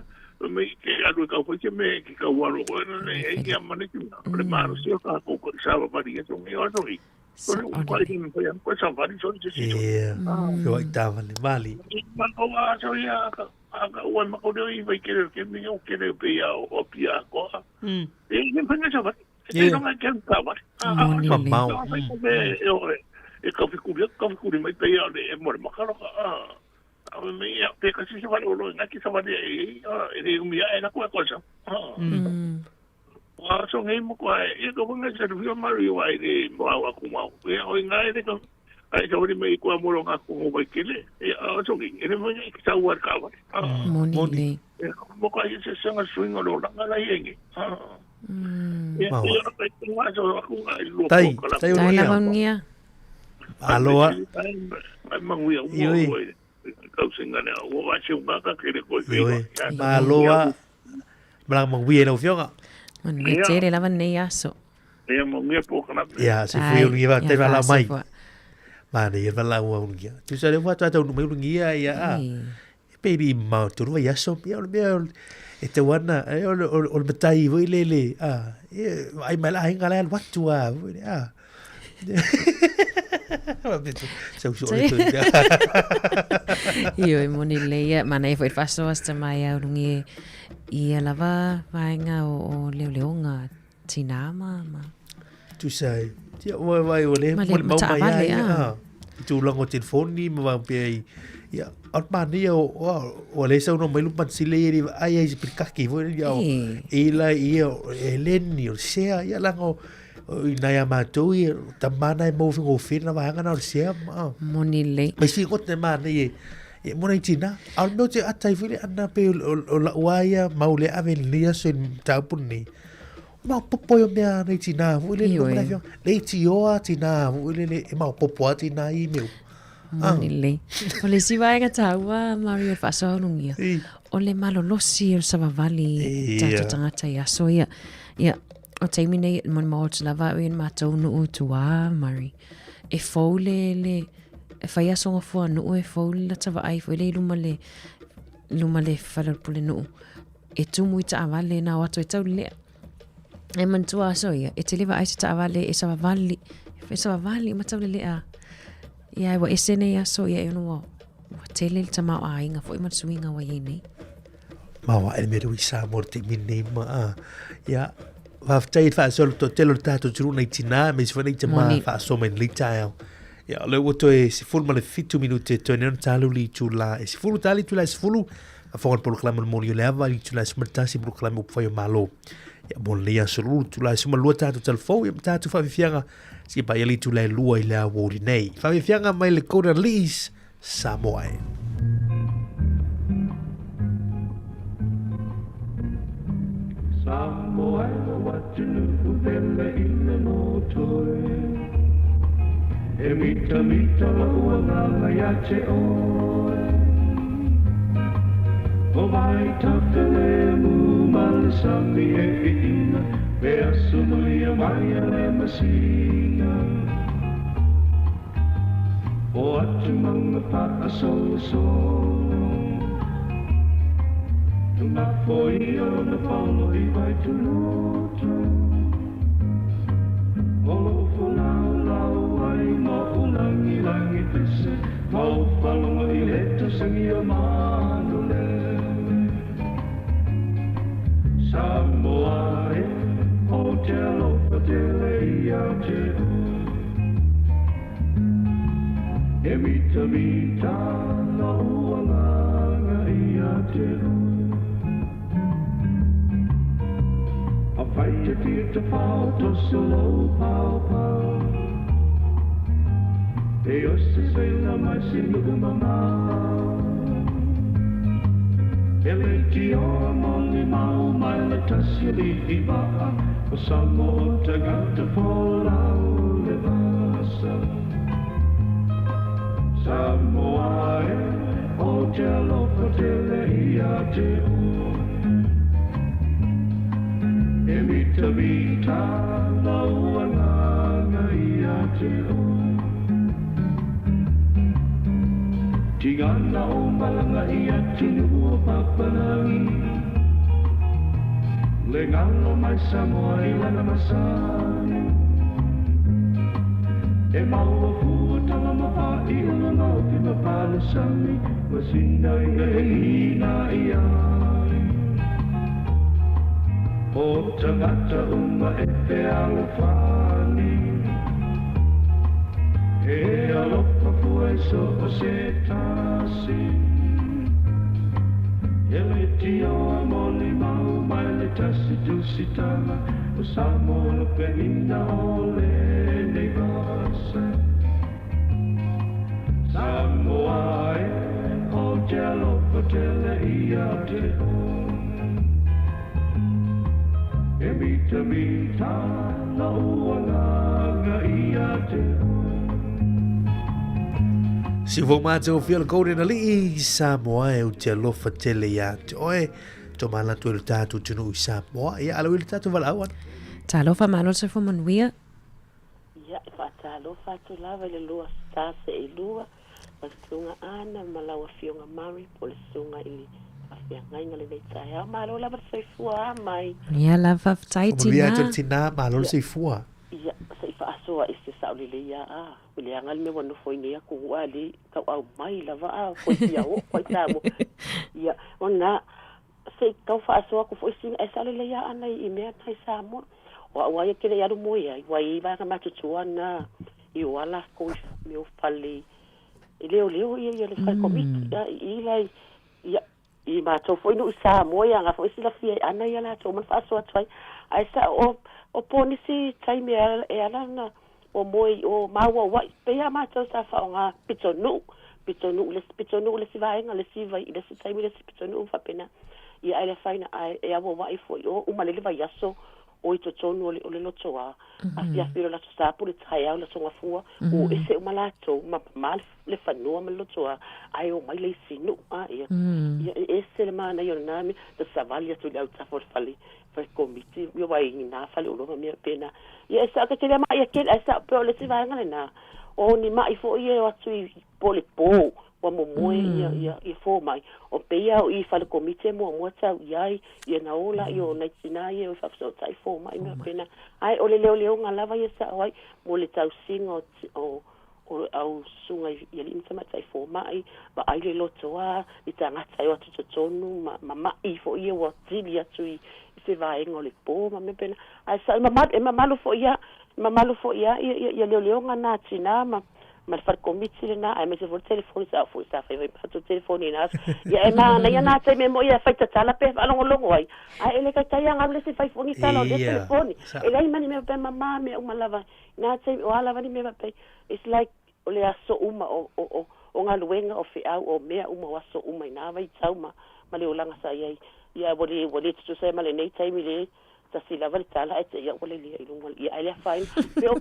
me que algo ka fue que me que ka wa ro ne e ya mane que le maro si ka ko ko sa ba ri eso me o ri ko ai me ko sa va ri so je si yo ta vale ma ko wa so ya ka wa ma ko de vai que me o que de pe ya o pia ko e me fanga sa va e no me que ka va mau e ka fi ku mai pe ya de mo ma ka a me ya pe ka si se va lo na ki sa va de e mi ya na ko sa so ngai mo ko e ko nga se ru ma ri wa de mo wa ku ma e o nga de ko ai tau ni mai kua moro ngā kongo mai kele, a tongi, ene mai ki tau war kawa. Moni. Mo ka i se sanga swinga lo ranga la yengi. Kai tunga so aku ngai luo ko. Tai lava ngia. Aloha. Ai manguia umo. Kau singa ne o wa se unga ka kele ko. Aloha. Mala manguia no fionga. Moni tere lava nei aso. E mo ngia po kana. Ya, se foi ngia te vala mai. Mane ia vala ua ngia. Tu sa le wa tata no mai ngia ia. Baby ma tu vai aso ia e te wana o matai voi lele ai mai la hinga la watu a io e moni leia mana e foi faso hasta mai au ngi ia lava vainga o leoleonga tinama ma tu sai tia vai o le mo mai ia tu lango telefoni ma pe ia Armani o le sa no mai lupan sileri ai ai pikaki vo ia ila ia Eleni o sea ia lango ina ia matou ia tamana e mo fingo fina va hanga na sea moni le mai si ko te mana e mona tina al no te atai vile ana pe o la waia maule avelia so tapuni ma popo yo mea nei tina vile no na le tioa tina vile e ma popo tina i meu Monile. O le sivaenga taua Mario Fasaunungia. O le malolosi o savavali tatu tangata ia so ia. Ia o teimi nei mon mo te lava o in matou no tua Mari. E foule le e fai asonga fua no e foule la tava ai foi le luma le fala pule no. E tumu ita avale na watu e tau le. E mantua so ia e te leva ai ta avale e savavali ma tau le a. Ia wa esene ya so ia no wa tele tama ainga foi ma swinga wa yene ma wa el meru isa morte minne ma ya va ftai fa solo to telo tato tru nei tina me si fa nei tama fa so men litael ya le woto e si fulma le fitu minute to non talu li chula e si fulu tali tula si fulu a fon por clama mo yo leva li chula smerta si por clama foi malo ya bon le asulu tula si ma lo tato telefo ya tato fa fianga si pa ele tu le lua i le awori nei. Whawe whianga mai le kora lis Samoa. Samoa watu vele ina no toe. E mita la uanganga ya che oe. O vai tafele mu malisami e ina. Vea sumuia maia le masina O atu manga paa solo Tuma foi o na paulo I vai tu luto O fulau lau ai mo ulangi langi pese Mau palunga I leto sangi o mano le Samoa Hotel of Delay Emita la uanga iate A fight if you to fall to solo pau They used to say la my single mama Elegi o moli mau mai le tasili I va O samo te gata fola le vasa Samoa o gelo fatele ia te o Emita la uanga ia te o Tingana o malanga ia tinu o papanangi Le ngalo mai Samoa I lana masani E maua fua tala maha I una nau ki mapala sami Masina I hina I ai O tangata uma e te alofani E alofa fua e so o se tasi Ele tio amoli mau mai le tasi dusitana O samo la penina o le nei vasa Samoa e o te alofa tele ia te o. E mita mita na ualanga ia te o. Si vo mātou whiala kore na li Samoa e o te alofa tele ia te oe. To mana tu le tātou tunu i Samoa. Ia alo i le tātou wala awan. Ta alofa malo se fo manuia. Ia, ta alofa tu lava le lua stase e lua. Pasunga ana malawa fionga mari. Pole sunga ili afianga inga le nei hao. Malo lava se fua mai. Ia lava tai tina. Ia to tina malo se fua. Ia, se fa asoa iste sauli le ia a. Ule angal me wano foi nei aku wali. Kau au mai lava a. Foi ia o, foi tamo. Ia, ona... se kau fa asoa ko foi singa e sale le ia ana I mea tai Samoa o awai ke le aru moia wai ba ka matutuana I wala ko me o pali I leo ia le fa komiti I lai ia I ma to foi no Samoa ia nga foi sila fia ana ia la to man fa asoa tai ai sa o poni si tai me e ala na o moi o maua wai pe ia ma to sa fa nga pitonu le si vai nga le si vai le si tai me le si pitonu fa pena ia ele faina ai e avo vai foi o malele vai aso o I tonu o le loto a afia filo la sa por tai au la songa fua o ese o malato mal le fano mal loto a ai o mai le sinu a ia ese le mana yo nami de savalia tu le auta for fali for committee yo vai na fali o lo me pena ia esa ka te ma ia ke esa pe o le si vai ngale na o ni mai fo ia o tu pole po wa momoe ia fo mai o peia o I fale komite mo tau iai ia na ola I o naitina ia o fafso tai fo mai me pena ai o le leo nga lava ia sa ai mo le tau singa o au sunga ia li mtama tai fo mai ba ai le loto a I tangata I o atu tonu ma mai fo ia wa tili atu I se vai ngole po ma me pena ai sa malu fo ia ia leo nga na tina ma far komiti na ai me se vol telefoni sa fa vai pato telefoni na ya na ia na te me mo ia fa tala pe alongo ai ele ka tai anga le se fa foni tala le telefoni ele ai mani me pe mama me uma lava na te o ala vani me pe it's like ole aso uma o nga luenga o fe au o me uma waso uma na vai tau ma le olanga sa ia vole tu se ma le nei tai mi le ta si lava tala e ia ole le ilunga ia ele fine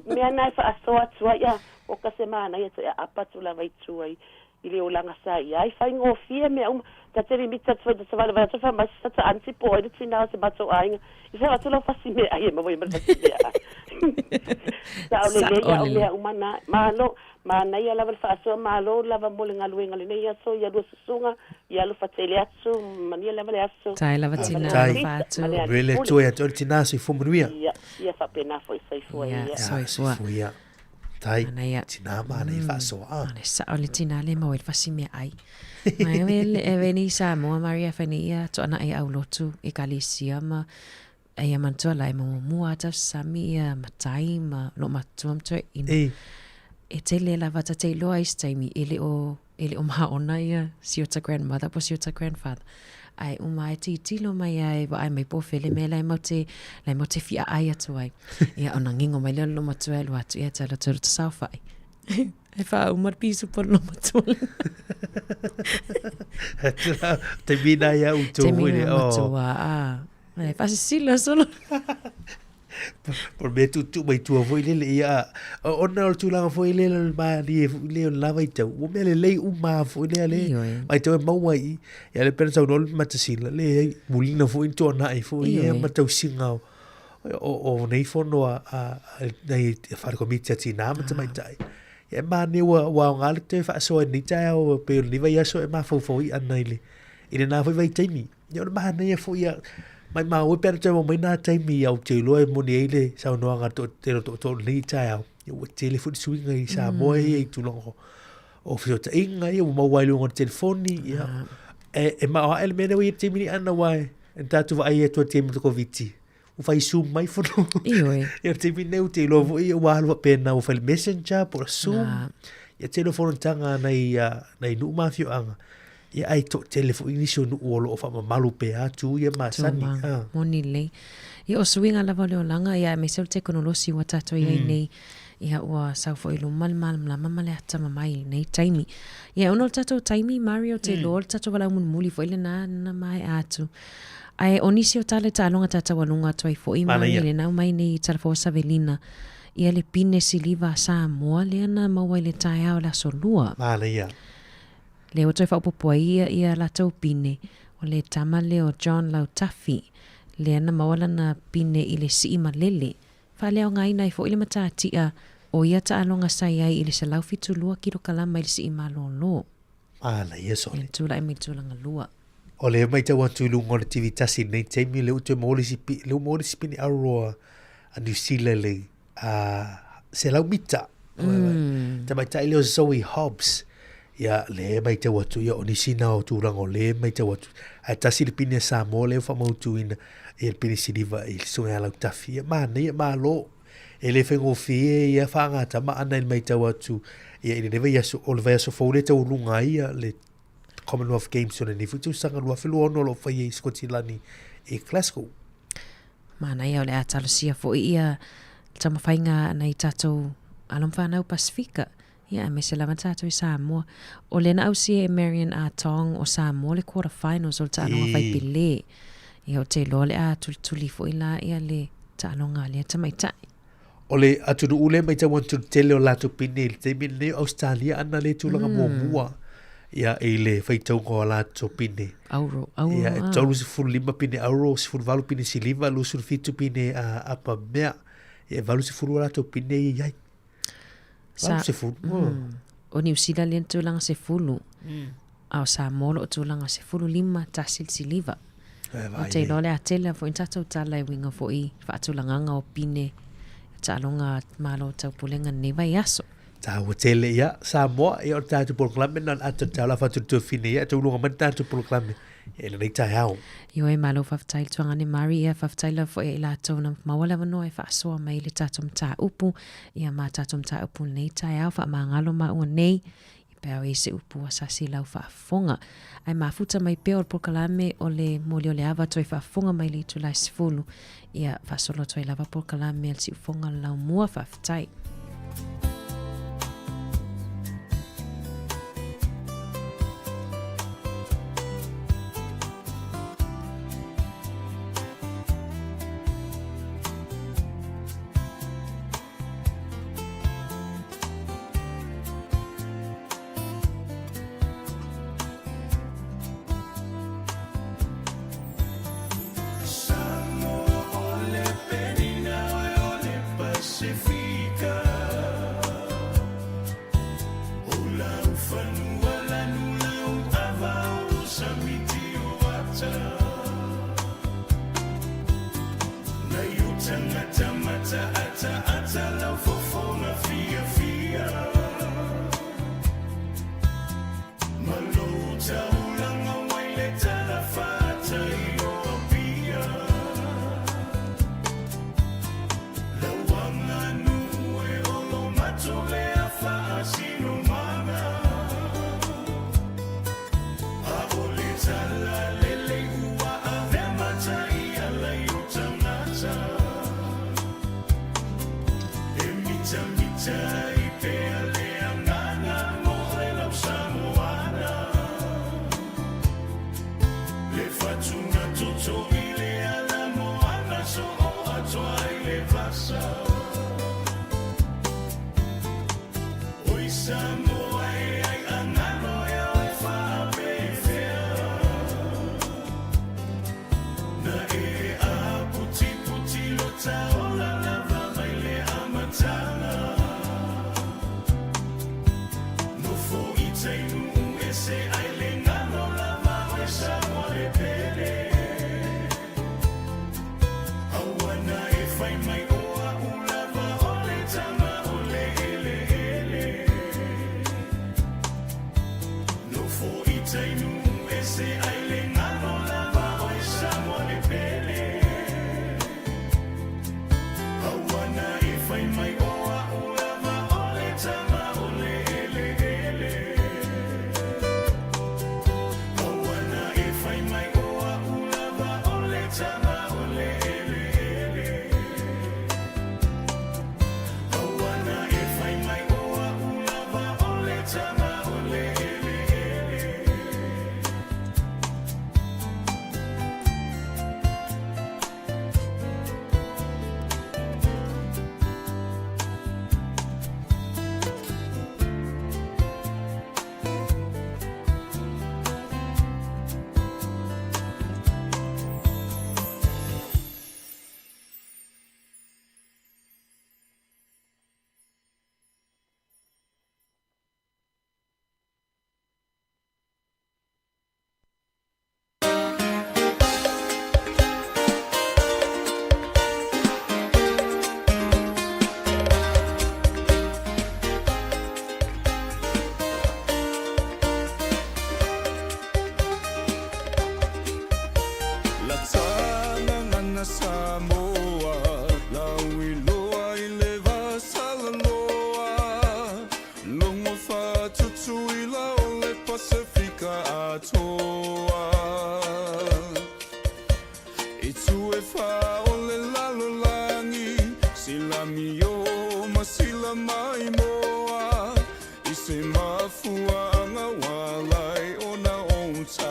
me ana fa aso atua ia o ka semana ia te apa tu lava itu ai ile olanga sa ia ai fa ngo fie me ta te limita tu de savala va tu fa mas sa anti po de tina se bato ai isa va tu lo fasi me ai me voi me fasi sa ole le ia o le umana mana ia lava fa aso malo lava mo le ngaluenga le nei aso ia do sunga ia lo fatele aso mania lava le aso tai lava tina fa tu vele tu ia tu tina si fu mruia ia fa pena foi sai foi ia tai tina mana I fa so a sa ole tina le mo fa si me ai mai vele ni Samoa Maria Fania to ana ai au lotu I Galicia ma ai mantua lai mo muata sami matai ma lo matuam to in e te le lava ta te loa I staimi ele o maona ia siota grandmother po siota grandfather ai umai tilo mai ai wa ai mai po fele me lai mo te fia ai atu ai ia ona ngingo mai lo matua lo atu ia tala tu saufa ai fa umar pisu por lo matua te mina ia utu te matua ai fa sila solo por me tu mai tu foi le ia ona tu la foi le ma le lava I tau o me le uma foi le mai tu mau ai ia le pensa no matasila le mulina foi to na ai foi ia matau singa o nei fono a nei far komiti tina mata mai tai ia ma ni wa ngal te fa so ni tai o pe ni vai so e ma foi anaile ina na foi vai taimi ia ma nei foi ia mai o per te mo na tai mi au te lo mo ni ele sa no nga to ni tai au o telefone swing ai sa mo e tu longo o fio te inga i mo wai lo telefoni ia e ma ele me no te mi ana wai en tatu vai e to te mi ko viti o fai zoom mai fono ia te mi ne te lo i wa lo pena o fai messenger por zoom ia telefone tanga nei nu ma fio anga ia ai to telefoni ni so no o fa malu pe atu ia ma sani moni le ia o swinga lava le olanga ia me se teknolosi wa tato ia nei ia ua sau fo ilu malama male ata mamai nei taimi. Ia ono tatou taimi Mario te lo tatou wala muli fo ile na mai atu. Ai onisi o tale talonga tatou walunga toi fo i mai le na mai nei tarfo Savelina. Ia le pine siliva sa moa le ana maua le tai au la solua. Mala ia. Le o toi fa popo ia la tau pine o le tama le o John Lautafi. Le ana mawala na pine i le si ima lele. Fa leo ngai nai fo ile matatia o ia ta alonga sai ai i le salau fitulua kilo kalama i le si ima lolo. Mala ia sole. Ia tula imi tula ngalua. O le mai tau atu lungo le TV tasi nei taimi le utu mo le sipini aroa a New Zealand le se lau mita. Ta mai tai leo Zoe Hobbs. Ia le mai tau atu ia o ni sina o tūrango le mai tau atu. Ai tasi le pini sa mo le wha mautu ina e le pini siliva i le sunga lau tafi. Ia mana ia maa lo. E le whengo fie ia whaangata ma ana il mai tau atu. Ia i le newa iasu o le vai aso fau le tau lunga ia le Commonwealth Games o le nifu tu sanga lua whilu ono lo whai e Skotilani e Glasgow. Mana ia o le atalo sia fo ia tama whainga nei tatou alom whanau Pasifika. Ia me se lama tatou i Samoa. O le na au sia e Marion Atong o Samoa le quarterfinals o le taanonga whai pile. Ia o te loa le a tuli fo ila ia le taanonga le tamaitai. O le atunu ule mai tau antu tele o lato pine le teimi le Australia ana le tūlanga mua. Ia e le whaitau ko lato pine. Auro. Ia tauru si furu lima pine auro, si furu valu pine si liva, lu suru fitu pine apa mea. Ia valu si furu lato pine iai. Valu si furu. O New Zealand le tūlanga se fulu. Au Samoa o tūlanga se fulu lima tasil si liva. O te lole a tele fo intatou tala e winga fo i whaatulanganga o pine. Talonga malo tau pulenga neva yaso. Tau tele ia Samoa e o tatu proklame nan ata tau la fatu tu fine ia tau lunga man tatu proklame. E le nei tai hau. Io e malo whaftail tuangane Mari e whaftaila fo e la tau na mawala wano e whaasoa mai le tatum ta upu. Ia ma tatum ta upu nei tai hau wha maangalo ma ua nei. Peo e se upu a sasi lau whaafonga. Ai mafuta mai peo o proklame o le moli o le awa toi whaafonga mai le tu lai sifulu. Ia whaasolo toi lava proklame al si ufonga lau mua whaftai.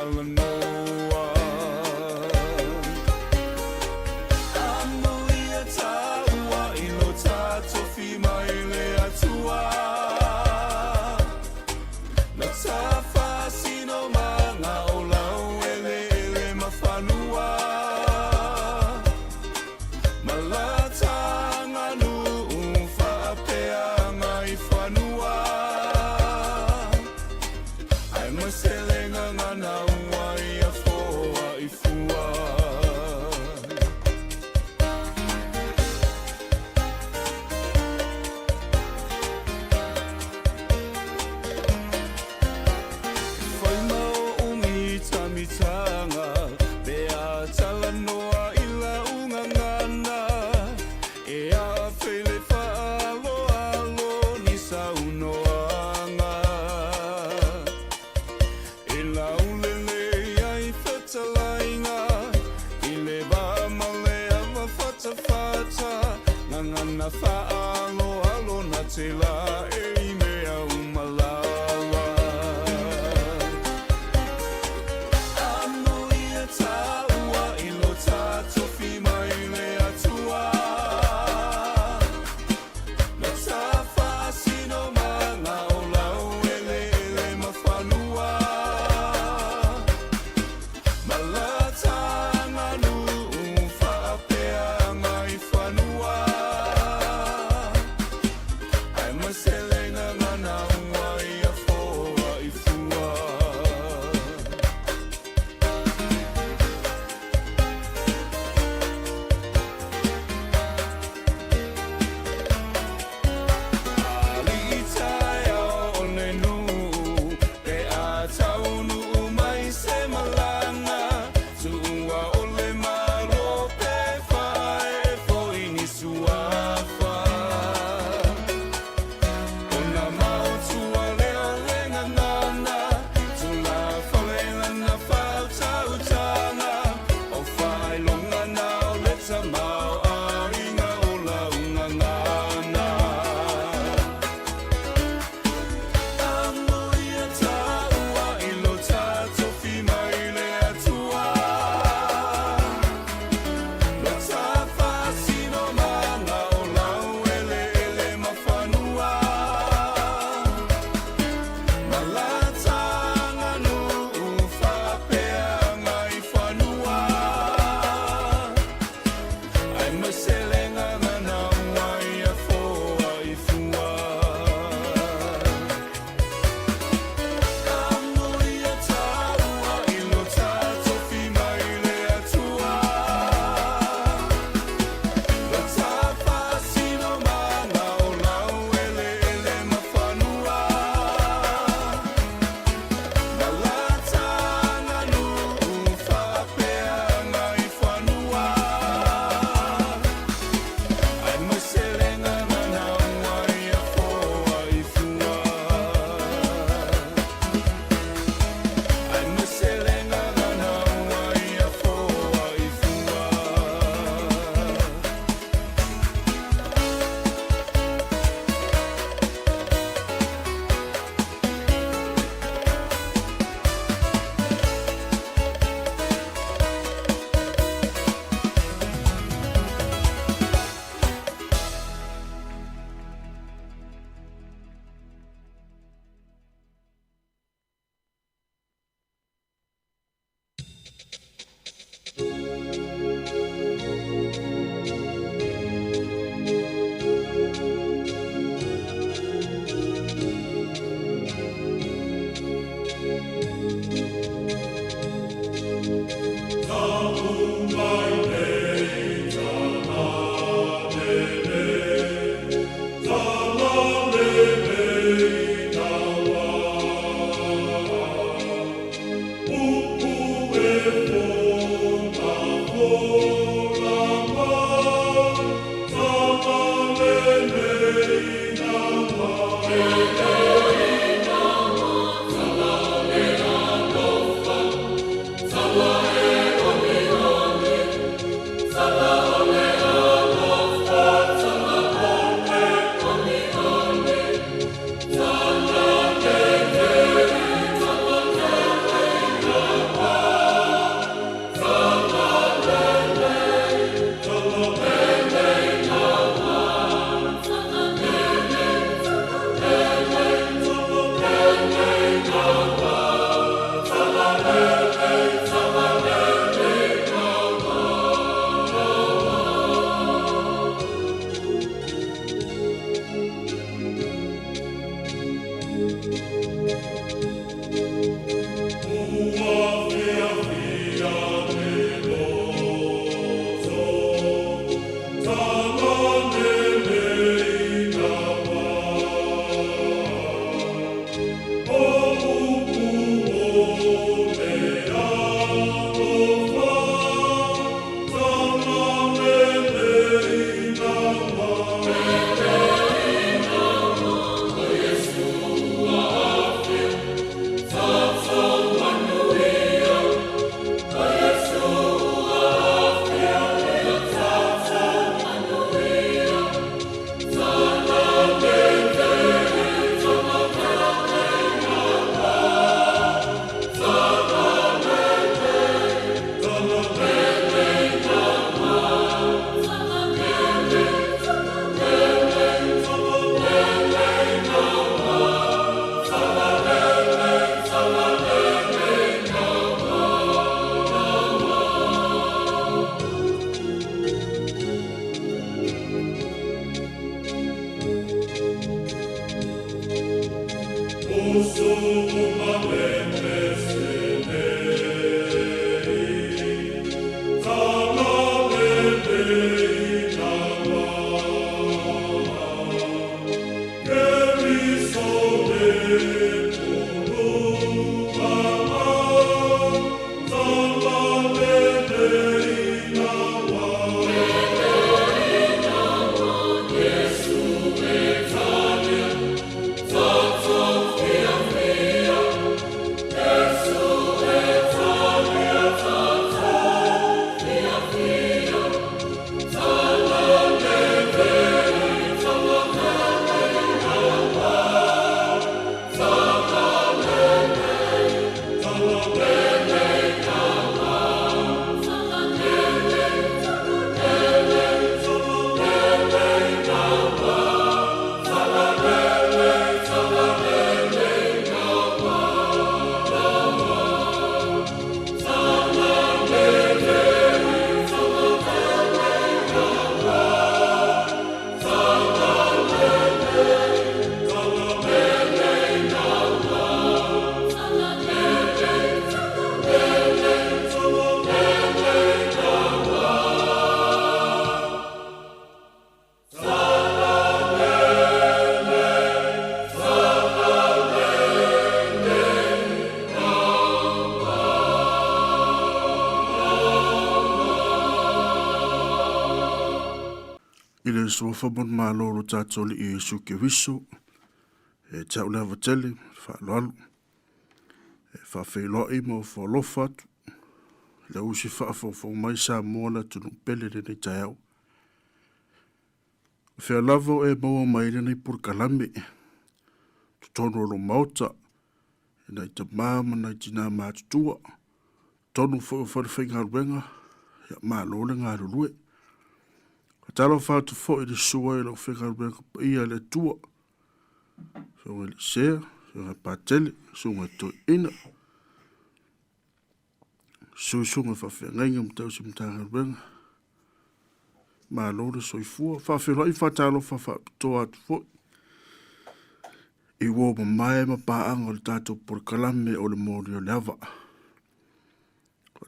talanoa Amoia taua ilo tato fima ile atua Na tafa sino manga o lau ele mafanua Malata nganu umfapea ngai fanua Ai maselenga ngana uai a foa i fua Whai mau ungi tamitanga Bea talanoa ila unga ngana E a whele whaalo alo ni saunoanga E laulele ai whetalainga I le wamale awa whatawhata Ngangana whaalo alo na te la e mea umalawa Amoia taua ilo tato fima ile atua Na tafa sino manga o lau ele mafanua Malata nganu umfapea ngai fanua Ai maselenga ngana uai a foa i fua Alitai o ne nu e a taunu mai se malanga Tua o le maro pe whae foi ni suafa Ona mau tua leo lenga ngana Tula whalela na whau tautanga O whae longa na o leta mau a inga o launga ngana Amoia taua ilo tato fima ile atua Na tafa sino manga o lau ele mafanua Malata nganu whapea ngai whanua Ai maselenga ngana uai a foa i fua Amoia taua ilo tato fima ile atua Na tafa sino manga o lau ele mafanua Malata nganu whapea ngai whanua Ai maselenga ngana uai a foa i fua Ai maselenga ngana uai a foa i fua le sofa mon malo lo tato li e su ke viso. E tau le avatele, fa loalo. E fa feilo i mo fo lofatu. Le usi fa fo mai sa mola tunu pele de ne tau. Fea lavo e maua mai le nei pur kalame. Tutono lo mauta. E nei ta mama nei tina mātutua. Tonu fo wharinga ruenga. Ya malo le ngā rurue. Talo fatu fo i le sua i lau whenga ruenga pa ia le tua. Sunga le sea, sunga patele, sunga to ina. Sunga whawhenga mtau si mtanga ruenga. Ma lore soifua, whawhelo i whatalo whawhatoa atu fo. I wo ma mai ma paanga o le tātou por kalame o le mori o le awa.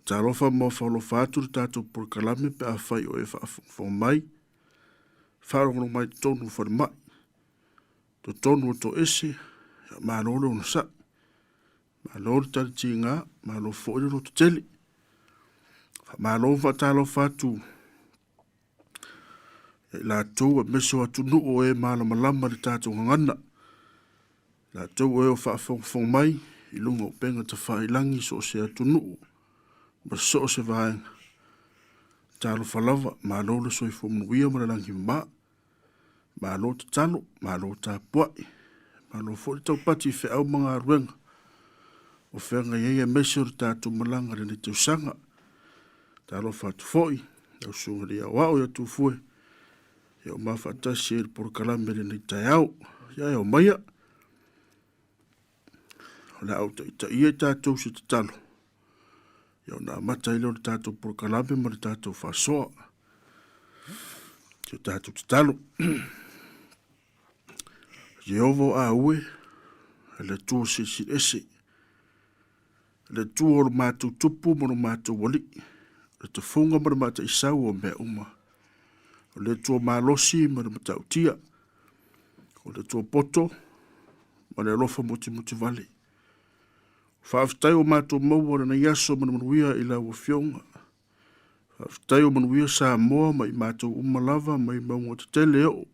Talo wha mo whalo whatu le tātou por kalame pe a whai o e whawhau mai. Wharongo mai tonu whare mai. To tonu o to ese, ma lore ona sa. Ma lore tari ti ngā, ma lo fo i roto tele. Ma lo whatalo whatu. La tau e meso atu nuu e malama le tātou ngangana. La tau e o whaafongfong mai, i lunga o penga ta whailangi so se atu nuu. Ma so se vaenga. Talo whalawa, ma lo le soi whomunuia ma langi maa. Ma lo te talo, ma lo ta puai. Ma lo fo tau pati fe au mga ruenga. O whenga iei e meso le tātou malanga le ne te usanga. Talo whatu foi, au sunga ria wao ya tu fue. Ia o mawhatasi e por kalambere ni tai au. Ia e o maia. O le au ta ia tātou si te talo. Ia o nā mata i leo le tātou por kalambere ma le tātou whasoa. Ia tātou te talo. Jehovo a ue. Le tua si ese. Le tua o le mātou tupu mo le mātou wali. Le te funga ma le mātou isau o mea uma. O le tua malosi ma le matautia. O le tua poto ma le alofa muti vale. Whaaftai o mātou maua na yaso ma le manuia i lau o fionga. Whaaftai o manuia sa moa ma i mātou umalava ma i maunga te tele o.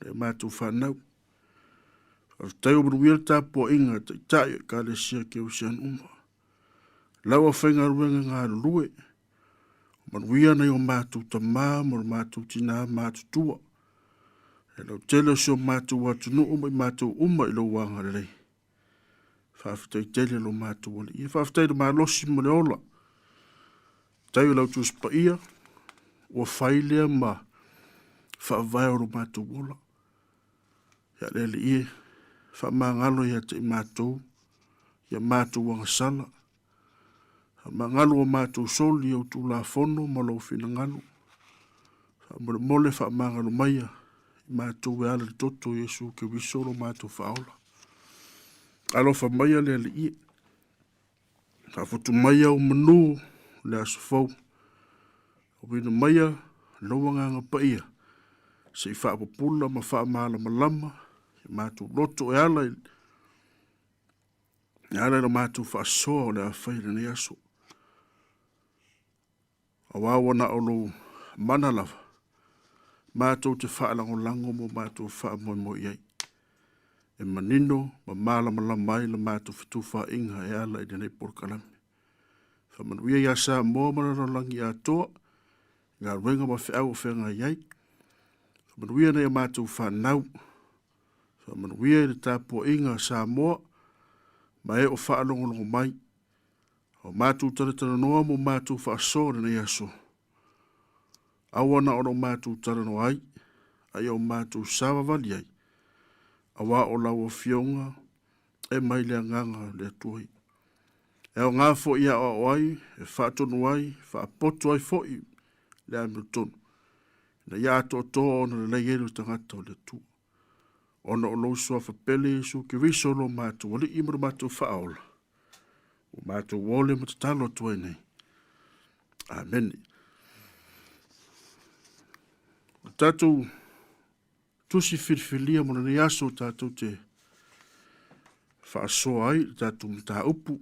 Le mātou whanau. Whaaftai o manuia tāpua inga te tai ka le sia ke usian uma. Lau a whainga ruenga ngā rue. Manuia nei o mātou ta mā, mo mātou tina mātou tua. E lau tele so mātou atu nuu mai mātou uma i lo wanga rei. Whaafitai tele lo mātou wali. Ia whaafitai le mālosi mo le ola. Tai o lau tuspa ia, ua whailea ma whaavai o lo mātou ola. Ia lele ie, whaamangalo ia te mātou, ia mātou wanga sala. Mangalo o mātou soli au tu la fono ma lau fina ngalo. Mole wha mangalo maia. Mātou e ala toto Yesu ke wisoro mātou whaola. Alo wha maia le ali ie. Whafotu maia o manu le aso fau. O wina maia lawanganga pa ia. Se i whaapapula ma wha maala malama. Mātou loto e ala. E ala na mātou wha soa o le a whaira ni aso. Awawana o lo mana lava. Mātou te whaalango lango mo mātou wha mo iai. E manino ma malama la mai la mātou fitu wha inga e ala i dene porkalame. Whamanuia ia sa mō marana langi a toa. Ngā ruenga ma whiau o whenga iai. Whamanuia nei a mātou wha nau. Whamanuia i le tāpua inga sa mō. Ma e o whaalongo mai. O mātou taratara noa mo mātou whaasore nei aso. Awana o mātou tarano ai. Ai o mātou sawa vali ai. Awa o lau o fionga. E mai lea nganga lea tuai. E o ngā fo ia o ai. E whaatonu ai. Whaapoto ai fo i. Lea miltonu. Na ia ato toa ona le leiero tangata o lea tu. Ona o lau soa whapele su ke visolo mātou. Wali imara mātou whaaola. O mātou wole mo te talo tuai nei. Amen. O tātou tusi whirwhilia mo nei aso tātou te whaasoa ai, tātou mta upu.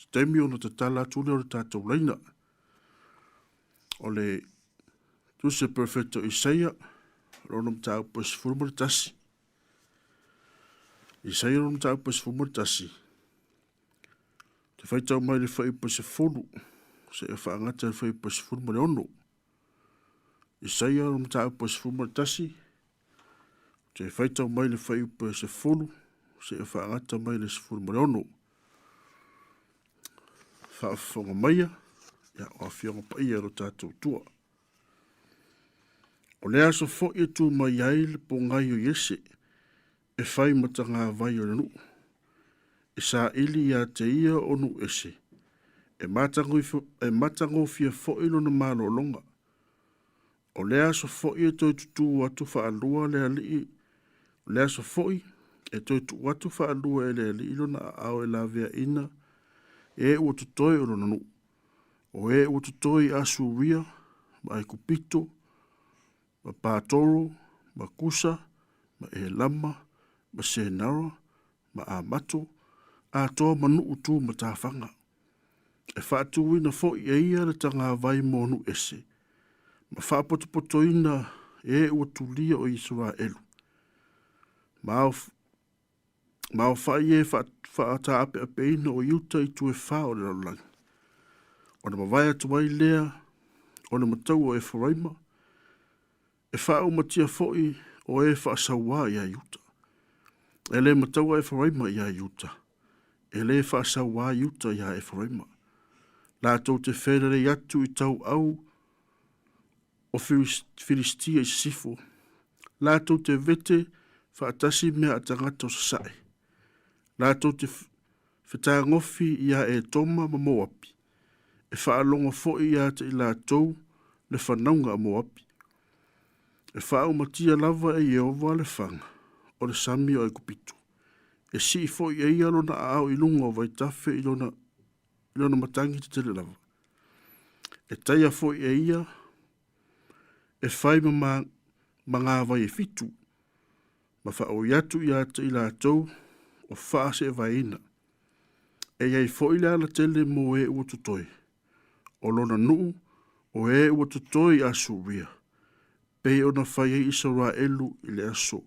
Temi o na te tala tūle o tātou leina. O le tusi perfecto Isaia, Rono mtau pa se fulu mo le tasi. I sai rono mtau pa se fulu mo le tasi. Te whaitau mai le whai pa se fulu. Se e whaangata le whai pa se fulu mo le ono. I sai rono mtau pa se fulu mo le tasi. Te whaitau mai le whai pa se fulu. Se e whaangata mai le se fulu mo le ono. Whaafonga maia. Ia o awhionga pa ia ro tātou tua. O lea so fo e tu mai ai le po ngai o yese. E whai matanga vai o nu. E sa ili ia te ia o nu ese. E matango fia fo ilo na malo longa. O lea so fo e toi tutu watu wha alua lea li. O lea so fo e toi tu watu wha alua e lea li ilo na au e la vea ina. E ua tutoi o nu. O e ua tutoi a suria. Ma e kupito. Ma pātoro, ma kusa, ma e lama, ma senara, ma a mato, a toa manu utu ma tāwhanga. E whaatu ina fo i eia le tanga vai monu ese. Ma whaapotopoto ina e ua tulia o Israelu. Ma o whai e whaata ape ape ina o iuta i tu e wha o le laulangi. O na mawai atu mai lea, o na matau o e wharaima, e wha matia foi o e wha sawa ia iuta. E le mataua e wharaima ia iuta. E le wha sawa iuta ia e wharaima. La tau te wherere atu i tau au o Filistia i sifo. La tau te vete wha atasi mea atangata o sasae. La tau te whetā ngofi ia e toma ma moapi. E wha alonga foi ia te i la tau le whanaunga a moapi. E whao matia lava e Yehova le whanga, o le sami o e kupito. E si fo i eia lona au i lunga o vai tafe i lona matangi te tele lava. E taia fo i eia, e whai ma ngā vai e fitu, ma whao iatu i ata i la tau o whaase e vai ina. E iei fo i la tele mo e ua tutoi, o lona nuu o e ua tutoi a suria. Pei o na whai e Israelu i le aso.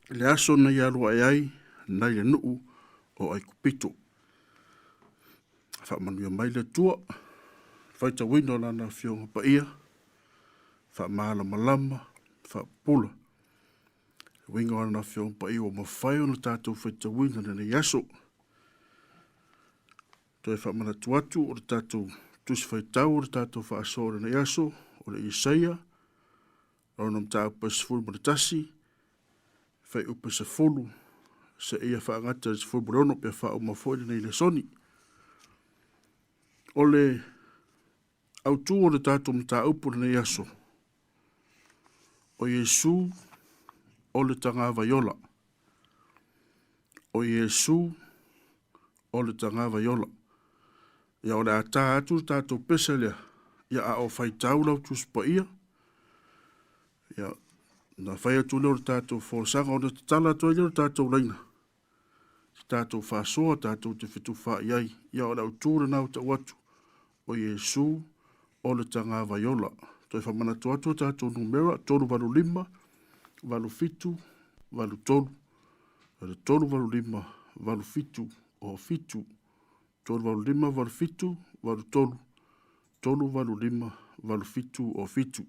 Le aso na iarua e ai, na i le nuu o ai kupito. Wha manuia mai le tua, whaita wino lana whionga pa ia, wha maala malama, wha pula. Wingo ana whionga pa ia o mawhai o na tātou whaita wino na i aso. Toi wha mana tuatu o le tātou tusi whaitau o le tātou wha asore na i aso, o le Isaia, rona mta upa se fulu mo le tasi, whai upa se fulu, se ia wha angata se fulu mo le ono, pia wha o mawhoile nei le soni. O le autu o le tātou mta upa nei aso, o Yesu, o le tanga vaiola. O Yesu, o le tanga vaiola. Ia o le ata atu tātou pesa lea, ia a o whai tau lau tus pa ia. Ia, na whai atu leo le tātou whosanga, o na tala atu leo le tātou leina. Tātou whasoa, tātou te whitu wha iai, ia o lau tūre nau ta watu, o Yesu, o le tanga vaiola. Toi whamana tu atu tātou numera, tolu valu lima, valu fitu, valu tolu. Tolu valu lima, valu fitu, o fitu. Tolu valu lima, valu fitu, valu tolu. Tolu valu lima, valu fitu o fitu.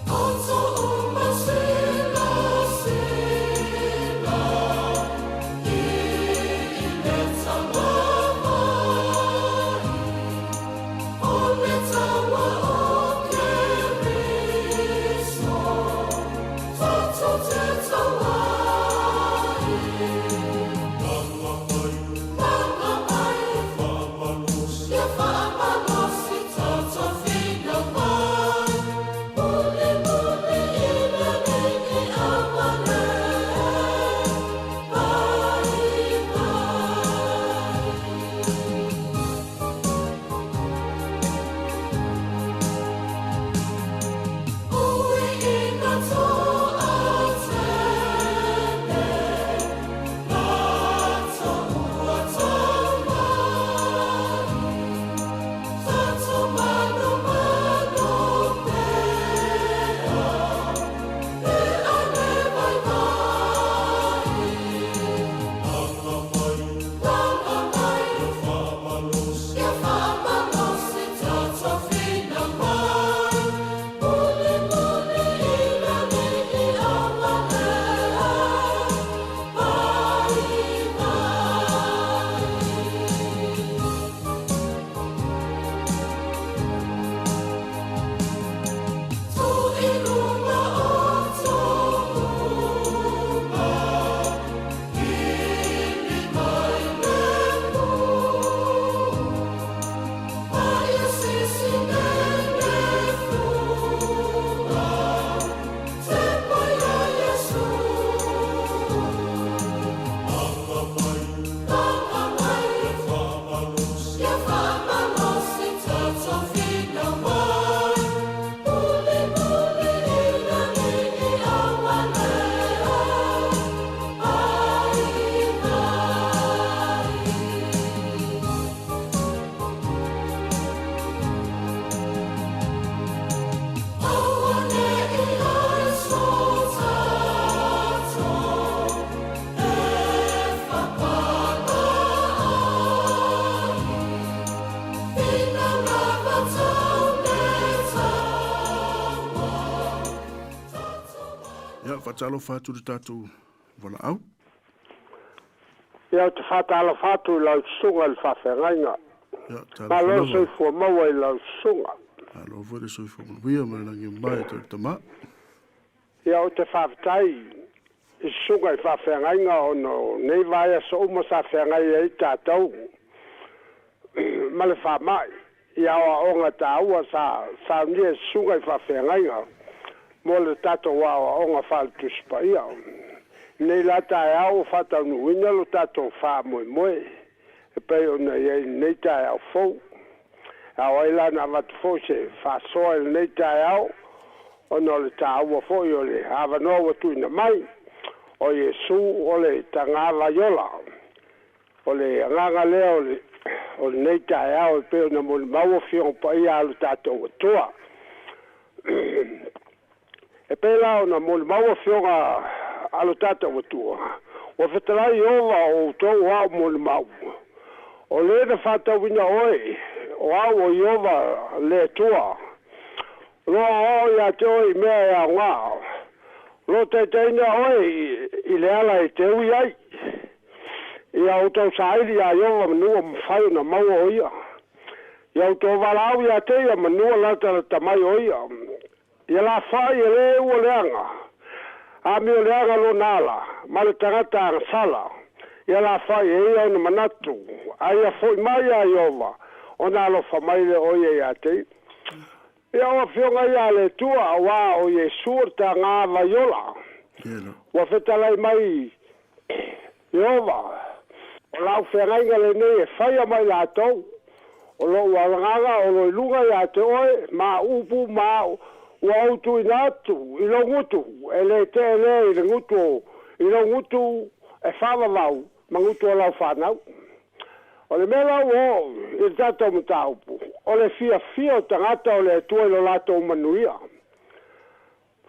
Oh whatalo whātu le tātou wala au. Ia te whatalo whātu lau sunga le whawhengainga. Ma lo soi fua maua i lau sunga. Alo vore soi fua maua ma langi mai te tama. Ia o te whawhetai i sunga i whawhengainga o no nei vai so uma sa whengai e tātou. Ma le whamai. Ia o onga ta ua sa nie sunga i whawhengainga. Mo le tato wa o onga whaltu spa ia. Nei la tae au whatau nuina lo tato wha moe moe. E pei o nei tae au fau. Au aila na watu fau se wha soa nei tae au. O no le ta ua fau i o le hawa noa watu ina mai. O Yesu o le tangava yola. O le nganga leo le o nei tae au e pei o na mo le maua fiong pa ia alu tato watua. E pela ona mo le maua fionga alo tata watua. O whetalai ova o tau au mo le mau. O le na whata wina oe, o au o iova le tua. Roa o ia te oe mea ia ngā. Ro te teina oe i le ala i te ui ai. Ia o tau sairi a iova manua mwhai na maua o ia. Ia o tau walau ia te ia manua lata la tamai o ia. Ia la whai e le ua leanga. A mi o leanga lo nala. Ma le tangata ang sala. Ia la whai e ia ona manatu. A ia foi mai a iova. O nalo whamai le oia ia te. Ia o whionga ia le tua wa o Yesu ta ngā vaiola. Wa whetalai mai iova. O lau whengainga le nei e whaia mai la tau. O lo walanganga o lo ilunga ia te oe. Ma upu ma ua autu inatu, i lo ngutu, e le te le i le ngutu, i lo ngutu e whawawau, ma ngutu o lau whanau. O le mea lau o, i tatou mutaupu, o le fia o tangata o le tuai lo lato manuia.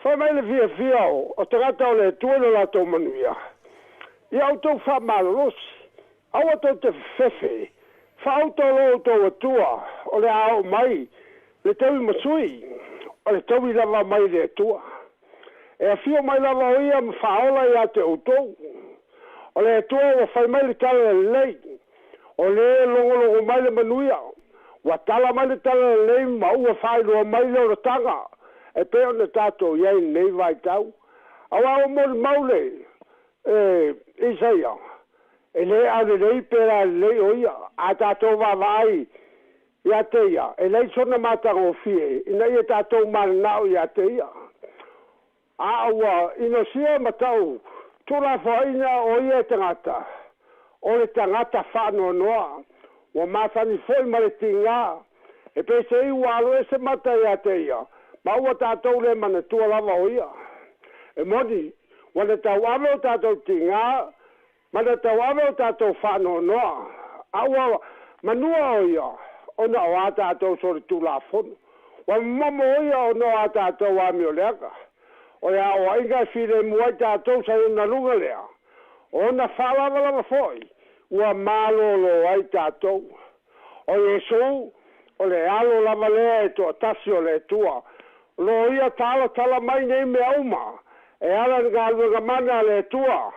Whai mai le fia o tangata o le tuai lo lato manuia. I autou whamalosi, au atou te fefe, whaautou lo tau atua, o le ao mai, le tewi masui, o le tau i lava mai le tua. E a fio mai lava o ia mwhaola i a te utou. O le tua o whai mai le tala le lei. O le longo mai le manuia. Wa tala mai le tala le lei ma ua whai lua mai le o tanga. E peo na tato iei nei vai tau. Awa o mo le maule. Isaia. E le ane lei pera le lei o ia. A tato wa vai. Ia te ia, e lei sona mātanga o fie, ina ia tātou maranao ia te ia. A aua, ino sia matau, tūra whaina o ia tangata, o le tangata whānoa noa, o mātani foi ma le tinga, e pese i walo e se mata ia te ia, ma ua tātou le mana tua lava o ia. E moni, wane tau ave o tātou tinga, ma le tau ave o tātou whānoa noa, a ua manua o ia, ona o ata atou sori tula fono. Wa mamo ia o no ata atou a mi o leaka. O ia o inga fire muai ta atou sa una lunga lea. Ona whalawa foi. Ua malolo ai ta atou. O Yesu, o le alo lava lea e to tasi o le tua. Lo ia tala mai nei me auma. E ala nga luenga mana le tua.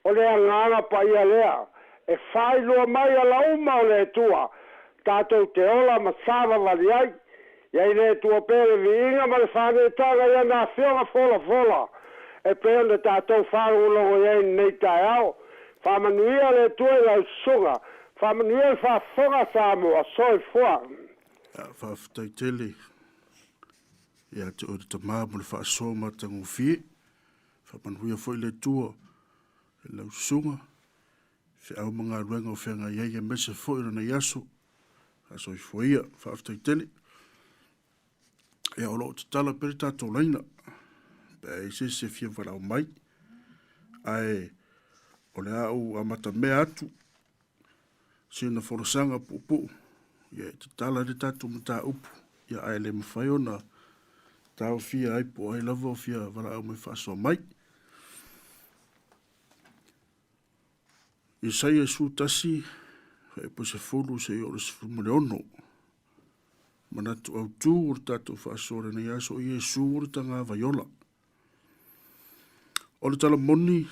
O le angana pa ia lea. E whai lua mai ala uma o le tua. Tātou te ola ma sāwa wali ai. Iai le tua pere vi inga ma le whāne tāga ia nā whionga fola. E pere le tātou whāru longo iai nei tai au. Whamanuia le tua i au sunga. Whamanuia i whāwhonga Samoa soi fua. Whāwhitai tele. Ia te ori ta māmu le whaasoma tangu fie. Whamanuia foi le tua. E lau sunga. Fe au mga ruenga o whenga iai e mese foi na yasu. Aso i fuia, whaaftai tele. E o loo te tala pere tātou laina. Pea e se fia warau mai. Ai, o le au amata mea atu. Sina wholosanga pupu. Ia te tala le tātou mta upu. Ia ai le mawhai ona. Tāo fia aipo ai lava o fia warau mai whaasoa mai. I sai e su tasi. E po se fulu se o se fulu le ono. Manatu au tū o tātou whaasore nei aso i e sūre tanga vaiola. O le tala moni,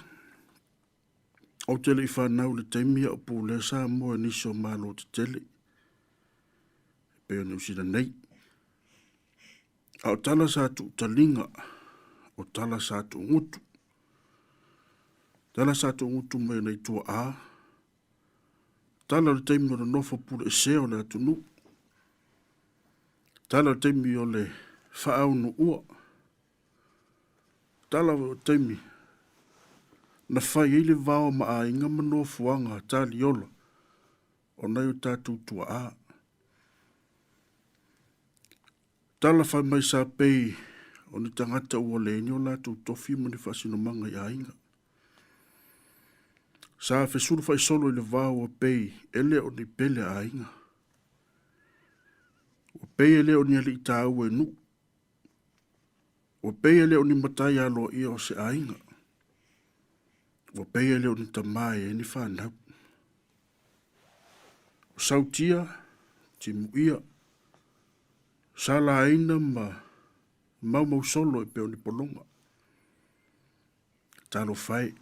o tele i whanau le taimia o pū le sa mua nisi o malo te tele. Peo ni usina nei. A o tala sa tu talinga, o tala sa tu ngutu. Tala sa tu ngutu mai nei tua a. Tala le taimia o le nofo pule e seo le atunu. Tala le taimia o le whaau no ua. Tala o taimia na whai ele vao ma a inga manoa fuanga tali ola o nei o tātou tua a. Tala whai mai sa pei o ni tangata ua leini o lātou tofi mani whasino manga i a inga. Sa whesuru whai solo i le vao o pei ele o ni pele a inga. O pei ele o ni ali i tāu e nu. O pei ele o ni matai alo i o se a inga. O pei leo ni tamai e ni whanau. O sautia, ti muia, sala aina ma mau solo e peo ni polonga. Talo fai.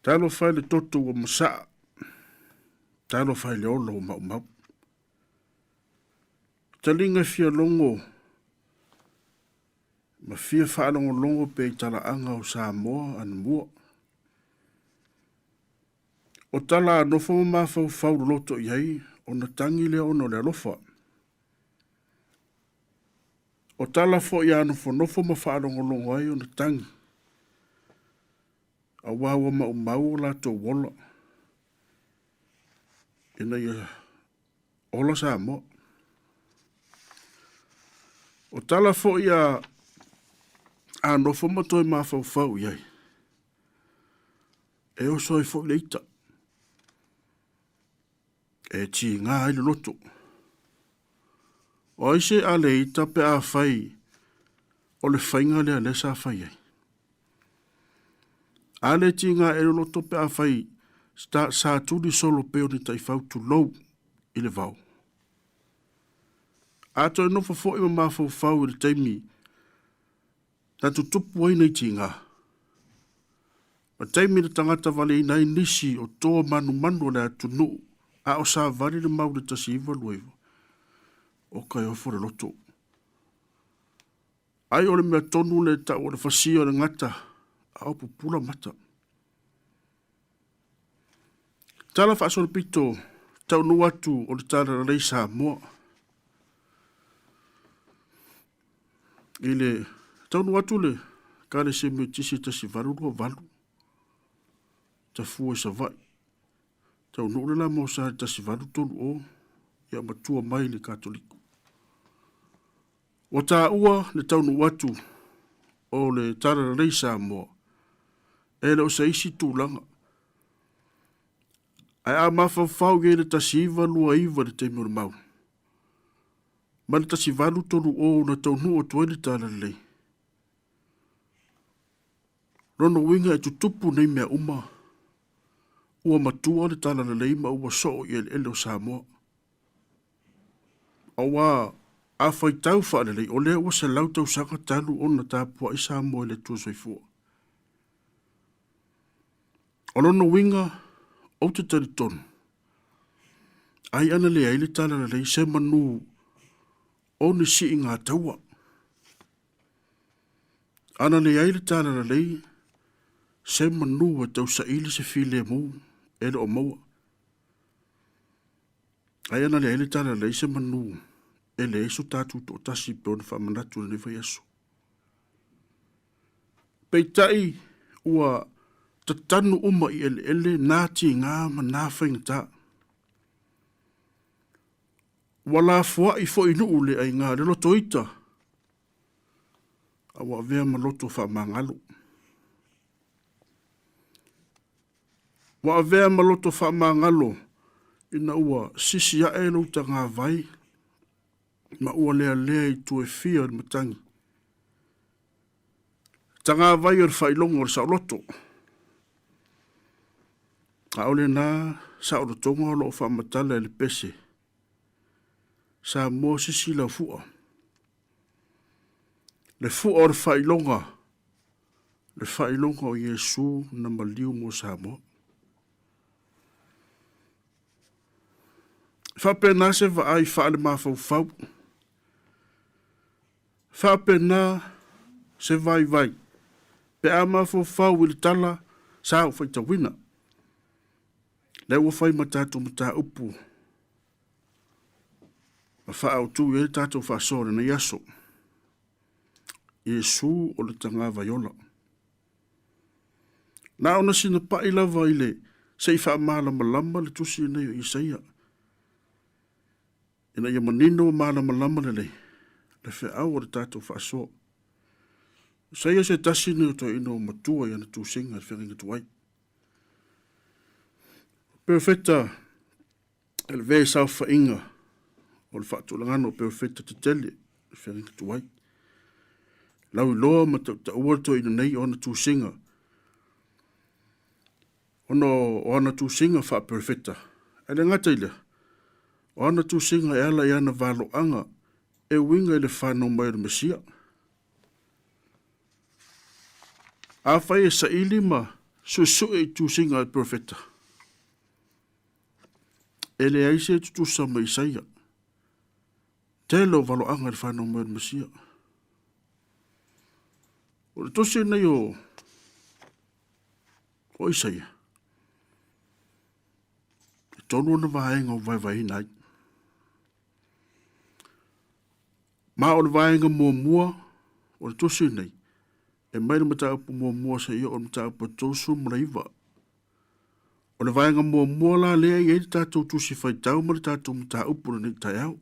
Talo fai le toto o masaa. Talo fai le olo o mau. Talinga fia longo. Ma fia whaanongo longo pe tala anga o Samoa an mua. O tala anofo ma fau loto iai, o na tangi lea ono le alofa. O tala fo i anofo nofo ma whaanongo longo ai o na tangi. A wawa ma umau la to wola. Ina ia ola Samoa. O tala fo i no fo matoi ma fau iai. E o soi fo leita. E ti ngā ai loto. O ise a leita pe a fai. O le whainga lea le sa fai ai. A le ti ngā e loto pe a fai. Sa tuli solo pe o ni tai fau tu lou i le vau. A toi no fo i ma fau i le taimi. Na tu tupu ai nei tinga. Ma taimi na tangata vale nai nisi o toa manu le atu nu. A o sa vale le mau le tasi iwa luewa. O kai ofo le loto. Ai o le mea tonu le ta o le fasio le ngata. A o pupula mata. Tala whaaso le pito. Tau nu atu o le tala rei sa moa. Ile tau nu atu le, kare se me tisi tasi varu lua valu. Ta fua sa vai. Tau nu le la mo sa tasi varu tolu o, ia matua mai le katoliku. O ta ua le tau nu atu, o le tara rei sa moa. E le o sa isi tūlanga. Ai a mawhawhau ge le tasi iwa lua iwa le te mura mau. Ma le tasi valu tolu o na tau nu o tuele tala lei. Rono winga e tutupu nei mea uma. Ua matua le tala le leima ua soo i ele o Samoa. Awa a fai tau wha le lei o lea ua se lau tau saka talu o na tāpua i Samoa i le tua soifua. O rono winga o te tari tonu. Ai ana lea i le tala le lei se manu o ni si i ngā taua. Ana lea i le tala le lei se manu e tau sa ili se file mu e le o maua. Ai ana le ele tala le se manu e le eso tatu to tasi pe ona whamanatu le nefa yasu. Peitai ua tatanu uma i ele nāti ngā ma nā whaingata. Wala fua i fo inu ule ai ngā le loto ita. Awa vea ma loto wha mangalo. Wa avea maloto wha mangalo ina ua sisi a eno uta ngā vai ma ua lea i tue fia o matangi. Ta ngā vai o whailongo o sa loto. A ole nā sa o tonga o lo wha matala le pese. Sa mō sisi la fua. Le fua o whailonga le whailonga o Iesu na maliu mo Samoa. Whapena se wa ai whaale mawhau. Whapena se vai vai. Pe a mawhau ili tala sa u whaita wina. Le ua whai matatu mata upu. Ma whaau tu e tātou whaasore na yaso. Iesu o le tanga vaiola. Na ona sina pai lava ile se i wha malama lama le tusi e nei o Isaia. Ina ia manino malama lama le le wha au o le tātou whaasore. Isaia se tasi nei o to ino matua ia na tūsinga le whenga tuai. Perfecta el ve sa whainga o le whaatulangano perfecta te tele le whenga tuai. Lau loa ma ta uato ina nei o na tūsinga. O na tūsinga wha perfecta. Ele ngata ile. O na tūsinga e ala ia na valo anga e winga ile whanau mai le Mesia. A whai e sa ili ma su e tūsinga e perfecta. Ele ai se tutusa ma Isaia. Telo valo anga le whanau mai le Mesia. O le tose nei o Isaia. E tonu na vaenga o vai nai. Ma o le vaenga mua o le tose nei. E mai le mata upu mua sa ia o le mata upu tosu mraiva. O le vaenga mua la lea i eiti tātou tusi whaitau ma le tātou mata upu na nek tai au.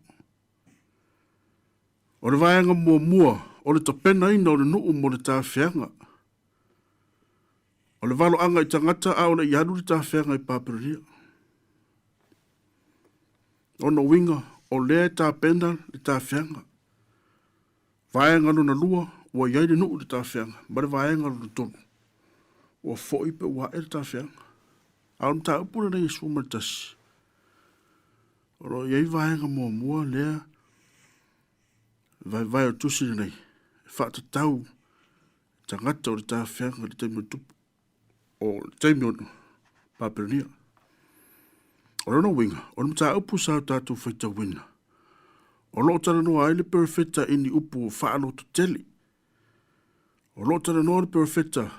O le vaenga mua o le tapena ina o le nuu mo le tāwhianga. O le valo anga i tangata a o le iadu le tāwhianga i pāperia. O no winga o lea tāpena le tāwhianga. Vaenga no na lua ua iai le nuu le tāwhianga. Ma le vaenga no le tonu. Ua fo ipe ua e le tāwhianga. A o mta upuna nei Yesu martasi. O lo iai vaenga mua lea vai o tusi nei. Whaata tau tangata o le tāwhianga le teimi o tupu. O le teimi o pāperenia. O rona winga, o le mta upu sao tātou whaita wina. O lo tana noa ai le perfecta ini upu o whaano to tele. O lo tana noa le perfecta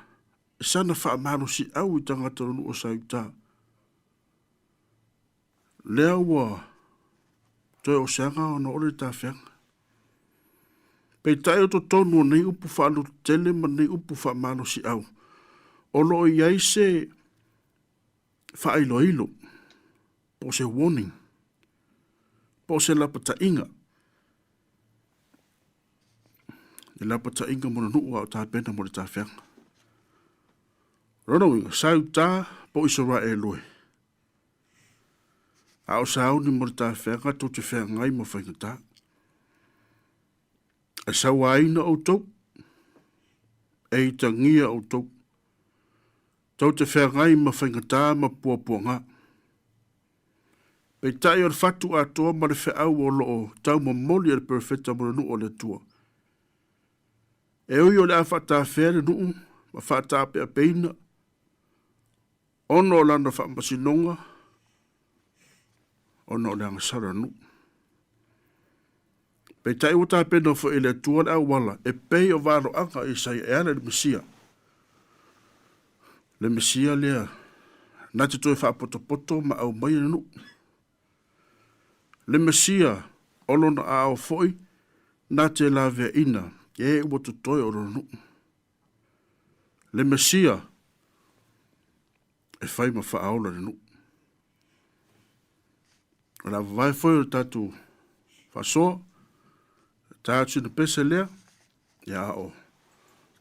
e sana wha mano si au i tangata ronu o sau tā. Lea ua toi o seanga o na ole tāwhianga. Pei tai o to tonu nei upu whaano to tele ma nei upu wha mano si au. O lo iai se wha ilo. Po se warning. Po se lapata inga. E lapata inga mona nuu au tā pena mo le tāwhianga. Rona winga, sau tā po isora e loe. A o sau ni mo le tāwhianga to te whengai mo whainga tā. E sau aina o tau. E i tangia o tau. Tau te whengai mo whainga tā ma puapuanga. Pei tai o le fatu a toa ma le wheau o loo tau ma moli e le perfecta mo le nuu o le tua. E ui o le a whata where nuu, ma whata pe a peina. Ono o lana whamasinonga. Ono o le angasara nuu. Pei tai o ta pena fo ele tua le au wala, e pei o varo anga e sai e ana le Mesia. Le Mesia lea, nati toi whapotopoto ma au mai nuu. Le Mesia, olona a au foi, na te la vea ina, e ua tutoi o ronu. Le Mesia, e whai ma whaaola renu. Ora vai foi o tatu whasoa, tātu na pese lea, ia o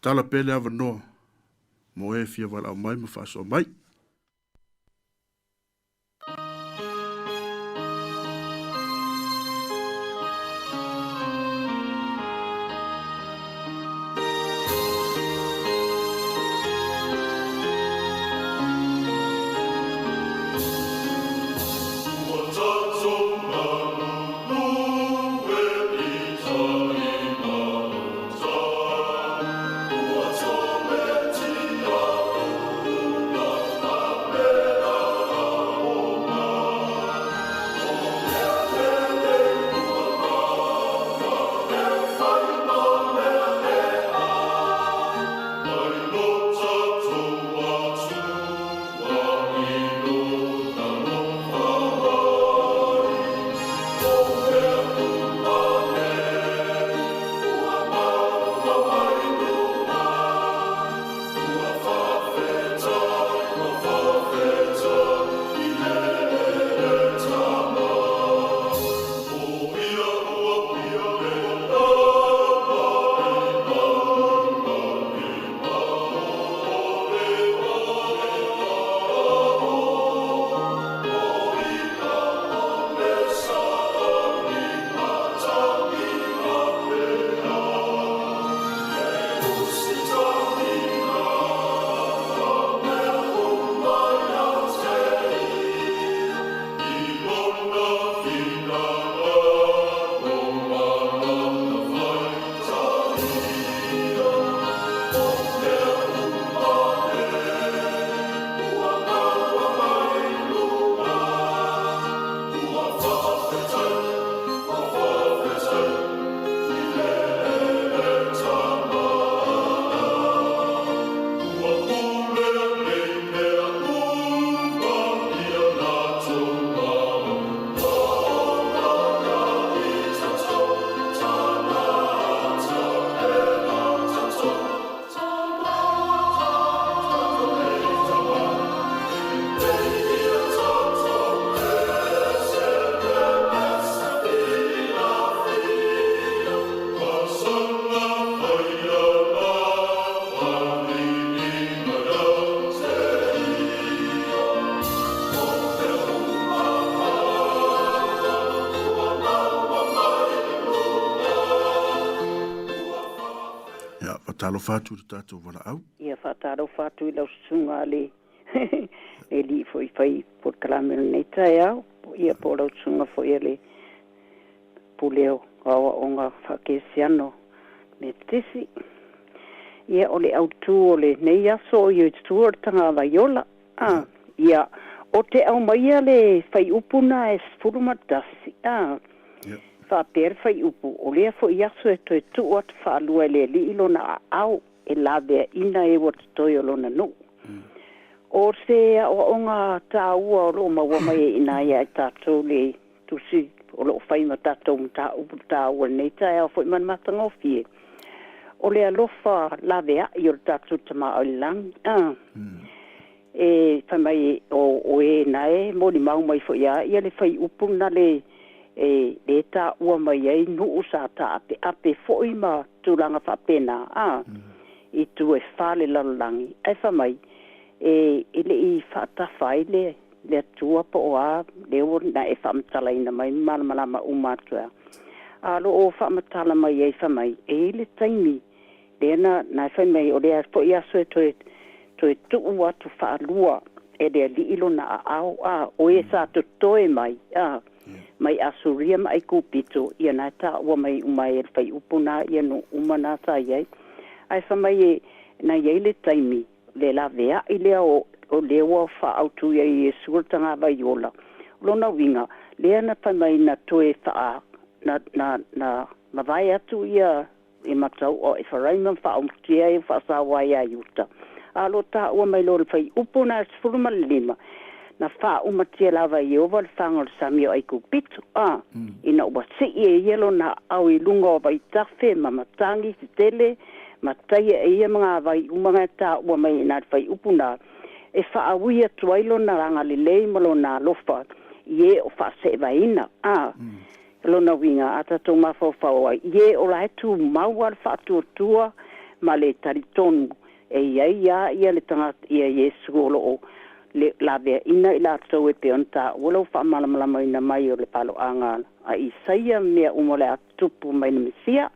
tala pele awa noa, mo e fia wala au mai ma whasoa mai. Thank you. talo fatu le tatou wala au. Ia whaataro whātu I lau sunga le le li foi fai por kalamel nei tai au. Ia po lau sunga foi le puleo awa o ngā whakesiano me tisi. Ia o le autu o le nei aso I tu o tanga vaiola. Ia o te au maia le fai upuna e spurumatasi. Whapere fai upu o lea fo I aso e toi tu o te whaalua le li ilo na au e la bea ina e wat toi o lona no. O se o ngā tāua o lo maua mai e ina ia e tātou le tusi o lo whai ma tātou mta upu tāua nei tai au fo I man matangofie. O le alofa la bea I o tātou tama o lang. E whai mai o e na e moni mau mai fo ia le whai upu na le le tā ua mai ei nuu sa tā ape fo I ma tūranga whapena. I tu e whale lalangi. Ai whamai, le I whaatawhai le atua po o a, le o na e whamatala ina mai, malamalama umatua. Alo o whamatala mai ei whamai, le taimi, le na whamai o le a po I aso e toi tuu atu whaalua, le li ilo na au, o e sa to toe mai, mai asuria mai kupito, ia na ta ua mai umai e whai upuna, ia no umana sa iei. Ai whamai na iei le taimi, le la vea I lea o lewa wha autu iei e suratanga vaiola. Lona winga, lea na whamai na toe wha na mawai atu ia e matau o e wharaima wha autia e wha sawai a yuta. Alo ta ua mai lo le whai upuna e sfuruma lima. Na wha umatia lava I ova le whangor samio ai kupitu. Ina ua si e yelo na au I lunga o vai tafe mamatangi si tele, matai e ia mga vai umanga ta ua mai ina whai upuna. E wha awia tuailo na ranga lilei malo na lofa. Ie o wha se vaina. Lona winga ata tō mawhau whawai. Ie o lai tu mauar wha tua ma le taritonu. E ia le tangata ia Yesu olo o. Le la vea ina I la tau e peonta wala wha malamalama ina mai o le palo anga a Isaia mea umole a tupu mai na Mesia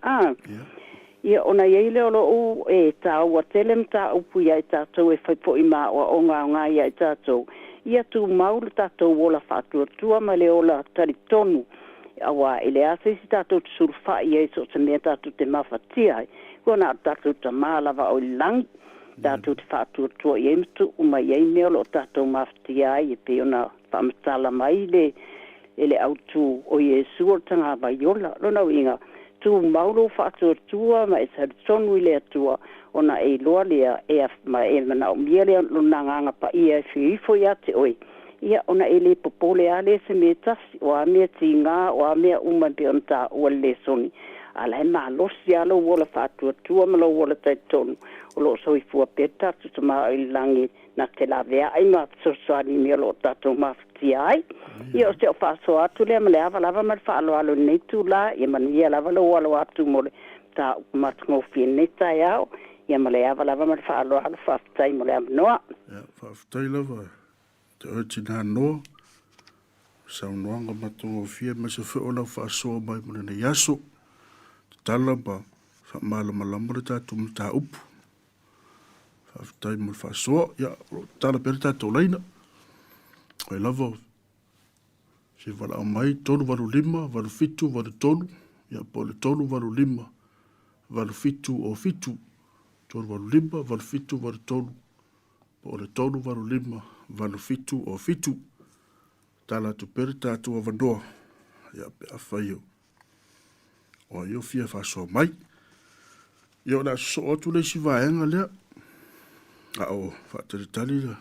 ia ona yeile o lo e tau wa telem ta upu ia I tātou e whaipo I maa o ngā ia I tātou ia tu maulu tātou wola whātua tua ma le ola taritonu awa ele ase si tātou te surfa ia I so te mea tātou te mawhatia kua nā tātou ta mālawa o langi tātou te whātua tua I emtu uma I mea lo tātou mawhatia I e peona whamatala mai le autu o Yesu o tanga vaiola lona winga tu maulo whātua tua ma e taritonu I le atua ona e loa lea ma e mana o mia lea lona nganga pa ia whifo ia te oi ia ona e le popole a le se me tasi o a mea ti ngā o a mea uma peona tā ua le soni ala e malosi alo wola whātua tua ma lo wola taitonu o lo soifua peta tu te maa I langi na te la vea ai ma sosoani mea lo tatou mawhiti ai ia o te o whaaso atu lea ma le awa lava ma le whaalo alo nei tu la ia ma ia lava lo alo atu mo le ta matungofi nei tai au ia ma le awa lava ma le whaalo alo whaafitai mo le amanoa whaafitai lava te oti nā noa sau noanga matungofi ma se whiola whaasoa mai mo le nei aso tala ba whaamalamalama le tātou mta upu. Whaafitai mo le whaasoa, ia, tala pere tātou leina. Koe lava, se wala o mai, tolu waru lima, waru fitu, waru tolu, ia po le tolu waru lima, waru fitu o fitu, tolu waru lima, waru fitu, waru tolu, po le tolu waru lima, waru fitu o fitu, tala tu pere tātou avanoa, ia pe awhaio. O io fia whaasoa mai. Ia o na so atu le si vaenga lea. A o whaataritali la.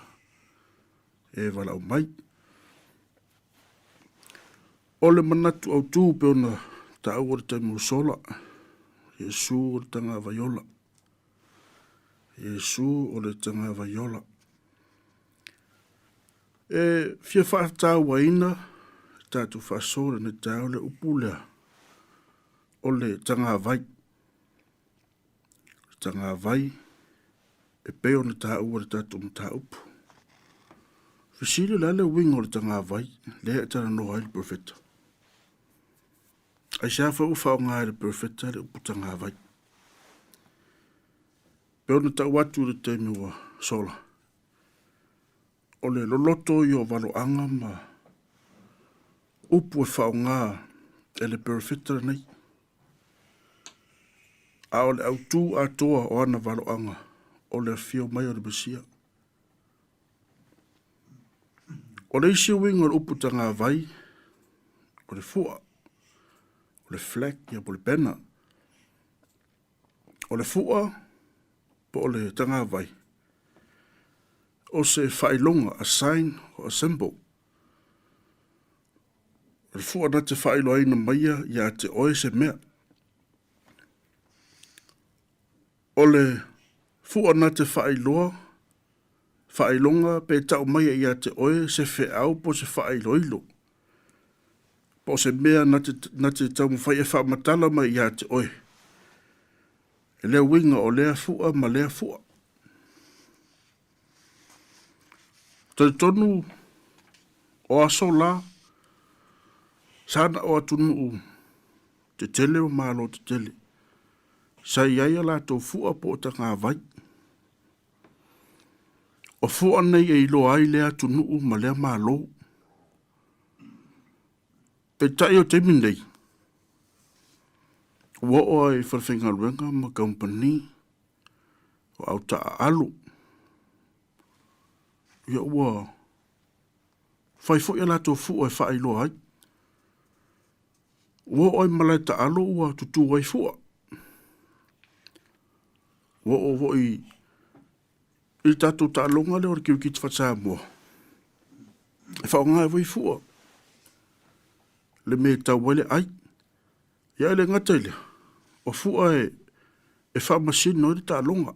E wala o mai. O le manatu au tū pe ona ta au o le taimu sola. Yesu o le tanga vaiola. Yesu o le tanga vaiola. E fia whaatau waina. Tātu whaasoa ne tau le upulea. O le tanga vai. Tanga vai. E peo na tā ua le tātou mta upu. Fisile la le wingo le tanga vai. Le e tana noa le profeta. Ai sa fa ufa o ngā le profeta le upu tanga vai. Peo na tau atu le te miwa sola. O le loloto i o valo anga ma upu e whao ngā e le perifitara nei. A o le autu atoa o ana valo anga o le fio mai o le besia. O le isi winga o le upu tanga vai, o le fua, o le flag ia po le pena. O le fua, po o le tanga vai. O se whailonga, a sign o a symbol. O le fua na te whailo aina maia ia te oe se mea. O le fua na te whailonga pe tau maia ia te oe se au po se whailoilo. Po se mea na te tau mwhai e whaamatala mai ia te oe. E lea winga o lea fua ma lea fua. Tonu o aso la, sana o atunu te tele o malo te tele. Sa iaia la tau fua po ta ngā vai. O fua nei e ilo ai lea atunu ma lea malo. Pe tai o te mindei. Ua o ai whawhinga ruenga ma company o au ta alu. Ia ua whai fo ia lato fu e whai lo ai. Ua oi malai ta alo ua tutu wai fua. Ua o i tato ta alonga leo ki ki te whataa mua. E whao ngai wai fua. Le me tau wale ai. Ia ele ngataile. O fua e wha masin no i ta alonga.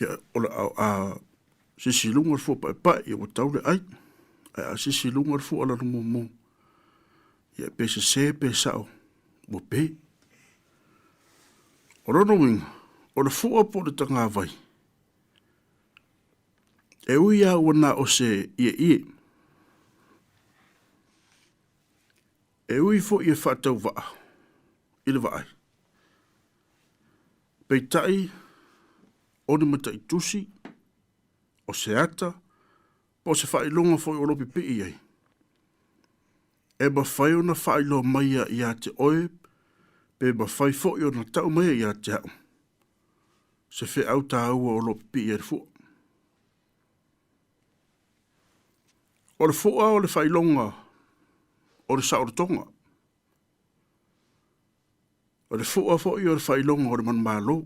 Ia ola a sisi lunga fua pa pa i o taule ai. A sisi lunga fua ala no mo. Ia pese se pe sao. Mo pe. O rono winga. O le fua po le tanga vai. E uia wana o se ie. E ui fo i e whatau waa. I le waai. Pei tai. O ni mata i tusi. O se ata. Po se whailonga fo i oropi pi iei. E ma whai o na whailo maia i a te oe. Pe ma whai fo i o na tau maia i a te hau. Se whi au ta ua o oropi pi iei fo. O le fua o le whailonga. O le saorotonga. O le fua fo i o le whailonga o le man malo.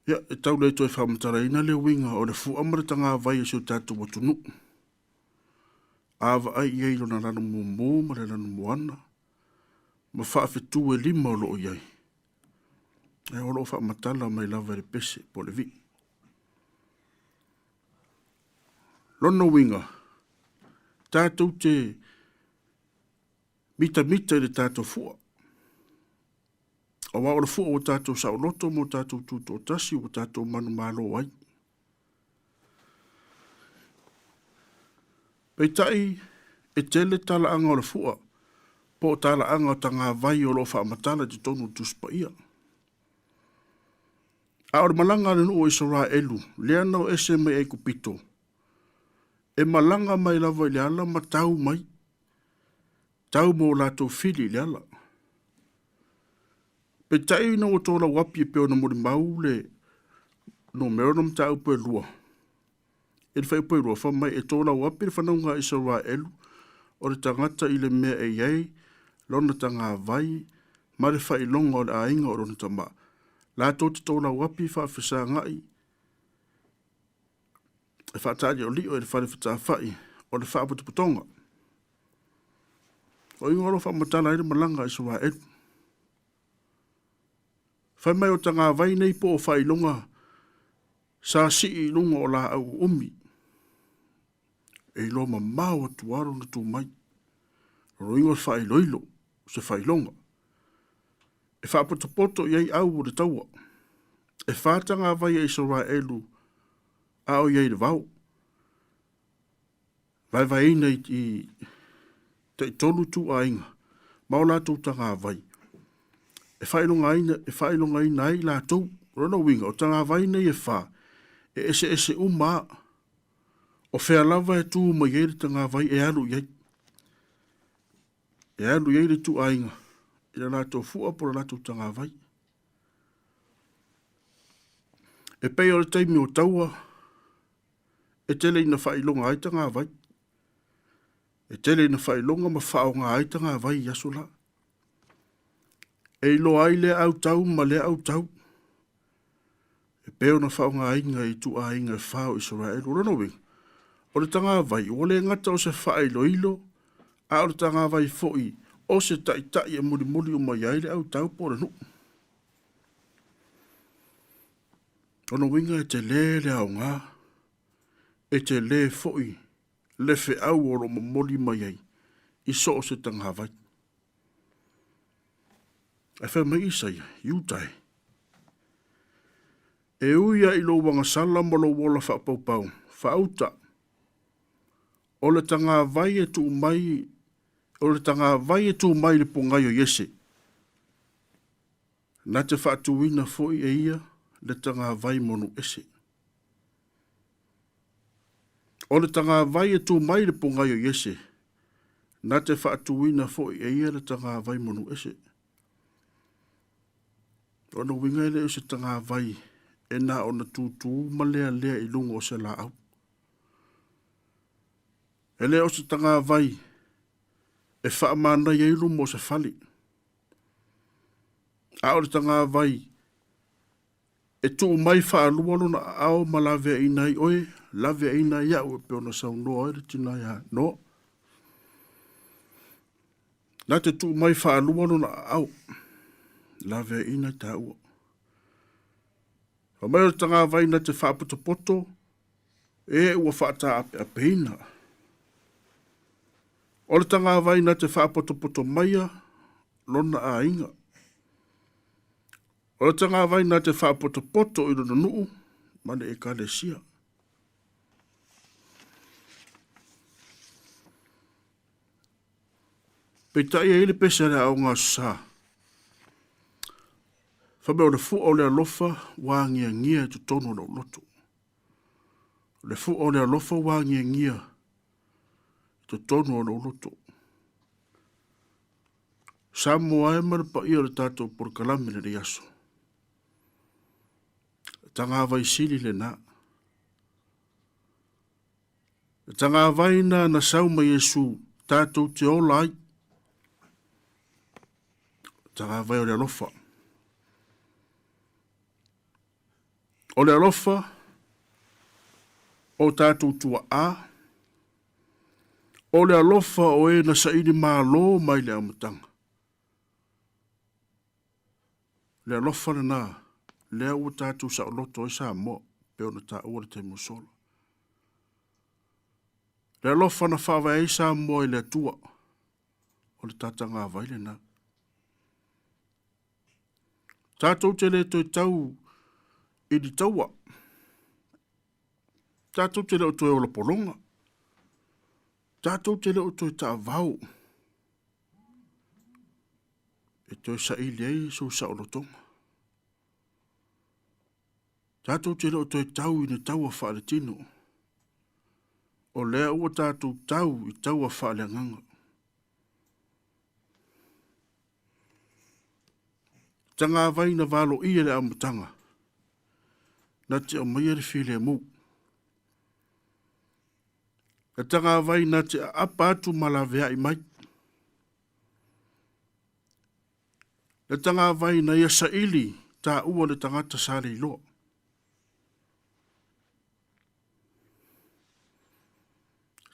Ia, e tau le toi whamatara ina le winga o le fua maritanga vai e siu tātou watunu. Ava ai iei lo na rano mō ma le rano moana. Ma whaafetu e lima o loo iei. E o loo whaamatala mai lava le pese po le vi. Lono winga. Tātou te mita i le tātou fua. O wa o le fua o tātou sao loto mo tātou tūto tasi o tātou manu malo ai. Pei tai e tele tala anga o le fua. Po tala anga o tanga vai o lo whaamatala te tonu tuspa ia. A o le malanga le nuo isora elu. Leana o ese mai e kupito. E malanga mai lava i le ala ma tau mai. Tau mo lato fili le ala. Pe tai na o tola wapi e peo na mori mau le no mero nam tau pe lua. E le fai pe lua fa mai e tola wapi le whanaunga i sawa elu o le tangata i le mea e iei lona tanga vai ma le fai longa o le ainga o lona tama. La to te tola wapi fa fisa ngai e whaatari o li o e le whare whata whai o le whaaputu putonga. O ingoro whaamatala i le malanga i sawa elu. Whai mai o tanga vai nei po o whai longa sa si i lunga o la au umi. E lo ma mau atu aro na tu mai. Roingo whai loilo se whai longa. E whaapoto iei au o le taua. E whātanga vai e sora elu ao iei le vau. Vai ina i te tolu tu a inga. Mau lātou tanga vai. E whailonga ina ai lātou. Rona winga o tanga vai nei e wha. E ese uma. O whea lava e tū mai ere tanga vai e alu iei. E alu iei le tu ainga. Ina lātou fua pora lātou tanga vai. E pei o le taimi o taua. E tele ina whailonga ai tanga vai. E tele ina whailonga ma whaonga ai tanga vai yasola. E ilo ai le au tau ma le au tau. E peo na whaonga ai nga i tu a inga whao Israel. Ura no wing. O le tanga vai, o le ngata o se whailo ilo. A o le tanga vai foi. O se tai e muri o mai ai le au tau pora nu. Ono winga e te le au ngā. E te le foi. Le fe au oro mamoli mai ai. I so o se tanga vai. E wha mai isai, iutai. E uia ilo wanga sala mo lo wola wha paupau. Wha auta. O le tanga vai e tu mai. O le tanga vai e tu mai le pungai o yese. Na te wha tuina foi e ia. Le tanga vai monu ese. O le tanga vai e tu mai le pungai o yese. Na te wha tuina foi e ia le tanga vai monu ese. Ono winga ele o se tanga vai. E na ona tūtū ma lea i lungo o se la au. Ele o se tanga vai. E wha mana i eilu mo se fali. A o le tanga vai. E tu mai wha alualo na ao ma lawe ina i oe. Lawe ina i au e peona sau noa e tina ia. No. Na te tu mai wha alualo na ao. Lawe ina i ta ua. O mai o tanga vai na te whaapoto e ua whaata a peina. O le tanga vai na te whaapoto maia lona a inga. O le tanga vai na te whaapoto i lona nuu mane e kale sia. Peitai e ile pesa le au ngā saa. Whabe o le fu o le alofa wā ngia tu tono lo loto. Le fu o le alofa wā ngia tu tono lo loto. Samo ai mara pa ia le tato por kalame le aso. Tanga vai sili le na. Tanga vai na sauma Yesu tato te ola ai. Tanga vai o le alofa. O le alofa, o tātou tua a. O le alofa o e na saini mālo mai le amatanga. Le alofa na nā, lea ua tātou sa o loto e sa mo, pe ona tā ua le te musola. Le alofa na whawa e sa mo e le tua, o le tātanga vai le nā. Tātou te le toi tau, e di taua. Tātou te leo toi o la polonga. Tātou te leo toi ta vau. E toi sa ili ei so sa o lotonga. Tātou te leo toi tau i ne taua wha le tino. O lea ua tātou tau i taua wha le nganga. Tanga vai na valo ia le amatanga. Na te o mai ere while mu. E tanga vai na te apa atu malawea i mai. E tanga vai na ia sa ili ta ua le tangata sare i loa.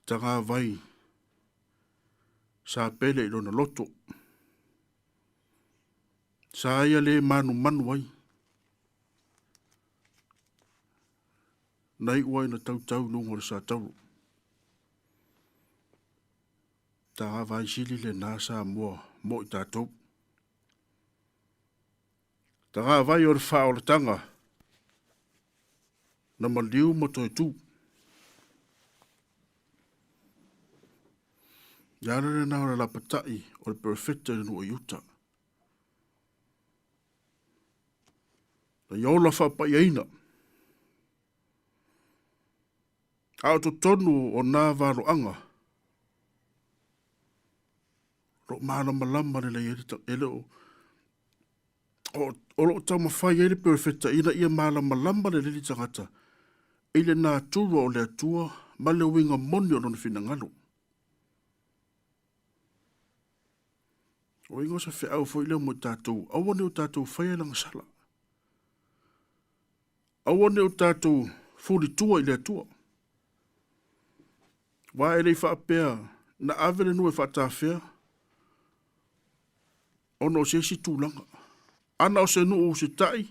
Tanga vai sa pele i lona loto. Sa ia le manu ai. Nai ua ina tau nungo le sa tau. Tā vai sili le nasa mua mo i tātou. Tā vai o le whao le tanga. Na maliu mo toi tū. Yara re nao la patai o le perfecta no yuta. La yola fa pa yaina. Ao to tonu o nā varo anga. Ro mana malama le ele o lo tau mawhai ele perfecta ina ia mana malama le lili tangata. Ile nā tua o le atua ma le winga moni o nona fina ngalo. O ingo sa fe au fo ile mo tātou. Awane o tātou whai langa sala. Awane o tātou furi tua ile atua. Wa ele whaapea na avere nue whaatawhea. Ono se si tūlanga. Ana o se nuu se tai.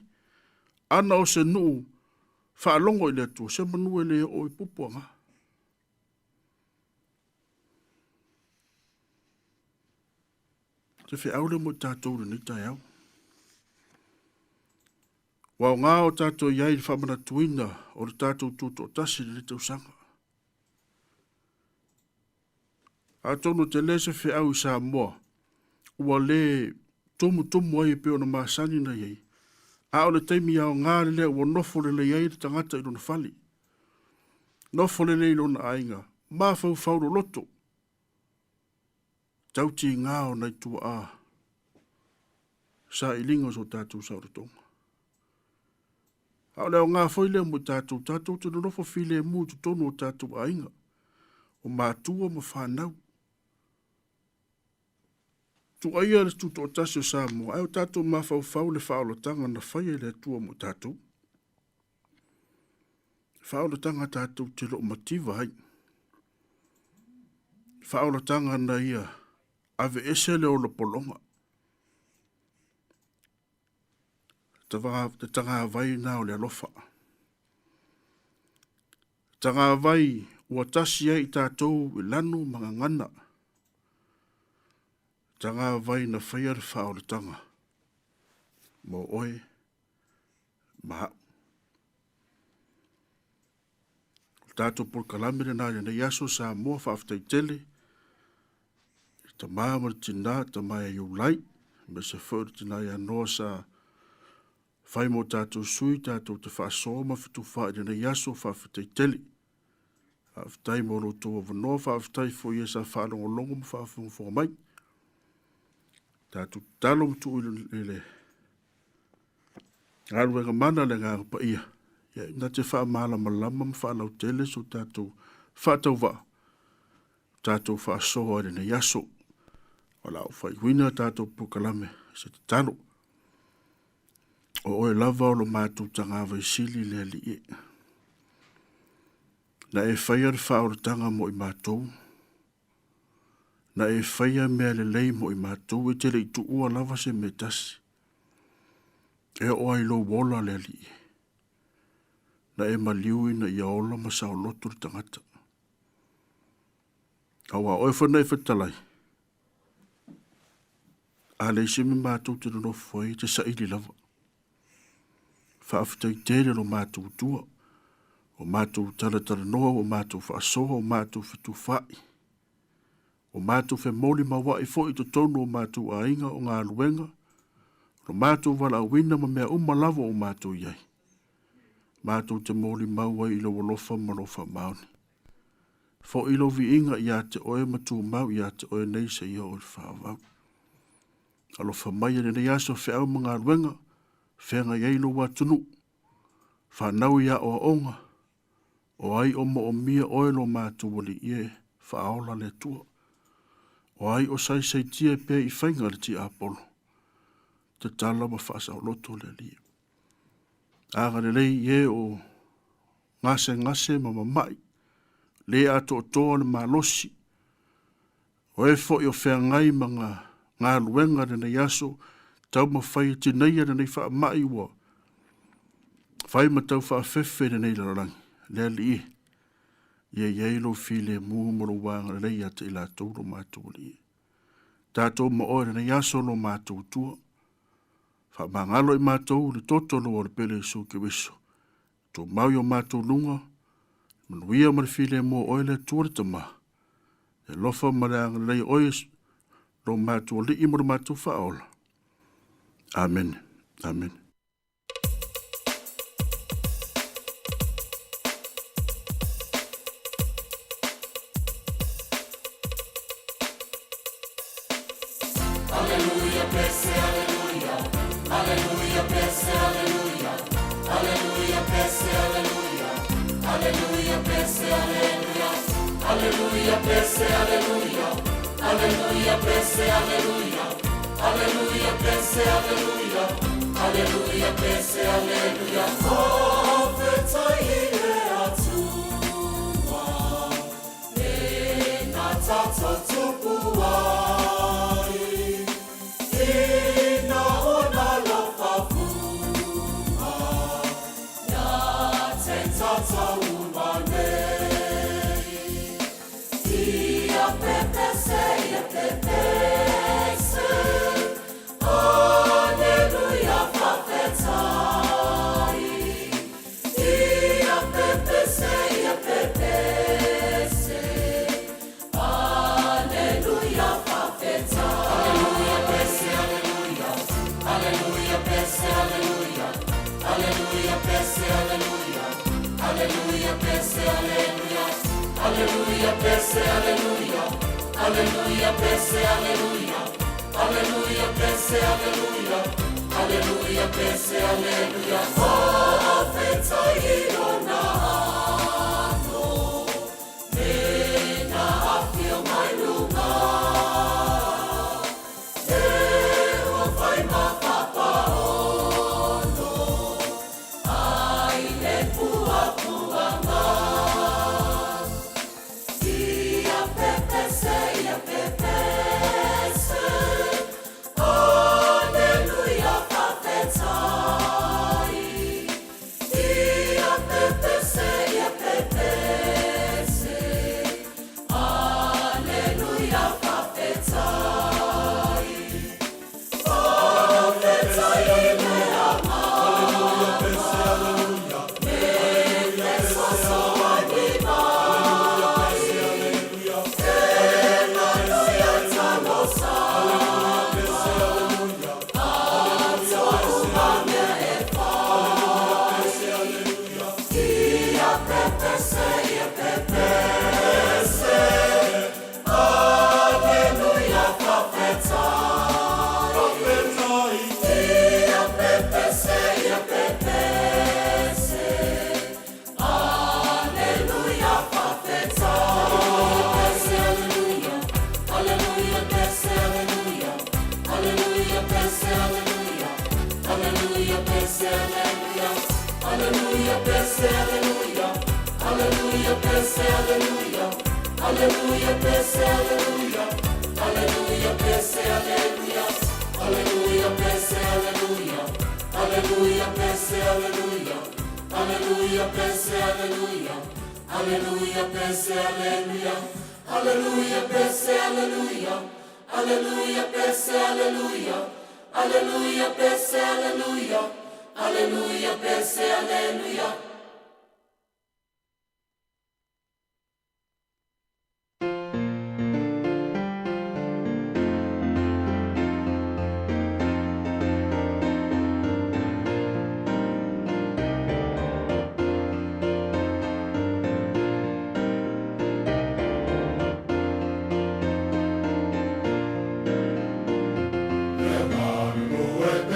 Ana o se nuu whaalongo ile atua. Se manu ele o i pupuanga. Te whi aure mo tātou ni tai au. Wa o ngā o tātou iai ni whamana tuina o le tātou tūto o tasi ni tau sanga. A tonu te lese whi au i sā moa. Ua le tumu ai peo na māsani na iei. A o le teimi au ngā le lea ua nofo le iei te tangata i lona whali. Nofo le lei lona ainga. Mā fau loto. Tauti ngā o nei tua a. Sa ilingo so tātou sa uratonga. A o leo ngā foile mo tātou te nofo file mu tu tonu o tātou ainga. O mātua ma whanau. Tu aia le tuto o tasi o Samoa, ai o tātou mawhau le whaolotanga na whaia le atua mo tātou. Whaolotanga tātou te lo mativa hai. Whaolotanga na ia ave ese le o le polonga. Te tanga vai na o le alofa. Tanga vai ua tasi ai tātou i lanu mga ngana. Tanga vai na whaia le whaoletanga. Mo oe, maha. Tātou por kalamire nā na yaso sa mua whaaftai tele. Ta maa mara tina, ta mai iu lai. Me se whaure tina ia noa sa whai mo tātou sui, tātou te whaasoma fitu whaere na yaso whaaftai tele. Whaaftai mo roto o wanoa whaaftai fo ia sa whaanongo longo mo whaafungo fo mai. Tātou talo mtu ile. Ngāru e mana le ngā pa ia. Nā te wha maala malama ma wha lau tele so tātou whātau wā. Tātou wha soa ere na yaso. Wala o whai wina tātou pukalame se te talo. O oe lava o lo mātou tangāwai sili le li e. Na e whaia re whaoratanga mo i mātou. Na e whaia mea le lei mo i mātou e te le tu ua lava se me tasi. E o ai lo wola le li. Na e maliui na ia ola ma sao loto le tangata. Awa oe whanai whatalai. A le se me mātou te no fwai te sa ili lava. Whaafitai tere no mātou tua. O mātou taratara noa, o mātou whaasoha, o mātou fitu whai. O mātou whe moli mawa i fo i to tono o mātou a inga o ngā luenga. O mātou wala wina ma mea umalawa o mātou iai. Mātou te moli maua i lo walofa malofa mauni. Fo i lo vi inga i a te oe matu mau i a te oe nei se ia o i whaavau. Alofa mai ane nei aso whe au mga luenga. Whenga iei lo watunu. Whanau ia o onga. O ai oma o mia oe lo mātou wali ie. Whaola le tua. O ai o sai tia pe i whainga le ti Apollo. Te tala ma whaasa o loto le li. Aga le lei ie o ngase ma mamai. Le ato o toa le malosi. O e fo i o whea ngai ma ngā luenga le nei aso. Tau ma whai tineia le nei wha mai ua. Whai ma tau wha whewhe le nei larangi. Le li i. Ia ielo file mu moro wanga lei ate i la tōro mātou li. Tātou ma oere na iaso lo mātou tua. Wha mangalo i mātou le totolo o le pele su ke wiso. Tō mau o mātou lunga. Manuia ma le file mo oele tuare tama. E lofa maranga lei ois lo mātua li i mo mātua whaola. Amen. Amen. Alleluia, pese, alleluia. Alleluia, pese, alleluia. Alleluia, pese, alleluia. Alleluia, pese, alleluia. Alleluia, pese, alleluia. Alleluia, pese, alleluia. Alleluia, pese, alleluia. Alleluia, pese, alleluia. Profeta ile atua. E na tato tupua. Ina ona lofa fua. Ya tentata umane. Ia pepe se, ia pepe se. Alleluia, profetai. Ia pepe se, ia pepe se. Alleluia, profetai. Alleluia, pese, alleluia. Alleluia, pese, alleluia. Alleluia, pese, alleluia. Alleluia, pese, alleluia. Alleluia, pese, alleluia. Alleluia, pese, alleluia. Alleluia, pese, alleluia. Alleluia, pese, alleluia. Profeta ilonano. Nena afio mai lunga. Eo vai mapapa ono. Ai le pua puanga. Ia pepe se, ia pepe se. Alleluia, profetai. Ia pepe se, ia pepe se. Alleluia, profetai. Profetai me ama. Alleluia, pese, alleluia. Me peso so anima. Alleluia, alleluia, talosa. Alleluia, pese, alleluia. Alleluia, pese, alleluia. Ia pepe se, ia pepe se. Alleluia, profetai. Profetai. Ia pepe se, ia pepe se. Alleluia, profetai. Pese, alleluia. Alleluia, pese, alleluia. Alleluia, pese, alleluia. Alleluia, pese, alleluia. Alleluia, pese, alleluia. Alleluia, pese, alleluia. Alleluia, pese, alleluia. Alleluia, pese, alleluia. Alleluia, pese, alleluia. Alleluia, pese, alleluia. Alleluia, pese, alleluia. Alleluia, pese, alleluia. Alleluia, pese, alleluia. Alleluia, pese, alleluia. Alleluia, pese, alleluia. Alleluia, pese, alleluia. Emmanuel,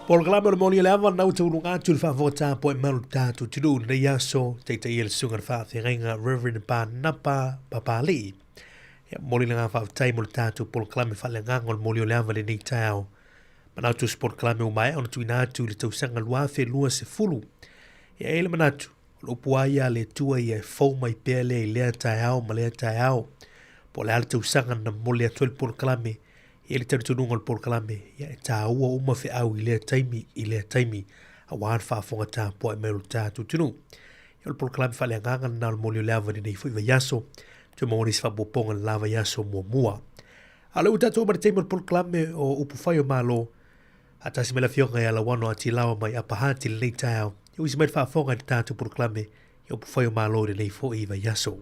Por kalame o le moni le awa nau tau lunga atu le whaafota po e malu tātu tiru na yaso te te ia le sunga le whaafenga Reverend Napa Papali. Ia moni le ngā whaaftai mo le tātu por kalame whale nganga o le moni o le awa le nei tau. Manatu sport kalame o mai ona tuina atu le tausanga luafe lua se fulu. Ia ele manatu o le upuaia le tua ia e fau mai pēr le i lea tai au ma lea tai au. Po le ala tausanga na mole atu le por kalame ia le taritununga le por kalame ia e tā ua uma fe au i lea taimi a waan whaafonga tā po e meru tātu tunu. Ia le por kalame whale nganga na le moli o leava ni nei fui wa yaso tu maoni si whapoponga le lava yaso mua. A le utatu o mara teimo le por kalame o upu whai o malo a tasi me la fionga ia la wano a ti lawa mai apahati le nei tau ia usi mai whaafonga ni tātu por kalame ia upu whai o malo le nei fui wa yaso.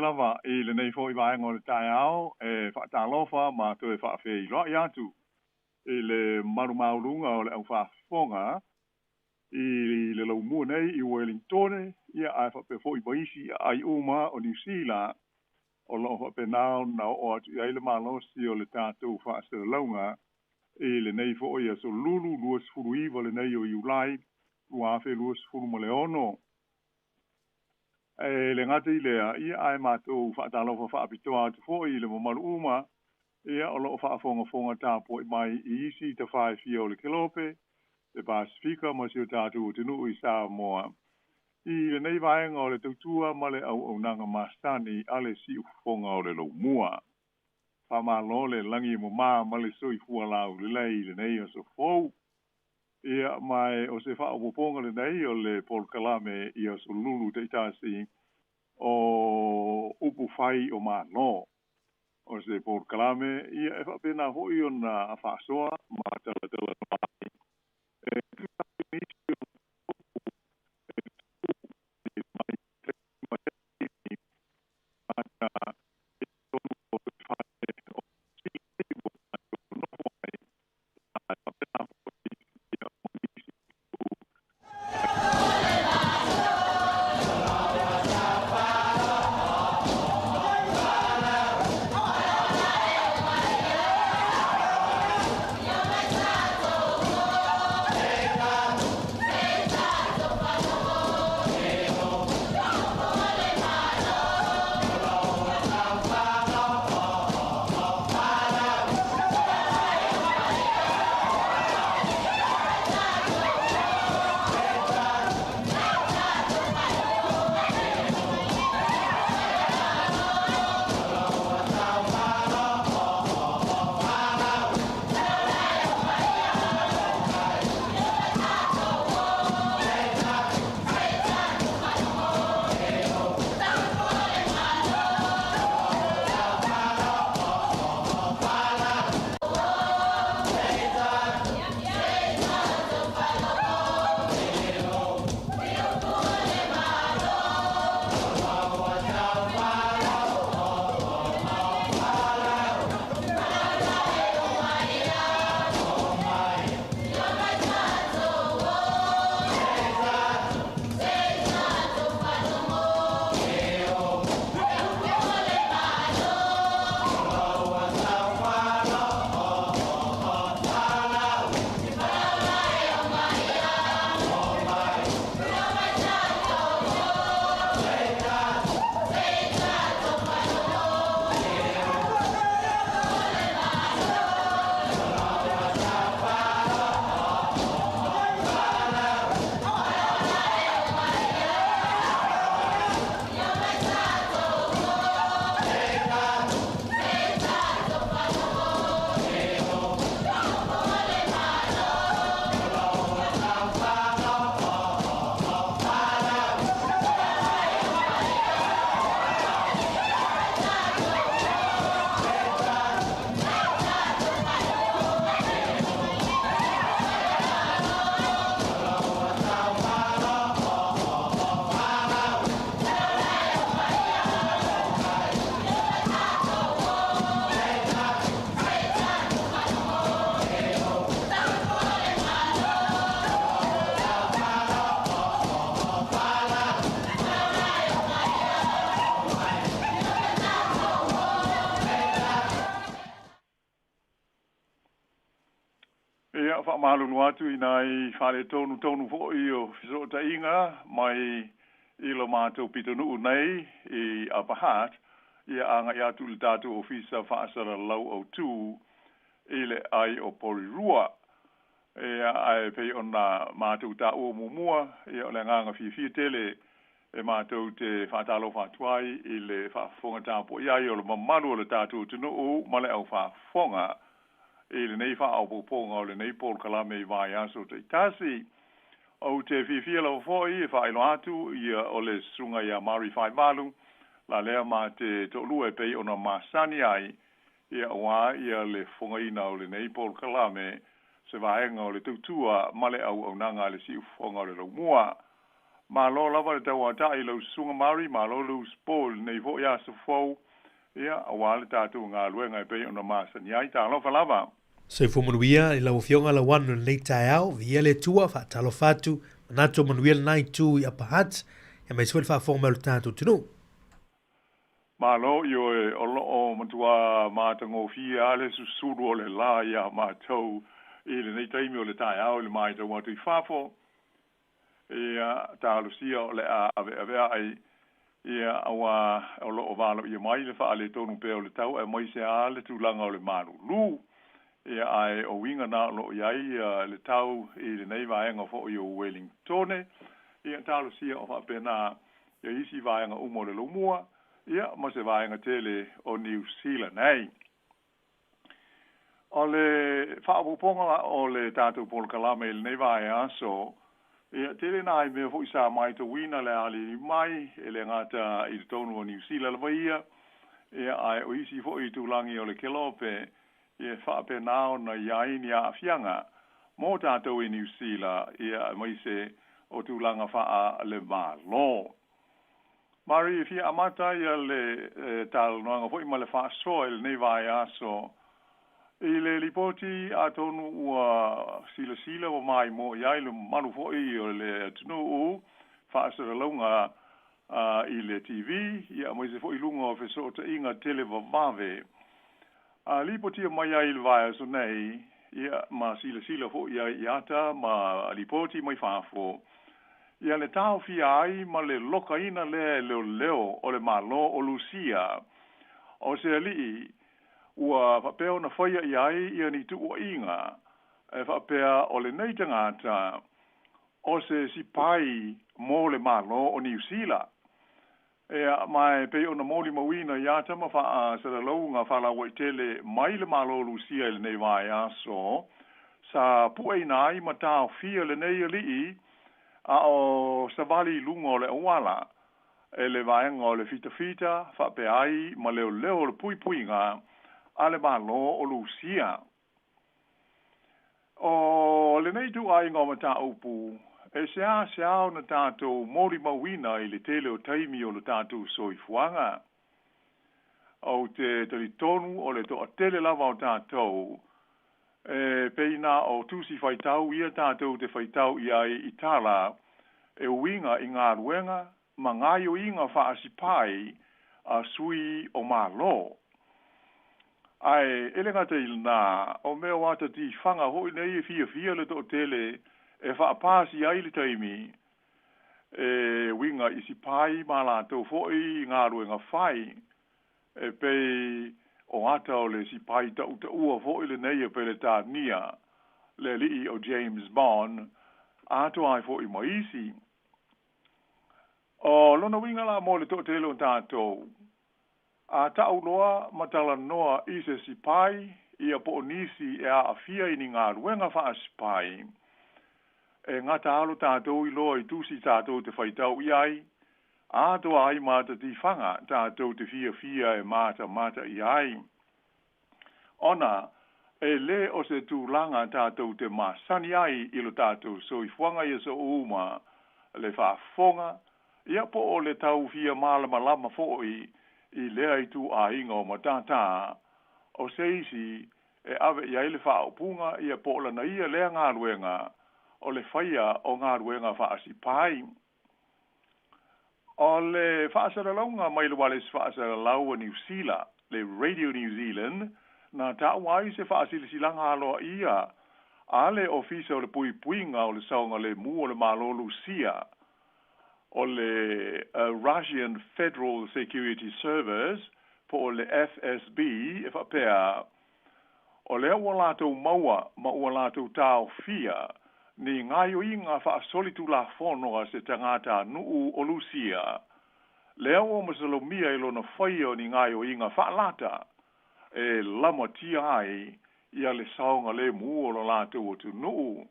lava I le nei foi vai ngol tai au e fa ta lofa ma to e fa fe lo ya tu I le maru maulunga o le au fa fonga I le lo mu nei I Wellington ia ai fa pe foi baisi ai uma o New Zealand o lo fa pe nao na o ai le malo si o le tatu fa se longa I le nei foi ia so lulu luas furui vale nei o Julai ua fe luas furu mo le ono le ngata I lea ia ai mātou whaatalofa whaapitoa atu fōi I le mamaru uma ia o loo whaafonga tāpo I mai I isi ta whae fia o le kelope te Pasifika ma si o tātou tenu I Samoa I le nei vaenga o le tautua ma le au nanga mastani ale si ufonga o le lo mua whamalo le langi mo maa ma le soi fua lau le lei le nei o so fōu ia mai o se whaapoponga le nei o le Paul Kalame I o so lulu te itasi o upu whai o mano o se Paul Kalame ia e whapena hoi o na whaasoa ma tala mai whaamalu atu I nai whare tonu fo I o fiso ta inga mai I lo mātou pitonu nei I Apahat ia anga ia tu le tātou ofisa whaasara lau au tū I le ai o Porirua ia ai pei o nā mātou tā o mumua ia o le nganga fia tele e mātou te whaatalo whaatuai I le whaafonga tāpo ia I o le mamaru o le tātou tino o male au whaafonga I le nei wha au poponga o le nei Paul Kalame I vai aso te tasi o te fia lau foi e whaelo atu ia o le sunga ia Mari Whai Malu la lea mā te tolua e pei ona masani ai ia wā ia le whongaina o le nei Paul Kalame se vaenga o le tautua male au nanga le si ufonga o le raumua ma lo lava le tau atai lau sunga Mari ma lo lu spol nei vo ia se fau ia wā le tātou ngā luenga e pei ona masani ai tā lofa lava Se fumanuia I lau fionga la wanu nei tae au, via le tua fa talo fatu, manato manuia nai tu I Apahat, e mai suel fa forma le tātou tunu. Ma lo io e o lo o matua mātango fia ale susuru o le la ia mātou I le nei taimi o le tae au le mai tau matu I whafo, ia tālu sia o le ave ai, ia awa o lo o valo ia mai le wha ale tonu pe o le tau, e mai se ale tūlanga o le maru lu, ia ai o winga na lo iai le tau I le nei vaenga fo I o Wellington ia talo sia o fa pena ia isi vaenga umo le lumua ia ma se vaenga tele o New Zealand nei o le fa ponga o le tatu Paul Kalame le nei vaenga so ia tele nai me fo isa mai to wina le ali mai ele ngata I tonu o New Zealand ia ai o isi fo I tulangi o le kelope ia whaape nao na iai ni a fianga mō tātou I New Zealand ia mai se o tūlanga wha le malo. Mari fia amata ia le tālu noanga fo ima le wha soil nei vai aso I le lipoti a tonu ua sila o mai mo iai le manu fo I o le tunu u wha asara launga I le TV ia mai se fo I lunga o feso ta inga tele vavave lipotia mai ai le vai so nei ia ma sila fo ia iata ma lipoti mai fafo ia le tau fia ai ma le lokaina le leo o le malo o Lucia o se ali ua papeo na whaia ia ni tu o inga e whapea o le nei tangata o se si pai mo le malo o New Zealand Ea mai pe ona moli mawina ia tama fa sa la longa fa la waitele mai le malo Lucia le nei vai aso sa puai nai mata fia le nei li a o savali lungo le wala ele vai ngo le fita fa pe ai ma le le pui nga ale malo o Lucia o le nei tu ai ngo mata upu e sea na tātou mori mawina I le tele o taimi o le tātou soifuanga. O te tonu o le toa tele lava o tātou. Peina o tusi whaitau ia tātou te whaitau ia I tala e winga I ngā ruenga ma ngai o inga whaasipai a sui o malo. Ai, elenga te ilna, o mea wata ti whanga hoi nei fia le toa tele e whaapasi ai le taimi e winga isi pai mala tau foi ngā ruenga whai e pei o ata o le si pai tau ua foi le nei e pe le tā nia le li o James Bond ato ai foi maisi o lona winga la mo le to telo tātou a tau loa matala noa I se si pai ia po nisi e a fia I ni ngā ruenga wha si pai e ngata alo tātou I loa I tusi tātou te whaitau iai, ato ai mata ti whanga tātou te fia e mata iai. Ona, e le o se tūlanga tātou te masani ai I lo tātou so I whanga I so uma le whaafonga, ia po o le tau fia malama foi I lea I tu a inga o matata, o seisi e ave iai le whaapunga ia po la na ia lea ngā ruenga, o le whaia o ngā ruenga whaasi pai. O le whaasara launga mai le wale whaasara lau New Zealand, le Radio New Zealand, na tau ai se whaasili silanga aloa ia, ale ofisa o le puipuinga o le saunga le mu o le malo Lucia o le Russian Federal Security Service po o le FSB e whapea o le ua lātou maua ma ua lātou tāo fia ni ngaio inga wha solitu la whonoa se tangata nuu o Lucia lea o masalomia ilo na whaia ni ngaio inga wha lata e lama tia ai ia le saunga le mu o lo lātou o tu nuu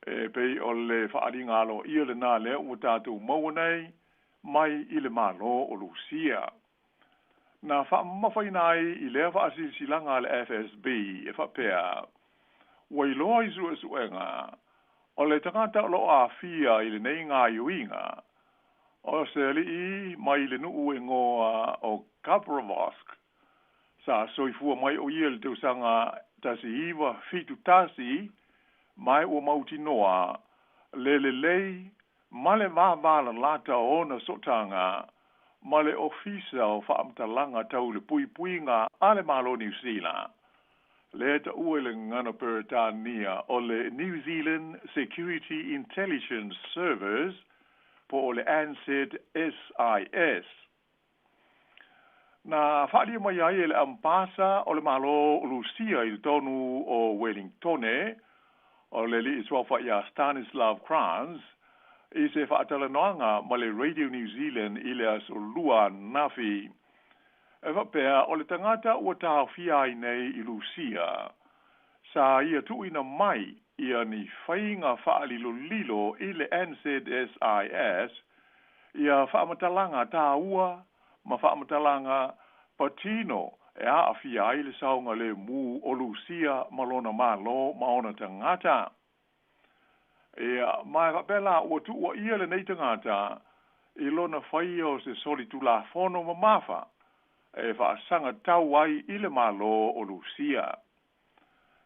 e pei o le whaaringa alo ia le nā lea ua tātou maua nei mai i le malo o Lucia. Na mawhainai i lea whaasilanga le FSB e whapea wailoa i suenga o le tangata lo a fia i le nei ngā iuinga o se li i mai le nuu e ngoa o Gabrovosk sa soifua mai o ia le teusanga tasi iwa fitu tasi mai o mauti noa lei male vāvala lata ona sotanga male ofisa o whaamtalanga tau le puipuinga ale malo New Zealand. Le ta uele ngana Peritania o le New Zealand Security Intelligence Service po o le ANZSIS. Na whadia mai ai le ampasa o le malo Lucia i tonu o Wellingtone o le li iswafa ia Stanislav Kranz i se whaatalanoanga ma le Radio New Zealand i le aso lua nafi. E whapea o le tangata ua tāo fiai nei i Lucia. Sa ia tuina mai ia ni whainga whaalilo lilo i le NZSIS ia whaamatalanga tā ua ma whaamatalanga patino e a fiai le saunga le mu o Lucia malona malo maona tangata. Ia mai whapela ua tu ua ia le nei tangata i lona whaia o se solitu la fono mamafa e whaasanga tau ai i le malo o Lucia.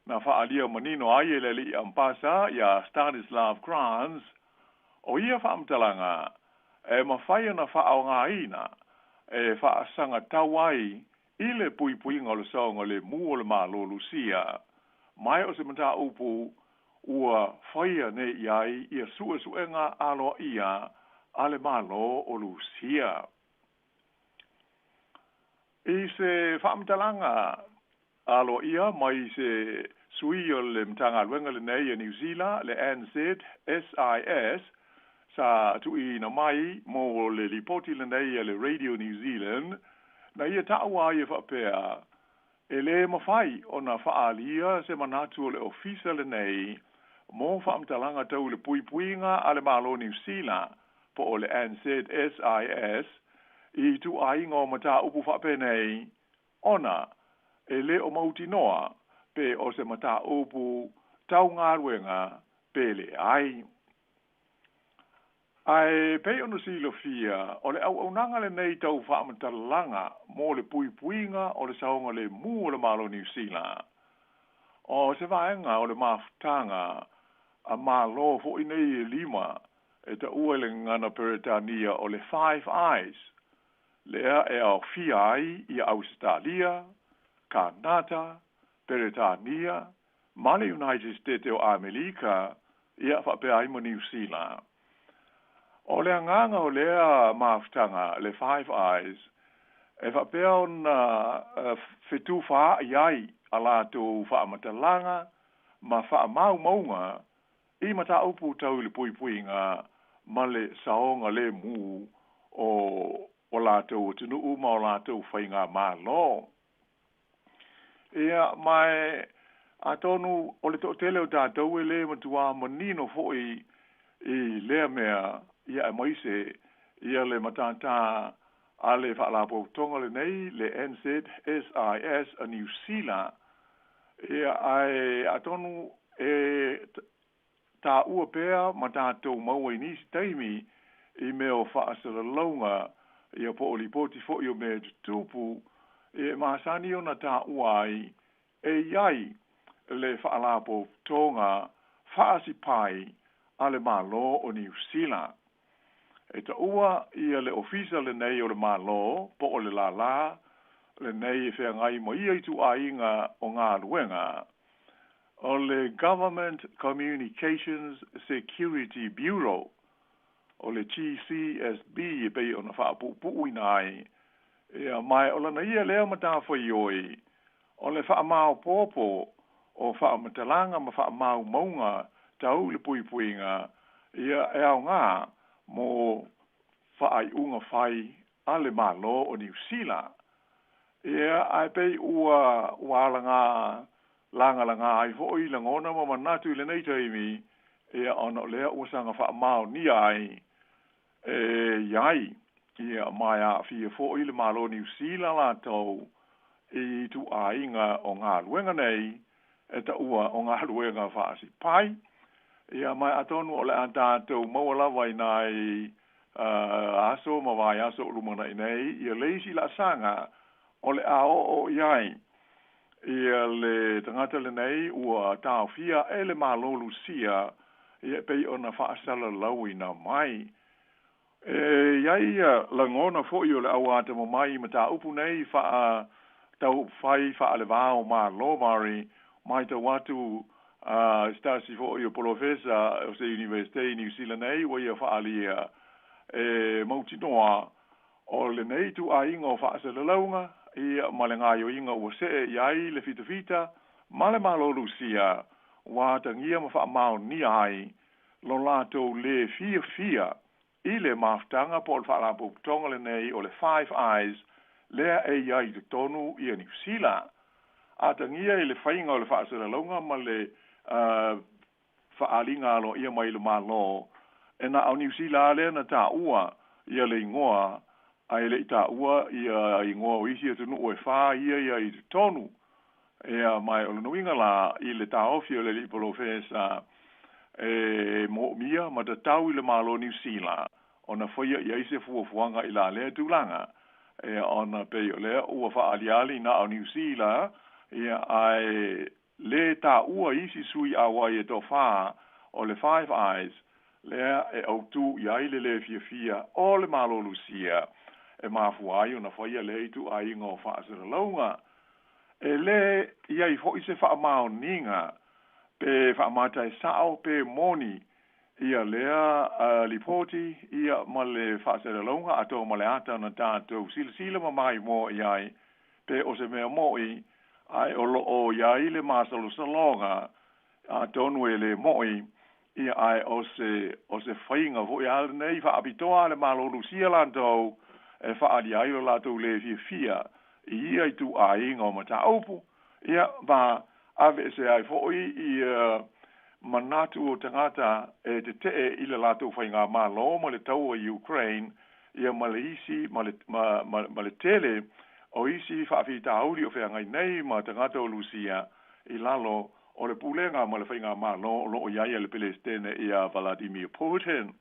Na whaalia manino ai e le li ampasa ia Stanislav Kranz o ia whaamtalanga e mawhaia na whaao ngā ina e whaasanga tau ai i le puipuinga o le saunga le mu o le malo Lucia. Mai o se mata upu ua whaia ne iai ia suenga alo ia ale malo o Lucia. I se whaamtalanga alo ia mai se sui o le mtanga luenga le nei a New Zealand le NZSIS sa tui na mai mo le lipoti le nei a le Radio New Zealand na ia taua ia whapea e le mawhai o na whaalia se manatu o le ofisa le nei mo whaamtalanga tau le puipuinga a le malo New Zealand po o le NZSIS i tu ainga o mata upu whape nei ona e le o mauti noa pe o se mata upu tau ngā ruenga pe le ai. Ai pe ono silo fia o le au nanga le nei tau whaamatalanga mo le puipuinga o le saunga le mu o le malo New Zealand. O se vaenga o le mafutanga a malo fo inei e lima e ta uele ngana Peritania o le Five Eyes. Lea e au fiai i Australia, Kanata, Peritania, Mali United States o Amerika, ia whapea mo New Zealand. O lea nganga o lea mafutanga, le Five Eyes, e whapea o na whetu wha iai a lātou whaamatalanga, ma whaamau maunga, i mata upu tau le puipuinga, ma le saonga le mu o lātou tunu uma o lātou whainga mālo. Ia mai atonu o le tōtele o tātou e le matua manino foi i lea mea ia e moise ia le matata a le whaalapo tonga le nei le NZSIS a New Zealand. Ia ai atonu e tā ua pēr ma tātou maua i nisi taimi i meo whaasara launga ia po o lipoti fo i o mea tutupu e maasani o na tā uai e iai le whaalapo tonga whaasi pai a le malo o New Zealand. E ta ua ia le ofisa le nei o le malo po o le la le nei e whea ngai mo ia i tu a inga o ngā luenga o le Government Communications Security Bureau, o le GCSB e pei ona whaapupu ina ai. Ia mai o lana ia lea mata whai oi, o le whaamau pōpō, o whaamatalanga ma whaamau maunga, tau le puipuinga, ia e au ngā, mo whaai unga whai ale malo o New Zealand. Ia ai pei ua alanga langa ai foi la ngona ma manatu le nei taimi ia ona lea usanga fa mau ni ai yai ia mai a fi foi le malo New Zealand la tau e tu ainga o ngā luenga nei e ta ua o ngā luenga fa si pai ia mai atonu o le anta tau mawala vai nai aso ma vai aso lumana nei ia leisi la sanga o le ao o iai ia le tangata le nei ua tau fia e le malo lucia ia pei ona whaasala lauina mai iai la ngona fo i o le awata mo mai ma ta upu nei tau whai wha le vao ma lo mari mai ta watu stasi fo i o profesa o se University New Zealand nei wa ia wha alia mauti noa o le nei tu a ingo whaasala launga ia malenga yo inga o se iai le fita male malo lucia wa tangia ma fa mau ni ai lo lato le fia i le maftanga pol fa la tonga le nei o le Five Eyes le e iai de tonu i New Zealand a tangia i le fainga o le fa se longa ma le fa alinga lo ia mai le malo e na o New Zealand le na ta ua ia le ngoa ai le ita ua ia i ngoa isi e tunu o e wha ia i tonu ea mai o le nuinga la i le ta ofi o le li profesa mo mia ma ta tau i le malo New Zealand ona whaia i aise fuafuanga i la lea tūlanga ona pe o lea ua wha aliali na o New Zealand ia ai le ta ua isi sui a wai e to wha o le Five Eyes lea e au tu i aile le fia o le malo Lucia e mafu ai ona whaia le itu a inga o whaasera launga. E le iai fo i se wha mao ninga pe wha matai sao pe moni ia lea lipoti ia ma le whaasera launga ato ma le ata na tātou sila ma mai mo iai pe o se mea moi ai o lo o iai le masalo salonga a tonu e le moi ia ai o se whainga vo i ale nei wha apitoa le malo Lucia lantou e whaari ai o lato le fia ia i tu a inga o mata aupu ia va ave se ai foi i manatu o tangata e te i le lato whainga malo ma le tau o Ukraine ia ma le isi ma le tele o isi whaafi tauri o whengai nei ma tangata o Lucia i lalo o le pulenga ma le whainga malo lo o iaia le Palestine ia Vladimir Putin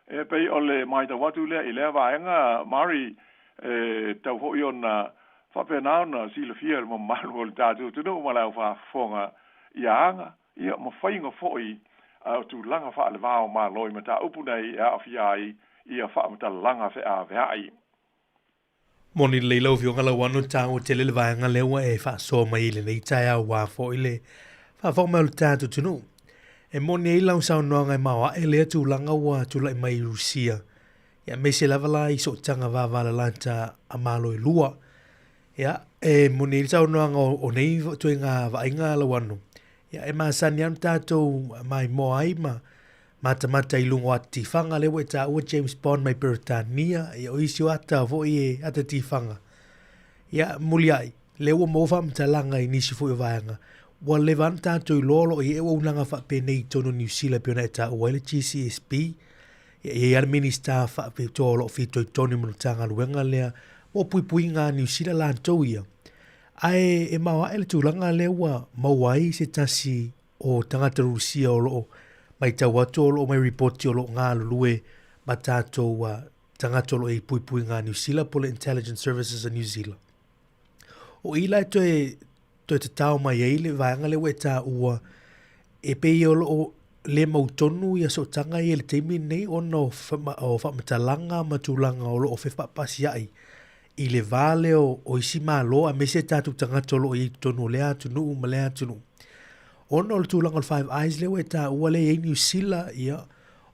e pei o le mai ta watu lea i lea vaenga mari tau hoi ona whapenau na sila fia ma malu o le tātou tunu ma lau whafonga i anga ia ma whainga foi tu langa wha le vao ma loi ma ta upu nei e a fiai ia wha ma ta langa wha a veai. Moni le lau fionga la wano ta o te le vaenga lewa e wha so mai le nei tai au wā foi le wha whong mau le tātou tunu. E moni e lau sao noa ngai mawa e lea tu langa wa tu lai mai Rusia. Ia me se lava la i so tanga wala lanta a malo i lua. Ia e moni e sao noa o nei tu e ngā vaenga la wano. Ia e maa sani anu tātou mai moa ai mata i lungo ati tifanga lewa e tā ua James Bond mai Britannia. Ia o isi o ata vo i e ata tifanga. Ia muli ai lewa mofa mtalanga i nisi fu i vaenga. Wa levan tātou i lolo i ewa unanga whape nei tono New Zealand piona e tā ua ele GCSB. Ia ala minister whape tōlo fito i toni manutanga luenga lea o pui ngā New Zealand lantou ia. Ai e mawa ele tūlanga lewa mawai se tasi o tangata Rusia o loo mai tau atu o loo mai reporti o loo ngā lulue ma tātou tangata o loo i pui ngā New Zealand po le Intelligence Services of New Zealand. O ila e toi te tau mai eile vaanga lewa e tā ua e pei o loo le mautonu ia so tanga i ele teimi nei ona o whamatalanga matulanga o loo whewhapasi ai. I le vale o isi malo a mese tatu tangata lo i tonu lea tunu ma lea tunu. Ona o le tūlanga o le Five Eyes leo e tā ua le e New Zealand ia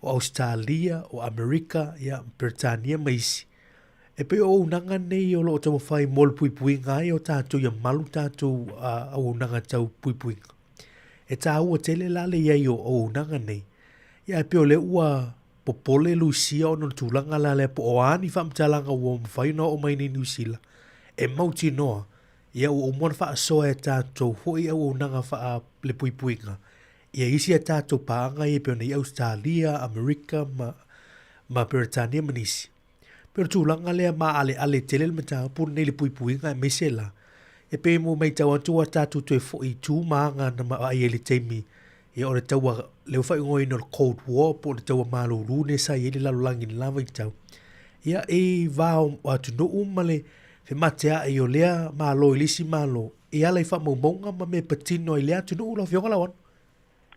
o Australia, o Amerika, ia Britannia maisi. E pe o unanga nei o lo tau whai mol pui pui ngai o tātou ia malu tātou au unanga tau pui pui. E tā ua tele lale iai o unanga nei. Ia e pe o le ua popole Lucia o non tūlanga lale po o ani whamtalanga ua mwhaina o mai ni New Zealand. E mauti noa, ia o umon wha soa e tātou hoi au unanga wha le pui pui nga. Ia isi e tātou paanga i pe o nei Australia, Amerika, ma Britannia manisi. Pero tūlanga lea ma ale tele le mata pun nei le pui pui nga e mesela. E pe mo mai tau atua tātou tue fo i tū maanga na ma ai ele teimi. E ore taua leo whai ngoi no Cold War po le taua malo rune sa i ele lalulangi ni lava i tau. Ia e vao atu no umale fe matea e o lea malo i lisi malo. E ala i wha maumonga ma me patino i lea atu no ula fionga lawan.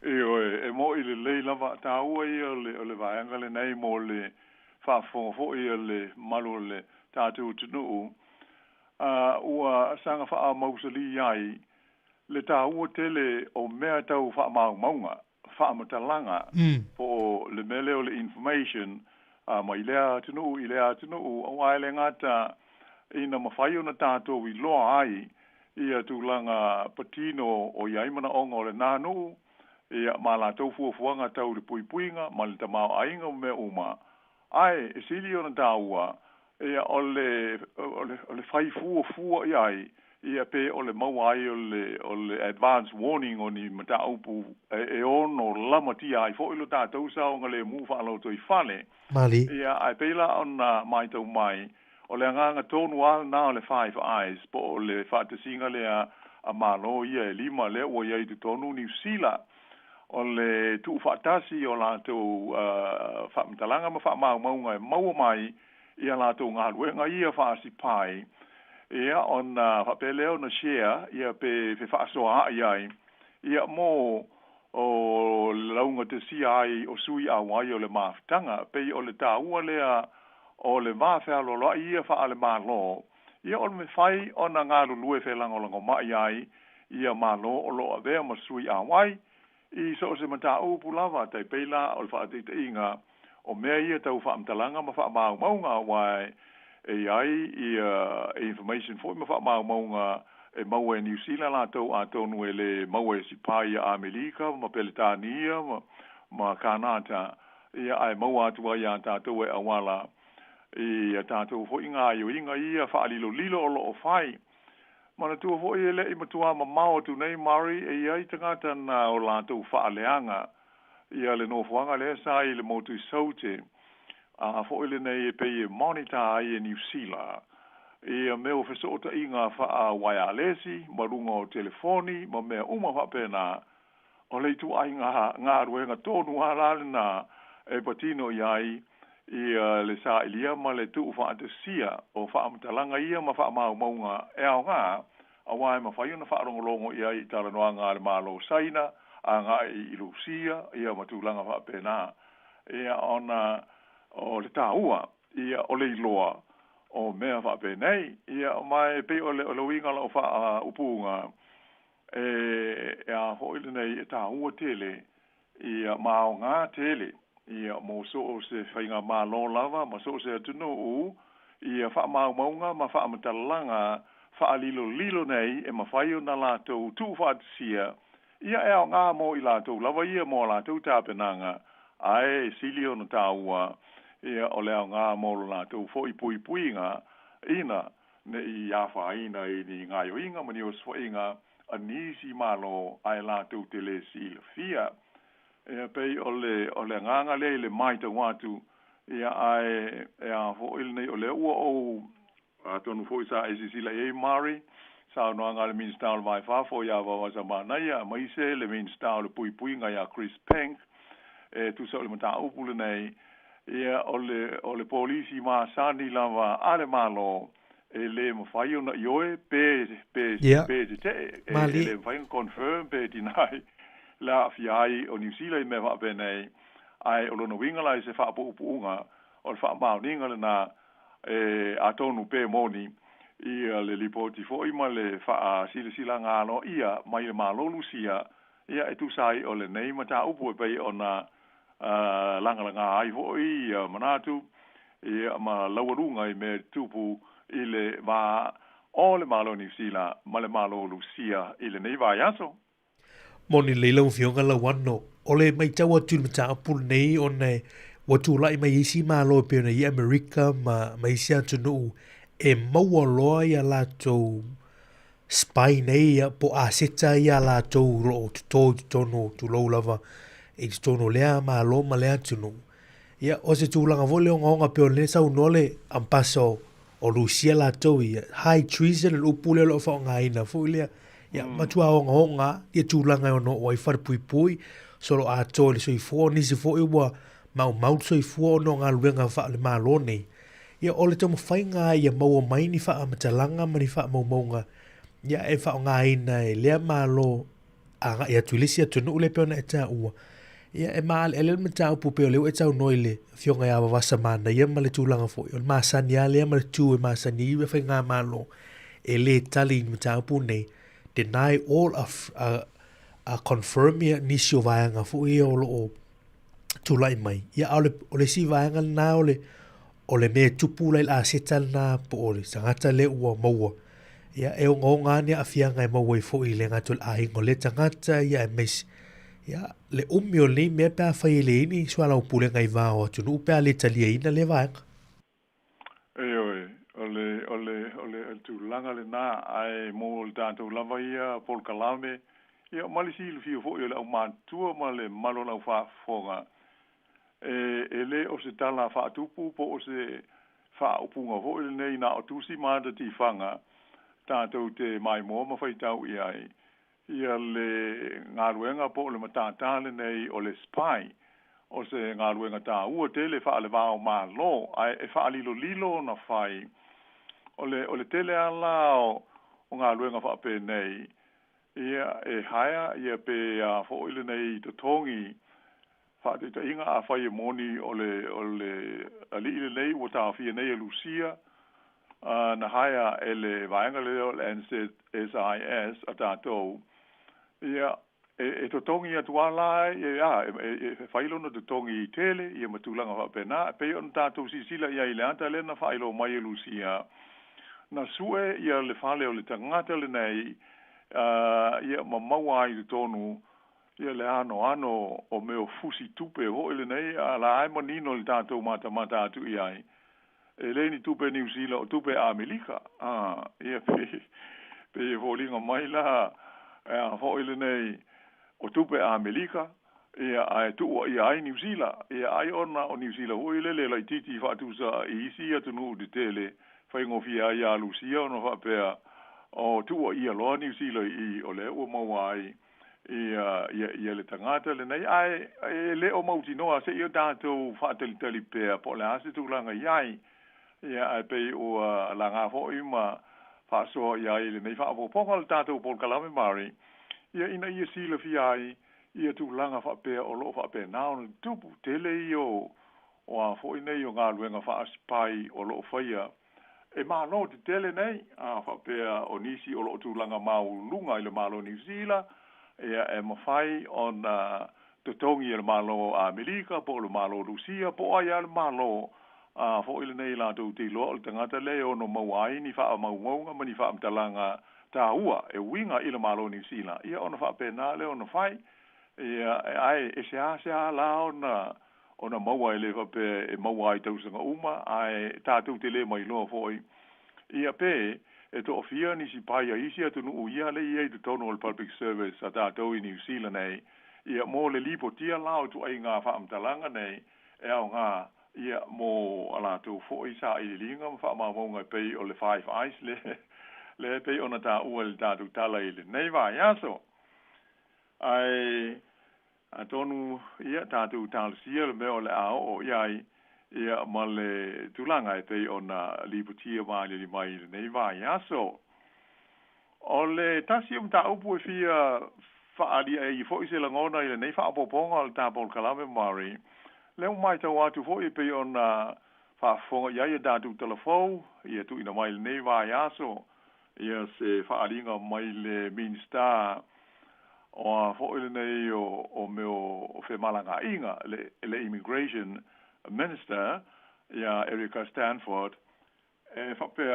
E mo i le lei lava tāua i o le vaianga le nei mo le whaafonga fo i o le malo le tātou tunu ua sanga wha mausali ai le tāua tele o mea tau wha maunga, wha matalanga po le mele o le information ma i lea tunu, o ai le ngata ina mawhai o na tātou i loa ai ia tūlanga patino o iaimana onga o le nānu ia ma la tau fuafuanga tau le puipuinga ma le tamau ainga me uma. Ai, e sili o na tāua ia o le whai fuafua iai ia pe o le mau ai o le advance warning o ni mata upu e ono lamati ai fo ilo tātou sao nga le mu whaalo toi whale. Mali. Ia ai peila ona mai tau mai o le anganga tonu al na o le Five Eyes po o le whaatasinga le a malo ia e lima le o iai tu tonu New Zealand o le tu whaatasi o la tau whaamtalanga ma whaamaunga e maua mai ia la tau ngā ruenga ia whaasi pai ia on whapele o na share ia pe whaasoa ai ia mo o launga te si ai o sui awai o le maafitanga pe o le tāua lea o le maafea lolo ia wha ale malo ia o le me whai o na ngā lulue whelangolango mai ai ia malo o lo avea ma sui awai i so se mata upu lava tai peila o le whaatita inga o mea ia tau whaamtalanga ma whaamaunga wai e ai i information for ma whaamaunga e maua e New Zealand la tau a tonu e le maua e sipai a Amerika ma Peletania ma Kanata ia ai maua atua ia tātou e awala i tātou fo inga i o inga ia whaalilo lilo o lo o whai mana tua fo i le i matua ma mao tu nei mari e iai tangata na o lātou whaaleanga ia le nofuanga le sa i le motu i saute a fo i le nei e pei e monita ai e New Zealand ia meo fesota inga wha wirelessi marunga o telefoni ma mea uma wha pena o le tu ai ngā ruenga tonu halale na e patino iai ia le sa ilia ma le tu whaatasia o whaamatalanga ia ma whaamaunga e au ngā a wai ma whaiuna whaarongolongo ia i taranoa ngā le malo saina a ngā i Lucia ia matulanga whaapena ia ona o le tāua ia o le iloa o mea whaapenei ia o mai pe o le winga o wha upunga e a hoile nei e tāua tele ia mao ngā tele ia mo so o se whainga malo lava ma so o se atunu ia whaamaunga ma whaamatalanga whaalilo nei e mawhai o na lātou tū whaatisia ia e o ngā mo i lātou lava ia mo lātou tāpenanga ai silio na tāua ia o leo ngā mo lātou fo i pui puinga ina ne i awha ina i ni ngā yo inga mani o sfo inga a nisi malo ai lātou te le sila fia ia pei o le nganga le mai ta watu ia ai e a fo il nei o le ua o tonu fo isa e sila e mari sa no anga le minstau vai fa fo ia va sa mana ia mai se le minstau le pui puinga ia Chris Pank e tu so le mata upule nei ia o le polisi ma sani lava ale malo e le mawhai ona ioe pe te le mawhai confirm pe dinai la fiai o New Zealand me wa benei ai o lona winga lai se wha upunga o le wha maoninga le na atonu pe moni ia le lipoti fo ima le wha sila ngano ia mai le malo lucia ia e tu sai o le nei mata upu e pei ona langa ai foi manatu ia ma lawarunga i me tupu i le va o le malo New Zealand ma le malo Lucia i le nei vai aso. Moni leilau fionga la wano. O le mai tawa tu mata apul nei o nei watu lai mai isi malo pe na i America ma mai isi atunu e maua loa ia lato spy nei po a seta ia lato ro to tono tu lo lava e tono lea malo ma lea atunu. Ia o se tūlanga vole o ngonga pe o le sau nole ampaso o Lucia lato ia high treason le upule lo fa nga ina fu ile ia matua o ngonga ia tūlanga o no wai far pui pui solo a to le soi fo ni se fo i wa mau soi fo no nga luenga fa le malo nei ia o le tomo fainga ia mau mai ni fa amatalanga mani fa mau ia e fa nga ina e le malo anga ia tulisia tunu le pe na eta ua ia e mal ele mata upu pe le eta noile fionga ia vasa mana ia male tūlanga fo o masani ale ia male tu e masani ia fa nga malo ele tali mata upu nei deny all of a confirm ia nisio vaanga fu ia o lo tulai mai ia o le si vaanga na o le me tupu lai a setal na po o le sangata le ua maua ia e o ngonga ni a fianga e maua i fu i le ngatul a hingo le tangata ia e mes ia le umio le me pa fai le ini swala o pule ngai va o tunu pe le talia ina le vaanga ole tu langa le na ai mo tanto lava ia pol kalame ia malisi le fio fo ile o mantua ma le malo na fa fonga ele o se tala fa tupu po o se fa upunga fo ile nei na o tusi ma de ti fanga tanto te mai mo ma fai tau ia le ngaruenga po le matata le nei o le spy o se ngaruenga ta u tele fa le va o ma lo ai e fa lilo na fai o le tele ala o ngā luenga wha pe nei ia e haia ia pe fo ile nei to tongi wha te inga a whai e moni o le ali ile nei o ta fia nei e Lucia na haia e le vaenga le o le NZSIS a tātou ia e to tongi atu ala e whailo na to tongi tele ia matulanga wha pe na pe on tātou sisila ia ile anta le na whailo mai e Lucia na sue ia le fale o le tangata le nei ia mamaua i le tonu ia le ano o meo fusi tupe ho ile nei la ai manino le tātou mata atu i ai e le ni tupe New Zealand o tupe Amerika ia pe volinga mai la ho ile nei o tupe Amerika ia ai tu ia ai New Zealand ia ai ona o New Zealand ho ile le lai titi fa tu sa isi atu no de tele fai ngofia ia Lucia no fa pe o tu ia lo New Zealand i o le o mawai ia le tangata le nei ai le o mauti no se ia dato fa tali pe po la se tu langa iai ia ai pe o la nga fo i ma fa so ia le nei fa po pol dato pol kalame mari ia ina ia sila fi ai ia tu langa fa pe o lo fa pe na on tupu tele io o fo ina io nga luenga fa spai o lo fa ia e ma no te tele nei fa pe o nisi o lo tu langa mau lunga ile malo New Zealand e ma fai on to tongi ile malo Amerika po le malo Lucia po ai ile malo fo ile nei la tu ti lo tangata le o no mawai ni fa mau ngonga mani fa mtalanga ta ua e winga ile malo New Zealand ia ona fa pe na le ona fai ia ai e se la ona mawai le fa pe e mawai tau sanga uma ai tatu te le mai lo foi ia pe e to ofia ni si pai ia isi atu no ia le ia te tono al public service ata to in New Zealand nei ia mo le lipo tia lao tu ai nga fa amtalanga nei e au nga ia mo ala tu foi sa i linga fa ma mo nga pe o le five eyes le pe ona ta uel ta tu tala ile nei va ia so ai atonu ia ta tu tal sia le o le ao ia male tulanga te ona liputia vale li mai nei vai aso ole tasium ta upu fia fa ali e fo ise la ngona ile nei fa poponga al ta pol kalame mari le mai ta watu fo pe ona fa fo ia da tu telefon ia tu ina mai nei vai aso ia se fa alinga mai le minsta o fo ile nei o meo fe malanga inga le immigration minister ya Erica Stanford fa pe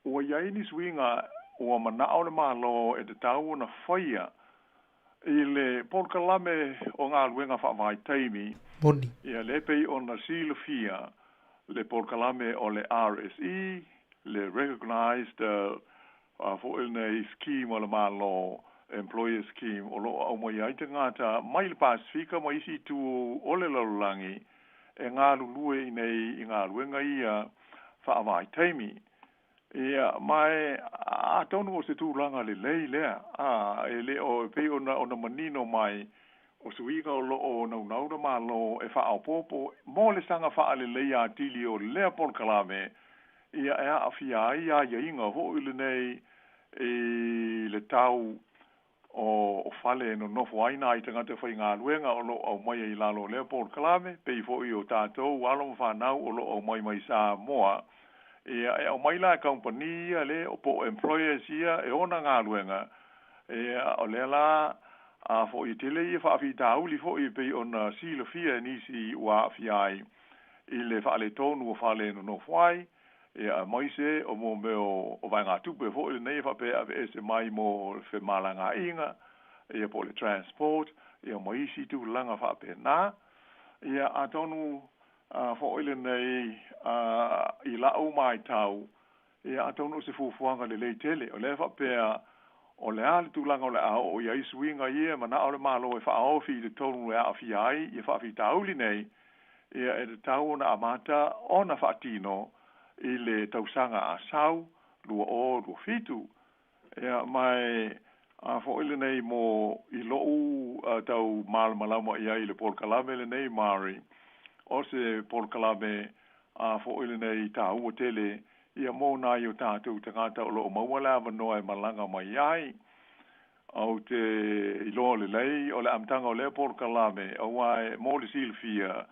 o ia ni swinga o mana o le malo e te tau na faia ile polkalame o ngā luenga fa vai taimi Moni. ia le pei o na silofia le polkalame o le RSE le recognized for ile scheme o le malo employer scheme o lo au mai ai te ngata mai le Pasifika mai si tu o le lalangi e ngā lulue nei i ngā luenga ia fa vai taimi ia mai a tonu o se tūlanga le lei lea ele o pe ona manino mai o suiga o lo o nau malo e fa au popo mo le sanga fa ale lei a tili o le polkalame ia e a fia ia inga ho ile nei e le tau o fale no nofo aina i tanga te whai ngā luenga o lo au mai i lalo le polkalame pe i fo i o tātou walo whanau o lo au mai sa moa ia e o mai la compania le o po employers ia e ona ngā luenga ia o le la a fo i tele i fa fi tauli fo i pe ona silofia ni si wa fi ai i le fa le tonu o fa le no fai ia mai se o mo me o vai ngā tupe fo i nei fa pe a ese mai mo fe malanga inga ia po le transport ia mai si tu langa fa pe na ia a tonu fo ile nei i la o mai tau ia atonu se fufuanga le tele o le fa pe o le ale tu langa o le o ia swinga ia mana o le malo e fa o fi de tonu e a fi ai e fa fi tauli nei ia e tau na amata ona fa tino i le tausanga a sau lua fitu ia mai fo ile nei mo i lo tau malama ia i le polkalame le nei mari o se polkalame fo ile nei ta u tele ia mo na yo tātou tangata o lo mawala manoa e malanga mai ai au te i lo le lei o le amtanga o le polkalame o wai mo le silfia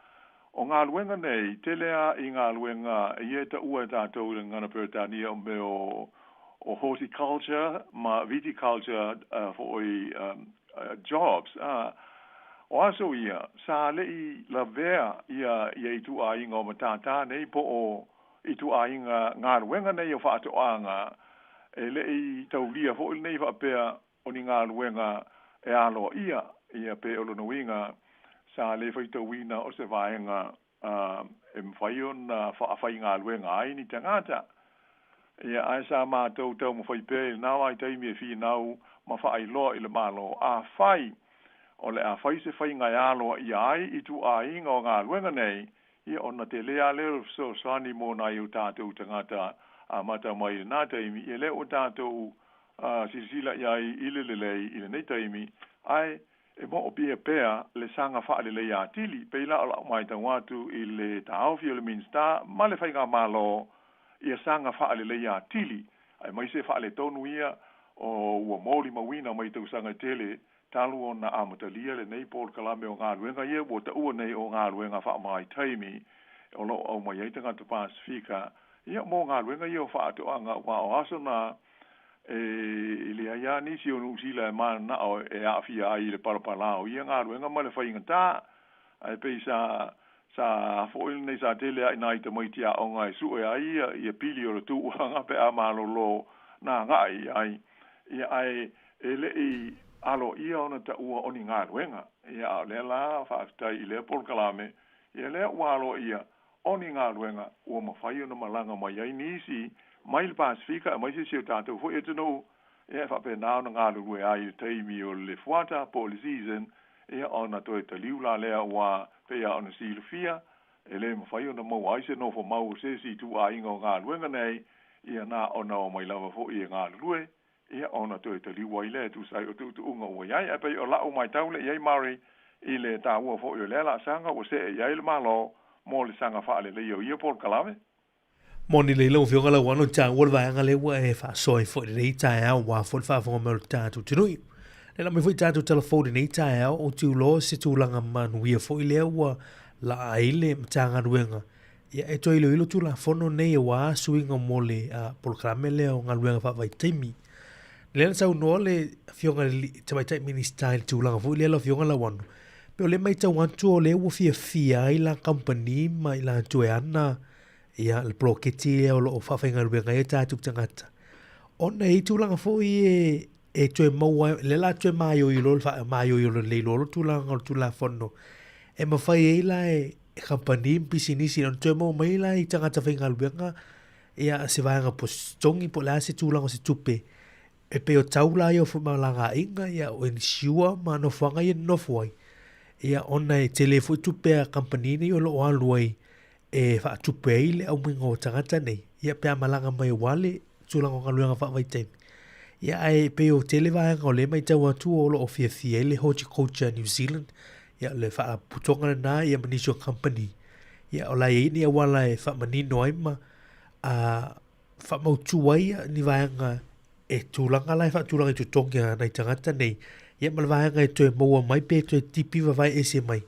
o ngā luenga nei tele a i ngā luenga ia ta ua tātou le ngana peretania o me o horticulture ma viticulture for jobs o aso ia sa le i la vea ia i tu a inga o matata nei po o i tu a inga ngā luenga nei o whaato anga e le i tau lia fo il nei whaapea o ni ngā luenga e alo ia pe o lono inga sa le whaitau ina o se vaenga e mwhai o na whaafai ngā luenga ai ni tangata ia ai sa mātou tau mwhai pe nau ai taimi e fi nau ma whaai loa i le malo a whai o le a whai se whai ngai aloa i ai i tu a inga o ngā luenga nei ia ona te lea leo so sani mo na i o tātou tangata a mata mai nā taimi i le o tātou sisila i ai i le lelei i le nei taimi ai e mo o pia pea le sanga wha le lei a tili pe la o mai tangwatu i le taawhi o le minsta ma le whai ngā malo i a sanga wha le lei a tili ai mai se wha le tonu ia o ua mori mawina mai tau sanga tele talu o na amatalia le nei polkalame o ngā luenga ia o ta ua nei o ngā luenga wha mai taimi o lo au mai eitanga te Pasifika ia mo ngā luenga ia o wha atu anga o aso na ile ia nisi o nusila ma na o e afia ai le parapalao ia ngā luenga ma le whainga tā ai pe sa foil nei sa tele ai nai te moitia o ngai su e ai ia pili o tu anga pe a malolo na ngai ai ia ai ele i alo ia ona ta ua oni ngā luenga ia le la whaatai i le polkalame ia le walo ia oni ngā luenga ua mawhai ona malanga mai ai nisi mai le Pasifika mai se se tātou fo e tino e whape nao na ngā lue ai teimi o le fuata po le season e ona toi te liula lea ua pea ona silofia e le mawhai ona mau aise no fo mau se si tu a inga o ngā luenga nei ia na ona o mai lava fo i ngā lue ia ona toi te liua i le tu sai o tu unga ua iai e pei o lau mai taule iai mari i le tā ua fo i o le la sanga o se e iai le malo mo le sanga whaale le i o ia polkalame Moni le lo fio ngala wano ta wal va ngale wa e fa so e fo de ta ya wa fo fa fo mo ta tu tinu le la me fo ta tu telefone ni ta ya o tu lo se tu langa man wi fo ile wa la ile mtanga ruenga ya e to ilo tu la fono nei wa swinga mole a polkrame le o ngaluenga fa vai temi Le sa no le fionga le tai minister tu langa fu le lo fionga la wanu. Pe le mai tau antu o le ua fia i la company mai la tueana ia le bloketi o lo whawhainga ruenga e tātuk tangata. Ona i tūlanga fo e tue maua, le la tue mai o i lo, mai o i lo le lo tūlanga o tūla whono. E mawhai e la e company pisinisi on tue maua mai la i tangata whainga ruenga ia se vaenga po stongi po la se tūlanga se tupe. E pe o taula i o fumalanga inga ia o ensure ma no whanga i no fuai. Ia ona e telefo tupe a company ni o lo aluai e fa tupe ile au mingo tangata nei. Ia pe amalanga mai wale tūlanga ngā luenga wha waitem. Ia ai pe o televaenga o le mai tau atu o lo o fia le Horticulture New Zealand. Ia le wha putonga na ia manisio company. Ia o la ini a wala e wha manino aima a wha mautua ia ni vaenga e tūlanga lai wha tūlanga i tutonga nei tangata nei. Ia malvaenga e tue maua mai pe tue tipi wawai ese mai.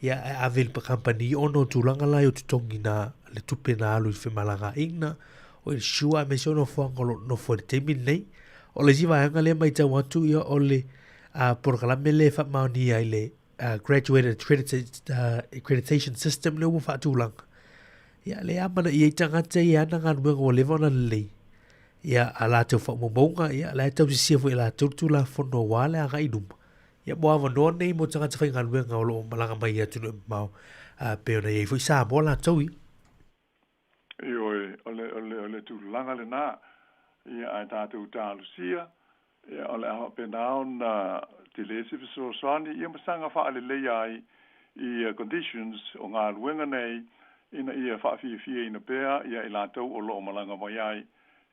Ia e avel pa company ono tūlanga lai o tutongi na le tupe na alu i whemalanga ingna. O i shua me se ono whangolo no fwere teimi nei. O le ziva hanga le mai tau atu ia o le porkalame le wha maoni ai le graduated accreditation system le ua wha tūlanga. Ia le amana i eitangata i ana ngā nuenga o lewa na lei. Ia a la tau wha umaunga, ia la tau si siafu i la tau tūla whono wale a ngai numa. Ia moa wanoa nei mo tangata whai ngā nuenga o lo malanga mai atu no mau peona i fui sa mo la tau i. Ioi, ole tu langa le na ia ai tātou tā Lucia ia ole aho penao na te lesi fiso soani ia masanga wha ale leia ai i conditions o ngā luenga nei ina ia wha fia ina pēa ia i lātou o loo malanga mai ai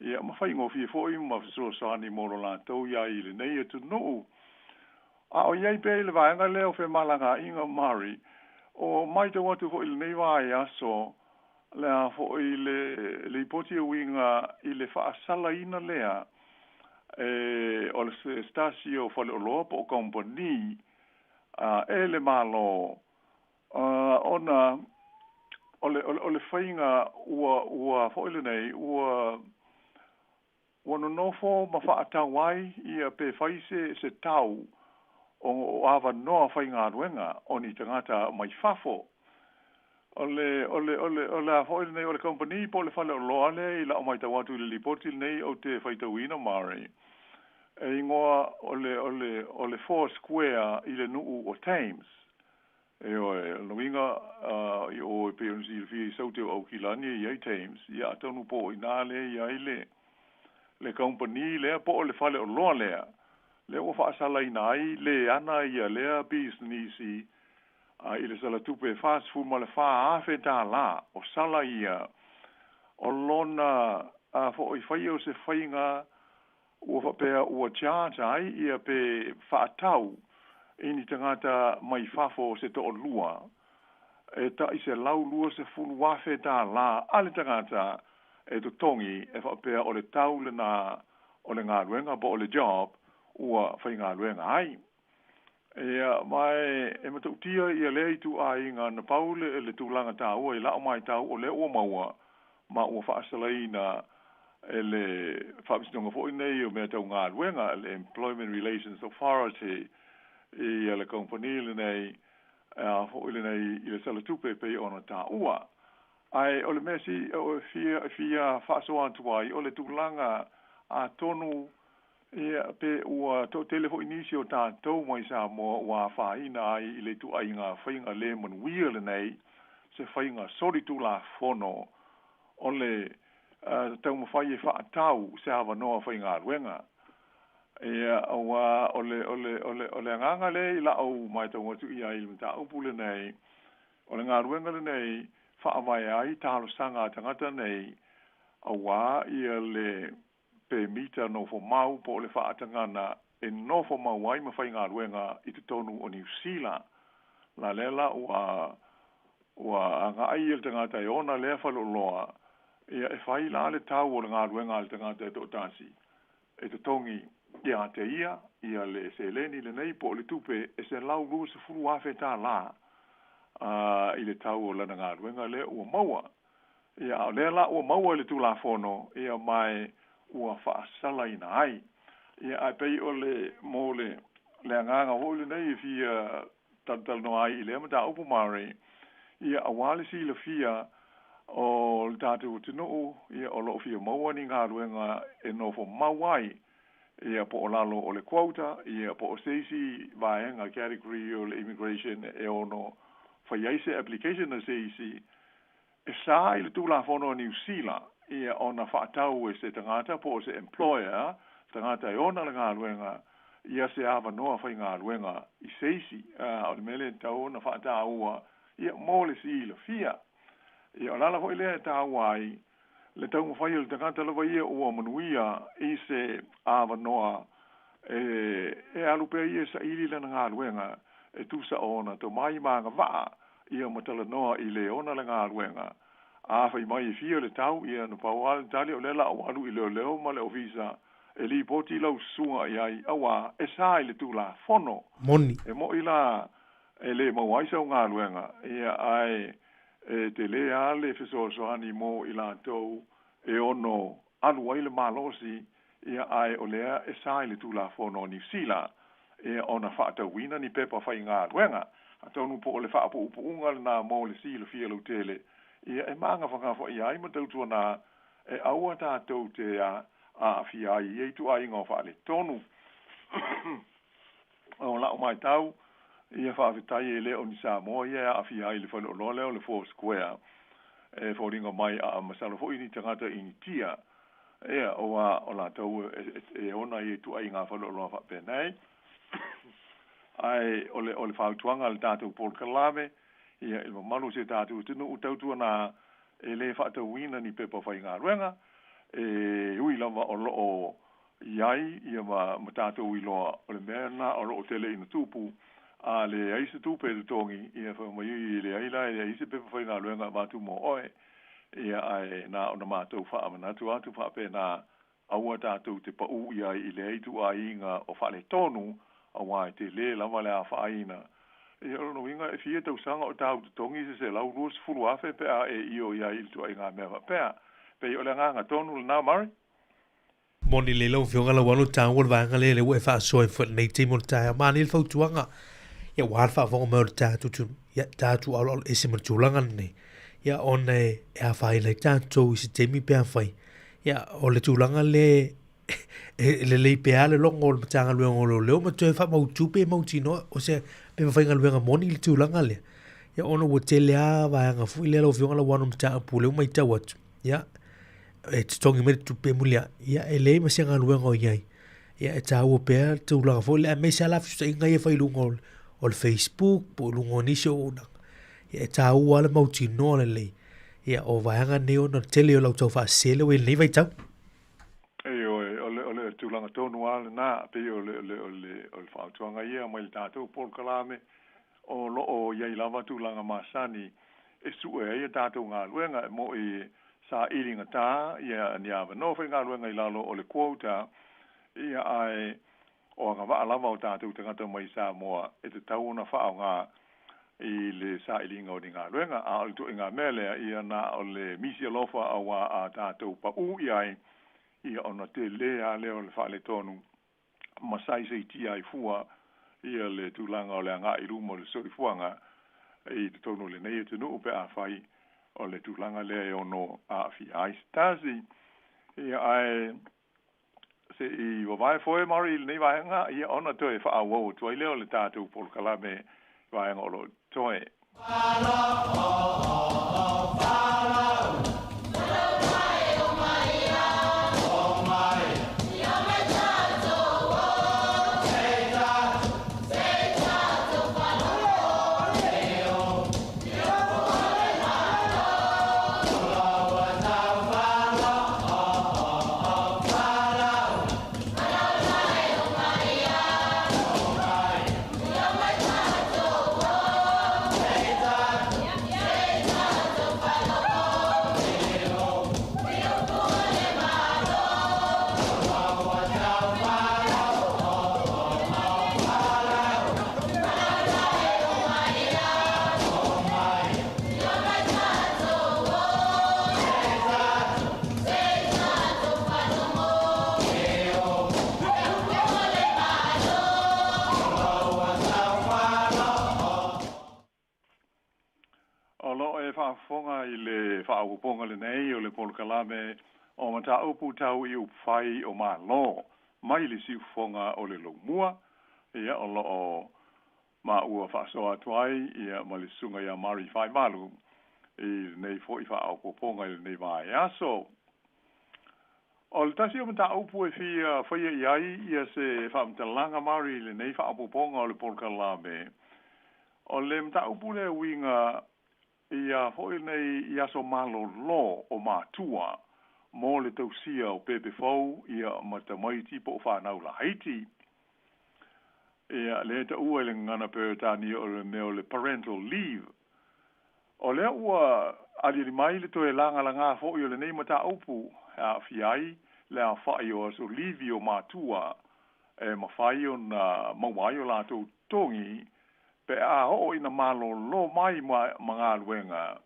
ia mawhai ngō fia fōi ma fiso soani moro lātou ia i le nei atu nuu a o iai pēi le vaenga leo whe malanga inga mari o mai tau atu fo i le nei vai aso lea fo i le ipoti o winga i le whaasala ina lea o le stasio whale o loa po o company e le malo ona o le whainga ua fo i le nei ua no nofo ma whaatau ai ia pe whaise se tau o awa noa whainga aruenga o ni tangata mai fafo ole a foi nei ole company po le fale o loa le i la o mai tawatu le lipoti nei o te whaitauina mare e ingoa ole four square i le nuu o Thames e oe luinga i o pe un silfi saute o kilani i Thames i a tonu po i nale i aile le company le po le fale o loa le o fa sala inai le ana i le business i le sala tupe fast food ma le fa afe ta la o sala ia o lona fo i fai o se whainga ua whapea ua charge ai ia pe whaatau ini tangata mai fafo se to o lua e ta i se lau lua se fulu wafe ta la ale tangata e to tongi e whapea o le tau le na o le ngā ruenga po o le job ua whai ngā ruenga ai ia mai e matautia ia lei tu ai nga na paule le tūlanga tā ua i lao mai tau o le ua maua ma ua whaasalaina ele whaamistonga fo nei o mea tau ngā ruenga le Employment Relations Authority i le company le nei fo ile nei i le salatupe pe ona tā ua ai o le mesi o fia whaasoa tuai o le tūlanga a tonu ia pe ua to telefo inisio tātou mai sa mo ua whaina ai i le tu ai ngā whainga le manuia le nei se whainga sori tu la fono o le tau mawhai e whaatau se hawa noa whainga ruenga ia ua ole nganga le i la au mai tau ngatu i ai mta upu le nei o le ngā ruenga le nei whaawai ai tālo sanga tangata nei awa ia le pe mita no fo mau po le whaatangana e no fo mau ai mawhai ngā ruenga i te tonu o New Zealand. La lela ua anga ai il tangata e ona lea whalo loa ia e whai la le tau o le ngā ruenga le tangata e to tasi. E te tongi ia te ia le se leni le nei po le tupe e se lau rua se furu afe tā la i le tau o lana ngā ruenga le ua maua. Ia lela ua maua le tu la fono ia mai ua whaasala ina ai. ia ai pei ole mole le nganga hole nei fia tal no ai le mata upu mare ia awale si le fia o tatu tino ia o lo fia mo ni nga luenga e no fo mawai ia po lalo o le quota ia po seisi vaenga category o le immigration e ono fa yaise application na seisi e sai le tula fono New Zealand ia ona fa tau e se tangata po se employer tangata e ona nga luenga ia se ava noa fa nga luenga i seisi o le mele tau na fa tau ia mole si le fia ia lala ho ile tau ai le tau mo fai le tangata le vai o manuia i se ava noa e alu pe ia sa ili le nga luenga e tu sa ona to mai manga va ia matala noa i le ona le nga luenga a fai mai fia le tau ia no paual tali o le la o alu i le leo ma le o visa e li poti lau sunga iai awa e sai le tu la fono moni e mo ila e le mo waisa o nga luenga ia ai e te le ale fiso so ani mo ila tau e ono alu waile malosi ia ai o lea e sai le tu la fono ni sila e ona fata wina ni pepa fai nga luenga a tonu po le fa po unga na mo le sila fia lo tele ia e manga whanga fo ia i ma tau tuana e aua tātou te a fia i e tu ai ngā whaale tonu. O la o mai tau, ia whaawetai e leo ni Samoa ia a fia i le whale o leo le Four Square e whauringa mai a masalo fo ini tangata ini tia ea o la tau e ona i e tu ai ngā whale o loa whapenei ai o le whautuanga le tātou Paul Kalame ia il malu se tatu tunu utautua na e le whaatau wina ni pepa whai ngā ruenga e ui lava o loo iai ia ma tātou i loa o le mea na o loo tele ina tupu a le aise tupe e tongi ia wha mai i le aila e aise pepa whai ngā ruenga mātu mo oe ia ai na o na mātou wha amanatu atu wha pe na aua tātou te pau iai i le aitu a inga o whale tonu a wai te le lava le a whaina e ono winga e fie tau sanga o tau tongi se lau ruos fulu afe pe a e io ia il tu ai ngā mea pe a pe o le ngā tonu le nā mari moni le lau fionga la wanu tau o vanga le ue wha soe fo nei te mo tai mani il fau tuanga ia wan wha fonga mo tatu tu ia tatu alo ese mo tulanga nei ia one e a whai nei tatu i se temi pe a whai ia o le tulanga le le pe ale longo o tanga luengo lo leo ma toe wha mau tupe mau tino o se pe whainga luenga moni le tulanga le ia ono wo te lea vanga fui le lau fionga la wanu mta pu leo mai tau atu ia e tongi me tupe mulia ia e le ma se nga luenga o iai ia e tau o pea tulanga fo le a me se alafi sa inga ia whai lungo o le Facebook po lungo nisho o nang ia e tau wale mau tino le le ia o vanga neo no tele o lau tau wha sele o e le vai tau tulanga tonu ala na pe o le whaatuanga ia mai le tātou Paul Kalame o loo iai lava tulanga masani e sue ia tātou ngā luenga mo i sa iringa tā ia ni awa nofe ngā luenga i lalo o le quota ia ai o ngā waa lava o tātou tangata mai Samoa e te tau na whao ngā i le sa iringa o ni ngā luenga a o le tu ngā mele ia na o le misi alofa awa a tātou pa u iai ia ona te lea leo le whaale tonu masai se iti ai fua ia le tūlanga o le anga i rumo le sori fuanga i te tonu le nei te nuu pe a whai o le tūlanga lea e ono a fi ai stasi ia ai se i wawai foe mari le nei vaenga ia ona toe wha awau tuai leo le tātou Paul Kalame vaenga o lo toe fonga le nei o le polkalame o mata upu tau I upwhai o ma lo. Mai le si fonga o le lomua. Ia o lo o ma ua whaasoa tuai. Ia ma le sunga ia mari whai malu. I nei fo I wha au poponga I nei vai aso. O le tasi o mata upu e fia whaia iai ia se whaamtalanga mari le nei wha au poponga o le polkalame. O le mta upu le winga ia hoi nei ia so malo lo o mātua mo le tausia o pepe fau ia matamaiti po whanau la Haiti. Ia le ta ua le ngana peretani o le meo le parental leave. O le ua ali mai le toe langa la ngā hoi o le nei mata upu a fiai le a whai o so leave o mātua e mawhai o na mawai o la tau tongi pe a ho ina malo lo mai mga luenga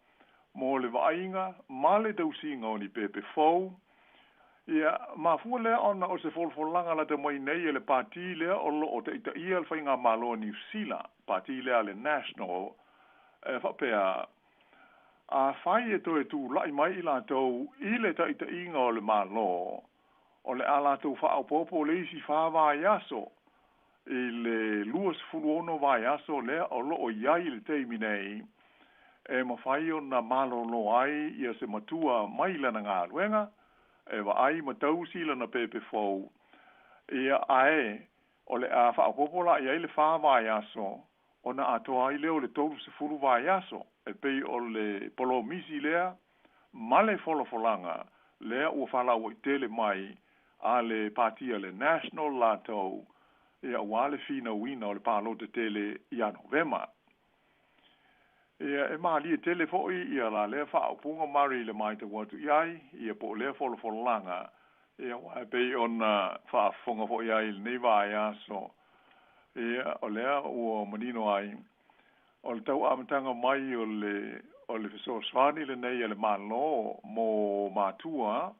mo le vainga male dausinga oni pepe fou ia mafua le ona o se folfolanga la te mai nei le parti le o lo o te ita ia le whainga malo New Zealand parti le ale national fa pe a fai e to e tu lai mai la tau I le ta ita inga o le malo o le ala tau wha au popo le isi whawa yaso I le luas fuluono vai aso lea o lo o iai le teimi nei e mawhai o na malo lo ai ia se matua mai lana ngā ruenga e wa ai matausi lana pepe fau ia ae o le a whaapopola iai le wha vai aso o na atoa ai leo le tolu se fulu vai aso e pei o le polo misi lea male folofolanga lea ua whala o I tele mai a le patia le national latou ia wale fina wina o le palo te tele ia Novema. Ia e maali e tele foi ia la le wha upunga mari le mai te watu iai, ia po le folo langa, ia wa pe ona wha fonga foi iai le neva ia so. Ia o lea ua manino ai, o le tau amatanga mai o le fiso swani le nei le malo mo matua,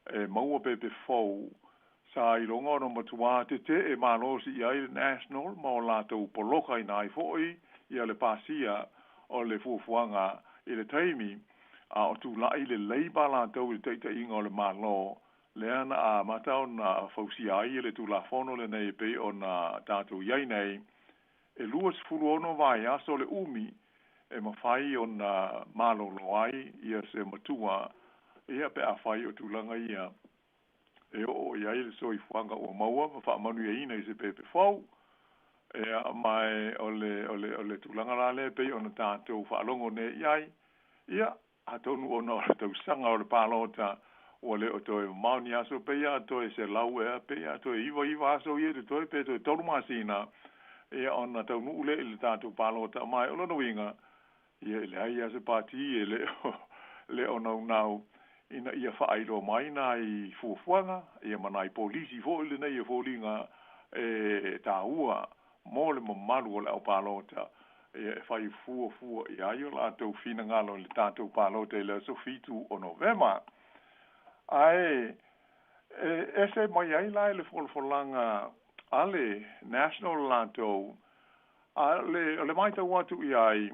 e maua pepe fau, sa I longa no matua te e malo si ia I national ma o latou poloka I nai foi ia le pasia o le fuafuanga I le taimi a o tu lai le leiba latou I te inga o le malo le ana a matau na fausia ai le tu la fono le nei pe o na tatou iai nei e luas furuono vai aso le umi e mawhai o na malo loai ia se matua ia pe a whai o tūlanga ia e o iai le soi fuanga o maua ma wha manu ia ina I se pepe fau e a mai o le tūlanga la le pe o na tātou whaalongo ne iai ia a tonu o na tau sanga o le pālota o le o toi mauni aso pe ia toi se lau ea pe ia toi iwa aso ia te toi pe toi tolu masina ia o na tau nuu le tātou pālota mai o lono winga ia le ai ase pāti le o nau ina ia whaaido mai na I fuafuanga, ia manai polisi fo ile nei fōlinga e tāua mō le mamaru o le au pālota ia e whai fuafua I aio la tau whina ngalo le tātou pālota I le so fitu o Novema. Ai, ese mai ai lai le folfolanga ale national lātou, ale mai tau atu I ai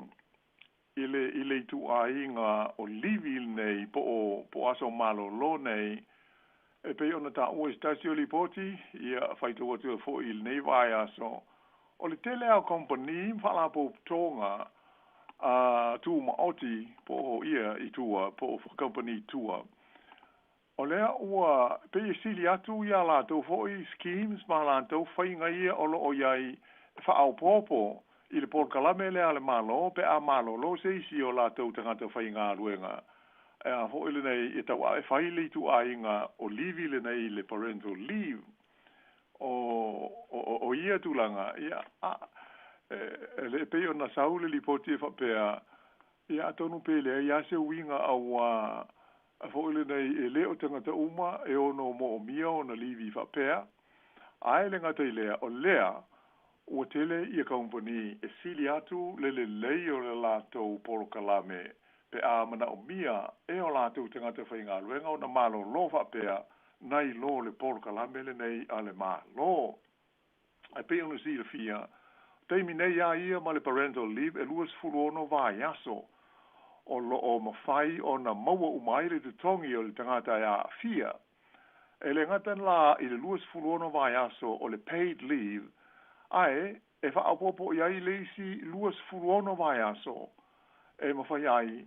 ile tu ainga o livi nei po aso malo lo nei e pe ona ta o stasio lipoti ia faito o tu fo il nei vai aso o le tele au company fala po tonga tu ma oti po ia I tua po company tua o le ua pe sili atu ia la to fo schemes ma la to fainga ia o lo o iai fa au popo I le polkalame le ale malo, pe a malo lo se isi o la tau tangata whai ngā ruenga. E a ho ile nei, e tau a e whai le tu a inga o livi le nei le parental leave. O ia tūlanga, ia, le pe o na saule li poti e whapea, ia tonu pe le, ia se winga au a ho ile nei, e le o tangata uma, e ono mo o mia o na livi whapea. Ai le ngata I lea, o lea, o tele I a company e sili atu le lei o le latou polokalame pe a mana o mia e o latou tangata whainga luenga o na malo lo whapea nai lo le polokalame le nei a le malo. E pe ono si le fia, teimi nei a ia ma le parental leave e luas furuono vai aso. o lo o mawhai o na maua umaire te tongi o le tangata a fia. E le ngata la i le luas furuono vai aso o le paid leave, ai e wha apopo iai leisi luas furuono vai aso, e mawhai ai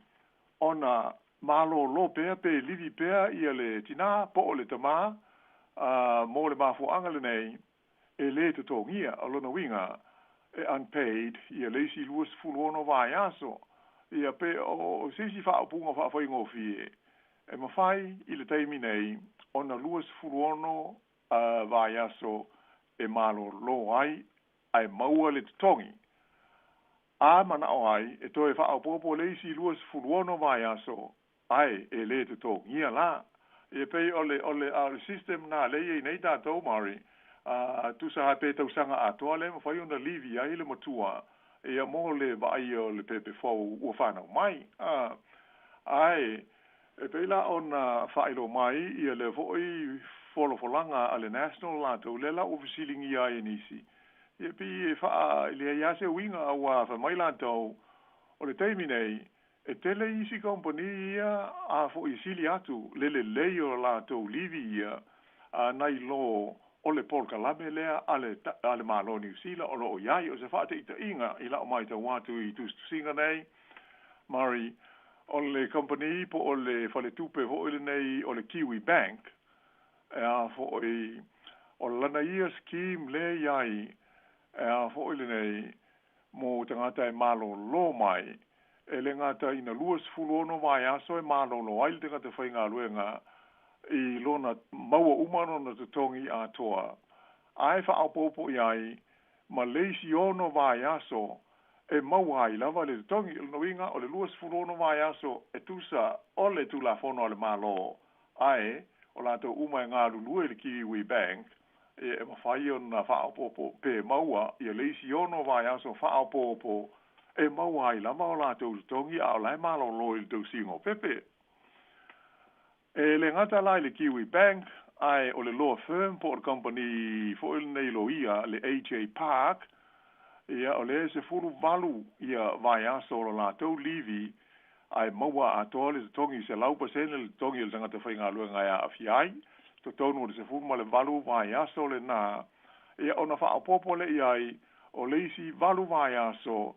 o na malo lo pea pe livi pea ia le tina po o le tama, mo le mafuanga le nei, e le te tongia o lona winga, e unpaid ia leisi luas furuono vai aso, ia pe o sisi wha apunga wha whaingo fie, e mawhai i le taimi nei, ona luas furuono vai aso e malo lo ai ai maua le tongi. A mana o ai e toe wha apopo leisi luas furuono vai aso ai e le te tongi ia la. E pei ole system na le e nei tātou mari tu sa hape tau sanga atoa le mawhai ona livi ai le matua e a mo le vai o le pepe fau ua whanau mai. Ai e peila ona whaelo mai ia le foi folofolanga a le national lato le la ofisilingi ai nisi. E pi e wha le iase winga a wa wha mai lato o le teimi nei e tele isi company ia a fo isili atu le leo lato livi ia a nai lo o le polkalame lea ale malo New Zealand o lo iai o se wha te ita inga i la o mai ta watu i tu singa nei Mari o le company po o le fale tupe vo ile nei o le Kiwi Bank fo o lana ia scheme le iai fo ile nei mo tangata e malo lo mai e le ngata ina luas fulono vai aso e malo lo ai le ngata whainga luenga i lona maua umano na te tongi a toa ai wha apopo iai ma leisi ono vai aso e mauai lava le tongi il noinga o le luas furono vai aso e tusa o le tula fono o le malo ai o lato uma ngā lulu le Kiwi Bank e mawhai o na whaopopo pe maua i a leisi ono vai aso whaopopo e mauai lava o lato tongi a o lai malo lo il tau singo pepe e le ngata lai le Kiwi Bank ai o le law firm po company fo il nei lo ia le AJ Park ia o le se furu valu ia vai aso o la tau livi ai maua a tole se tongi se lau pasene le tongi le tangata whainga luenga ia a fiai to tonu se furu ma le valu vai aso le na ia ona wha apopo le iai o leisi valu vai aso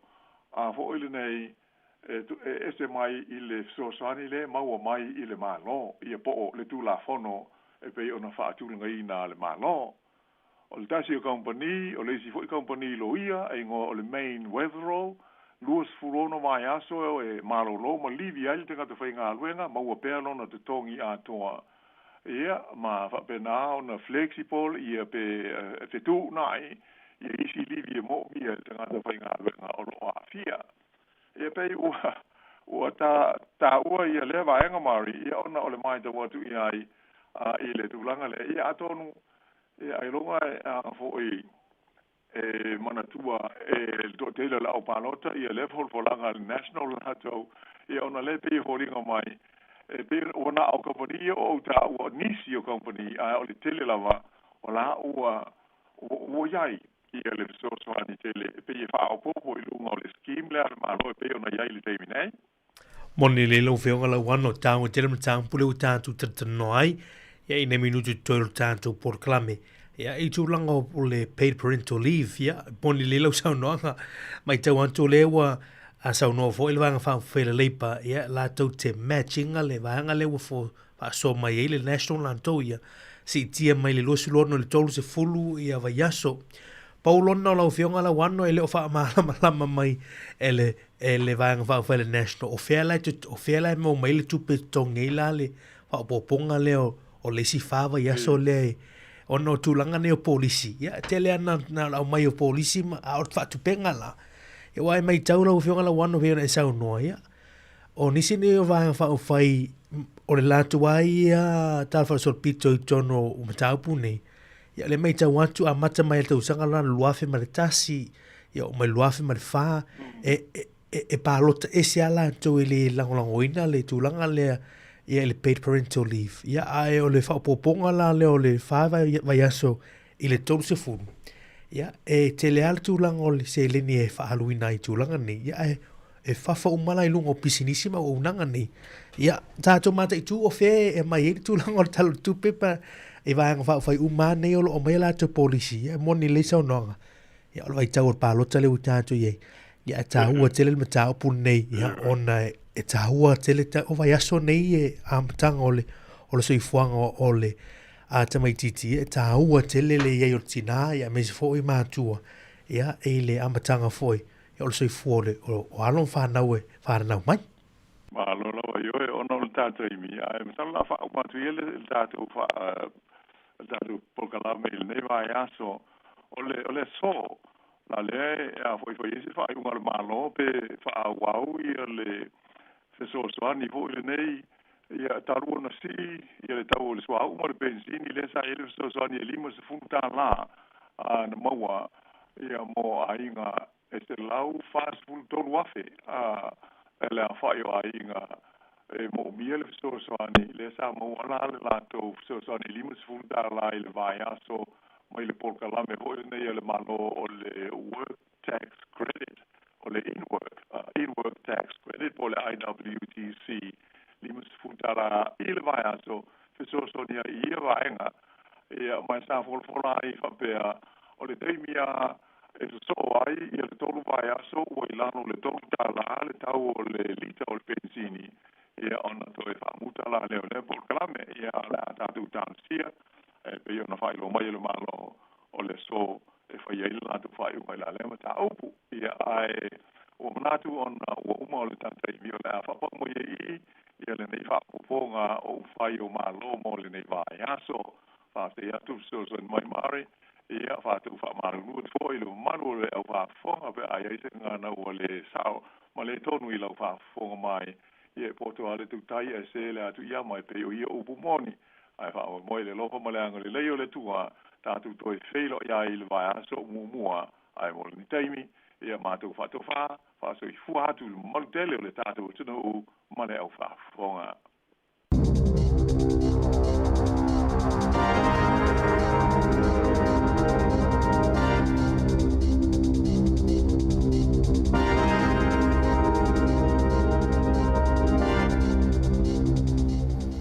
a fo ile nei e mai i le sosani le maua mai i le malo ia po o le tu la fono e pe ona wha atulunga i na le malo o le tasi o company, o le isi fwoi company lo ia, e ngo o le main Weatherall, luas furono mai aso e malolo, ma livi aile te ngata whainga aluenga, maua pēr lona te tongi a toa. Ia, ma whapena o na flexible, ia pe tu nai, ia isi livi e mo mia te ngata whainga aluenga o lo a fia. Ia pe ua ta ua ia lewa enga mari, ia ona o le mai ta watu iai, i le tūlanga le, ia atonu, e ai longa foi mana tua do tele la opalota ia level volanga national hato ia ona le pe holinga mai pe ona o company o ta o nisi o company o le tele lava ola o yai ia le so ani tele pe fa o popo i lunga le scheme le ma lo pe ona yai le terminai moni le lo fe ona la wano tau tele mtang pule uta tu ternoi ia ina minutu tolu tanto por clame ia i tūlanga o le paid parental leave ia poni le lau saunoanga mai tau anto lewa a saunoa fo ile vanga whawhwhele leipa ia la tau te matchinga le vanga lewa fo so mai e le national lanto ia si tia mai le losi lono le tolu se fulu ia vai aso paulona lau fionga la wano e leo wha malama mai e le vanga whawhwele national o whela mo mai le tupe tonge la le whapoponga leo o le si fava ia so le ono tulanga ne o polisi ya tele ana na mai o polisi ma a fa tu penga la e wai mai taula o fionga la wano vena e sau noa ya o nisi ne o vai fa o fai o le latu wai ya tal fa sol pito i tono o mataupu ne ya le mai tau atu a mata mai tau sanga la luafe ma le tasi ya o mai luafe ma le fa e palota e se ala to ile langolangoina le tulanga le ia le paid parental leave. Ia ai o le whaopoponga la leo le whaava vai aso i le tolu se funu. Ia e te le ala tūlanga o le se leni e whaaluina i tūlanga ni. Ia e fafa umala i lungo pisinisi ma unanga ni ia tato mata i tu o fe e mai e tu lango talo tu pepa e vai nga fa fai umane o lo o mai la to polisi e moni le sa nonga ia o vai tau pa lo tale utato ye ia taua tele ma tau punei ia ona e taua tele ta o vai aso nei e amtanga ole o le soifuanga ole a tamai titi e taua tele le ia o tina ia me se foi matua ia e le amtanga foi e o le soifu ole o alon whanau e whanau mai ma lo lo yo e ono le tato i mi ai ma sala fa ma tu ele le tato fa tato polkala me le vai aso ole so la le a foi ese fa un al malo pe fa wow i le se so ani vo le nei ia taru na si ia le tau le swa un benzini le sa ele so ani limo se funta la na maua ia mo ainga e lau fast food tonu afe ele a whai o ainga e mo miele so ani le sa mo ala le lato so ani limo se funta la ile vai aso mai le polka la me hoi nei ele malo o le work tax credit o le in-work tax credit o le IWTC limo se funta la ile vai aso so ni ia vaenga e mai sa fola i fa pea o le teimia e so ai i le tolu vai aso o i lano le tolu tala le tau o le lita o le benzini e ona to e fa muta la le polka la me ia la tatu tansia e pe io na fai lo mai le malo o le so e fai ai la tu fai mai la le mata opu ia ai o manatu on o uma le tanta i vio la fa mo i ia le nei fa poponga o fai o malo mo le nei vai aso fa te atu so mai mari ia fa tu fa maru nu foi lo manu le o fa fonga pe ai se ngana o le sao ma le tonu i lo fa fonga mai ia poto ale tu tai e se le atu ia mai pe o ia upu moni ai fa mo le lo mo le angole le yo le tua ta tu toi feilo ia il va aso mumua ai mo ni taimi ia ma tu fa so i fu atu mo dele le ta tu no ma le o fa fonga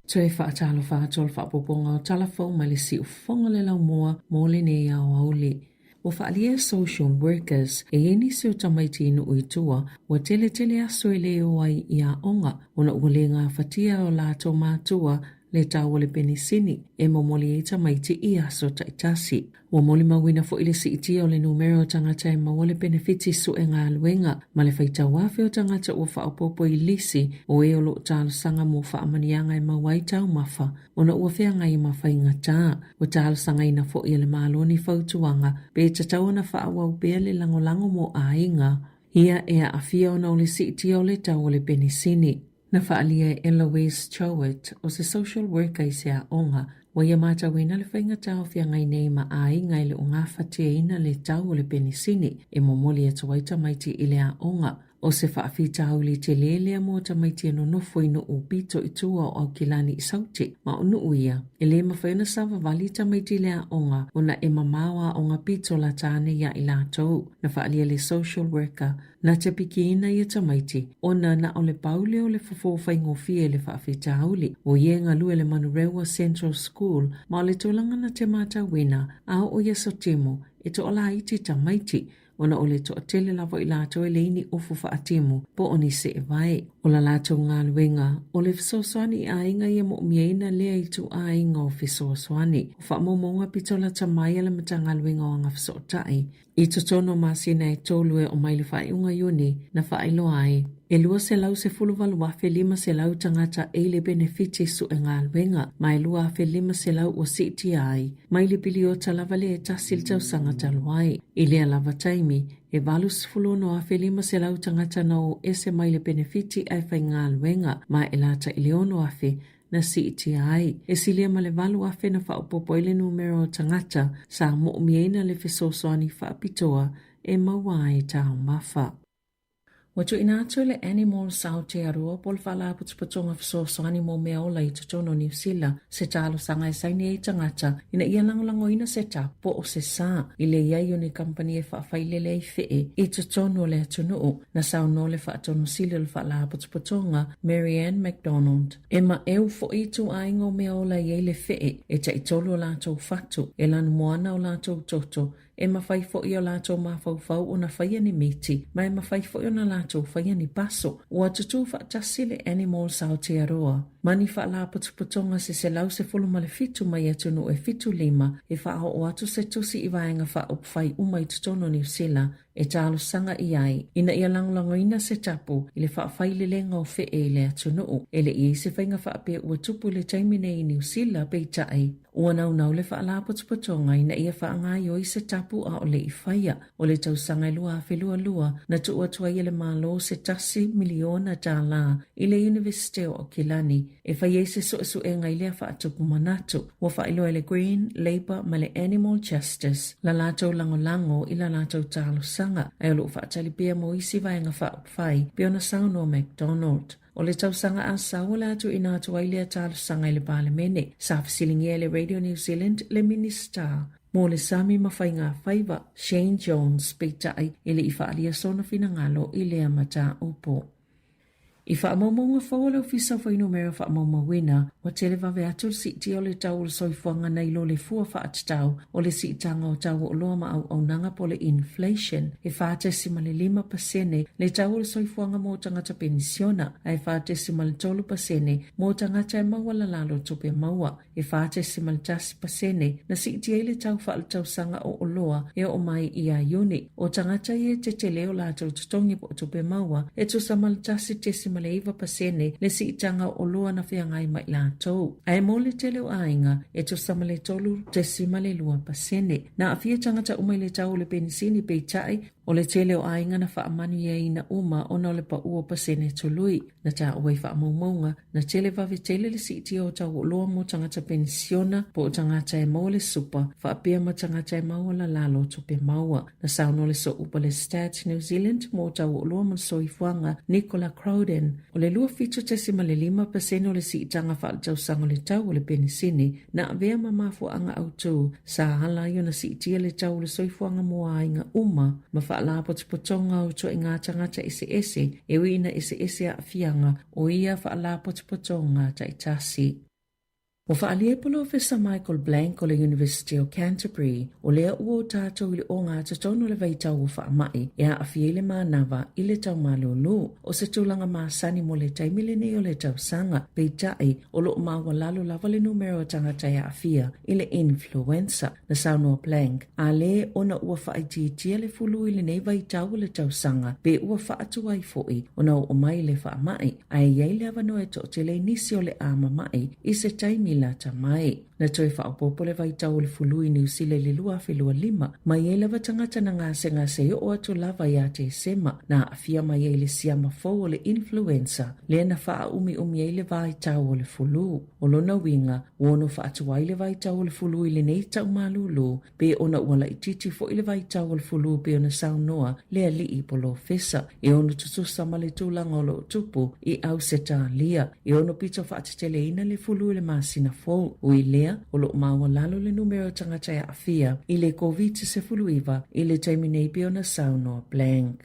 Tue whaatalo whaatolo whaapoponga o talafau mai le si ufonga le lau moa mo le nei au auli. O whaalia social workers e eni se o tamaiti inu uitua wa tele aso e le o ai i a onga ona ule ngā whatia o lātou mātua le tau le penisini e momoli e tamaiti i aso taitasi. Wa moli mawina fo ile si itia o le numero o tangata e mawale benefiti su e ngā luenga ma le whaita wafe o tangata ua whaopopo i lisi o e o lo tālo sanga mo whaamanianga e mawai tau mafa ona ua whianga i mawhai ngata o tālo sanga ina fo i le maloni fautuanga pe tatau na whaawau bea le langolango mo a inga ia e a afia ona o le si itia o le tau o le penisini. Na whaalia Eloise Chowet o se social worker i se a onga wa ia mata wina le whainga tau fia ngai nei ma ai ngai le o ngā whatia ina le tau o le penisini e momoli e tawaita maiti i le a onga o se whaafi tau li te lelea mo ta maiti no nofo ino o pito i tua o kilani i sauti ma onu uia e le mawhaina sawa vali ta maiti le a onga o na e mamawa o ngā pito la tāne ia i lātou na whaalia le social worker na te piki ina i ta maiti o na o le paule o le fafofai ngofie le whaafi tauli o ie ngalue le Manurewa Central School ma o le tolanga na te mata wina a o ia sotimo e to ola iti ta maiti ona o le toa tele lava i lātou e leini ofu whaatimu po oni se e vai. O la lātou ngā luenga, o le fisosoani a inga ia mo mieina lea i tu a inga o fisosoani. O whaamomonga pitola ta mai ala mata ngā luenga o ngā fisotai. I totono masina e tolue o mai le whaiunga yoni na whailo ai. E lua se lau se fulu walu wafe lima se lau tangata e le benefiti su e ngā luenga. Mai lua afe lima se lau o siti ai. Mai le pili o talavale e tasil tau sanga taluai. I lea lava taimi e valu se fulu no afe lima se lau tangata na o ese mai le benefiti ai whai ngā luenga. Mai e lata i leono afe na siti ai. E silia ma le valu afe na whaopopo i le numero o tangata sa mo mieina le fisosoani whaapitoa e maua e tau mafa. Wato ina atu le Animal Aotearoa po le whala putupatonga fisosoani mo mea ola i tutono New Zealand se talo sanga e saini e tangata ina ia langolango ina se tapo o se sa i le iai o ni kampani e whaafailele i fee i tutono le atunuu na sauno le whaatono sili le whala putupatonga Marianne McDonald. E ma eu fo i tu aingo mea ola i le fee e ta i tolo la tau fatu e lanu moana o la tau toto e mawhai fo i o lātou mawhauwhau o na whaia ni miti, ma e mawhai fo i o na lātou whaia ni paso, o atutu whaatasi le Animal Aotearoa. Mani whaala putuputonga se lau se fulu male fitu mai atunu e fitu lima, e whaaho o atu se tusi i vaenga wha upwhai umai tutono New Zealand, e talo sanga i ai, ina ia langlango ina se tapu, i le whaafai le lenga o fe e le atunu, e le i se whainga whaapea ua tupu le taimine i New Zealand pe tae. Ua nau le whaala putuputonga ina ia whaangai o i se tapu a o le i whaia, o le tausanga lua a whelua lua, na tu atua i le malo se tasi miliona dala i le University o Kilani, e whai se so e ngai lea whaatupu manatu, wa whailo le Green, Labour, ma le Animal Justice, la lātou lango i la lātou talo sanga, ai o lu whaatali pia mo isi vaenga whaupwhai, pia na sauno McDonald. O le tausanga a saola atu ina atu ailea talo sanga i le parlemene, sa fasilingia le Radio New Zealand le Minister. Mo le sami mawhainga whaiva, Shane Jones, peitai ili i whaalia sona finangalo i lea mata upo. I whaamomonga whawala fisa whaino mera whaamomawina, wa tele wawe atu siti o le tau le soifuanga nei lo le fua whaatatau o le sitanga o tau o loa ma au nanga po le inflation, e whaatesima le 5% le tau le soifuanga mo tangata pensiona, e whaatesima le 3% mo tangata e maua la lalo tope maua, e whaatesima le 10% na siti e le tau whaalatau sanga o loa e o mai i a yoni, o tangata e te leo la tau tutongi po tope maua, e tu sama le 10% le 5% le sitanga o loa na whiangai mai lātou. Ai mo le tele o ainga e to sama le tolu te sima le 2%. Na awhia tangata umai le tau le penisini peitai o le tele o ainga na whaamanu ia ina uma o na le pa ua pasene tolui. Na tā uai whaamaumaunga na tele wawe tele le siti o tau o loa mo tangata pensiona po o tangata e mau le supa whaapea mo tangata e mau la lalo tupe maua. Na sauno le so upa le Stats New Zealand mo tau o loa mo soifuanga Nicola Crowden. O le lua fitu tesima le 5% o le siitanga whaatau sanga le tau o le penisini na avea mamafu anga autu sa hala yo na siitia le tau le soifuanga mua inga uma ma whaala potipotonga o to inga tangata ese e wina ese a fianga o ia whaala potipotonga ta itasi. O whaalia polo Officer Michael Blank o le University of Canterbury o lea ua o tātou ili o ngā tatono le vaitau o whaamai e a awhiele mānawa i le tau malolo o se tūlanga māsani mo le taimile nei o le tau sanga peitai o lo māua lalo lava le numero tangata e a awhia i le influenza na sauno Blank a le ona ua whaititia le fulu i le nei vaitau o le tau sanga pe ua whaatu ai foi o na o mai le whaamai a e iei le avano e to te le nisi o le ama mai i se taimile la tamai. Na toi whaapopo le vaitau le fului New Zealand le lua whelua 5, mai e lava tangata na ngase o atu lava ia te sema, na awhia mai e le siama fau o le influenza, le na wha umi e le vaitau o le fulu. O lona winga, wono whaatuai le vaitau o le fulu i le nei tau malulu, pe ona uala i titi fo i le vaitau o le fulu pe ona saunoa le ali i polo fesa, e ono tutusa ma le tūlanga o lo tupu i au seta lia, e ono pito whaatetele ina le fulu le masina fau, o i lea o lo maua lalo le numero tangata e awhia i le COVID-19 i le taimine pio na sauno Blank.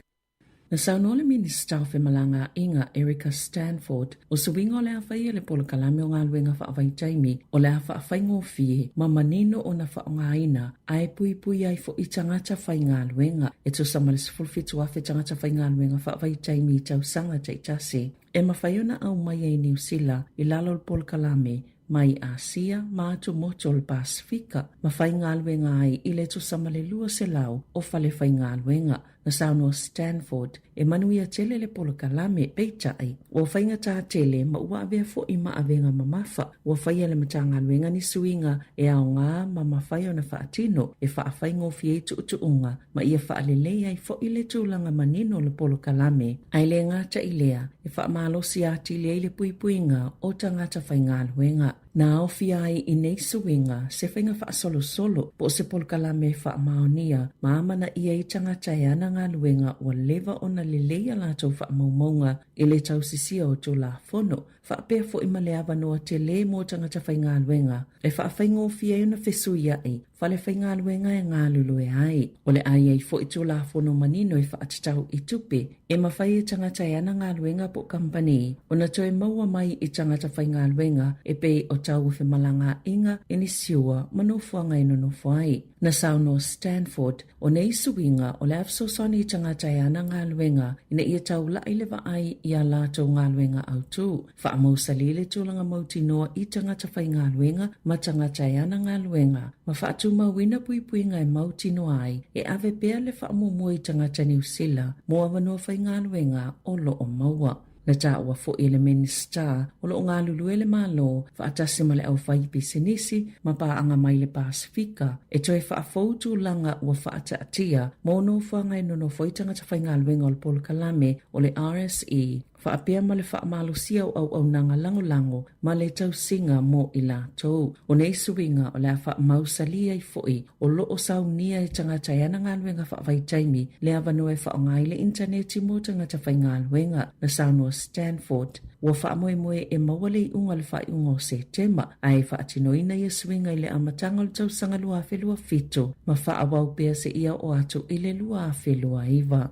Na sauno le Minister of Malanga Inga Erica Stanford o suwinga o le awhaia le polo kalame o ngā luenga whaawai taimi o le awhaawhai ngōwhie ma manino o na whaongaina ai pui ai fo i tangata whai ngā luenga e to samale sifulfitu afe tangata whai ngā luenga whaawai taimi i tau sanga taitase. E mawhaiona au mai e New Zealand i lalo le polo kalame mai Asia ma atu moto le Pasifika ma whai ngā luenga ai i le to samale lua se lau o whale whai ngā luenga na sauno Stanford e manuia tele le polo kalame peitai o whainga tā tele ma ua avea fo i ma avenga mamafa o whaia le matanga luenga ni suinga e ao ngā ma mawhai o na whaatino e whaafai ngōwhi e tu unga ma ia whaalelei ai fo i le tūlanga manino le polo kalame ai le ngata i lea e whaamalosi ati le le puipuinga o tangata whai ngā luenga na ofi ai i nei suinga se whainga whaasolo po se polo kalame whaamaonia ma amana ia i tangata e ana ngā luenga ua lewa o na lelea lātou whaamaumaunga i le tausisia o tō la whono. Whaapea fo ima le awanoa te le mō tangata whainga luenga. E whaawhaingo fia una fesu iai. Whale whainga luenga e ngā lulu e ai. O le ai ai fo i tō la whono manino e whaatatau i tupe. E mawhai e tangata e ana ngā luenga po company. O na toe maua mai i tangata whainga luenga e pei o tau uwhi malanga inga e ni siua manofuanga ino no whai. Na sauno Stanford o nei suinga o le afsosoni i tangata e ana ngā luenga ina ia tau la i lewa ai i a lātou ngā luenga au tū. Whaamausa le tūlanga mauti noa i tangata whai ngā luenga ma tangata e ana ngā luenga. Ma whaatu mawina pui ngai mauti noa ai e ave pea le whaamumua i tangata New Zealand mo awanua whai ngā luenga o lo o maua. Na tā ua fo i le minister o lo ngā lulu e le malo whaatasi ma le au whai pisenisi ma pā anga mai le Pasifika e toi whaafoutu langa ua whaata atia mo no whangai no whaitanga ta whai ngā luenga o le Polo Kalame o le RSE whaapea ma le whaamalosia au nanga lango ma le tausinga mo i lātou. O nei suinga o le a whaamausalia i foi o lo o saunia i tangata i ana ngā luenga whaavaitaimi le awano e whaongai le interneti mo tangata whai ngā luenga na saunua Stanford. Ua whaamoe e mawale i unga le whai unga o September ai whaatinoina i suinga i le amatanga le tausanga lua whelua fito ma whaawau pea se ia o atu i le lua whelua iwa.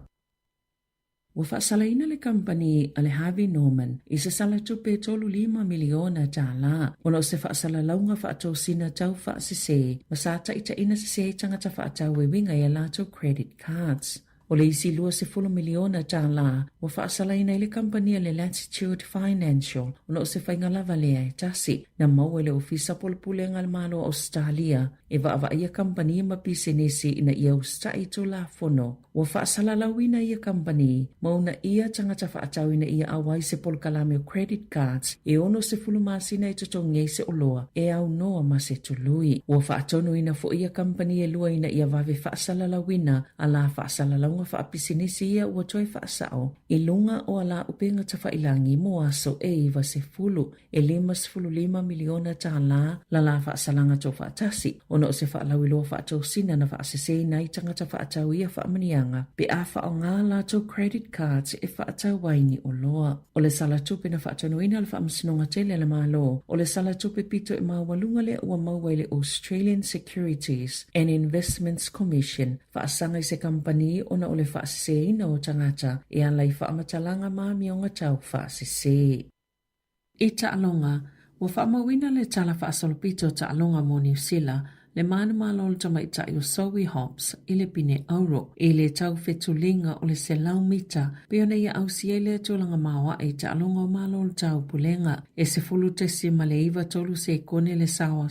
Ua whaasalaina le company a le Harvey Norman i se sala tupe $5 miliona tala. Ona o se whaasala launga whaatau sina tau whaasese, ma sāta ita ina se se tangata whaatau e winga i a lātou credit cards. O le isi lua se $10 miliona tala, ua whaasalaina i le company a le Latitude Financial, ona o se whainga lava lea e tasi, na mau e le ofisa polpule ngal malo Australia, e wa ia company ma pisenesi ina ia ustai to la fono. Ua whaasalalawina ia company, mauna ia tangata whaatau ina ia awai se Polkalame o credit cards, e ono se fulumasina i totongi se oloa, e au noa ma se tului. Ua whaatono ina fo ia company e lua ina ia vave whaasalalawina, ala whaasalalaunga whaapisinisi ia ua toi whaasao, i lunga o ala upenga ta whailangi mo aso e iwa se fulu, e $5 miliona tala, la whaasalanga to whaatasi, ono o se whaalawi loa whaatau sina na whaasese nai tangata whaatau ia whaamanianga, pe a whao ngā lātou credit cards e whaatau waini o loa. O le sala tupe na whaatanoina le whaamasinonga tele le malo, o le sala tupe pito e mawalunga le ua maua le Australian Securities and Investments Commission, whaasanga i se company ona o le whaasese ina o tangata, e alai whaamatalanga maami o ngatau whaasese. I Ta'alonga, ua whaamawina le tala whaasolopito Ta'alonga mo New Zealand, le mana malol tamaitai o Zoe Hobbs i le pine auro i le tau fetulinga o le selau mita pe ona ia ausia le tolanga mawa e Ta'alonga o malol tau pulenga e se fulu tesi ma le iwa tolu se kone le sawa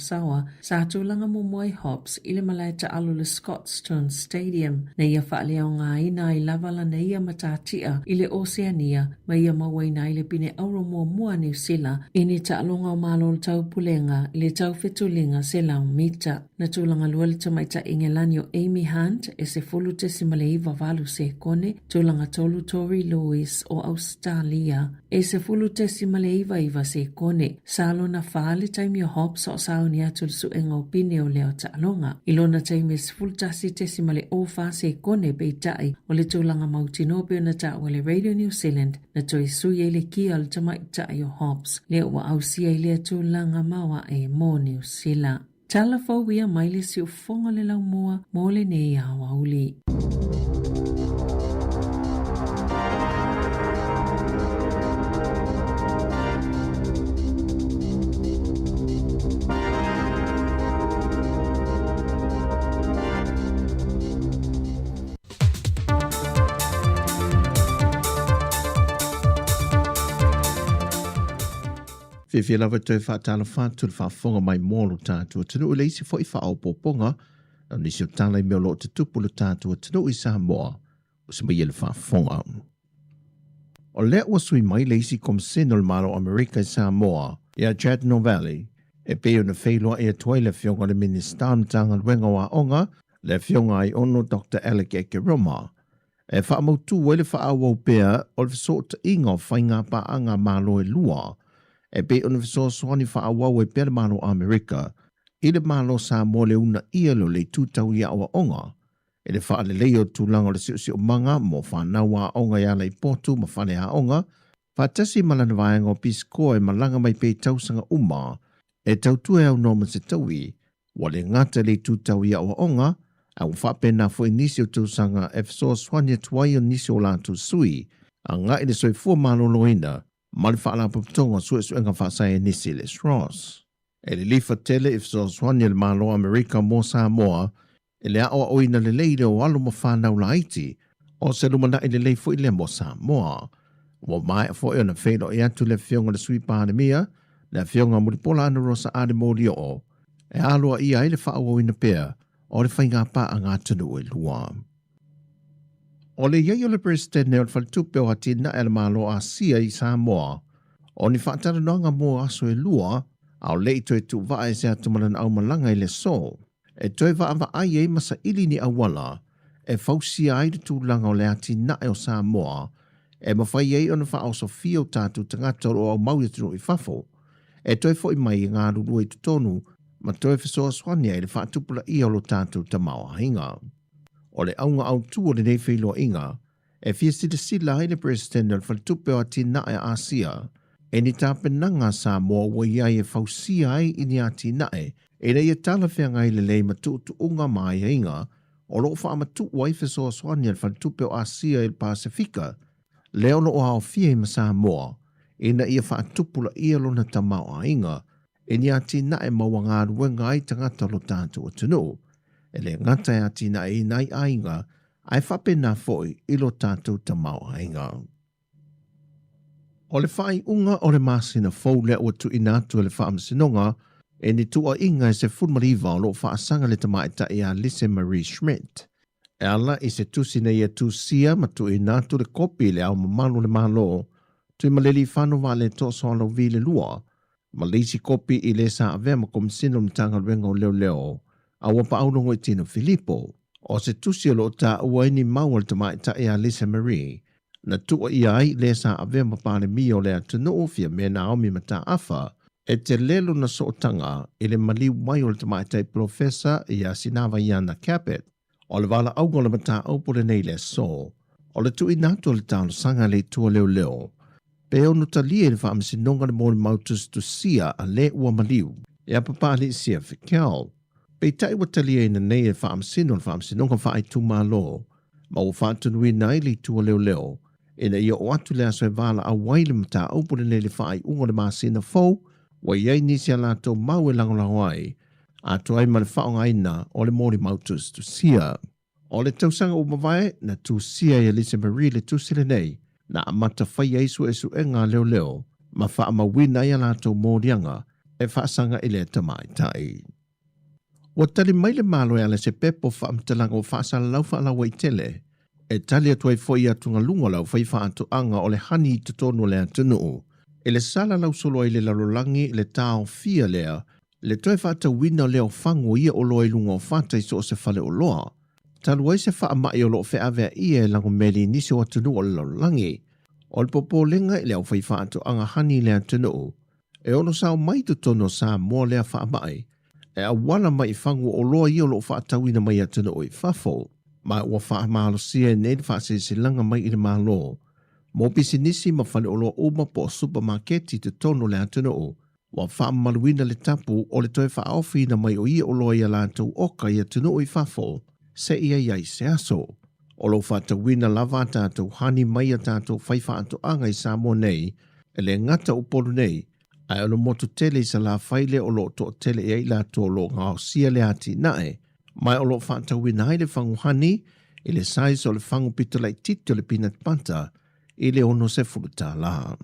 sa tolanga momoai Hobbs i le malai Ta'alo le Scotstoun Stadium na ia whaalea o ngā ina i lavala na ia matatia i le Oceania ma ia mawaina i le pine auro mua New Zealand i ni Ta'alonga o malol tau pulenga i le tau fetulinga selau mita. Na tūlanga lua le tamaita ingelani o Amy Hunt e se fulu te simaleiva valu se kone, tūlanga tolu Tori Lewis o Australia e se fulu te simaleiva iwa se kone, salo na whaale taimi o Hobbs o sauni atu le suenga o pine o leo Ta'alonga. Ilona taimi se fulu tasi te simale o wha se kone beitai o le tūlanga mautinope na ta'u le Radio New Zealand na toi sui e le kia le tamaita o Hobbs, leo wa ausia i le tūlanga mawa e mo New Zealand. Tala fau ia mai le si ufonga le lau mua mo le nei au auli. Fe lava toi whaatala whātu le whaafonga mai mōlo tātua tunu o leisi fo i whaau pōponga na nisi o tāla i mea lo te tupulu tātua tunu i Samoa o se mai le whaafonga. O lea ua sui mai leisi komseno le maro Amerika i Samoa i a Jadno Valley e peo na whailoa e atuai le whionga le ministan tanga luenga wa onga le whionga i ono Dr. Alec Ekeroma e whaamautu wele whaau au pea o le sota inga o whainga pa anga malo e lua e pe ona so swani fa awau e pele malo Amerika i le malo Samoa le una ia lo le tutau ia o onga e le whaalelei o tūlanga o le siu manga mo whanau onga ia lei potu ma whane onga, whaatasi malana vaenga o piskoa e malanga mai pei tausanga uma, e tautua au noma se taui, wale ngata le tūtau ia o onga, au whapena fo inisi o tausanga e fso swania tuai o nisi o lātu sui, a ngā i le soifua maloloina, mali whaala paputonga suenga whaasai nisi le Ross. E le lifa tele e fso swania le malo Amerika mo Samoa, e le aoa oina le leile o alo ma whanau la Haiti, o se lumana i le lei fo i le mo Samoa. Wa mai a fo e ona whelo e atu le whionga le sui pānemia, le whionga muripola ana rosa ade mōri o, e aloa ia i le whaau oina pēr, o le whainga pā a ngā tunu e lua. O le iei o le presidente o le whalitupe o hatina e le malo a sia i Samoa, o ni whaatara noanga mō aso e lua, au lei toi tu vae se atumanan au malanga i le so, e toi va ai e masa ili ni awala, e fausia ai le tūlanga o le hatina e o Samoa, e mawhai ei ona wha so fio tātu tangata o au mau tunu i fafo, e toi fo i mai i ngā ruru i tutonu, ma toi fisoa swania i le whaatupula i alo tātu ta maua hinga. O le aunga au tua le nei whiloa inga, e fia sila i le presidente al whalitupe o atina e Asia, e ni tāpenanga Samoa wa iai e fausia ai i ni atina e rei e tala whianga i le lei matutu unga mai inga, o loo wha amatu wai fisoa swania al whalitupe o Asia i le Pasifika, leo no o hao fia i ma Samoa, e na ia whaatupula i alo na tamau a inga, e ni ati na e maua ngā ruenga ai tangata lo tātu o tunu, e le ngata e ati na e nai a inga, ai whape nā foi i lo tātu tamau a inga. O le whai unga o le masina fau le o tu inatu e le whaamsinonga, e ni tua inga e se fulmariva o lo whaasanga le tamaita e a Lise Marie Schmidt. E ala i se tusina i a tu sia ma tu inatu le kopi le au mamalo le malo, tu i maleli whanua le toso alo vi le lua, ma leisi kopi i le sa avea ma komisino mtanga renga o leo leo, a wapa aunongo i tino Filippo, o se tusi o lo ta ua ini maua le tamaita e a Lisa Marie, na tua i ai le sa avea ma pāne mi o le atunu ofia me na aomi mata afa, e te lelo na sootanga i le mali wai o le tamaita i profesa i a Sinawa Iana Capet, o le wala aunga le mata aupore nei le so, o le tu inatu le talo sanga le tua leo leo, pe ono talia le whaamisinonga le mōle mautus tu sia a le ua maliu, e a papali sia whikel. Pe tai wa talia ina nei e whaamisinonga whaai tu malo, ma o whaatunui nai le tua leo leo, ina ia o atu le aso e wala a waile mata aupore nei le whaai unga le maasina fau, wa iei nisi a lato mau e langolango ai, a tuai ma le whaonga ina o le mōle mautus tu sia. O le tausanga o mawai na tu sia i Elisa Marie le tu sile nei, na amata whai eisu e ngā leo leo, ma wha ama wina i alato mōrianga e whaasanga i le tamai tai. Wa tali mai le malo e ale se pepo wha amtalanga o whaasala lau wha alawa i tele, e tali atuai fwoi atunga lunga lau whai wha atu anga o le hani i tutono le atunu, e le sala lau solo i le lalolangi le tao fia lea, le toi whaata wina leo whango ia o loa i lunga o whata i so se whale o loa, talu ai se wha amai o loo whea avea ia e lango meli nisi o atunu o le lalolangi, o le popo lenga i leo whai wha atu anga hani le atunu, e ono sao mai tutono sa mua lea wha amai, e a wala mai whango o loa i o loo wha atawina mai atunu o i whafo, mai ua wha amalo sia e nei wha se langa mai i le malo, mo pisi nisi ma whale o loa uma po supermarketi tutono le atunu o, wa wha amaluina le tapu o le toi wha awhina mai o ia o loa i alatou oka i atunu o i whafo, se ia iai se aso. O lo whata wina lava tātou hani mai a tātou whaiwha atu anga i Samoa nei, e le ngata upolu nei, ai ono motu tele i sa la whaile o lo to tele e ila to lo ngao sia le ati nae, mai o lo whata wina hai le whangu hani, i le sais o le whangu pitolai titi o le peanut butter, i le ono se fuluta la.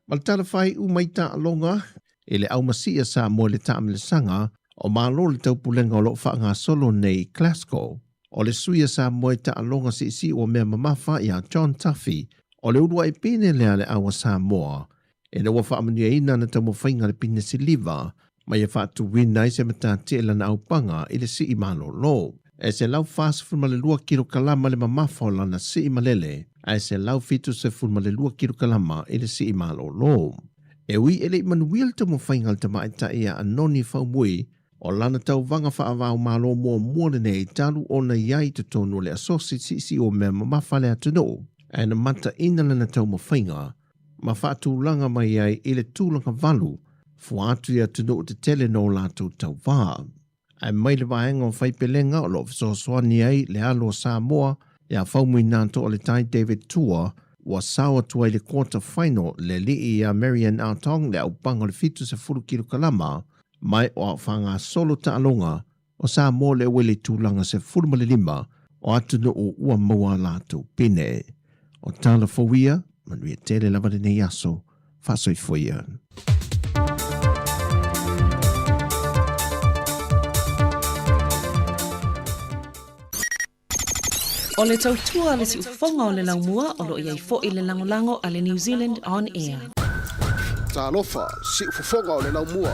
Maltala whai umai ta alonga, i le aumasia Samoa le taamile sanga, o malo le taupulenga o lo whaanga solo nei Glasgow, o le suia sa moe ta alonga si o mea mamafa i a John Tuffy, o le urua i pene lea le awa Samoa, e le wafa amania ina na tamo whainga le pine si liva, mai e whaatu wina i se mata te la na aupanga i le si i malo lo. E se lau fasa fulma le lua kiro kalama le mamafa o lana si i malele, e se lau fitu se fulma le lua kiro kalama i le si i malo lo. E ui ele i manuil tamo whainga le tamaita i a anoni whaumui, O lana tau vanga whaavau malo mua nei talu o na iai te tonu le asosi sisi o mea mamawhale atano. E na mata ina lana tau mawhainga, ma whaatūlanga mai ai i le tūlanga valu, fuatu ia atano te tele no lātou tau vaa. Ai mai le vaenga o whaipelenga o lo fisosoani ai le alo Samoa, ia whaumui nāto o le tai David Tua, wa sawa tuai le quarter final le lii a Marian Autong le au panga le fitu sa 10 kilokalama, mai o whanga solo ta alonga o Samoa le wele tūlanga se 15 o atunu o ua maua lātou pene. O tala fawia, manuia tele lavare nei aso, whasoi fwia. O le tautua le si ufonga o le laumua o lo iai fo i le langolango a le New Zealand On Air. Talofa, si ufonga o le laumua.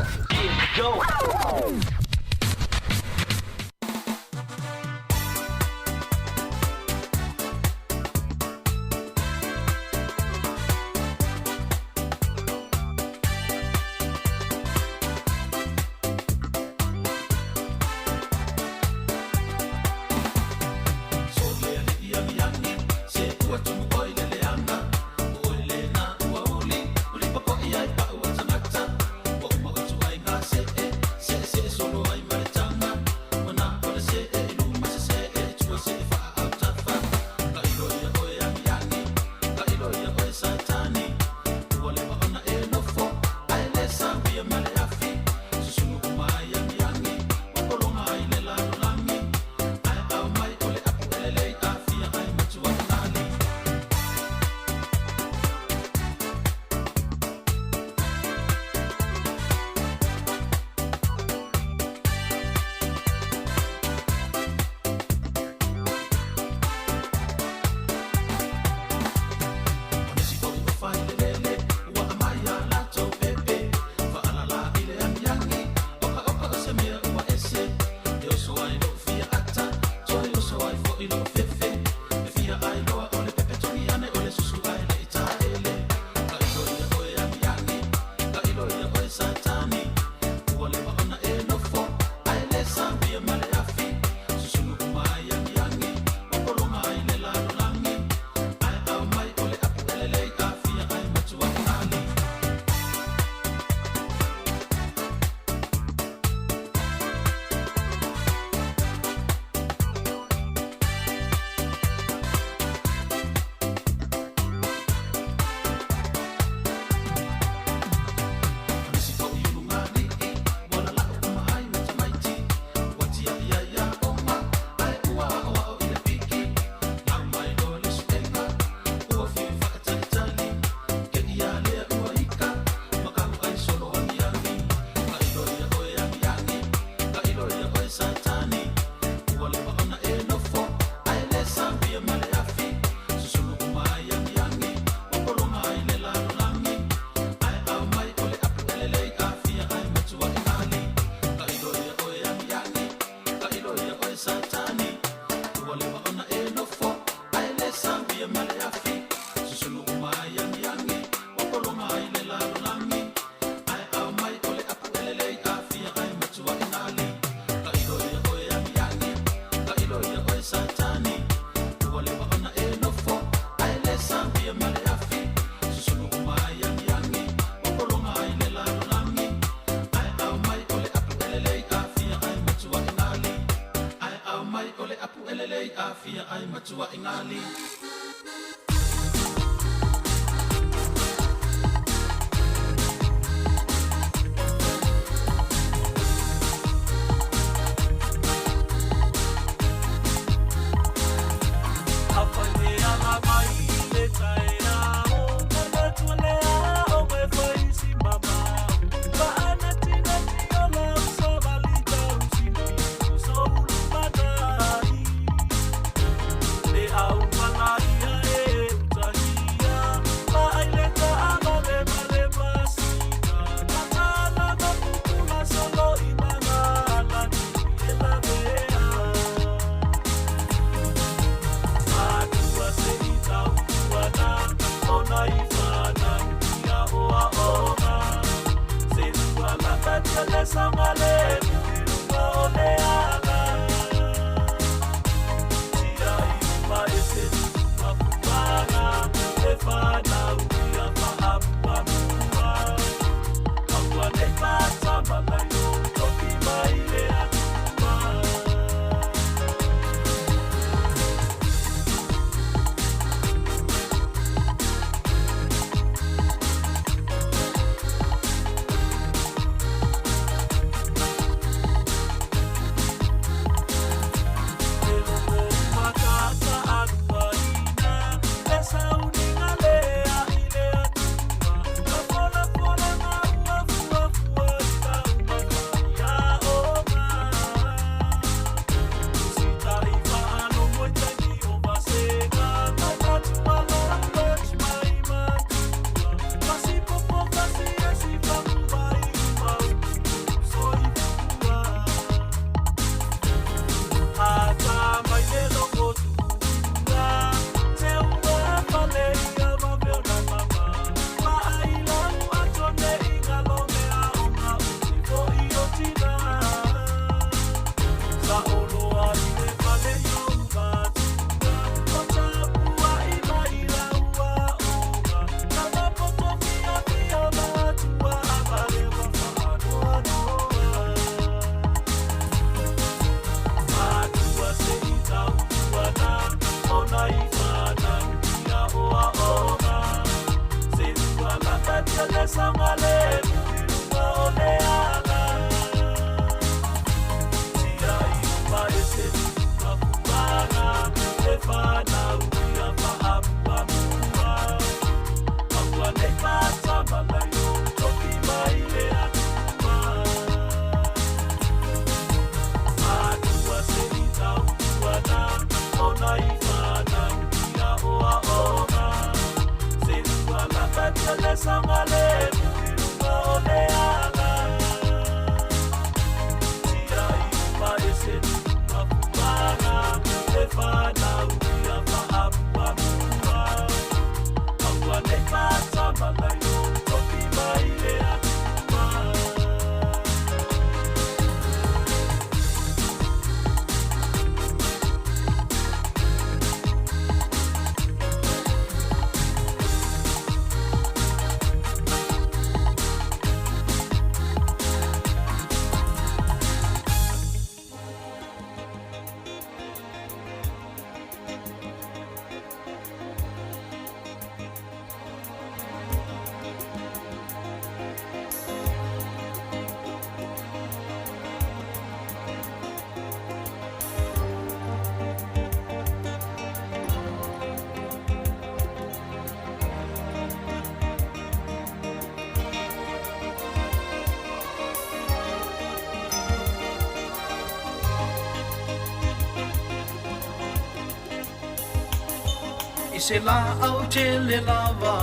se la au te le lava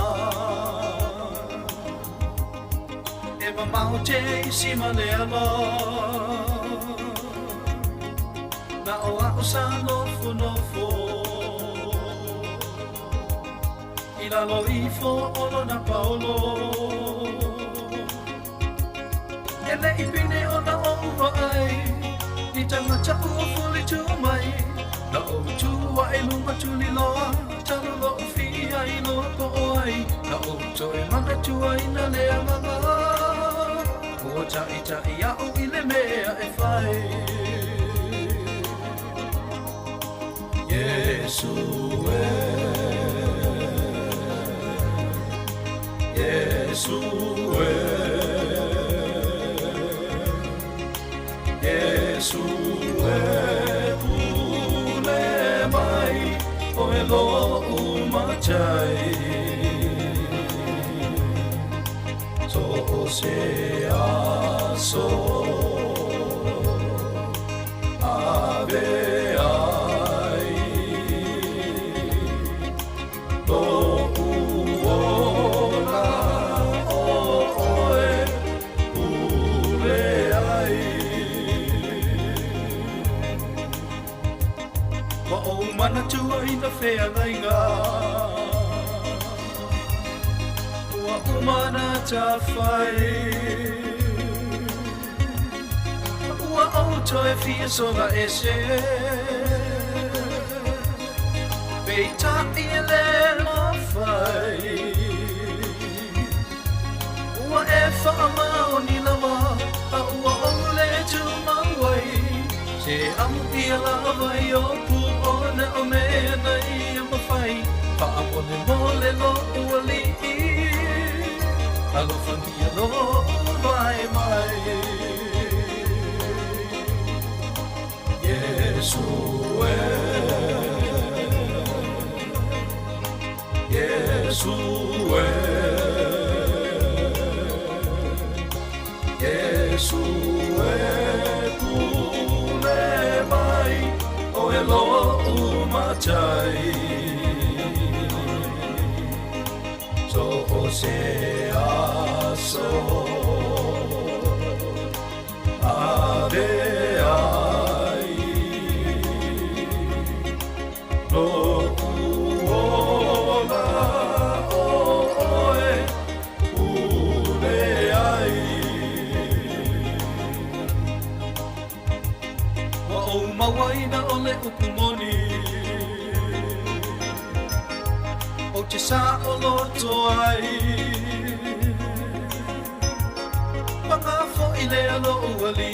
e mamau te isi ma le ala na o a sa nofo i la lo i fo olo na paolo e le i pine o na o ai ni tangata ua fuli tu mai na o tua e lunga tuli loa talo lo fia i lo po ai na o toi mana tua i na lea mama o ta i a o i le mea e fai Yesu Yesu Yesu pule mai o e loa umachai so o se aso ave ai lo uona o oe pule ai wa o mana tua i na whea nainga wa umana ta whai wa o toi fia soga ese Beita i le la whai ua e whaamao ni lawa a ua o le tu mawai se amu i a lawa i o pu o ne o mea nei a mawhai whaamone mole lo ua li i alo whangia lo vai mai Yesu Yesu Yesu pule mai o e loa umachai so o se aso ave ai lo uona o oe pule ai wa o mawaina o le upumoni o te sa o loto ai Panga fo i le alo uali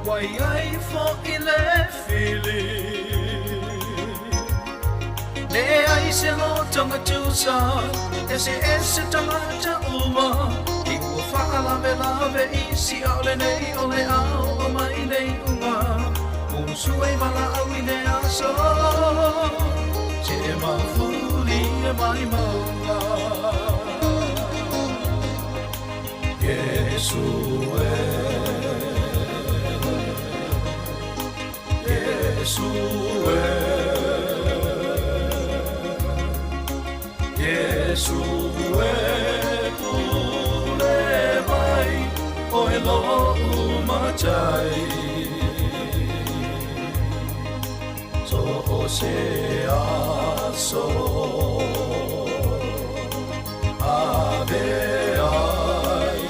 Wai ai fo i le fili Le ai se lo tanga tusa ese tanga ta uma I ua wha lave i si au le nei o le au o mai nei unga Musu e mala au i le aso Se e mawhuli e mai maunga Yesu Yesu Yesu pule mai o e lo umachai so o se aso ave ai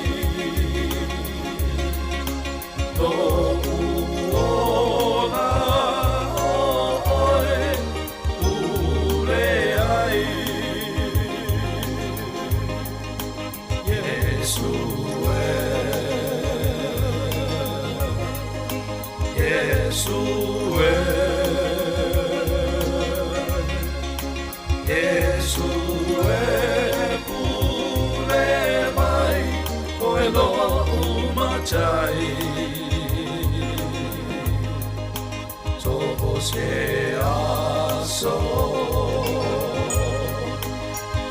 lo uona o oe pule ai Yesu Yesu Yesu pule mai o e loa umachai so o se aso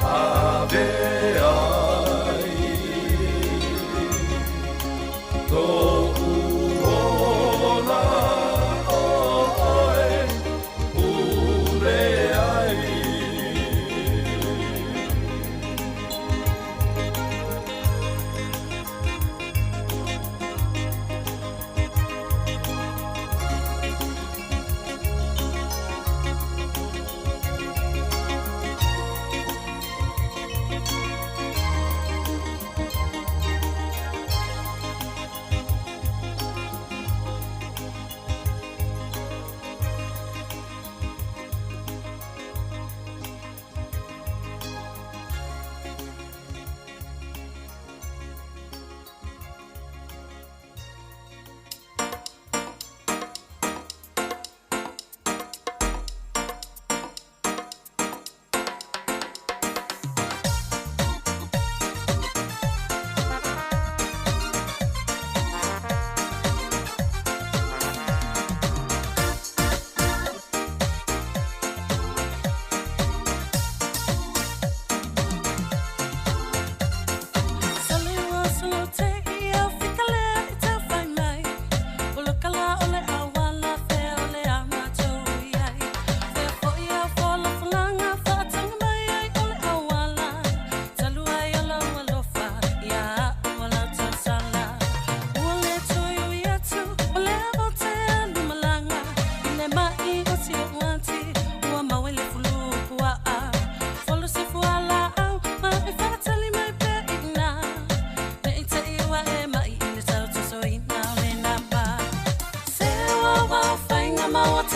ave ai lo uona o oe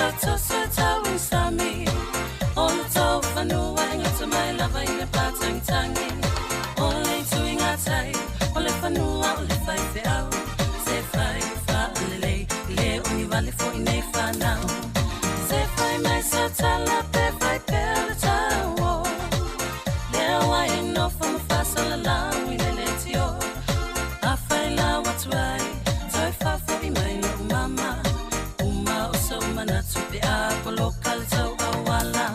watato se tawin sami. Olo tau whanua ingata mai lava i le pātangi tangi. Ole tu ingatai, ole whanua ole whai te au. Se whai wha lele, le uni wale fo i nei whanau. Se whai mai sa tala pe whai pe ala tau. Le awa e no whama whasala lau i le le tio. A whai la watu ai, toi whafo i mai no umama. Uma o sa umana tupe a polo kaltau awala.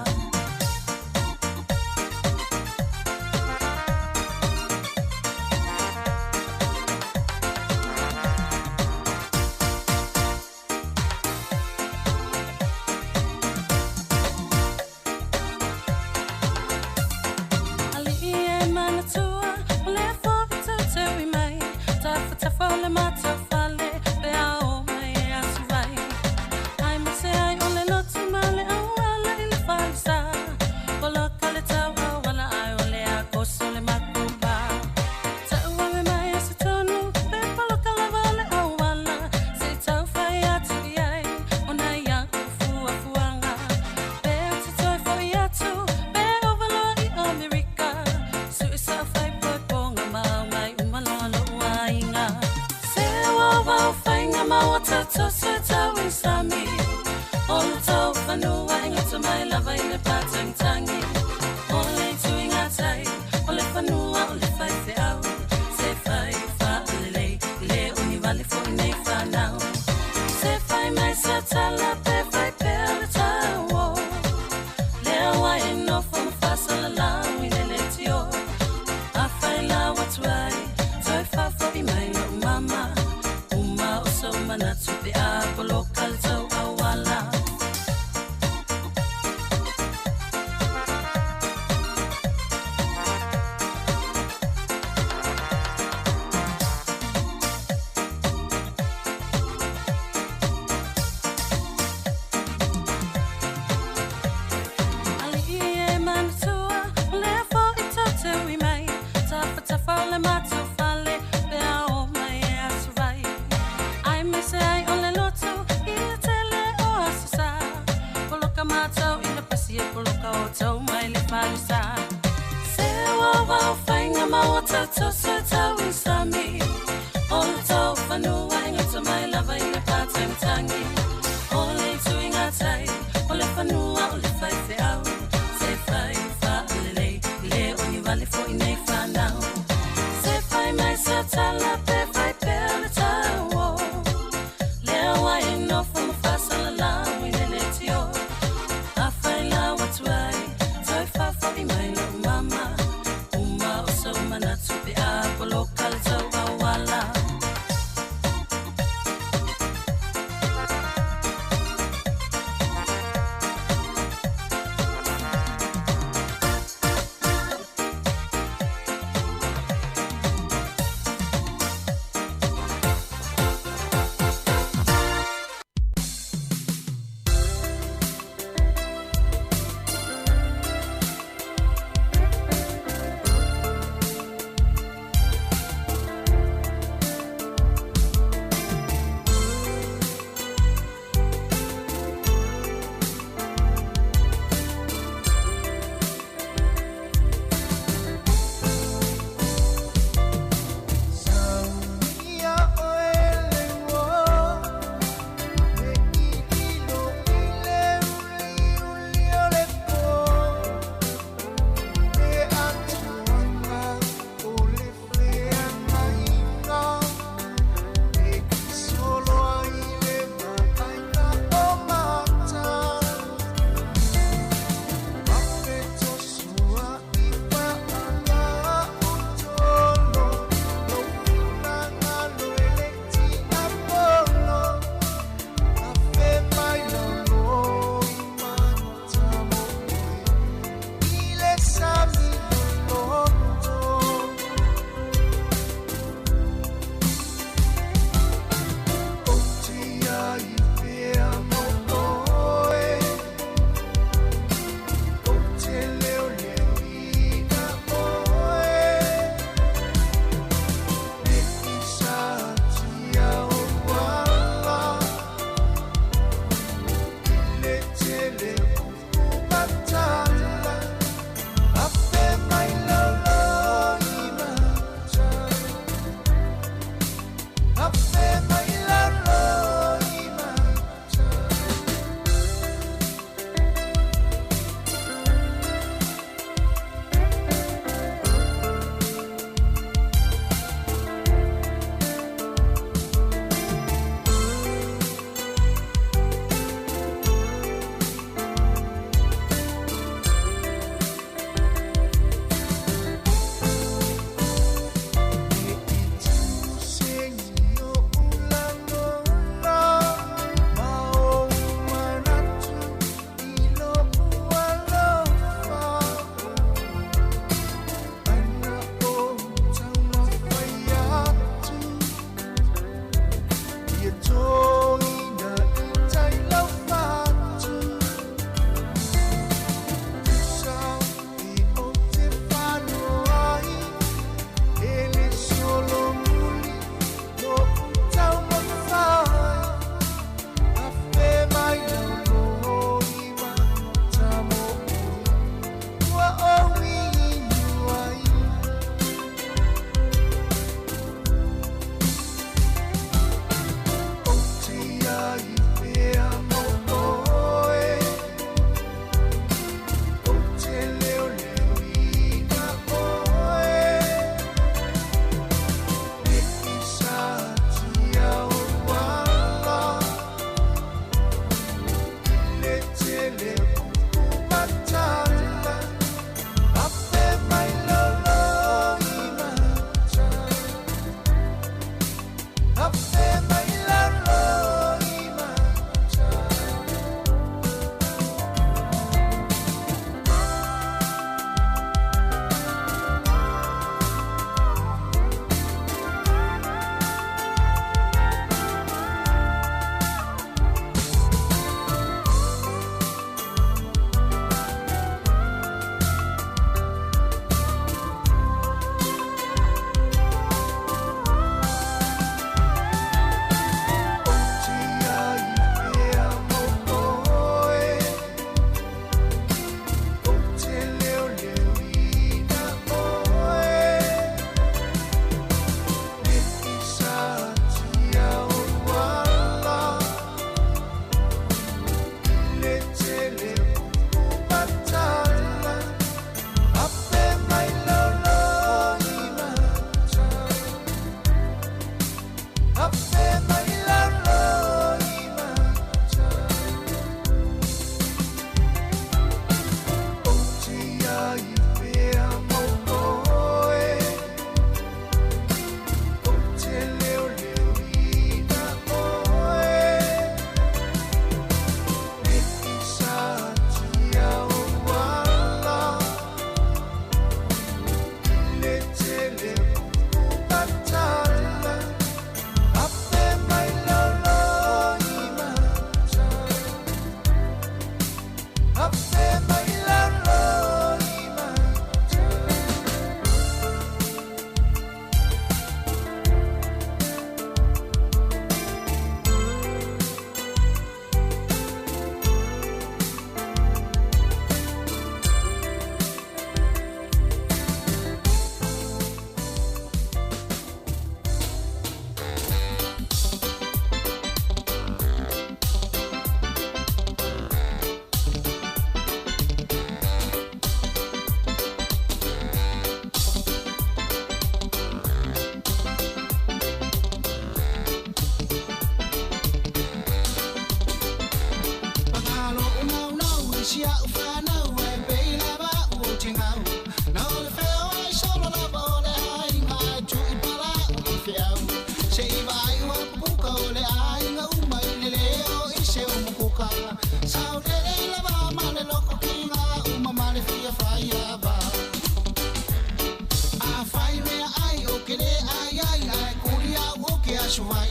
suai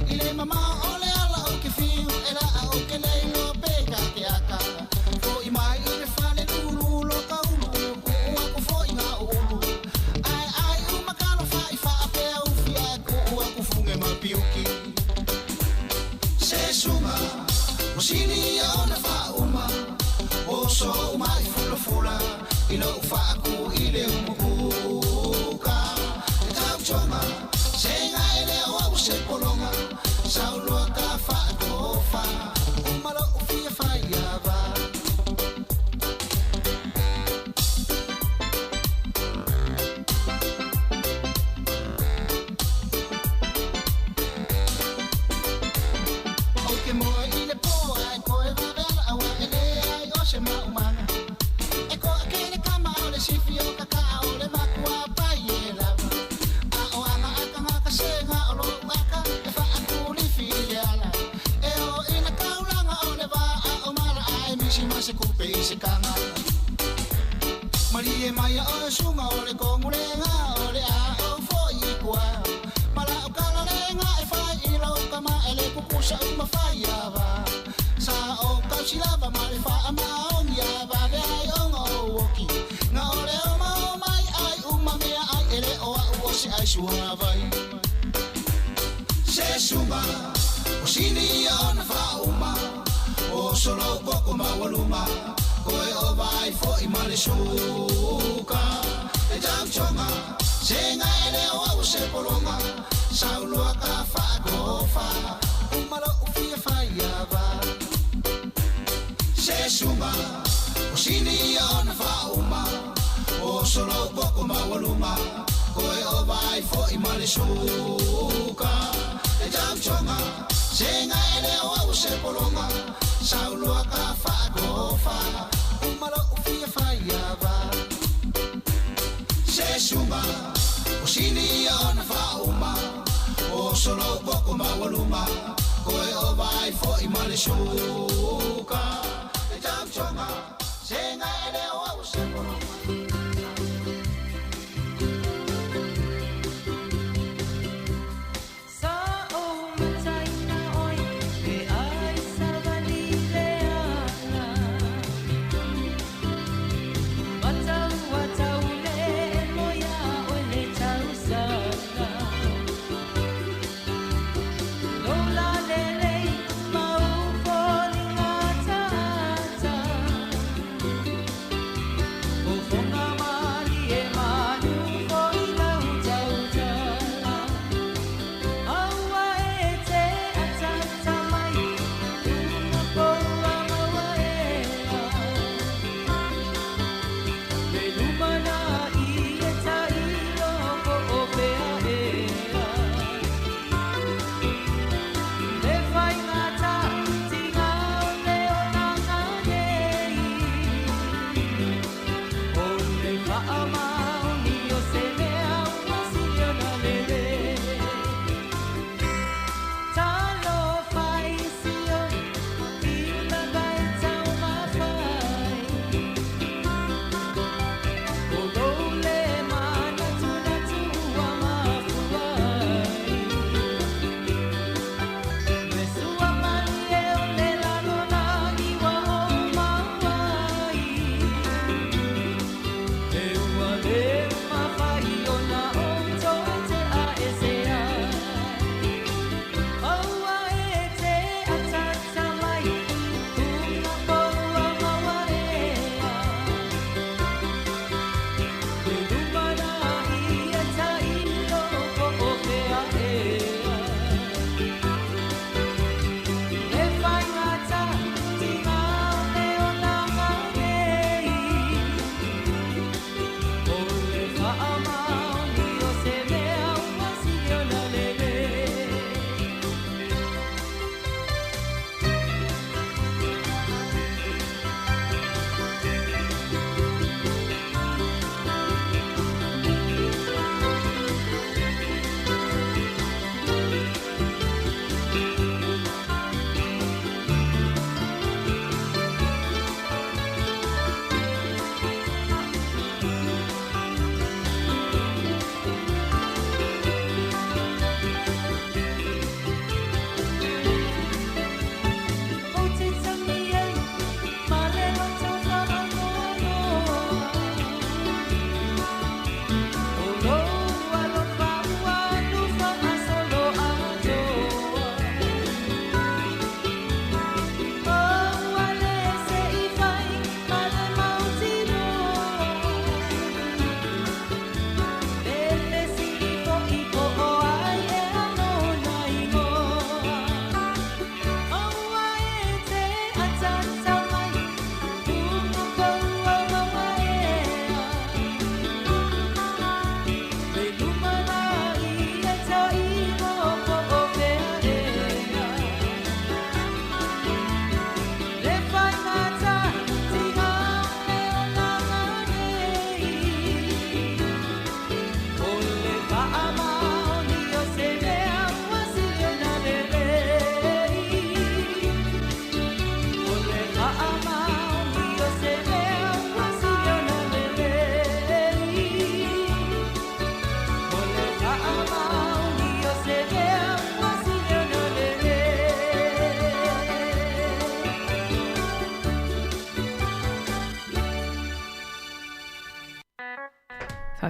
ile mama ole ala o ke fiu era o ke nei no peka ke aka fo i mai le fale tulu lo ka ulu ku ku fo i nga ulu ai u makalo fa pe u fi ku funge ma piuki se suma o sini ona fa uma o so mai fula ilo fa ku ile umuka tau choma senga ele o se polonga saulo ka fa ko fa umalo fi fa ya ba okay mo ile po ai ko e va bela awa ele ai o se ma umana e ko akele kama ole sifio kaka ole makua pa yela a o ana aka ka senga olo aka e fa akuli filiala e o ina kaulanga ole va a o mala ai misi mase kupe se kanga Marie Maya o sunga ole kongulenga ole a o foi kwa mala o kala lenga e fa ilo kama ele kukusa uma fa ya va sa o kausilava male fa ama on ya va ve ai on o woki na ole o mai ai uma mea ai ele o a se ai sua vai se suma o sini ona fa uma o solo poco ma waluma koe o vai fo i male suka e jam chonga senga ele o se polonga saulo ka fa go fa umalo fia fa ya va se suma o sini ona fa uma o solo poco ma waluma koe o vai fo i male suka e jam chonga senga ele o se polonga saulo ka fa go fa umalo fia fa ya va se suma o sini ona fa uma o solo poco ma waluma koe o vai fo i male suka e jam chonga senga ele o se polonga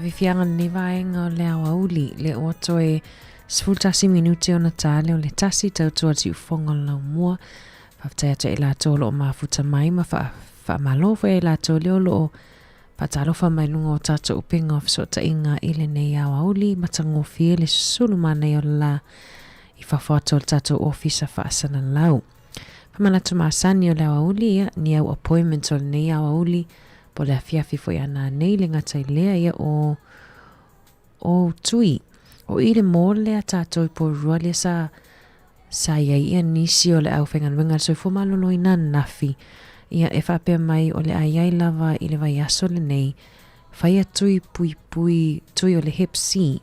whaawiwhianga ni vaenga o le awauli le o toe 10 minuti o na tale o le tasi tautua ti ufonga lau mua. Whaftai atu e la tolo o mafuta mai ma wha malofa e la tolo o patalofa mai lunga o tato upinga o fisota inga ile nei awauli matangofie le sulu mana o la I whawhata o tato ofisa whaasana lau. Pamalatu maasani o le awauli ia ni au appointment o nei awauli po le afiafi fo ana nei le ngatai lea ia o tui. O ile mole a tato I po rualia sa ia nisi o le au whengan wenga so fo malolo ina nafi. Ia e whapea mai o le aiai lava I le vai aso le nei. Whaia tui pui tui o le hep si.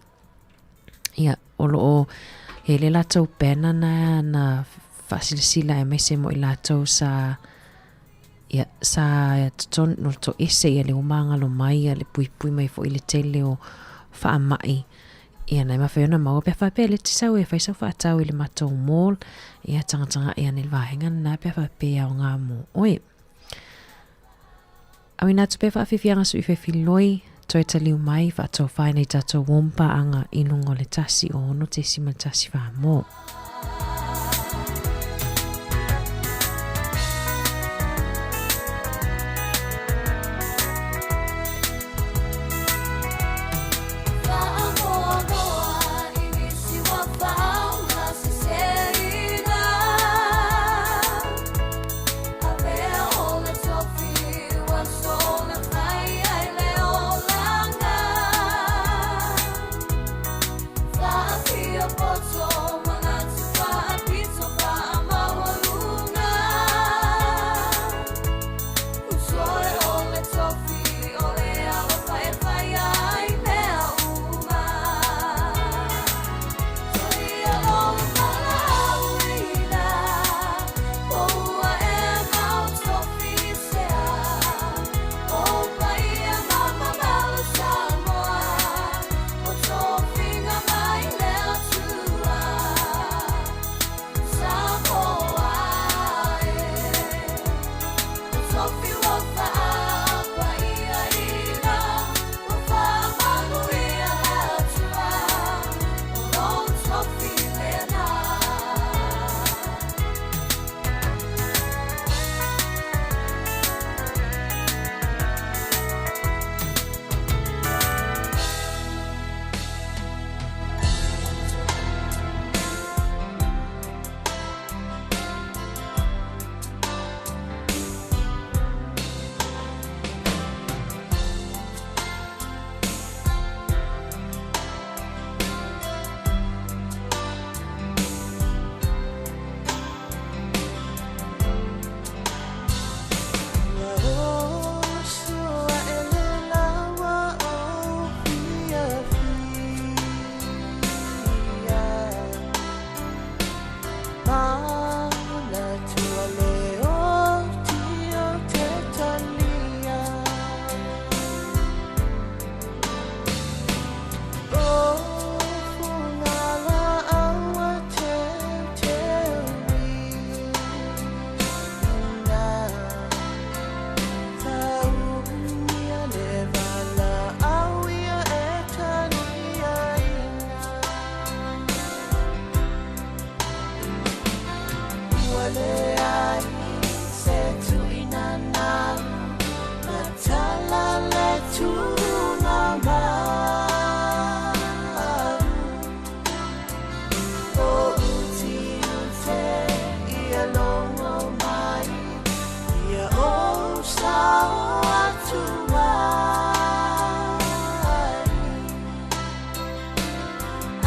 Ia o lo he le latou pena na whasilisila e mese mo I latou sa ton no to ese ia le umanga lo mai ia le pui mai fo I le tele o whaamai. Ia nei mawhiona mau pe whapea le tisau e whaisau whaatau I le matou mall. Ia tanga ia nil vahenga na pe whapea o ngā mo. Oe. Awi natu pe whaafifianga su I whewhiloi toi taliu mai whaatou whae nei tatou wompa anga inungo le tasi o ono te sima tasi wha mo.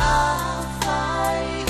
I fight,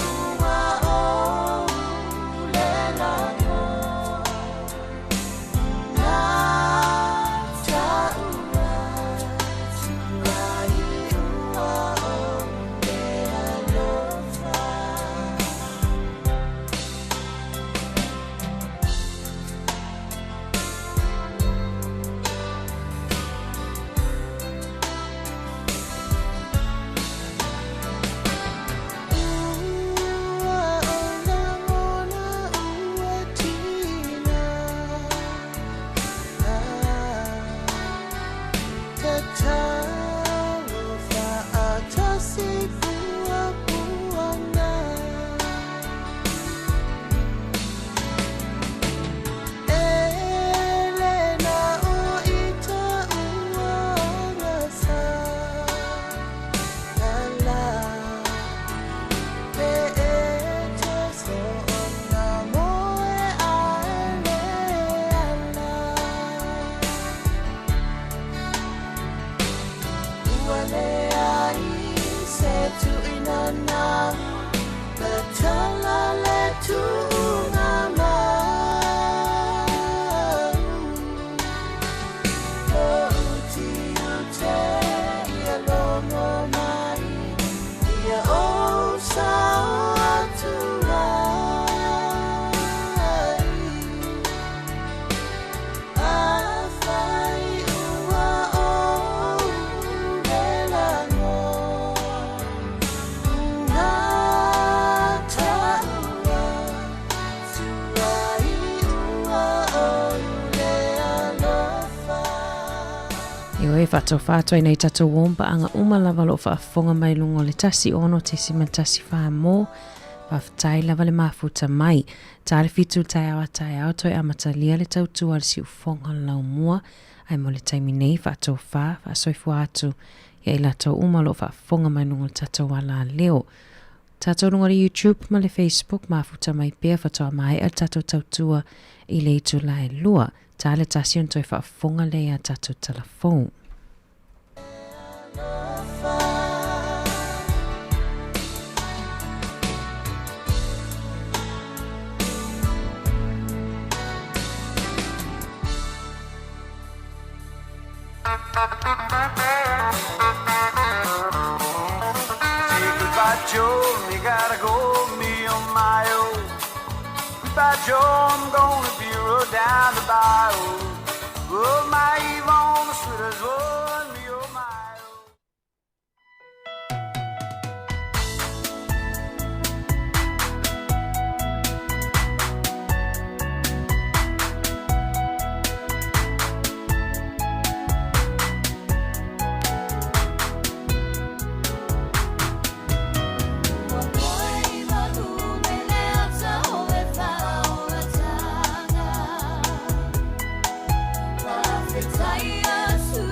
whato whato i nei tato womba anga umalava lo whaafonga mai lungo le tasi ono te simantasi wha mō whaftai lava le mafuta mai. Tāre fitu tai awa toi amata lia le tautua le si ufonga lau mua ai mo le taimi nei whato wha soifu atu ia i lato umalo whaafonga mai lungo le tato wala leo. Tato lungo le YouTube ma le Facebook mafuta mai pia whatoa mai al tato tautua i le itu lai lua. Tāle tasi on toi whaafonga le a tato telefon. Say goodbye, Joe, you gotta go, me on my own. Goodbye, Joe, I'm gonna be rode down the bayou. Oh, my Yvonne, the sweetest one, me oh my. Taya su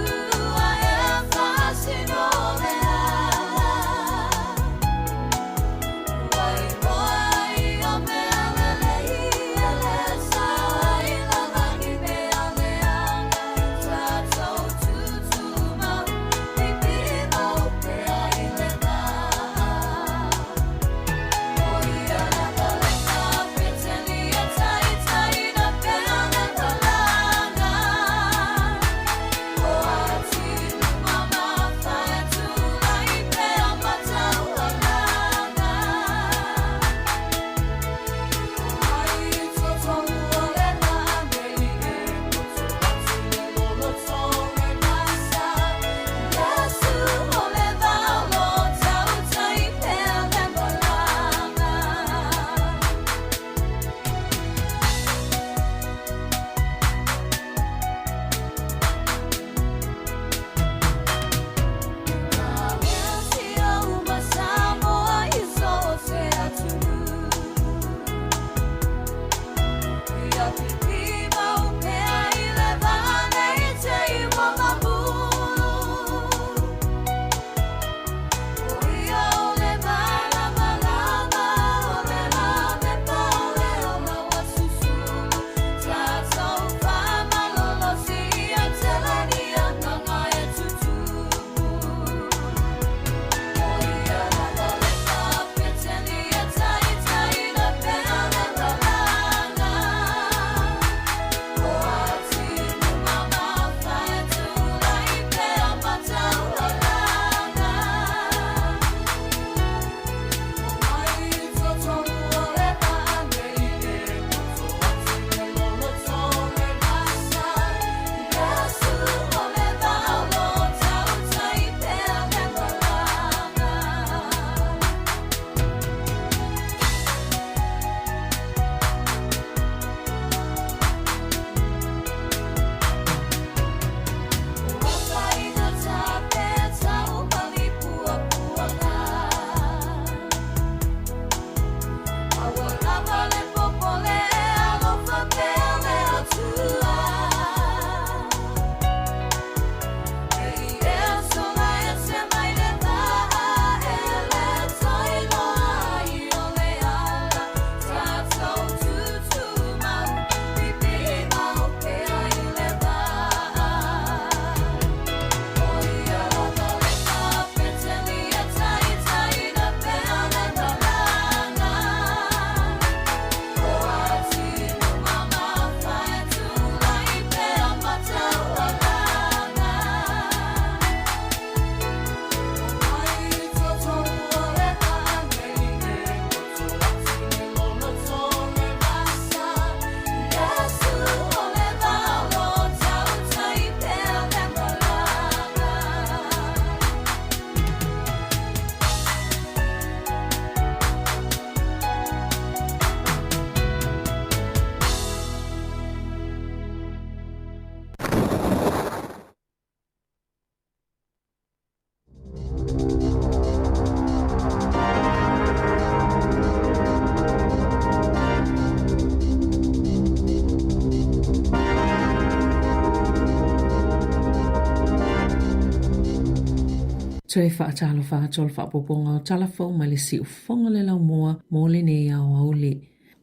to e whaatalo whaatolo whaapoponga o talafo mai le si ufonga le lau moa mo le nei au auli.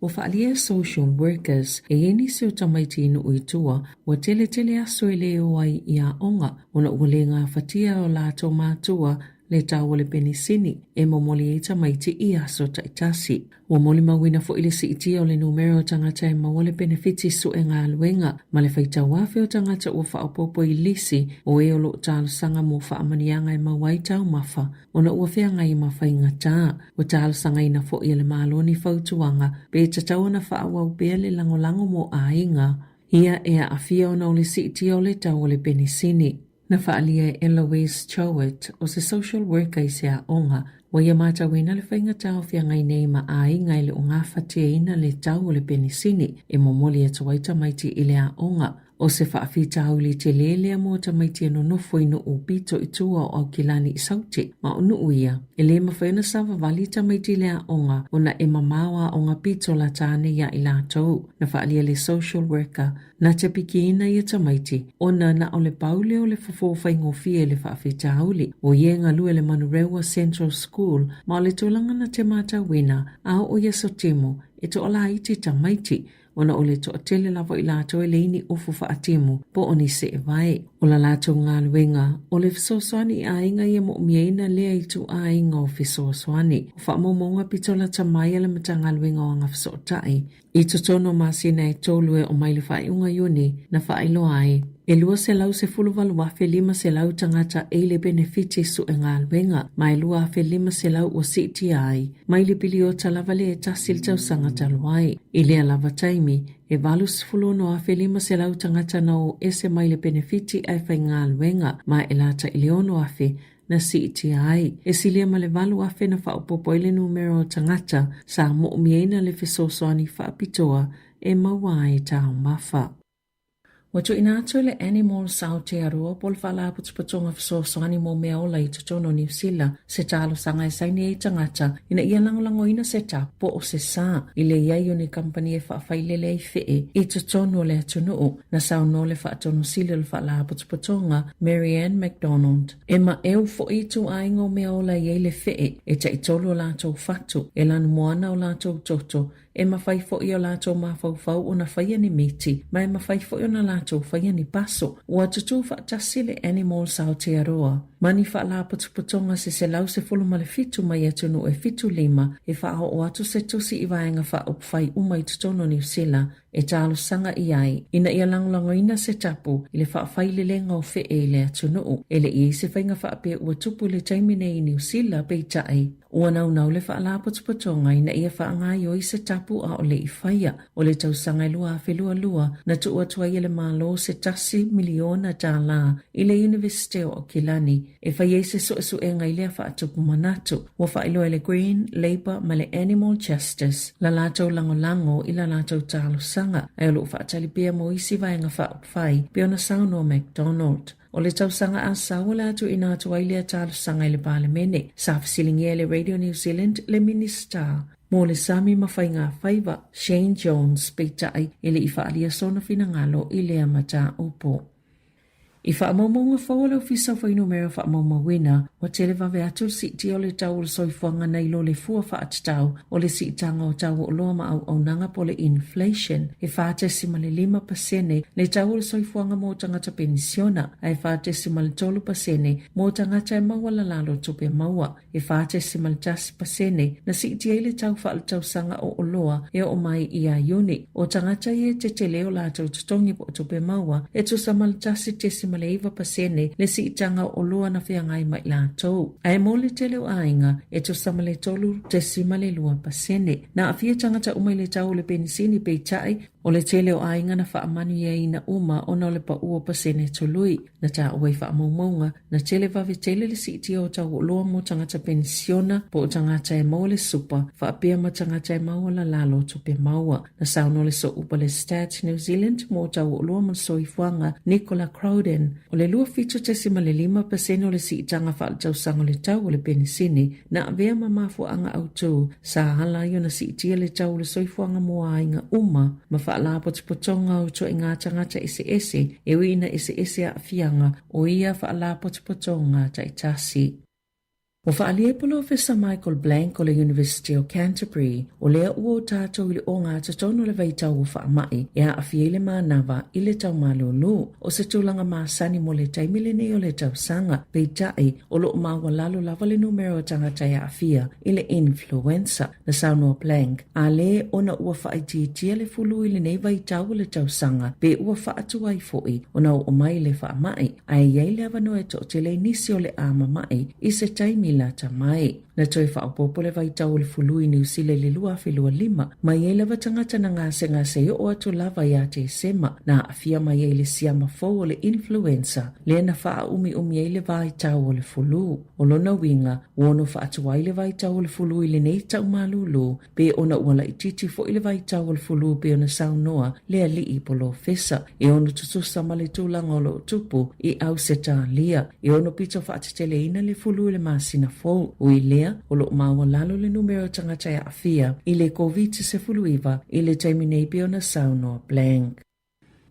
O whaalia social workers e eni se o tamaiti inu uitua wa tele aso e leo ai i a onga ona ule ngā whatia o lātou mātua le tāua le penisini e momoli e tamaiti i aso taitasi. Wa moli mawina fo ile si itia o le numero o tangata e mawale benefiti su e ngā luenga ma le whaita wafe o tangata ua whaopopo i lisi o e o lo tālu sanga mo whaamanianga e mawaita o mafa ona ua whianga i mawhai ngata o tālu sanga ina fo i le maloni fautuanga pe tatau na whaawau bea le langolango mo a inga ia e a afia ona o le si itia o le tau o le penisini. Na whaalia Eloise Chowet o se social worker i se a onga wa ia mata wina le whainga tau whia ngai nei ma a inga i le o ngā whatia ina le tau o le penisini e momoli e tawaita maiti i le a onga o se whaafita au li te lelea mo ta maiti e nonofo inu o pito i tua o au kilani i sauti ma o nuu ia. E le mawhaina sawa wali ta maiti le a onga o na e mamawa o ngā pito la tāne ia i la tau. Na whaalia le social worker na te piki ina i ta maiti o na o le paule o le fafofai ngofie le whaafita auli o ie ngalue le Manurewa Central School ma o le tolanga na te mata wina a o ia sotimo e to ola iti ta maiti ona o le toa tele lava i lātou e leini ofu whaatimu po oni se e vai. O la lātou ngā luenga, o le fisosoani a inga ia mo mieina lea i tu a inga o fisosoani. O whaamomonga pitola ta mai ala mata ngā luenga o ngā fisotai. I tutono masina e tōlue o mai le whaiunga yoni na whailo ai. E lua se lau se fulu walu wafe lima se lau tangata e le benefiti su e ngā luenga. Mai lua afe lima se lau o siti ai. Mai le pili o talavale e tasil tau sanga taluai. I lea lava taimi, e valu se fulu no afe lima se lau tangata na o ese mai le benefiti ai whai ngā luenga. Mai e lata i leono afe na siti ai. E silia ma le valu afe na whaopopo i le numero o tangata sa mo mieina le fisosoani whaapitoa e maua e tau mafa. Wato ina atu le Animal Aotearoa pol whala putupatonga fisosoani mo mea ola i tutono New Zealand se talo sanga e saini e tangata ina ia langolango ina se tapo o se saa i le iai o ni kampani e whaafailele i fee i tutono le atunuu na sauno le whaatono sili le whala putupatonga Marianne McDonald. E ma eu fo i tu aingo mea ola i le fee e ta i tolo lātou fatu e lanu moana o lātou toto e mawhai fo i o lātou mawhauwhau o na whaia ni miti, ma e mawhai fo i o na lātou whaia ni paso, o atutu whaatasi le Animal Aotearoa. Mani whaala putuputonga se lau se fulu male fitu mai atunu e fitu lima, e whao o atu se tusi i vaenga whaopwhai umai tutono New Zealand, e talo sanga i ai, ina ia langolango ina se tapu, i le whaafai le lenga o fe e le atunu, e le i se whainga whaapea ua tupu le taimine i New Zealand peitai. Ua nau le whaala putuputonga ina ia whaangai o i se tapu a o le i whaia, o le tausanga i lua a lua, na tu atua i le malo se tasi miliona tāla i le University o Kilani, e whai se so e ngai lea whaatupu manatu, wa whailo le Green, Labour, ma le Animal Justice, la lātou lango i la lātou tālo sanga, ai o lo whaatali pia mo isi vaenga whaopwhai, pia ona sauno McDonald. O le tausanga a sawa atu ina atu ailea tālo sanga i le palemene, sa fasilingia le Radio New Zealand le Minister. Mo le sami mawhai ngā whaiva, Shane Jones, peitai i le ifa alia sona fina ngalo i lea mata upo. I whaamomonga whawala fisa whai numero whaamomawina, wa tele wawe atu siti o le tau le soifuanga nei lo le fua whaatatau o le sitanga o tau o loa ma au nanga po le inflation. E whaatesima le 5% le tau le soifuanga mo tangata pensiona, ai whaatesima le 3% mo tangata e mawala lalo tupe maua. E whaatesima le 10% na siti e le tau wha le tau sanga o loa e o mai i a yoni. O tangata e te te leo la tau tutongi po tupe maua, e tu sama le 10% le 5% le sitanga o loa na whiangai mai lātou. Ai mo le te leo ainga e tu sama le tolu te sima le 2%. Na awhia tangata umai le tau le penisini peitai o le te leo ainga na whaamanu ia ina uma o na le pa ua pasene tului. Na tā uai whaamaumaunga na tele vave tele le siti o tau o loa mo tangata pensiona po o tangata e mau le supa whaapea ma tangata e mau la lalo tupe maua. Na sauno le so upa le Stats New Zealand mo tau o loa mo soifuanga Nicola Crowden. O le lua fitu te sima le 5% o le sitanga whaatau sango le tau o le penisini na avea mamafu anga autu sa hala yo na sitia le tau le soifuanga mua inga uma ma whaala potipotonga o to inga tangata ese e wina ese a fianga o ia whaala potipotonga taitasi. Ua whaalia Professor Michael Blank o le University of Canterbury o lea ua o tātou i le o ngā tatono le vaitau o whaamai e a awhia le mānawa i le tau malulu o se tūlanga māsani mo le taimile nei o le tau sanga pei tai o lo mawa lalo lava le numero o tangata e a awhia i le influenza na saunoa Blank a le ona ua whaititia le fulu i le nei vaitau o le tau sanga pe ua whaatua i foi o na o mai le whaamai a e iei le avano e to te le nisi o le ama mai i se taimile la tamai. Na toi whaapopo le vaitau le fului ni usile le lua whilua lima, mai e lava tangata na ngase o atu lava ia te sema, na awhia mai e le siama fau o le influenza, le na wha umi e le vaitau o le fulu. O lona winga, wono whaatuai le vaitau o le fulu i le nei tau malulu, pe ona uala i titi fo i le vaitau o le fulu pe ona saunoa le ali i polo fesa, e ono tutusa ma le tūlanga o lo tupu i au se tā lia, e ono pito whaatetele ina le fulu le masina fau, ui lea o lo mawa lalo le numero tangata e awhia i le COVID-19 i le taiminei pe ona saunoa Blank.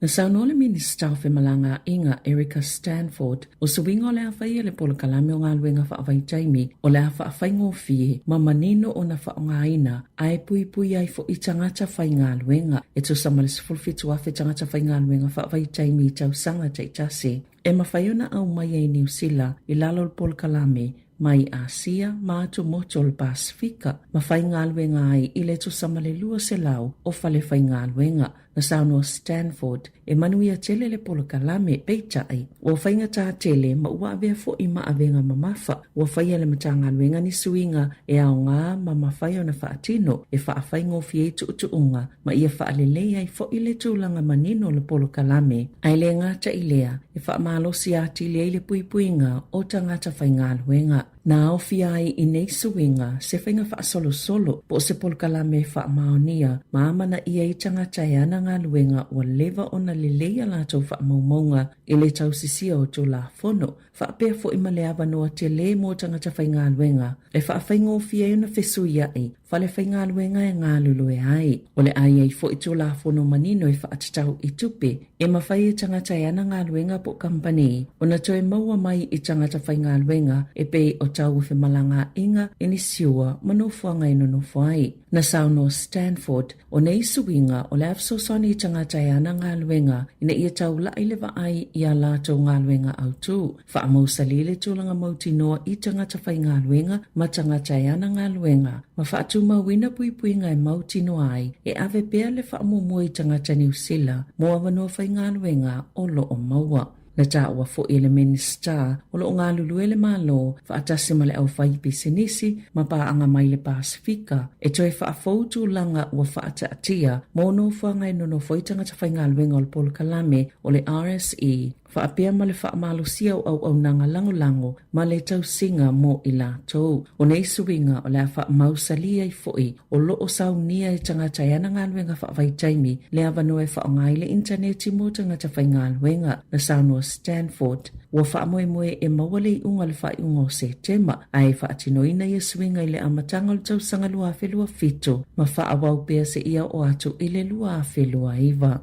Na saunoa le Minister o Whemalanga Inga Erica Stanford o suwinga o le awhaia le polo kalame o ngā luenga whaawai taimi o le awhaawhai ngōwhie ma manino o na whaonga ina ai pui ai fo i tangata whai ngā luenga e to samale sifulfitu afe tangata whai ngā luenga whaawai taimi i tau sanga teitase. E mawhaiona au mai e New Zealand i lalo le polo kalame mai Asia ma atu moto le Pasifika ma whai ngā luenga ai i le to samale lua se lau o whale whai ngā luenga na saunoa Stanford e manuia tele le polo kalame peitai o whainga tā tele ma ua avea fo i ma avenga mamafa o whaia le matanga luenga ni suinga e ao ngā ma mawhai o na whaatino e whaawhai ngōwhi e tu unga ma ia whaalelei ai fo i le tūlanga manino le polo kalame ai le ngata i lea e whaamalosi ati le le puipuinga o tangata whai ngā luenga na ofi ai i nei suinga se whainga whaasolo po se polo kalame whaamaonia ma amana ia i tangata e ana ngā luenga ua lewa o na leleia lātou whaamaumaunga i le tausisia o tō la whono. Whaapea fo i maleawa noa te le mō tangata whai ngā luenga. E whaawhai ngōwhi e una whesu ia i, whale whai ngā luenga e ngā lulu e ai. O le ai ei fo i tō la whono manino e whaatatau i tupe, e mawhai e tangata e ana ngā luenga po company. O na toe maua mai i tangata whai ngā luenga e pei o tau Whemalanga Inga e ni siua manofuanga e nonofuai. Na saunoa Stanford o nei suinga o le afsosoni i tangata e ana ngā luenga ina ia tau la i lewa ai i a lātou ngā luenga au tū. Whaamausali le tūlanga mauti noa i tangata whai ngā luenga ma tangata e ana ngā luenga. Ma whaatu mawina puipuinga e mauti noa ai e ave pea le whaamumua i tangata New Zealand mo awanua whai ngā luenga o lo o maua. Na tā ua fo i le Minister o lo ngā lulu e le malo whaatasi ma le au whai pisinisi ma paanga mai le Pasifika e toi whaafoutu langa ua whaata atia mo no whangai nono whaitanga ta whai ngā luenga o le polo kalame o le RSE whaapea ma le whaamalosia au nanga lango ma le tausinga mo i lātou. O nei suinga o le a whaamausalia i foi o lo o saunia i tangata i ana ngā luenga whaavai taimi le avano e whaongai le interneti mo tangata whai ngā luenga na saunoa Stanford. Ua whaamoe e mawale i unga le whai unga o September ai whaatinoina i suinga i le amatanga o tausanga lua whelua fito ma whaawau pea se ia o atu i le lua whelua iwa.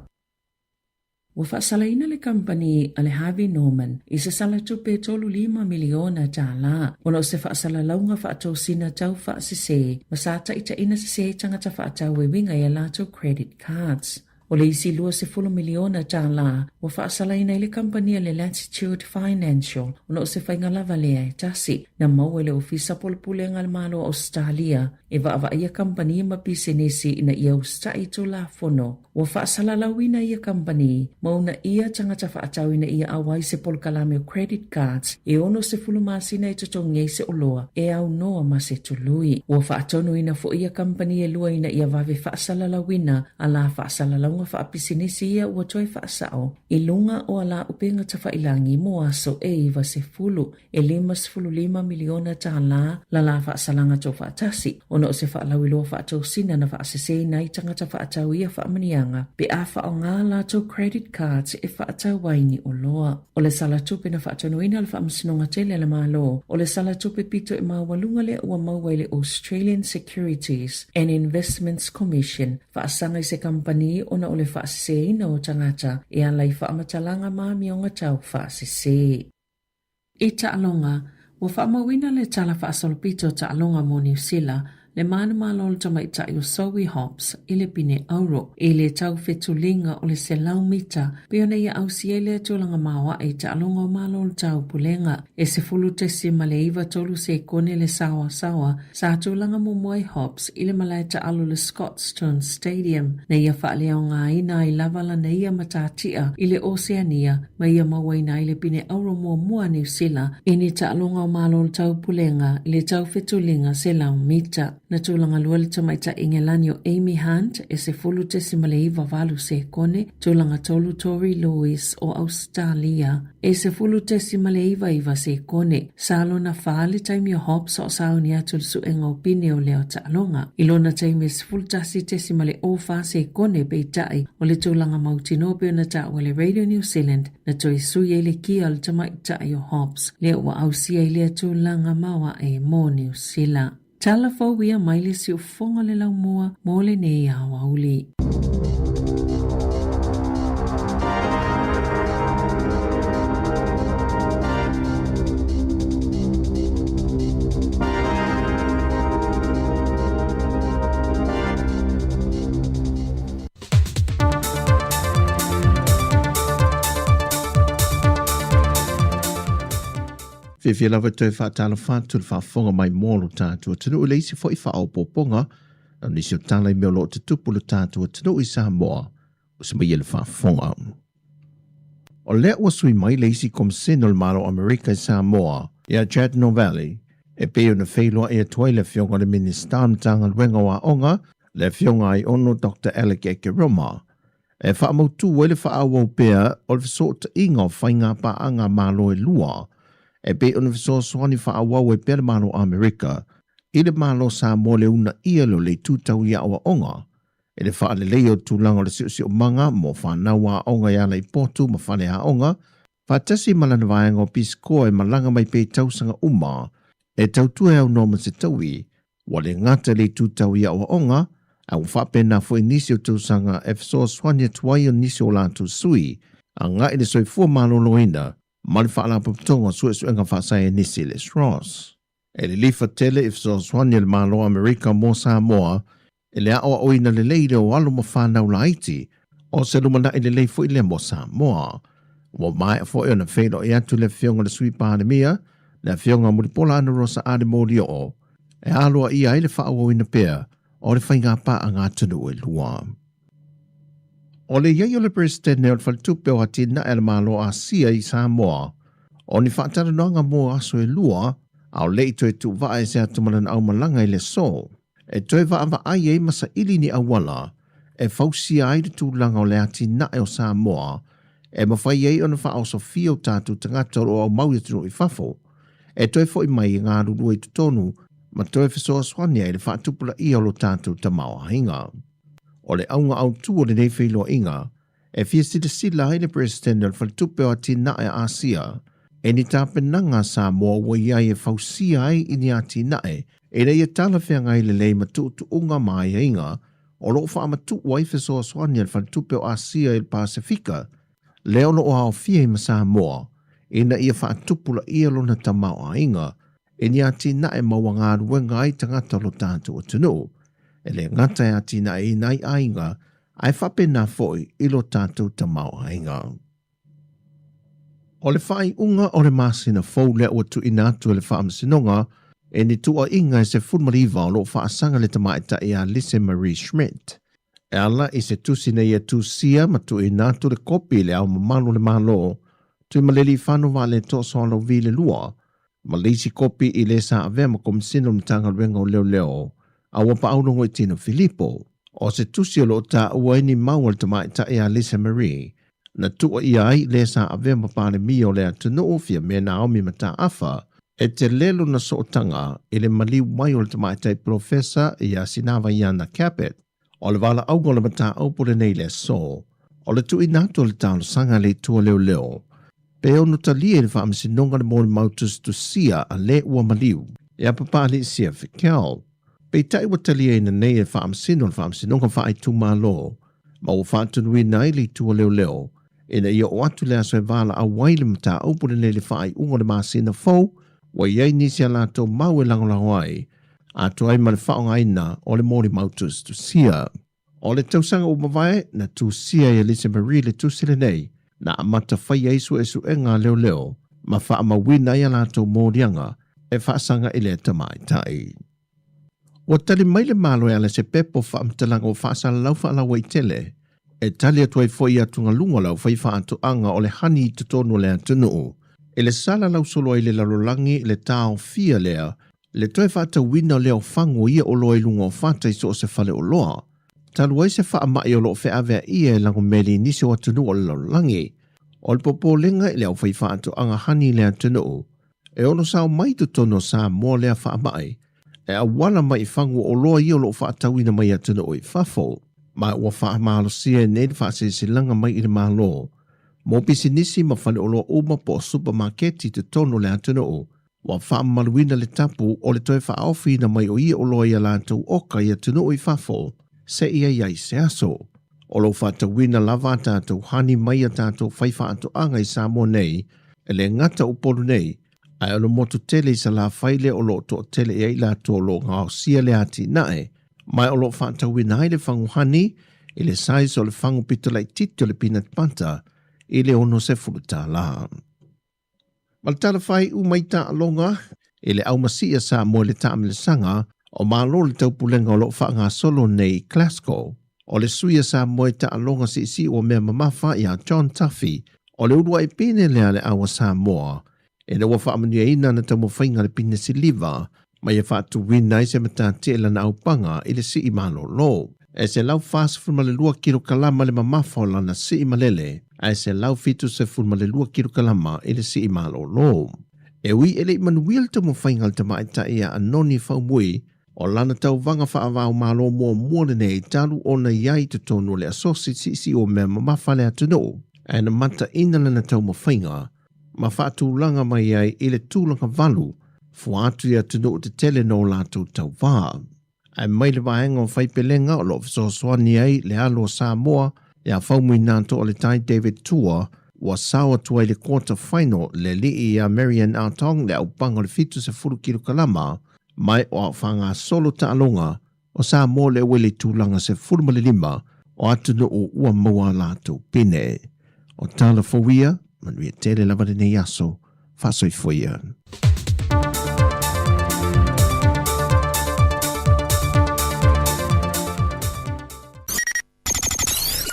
Ua whaasalaina le company a le Harvey Norman i se sala tupe $5 miliona tāla. Ona o se whaasala launga whaatosina tau whaasise, ma sāta ita ina se tangata whaatau e winga i a lātou credit cards. O le isi lua se $4 miliona tāla, ua whaasalaina i le company a le Latitude Financial, ona o se whainga lava lea e tasi, na mau e le ofisa polpule ngal malo Australia, e wa ia company ma pisenesi ina ia ustai to la fono. Ua whaasala lawina ia company, mauna ia tangata whaatau ina ia awai se polkalame o credit cards, e ono se fulumasina e totongi se oloa, e au noa ma se tului. Ua whaatonu ina fo ia company e lua ina ia vave whaasala lawina, ala whaasala launga whaapisinisi ia ua toi whaasao, i lunga o ala upenga ta whailangi mo aso e iwa se fulu, e $5 miliona tāla, la whaasalanga to whaatasi, ono o se whaalawi loa whaatau sina na whaasese na i tangata whaatau ia whaamanianga, pe a whao ngā lātou credit cards e whaatau waini o loa. O le sala tupe na whaatonuina le whaamasinonga tele le malo, o le sala tupe pito e mawalunga le ua maua le Australian Securities and Investments Commission, whaasanga i se company ona o le whaasese ina o tangata e alai whaamatalanga maami o ngatau whaasese. I ta alonga, Ua whaamawina le tala whaasolopito ta alonga mo New Zealand, le mana malo le tamaita i o Zoe Hobbs i le pine auro i le tau fetulinga o le selau mita piona ia au siele tūlanga mawa i ta alonga o malo le tau pulenga e se fulu te si male iwa tolu se kone le sawa sa tūlanga mumuai Hobbs i le malai ta alo le Scotstoun Stadium na ia whaalea o ngā ina i lavala na ia matatia i le Oceania ma ia mawaina i le pine auro mua New Zealand i ni ta alonga o malo le tau pulenga i le tau fetulinga selau mita. Na tūlanga lua le tamaita ingelani o Amy Hunt e se fulu te simaleiva valu se kone, tūlanga tolu Tori Lewis o Australia e se fulu te simaleiva iwa se kone. Salo na whaale taimi o Hobbs o sauni atu le suenga o pine o leo ta alonga. Ilona taimi se fulu tasi te simale o wha se kone peitai o le tūlanga mautinope o na ta o le Radio New Zealand na toi sui e le kia le tamaita o Hobbs. Leo wa ausia i lea tūlanga mawa e mo New Zealand. Tala fawia maile si ufonga le lau mua mo le nei au auli. Fia lava toi whaatala whātu le whaafonga mai mōlo tātua tunu o leisi fo i whaao pōponga na nisi o tāla i meo lo te tupulu tātua tunu i Samoa o se mai le whaafonga. O lea ua sui mai leisi komiseno le malo Amerika i Samoa i a Jadno Valley e peo na whailoa e atuai le fionga le minister mtanga luenga wa onga le fionga i ono Dr. Alec Ekeroma e whaamautu wele whaawau pea o le whaso inga o whainga pa anga malo e lua e pe ona viso soani whaawau e pere malo Amerika, i le malo Samoa le una ia lo le tūtau ia awa onga, e le whaale leo tūlanga le si o manga mo whanaua onga ia lei potu ma whane a onga, whaatasi malana vaianga o piskoa e malanga mai pe tausanga uma, e tautua au noma se taui, wale ngata le tūtau ia awa onga, au whapena fo inisi o tausanga e viso soani tuai o nisi o lātu sui, a ngā i le soifua malo loina, Mali whaala paputonga suenga whaasai nisi le Ross. E le lifa tele if so swania le malo Amerika mo Samoa, e le aoa oina le leire o alo mo whanau la Haiti, o se lumana i le lei fo i le mo Samoa. Wa mai a fo e ona whelo e atu le fionga le sui pandemia, le fionga muripola ana rosa ade mori o, e aloa ia i le wha oina pea, o le whainga pa a ngā tunu e lua. O le iai o le presidente o le whalitupe o hatina e le malo a sia i Samoa, o ni whaatara noanga mo aso e lua, au lei toi tu vae se atumanan au malanga i le so, e toi va ai e masa ili ni awala, e fausia ai le tūlanga o le hatina e o Samoa, e mawhai ei o na wha o Sofia o tātu tangata o au maui atunu i fafo, e toi fo i mai i ngā ruru i tutonu, ma toi fisoa swania i le whaatupula i o lo tātu ta maua hinga. O le aunga au tua le nei whailo inga, e fia sila i le presidente al whaltupe o atina e Asia, e ni tāpenanga Samoa wa iai e fausia ai i ni atina e rei e tala whianga i le lei matutu unga mai inga, o loo wha amatu wai whesoa swani al whaltupe o Asia i le Pasifika, leo no o hao fia i ma Samoa, e na ia whaatupula ia lona tamau a inga, e ni atina e mawanga ruenga ai tangata lo tātu o tunu, e le ngata e atina e nai ainga, ai whapena foi i lo tātou tamau ainga. O le whai unga o le masina fau lea ua tu inatu e le whaamsinonga, e ni tua inga e se fulmariva o lo whaasanga le tamaita e a Lise Marie Schmidt. E ala i se tusine ia tu sia ma tu inatu le kopi le au mamalo le malo, tu maleli whanua le toso alo vi le lua, ma leisi kopi i le sa avea ma komisino mtanga renga o leo leo, a wapa aunongo i tino Filippo, o se tusi o lo ta ua ini maua tamaita e a Lisa Marie, na tua i ai le sa avea mapane mi o le atunu ofia me na aomi mata afa, e te lelo na sootanga i le mali wai o le tamaita i profesa i a Sinawa Iana Capet, o le wala aunga le mata aupore nei le so, o le tu inatu le talo sanga le tua leo leo, pe o no talia le whaamisinonga le mōle mautus tu sia a le ua maliu, e a papali sia whikel, pe tai wa talia ina nei e whaamisinonga whaai tu malo, ma o whaatunui nai le tua leo leo, ina ia o atu le aso e wala a waile mata aupore nei le whaai unga le maasina fau, wa iai nisi a lātou mau e langolango ai, a tuai ma le whaongaina o le mori mautus tu sia. O le tausanga o mawai na tu sia e Lisa Marie le tu sile nei, na amata whai eisu esu e ngā leo leo, ma wha ama wina ia lātou mōrianga e whaasanga i le tamai tai. Wa tali mai le malo e ale se pepo wha amtalanga o whaasala lau wha alawa i tele, e tali atuai fwoi atunga lunga lau whai wha atu anga o le hani i tutono le atunuu, e le sala lau solo i le lalolangi le tau fia lea, le toe whaata wina leo whango ia o loa i lunga o whaata i so o se whale o loa. Talu ai se wha amai o loo whea avea ia e lango meli nisi o atunu o le lalolangi, o le popo lenga i leo whai whaatu anga hani le atunuu, e ono sao mai tutono sa mua lea wha amai, e awala mai whango o loa i o loo whaata wina mai atunuu i whafo, mai ua wha mahalo sia e nei wha se silanga mai i le mahalo. Mo pisi nisi ma whane o loa uma po supermarketi tutono le atunuu, wa wha maluina le tapu o le toe wha awhina mai o ia o loa i a lātou oka i atunuu i whafo, se ia iai se aso. O lo whata wina lava tātou hani mai a tātou whaiwha atu anga i Samoa nei, e le ngata upolu nei, ai ono motu tele i sa la whaile o lo to tele i lātou lo ngā sia le ati nae, mai o lo whata wina ai le whangu hani, i le sais o le whangu pitolai titi o le peanut butter, i le ono se fuluta la. Maltala whai umai ta alonga, i le au masia sa mo le ta le sanga, o malo le taupulenga o lo whaanga solo nei Glasgow, o le suia sa moe ta alonga si o mea mamafa i a John Tuffy, o le urua i pene lea le awa sa moa, e le wafa amanuia ina na tamo whainga le pine si liva, mai e whaatu wina i se mata te la na au panga i le si i malo lo. E se lau fasa fulma le lua kiro kalama le mamafa o lana si i malele, e se lau fitu se fulma le lua kiro kalama i le si i malo lo. E ui ele i manuil tamo whainga le tama ta ia anoni whaumui, o lana tau vanga whaavau malo mua le nei talu o na iai te tonu le asosi si o mea mamafa le atunu. E na mata ina lana tau mawhainga, ma whaatu langa mai ai i le tūlanga valu, fuatu i atunu te tele no lātou tau vā. E mai le vahenga o whaipelenga o lo fisoswani ai le alo Samoa, e a whaumui nāto o le tai David Tua, wa sawa tuai le quarter final le lii a Marian Autong le au panga le fitu se furu kilo kalama, mai o whanga solo ta alonga o sa mo le wele tūlanga se furu male lima o atunu o ua maua lātou pine. O tala fawia, manuia tele lavare ne yaso, whasoi fwia.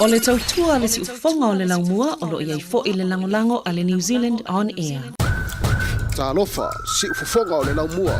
O le tautua le si ufonga o le laumua o lo iai fo i le langolango a le New Zealand On Air. Talofa, si ufonga o le laumua.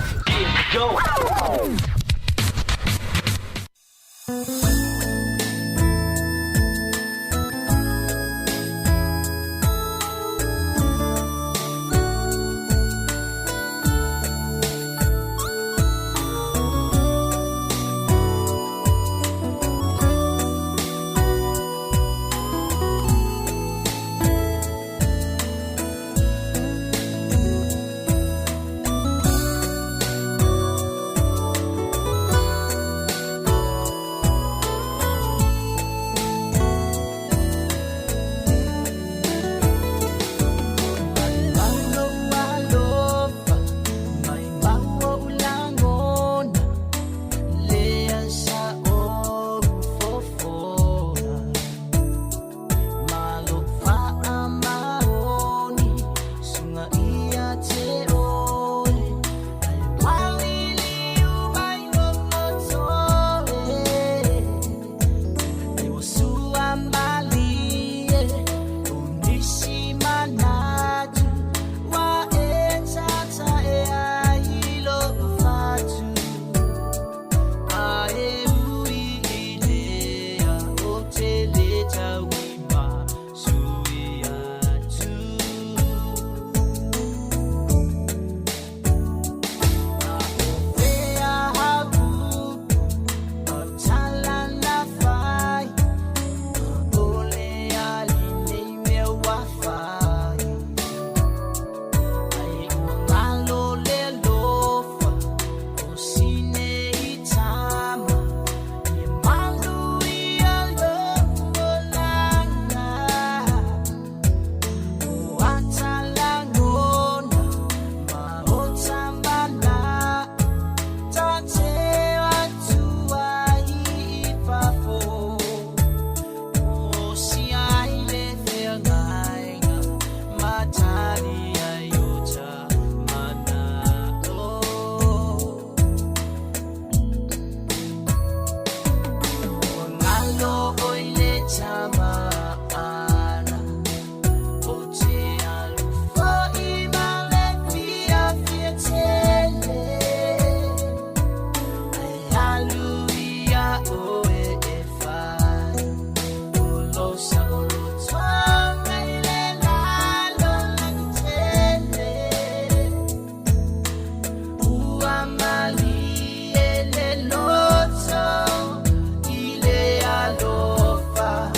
talofa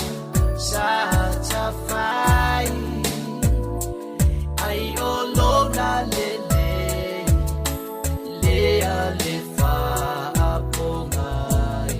sa tafai ai olo na lele lea le fa apongai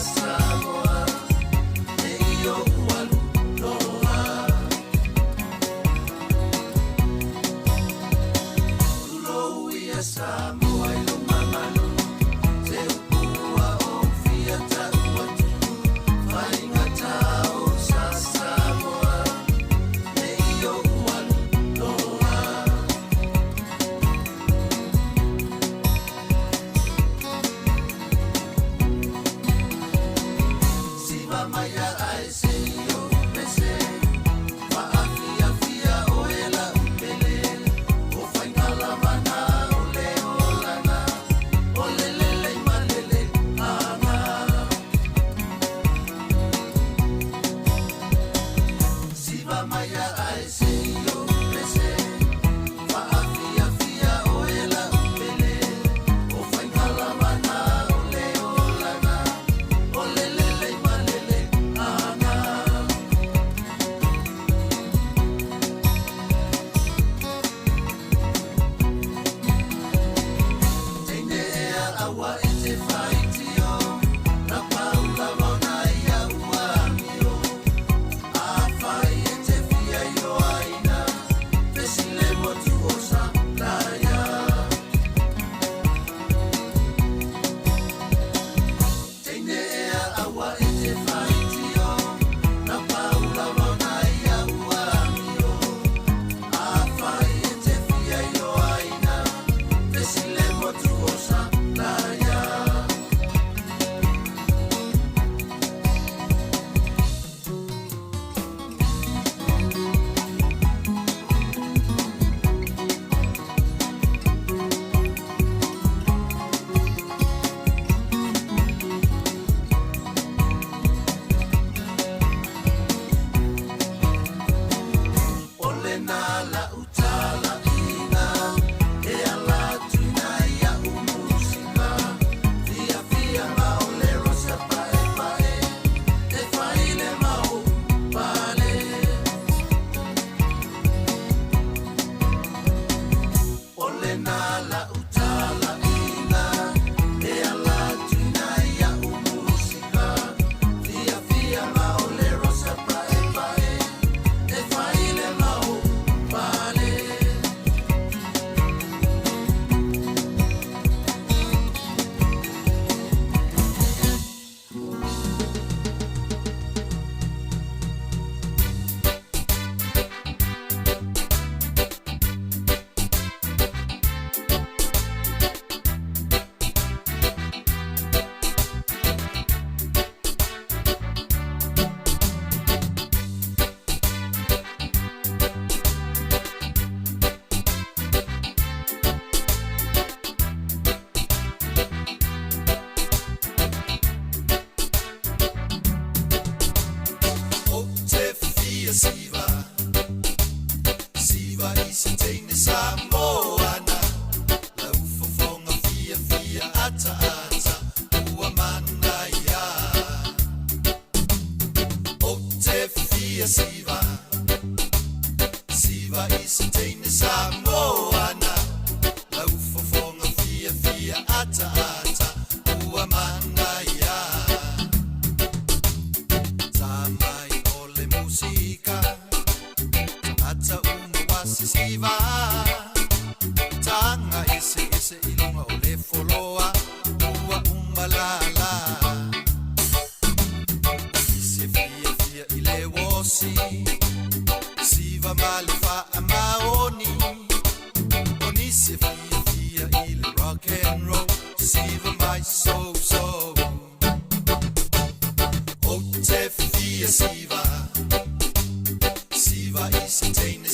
Sa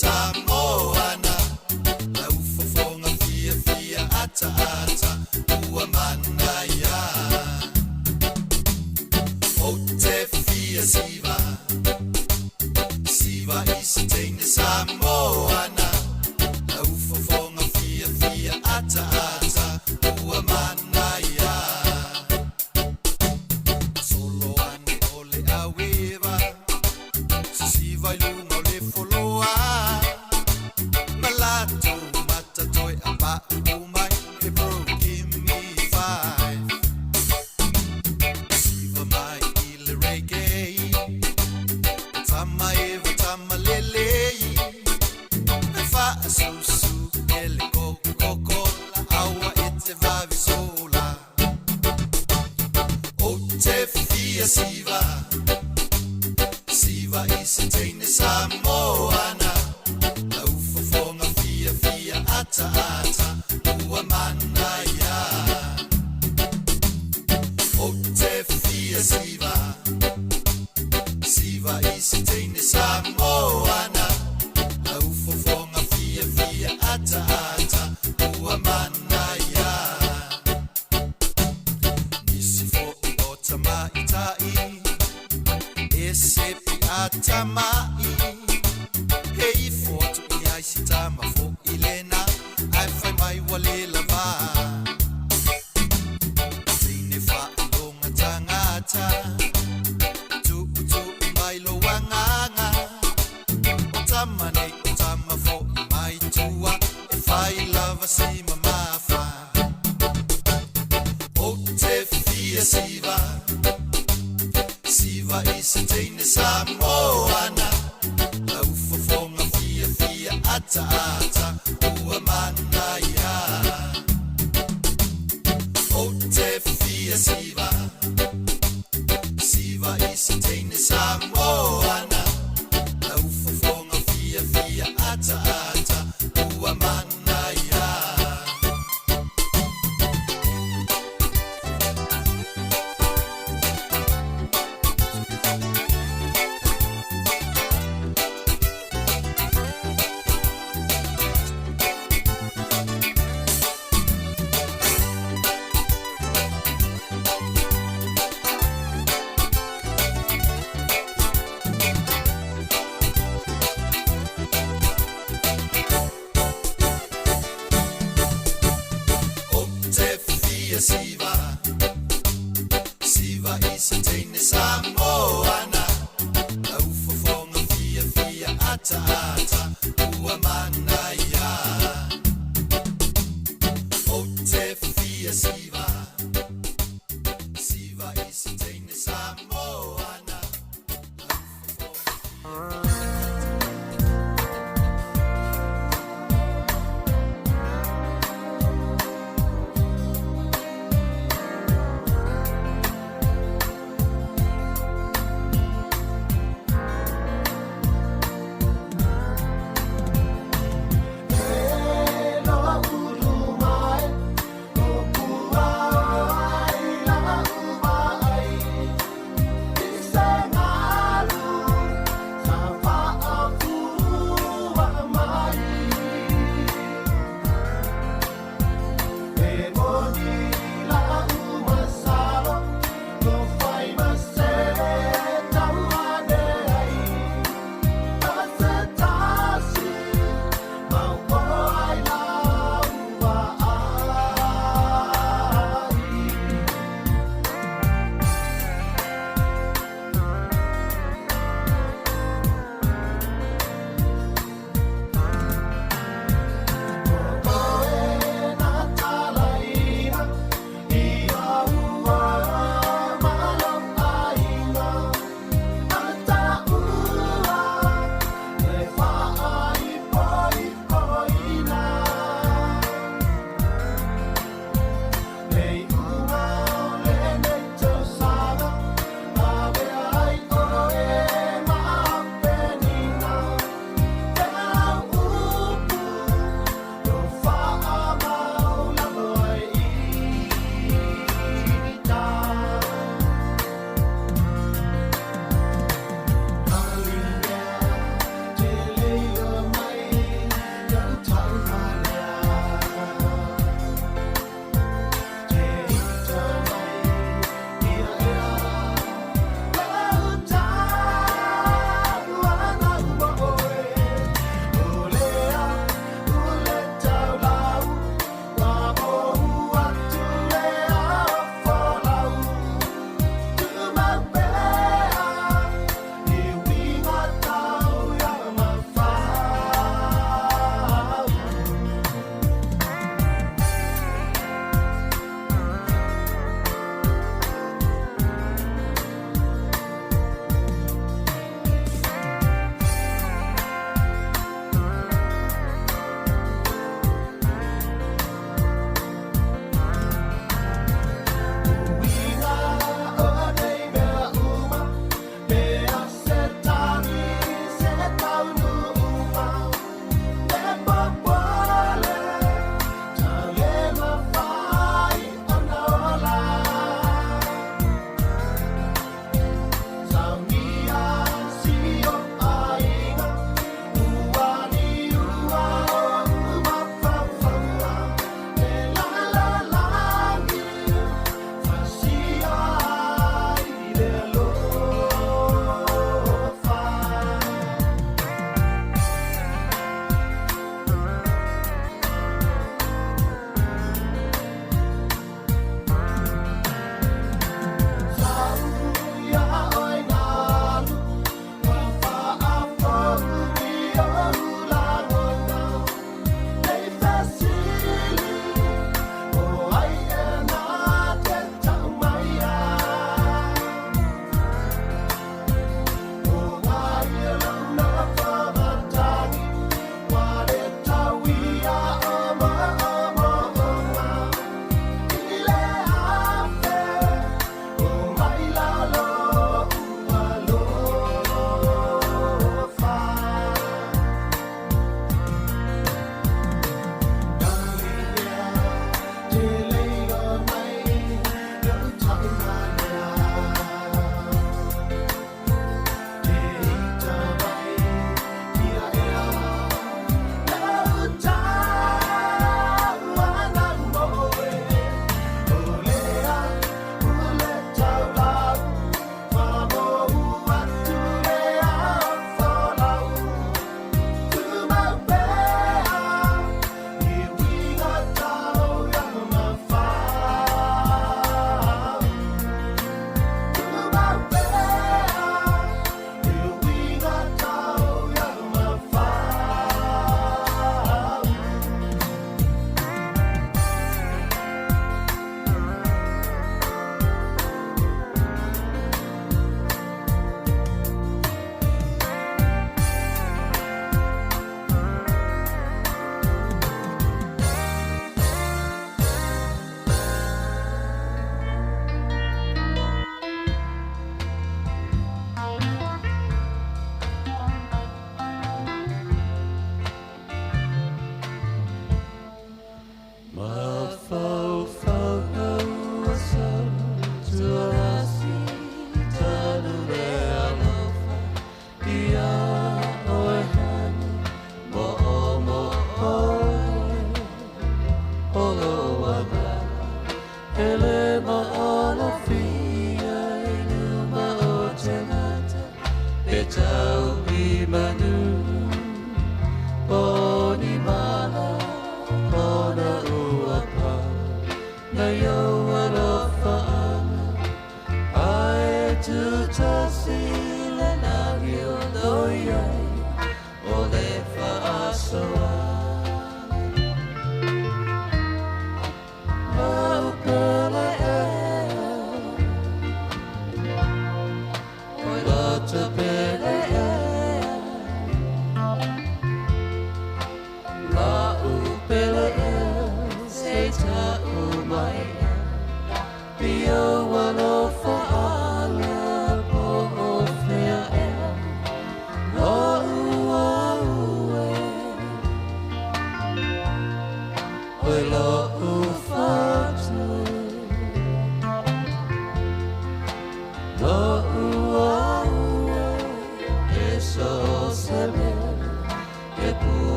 Samoana, la ufofonga fia ata ata ata ua manaya o te fia siva siva isi teine Samoana au fofonga fia fia ata ata ua manaya nisi fo o tamai tai ese pi atamai hei foto i aisi tama fo ilena ai fai mai wale lava teine fa ilonga tangata tu mai lo wanganga o tama nei o tama fo i mai tua e fai lava si mamafa o te fia siva siva isi teine Samoana lau fofonga fia fia ata ata ua manaya o te fia siva siva isi teine Samoana lau fofonga fia fia ata ata ua manaya siva siva isi teine Samoana lau fofonga fia fia ata ata ua manaya o te fia siva siva isi teine Samoana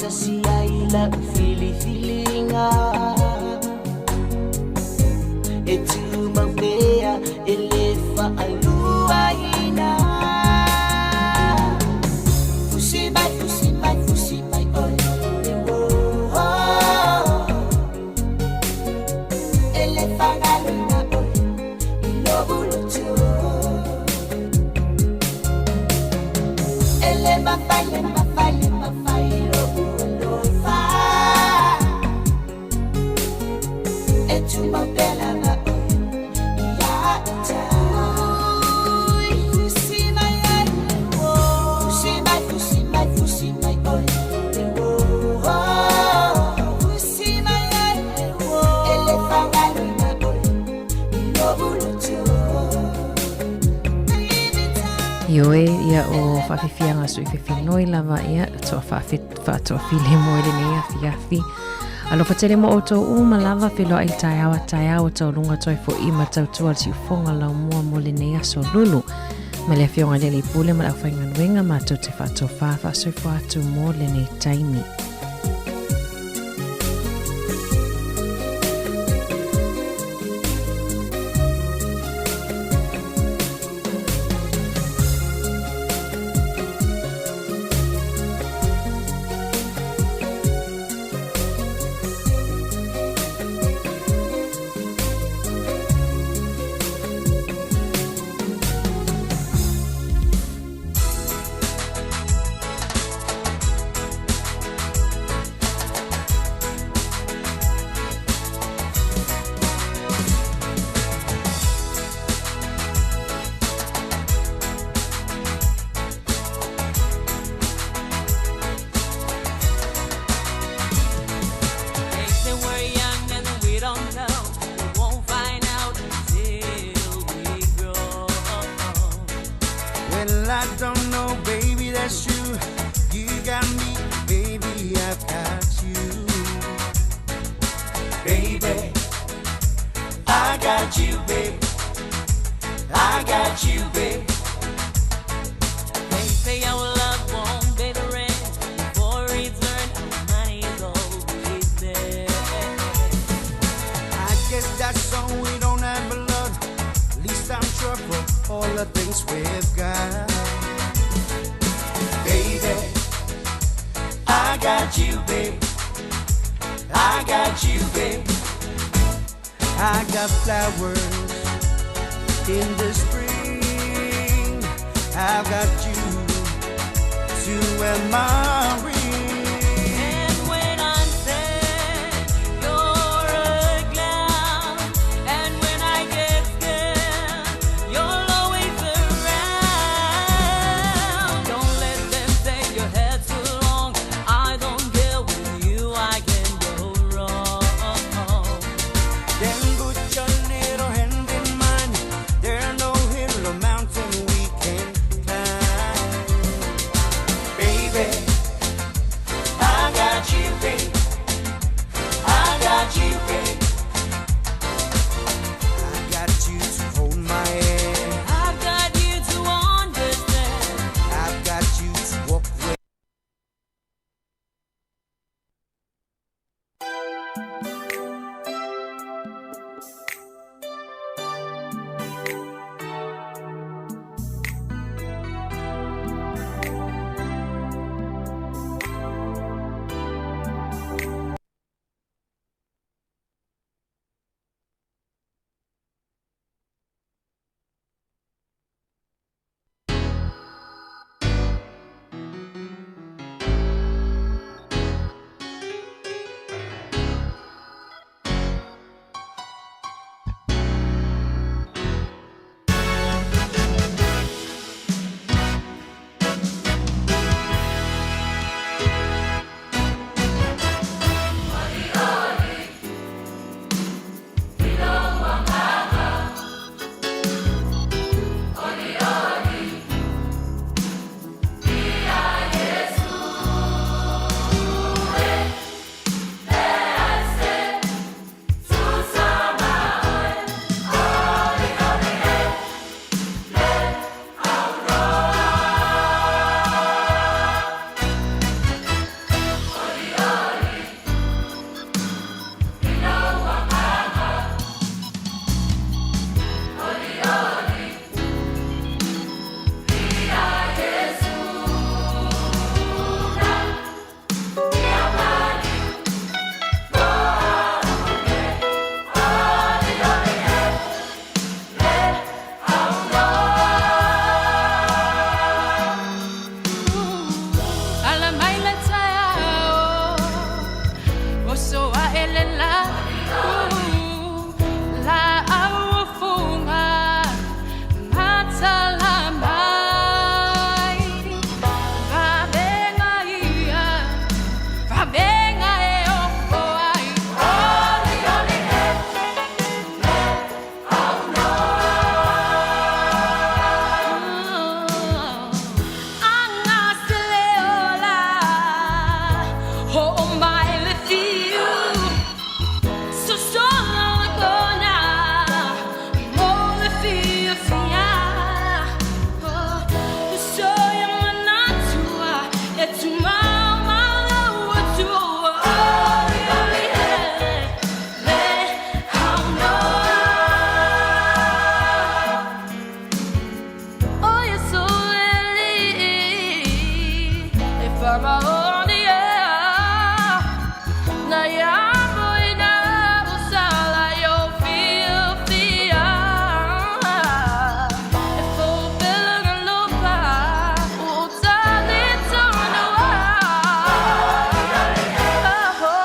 sasi aila fili-filinga e tu mapea ele fa'alua ina fusimai fusimai fusimai oi ele fa'alua oi ilobulutu ele mafai Ioe ia o whawhiwhianga sui whiwhinoi lava ia toa whaatoa while mo ele nei awhiawhi. Alofa tere mo o tau uma lava whiloa i tai awa tau lunga toi fo ima tau tua si ufonga lau mua mo le nei aso lulu. Ma le whionga lele i pule ma lau whainganuenga ma tau te whaatoa whawha sui whaatu mo le nei taimi. From my own, yeah. Now, yeah.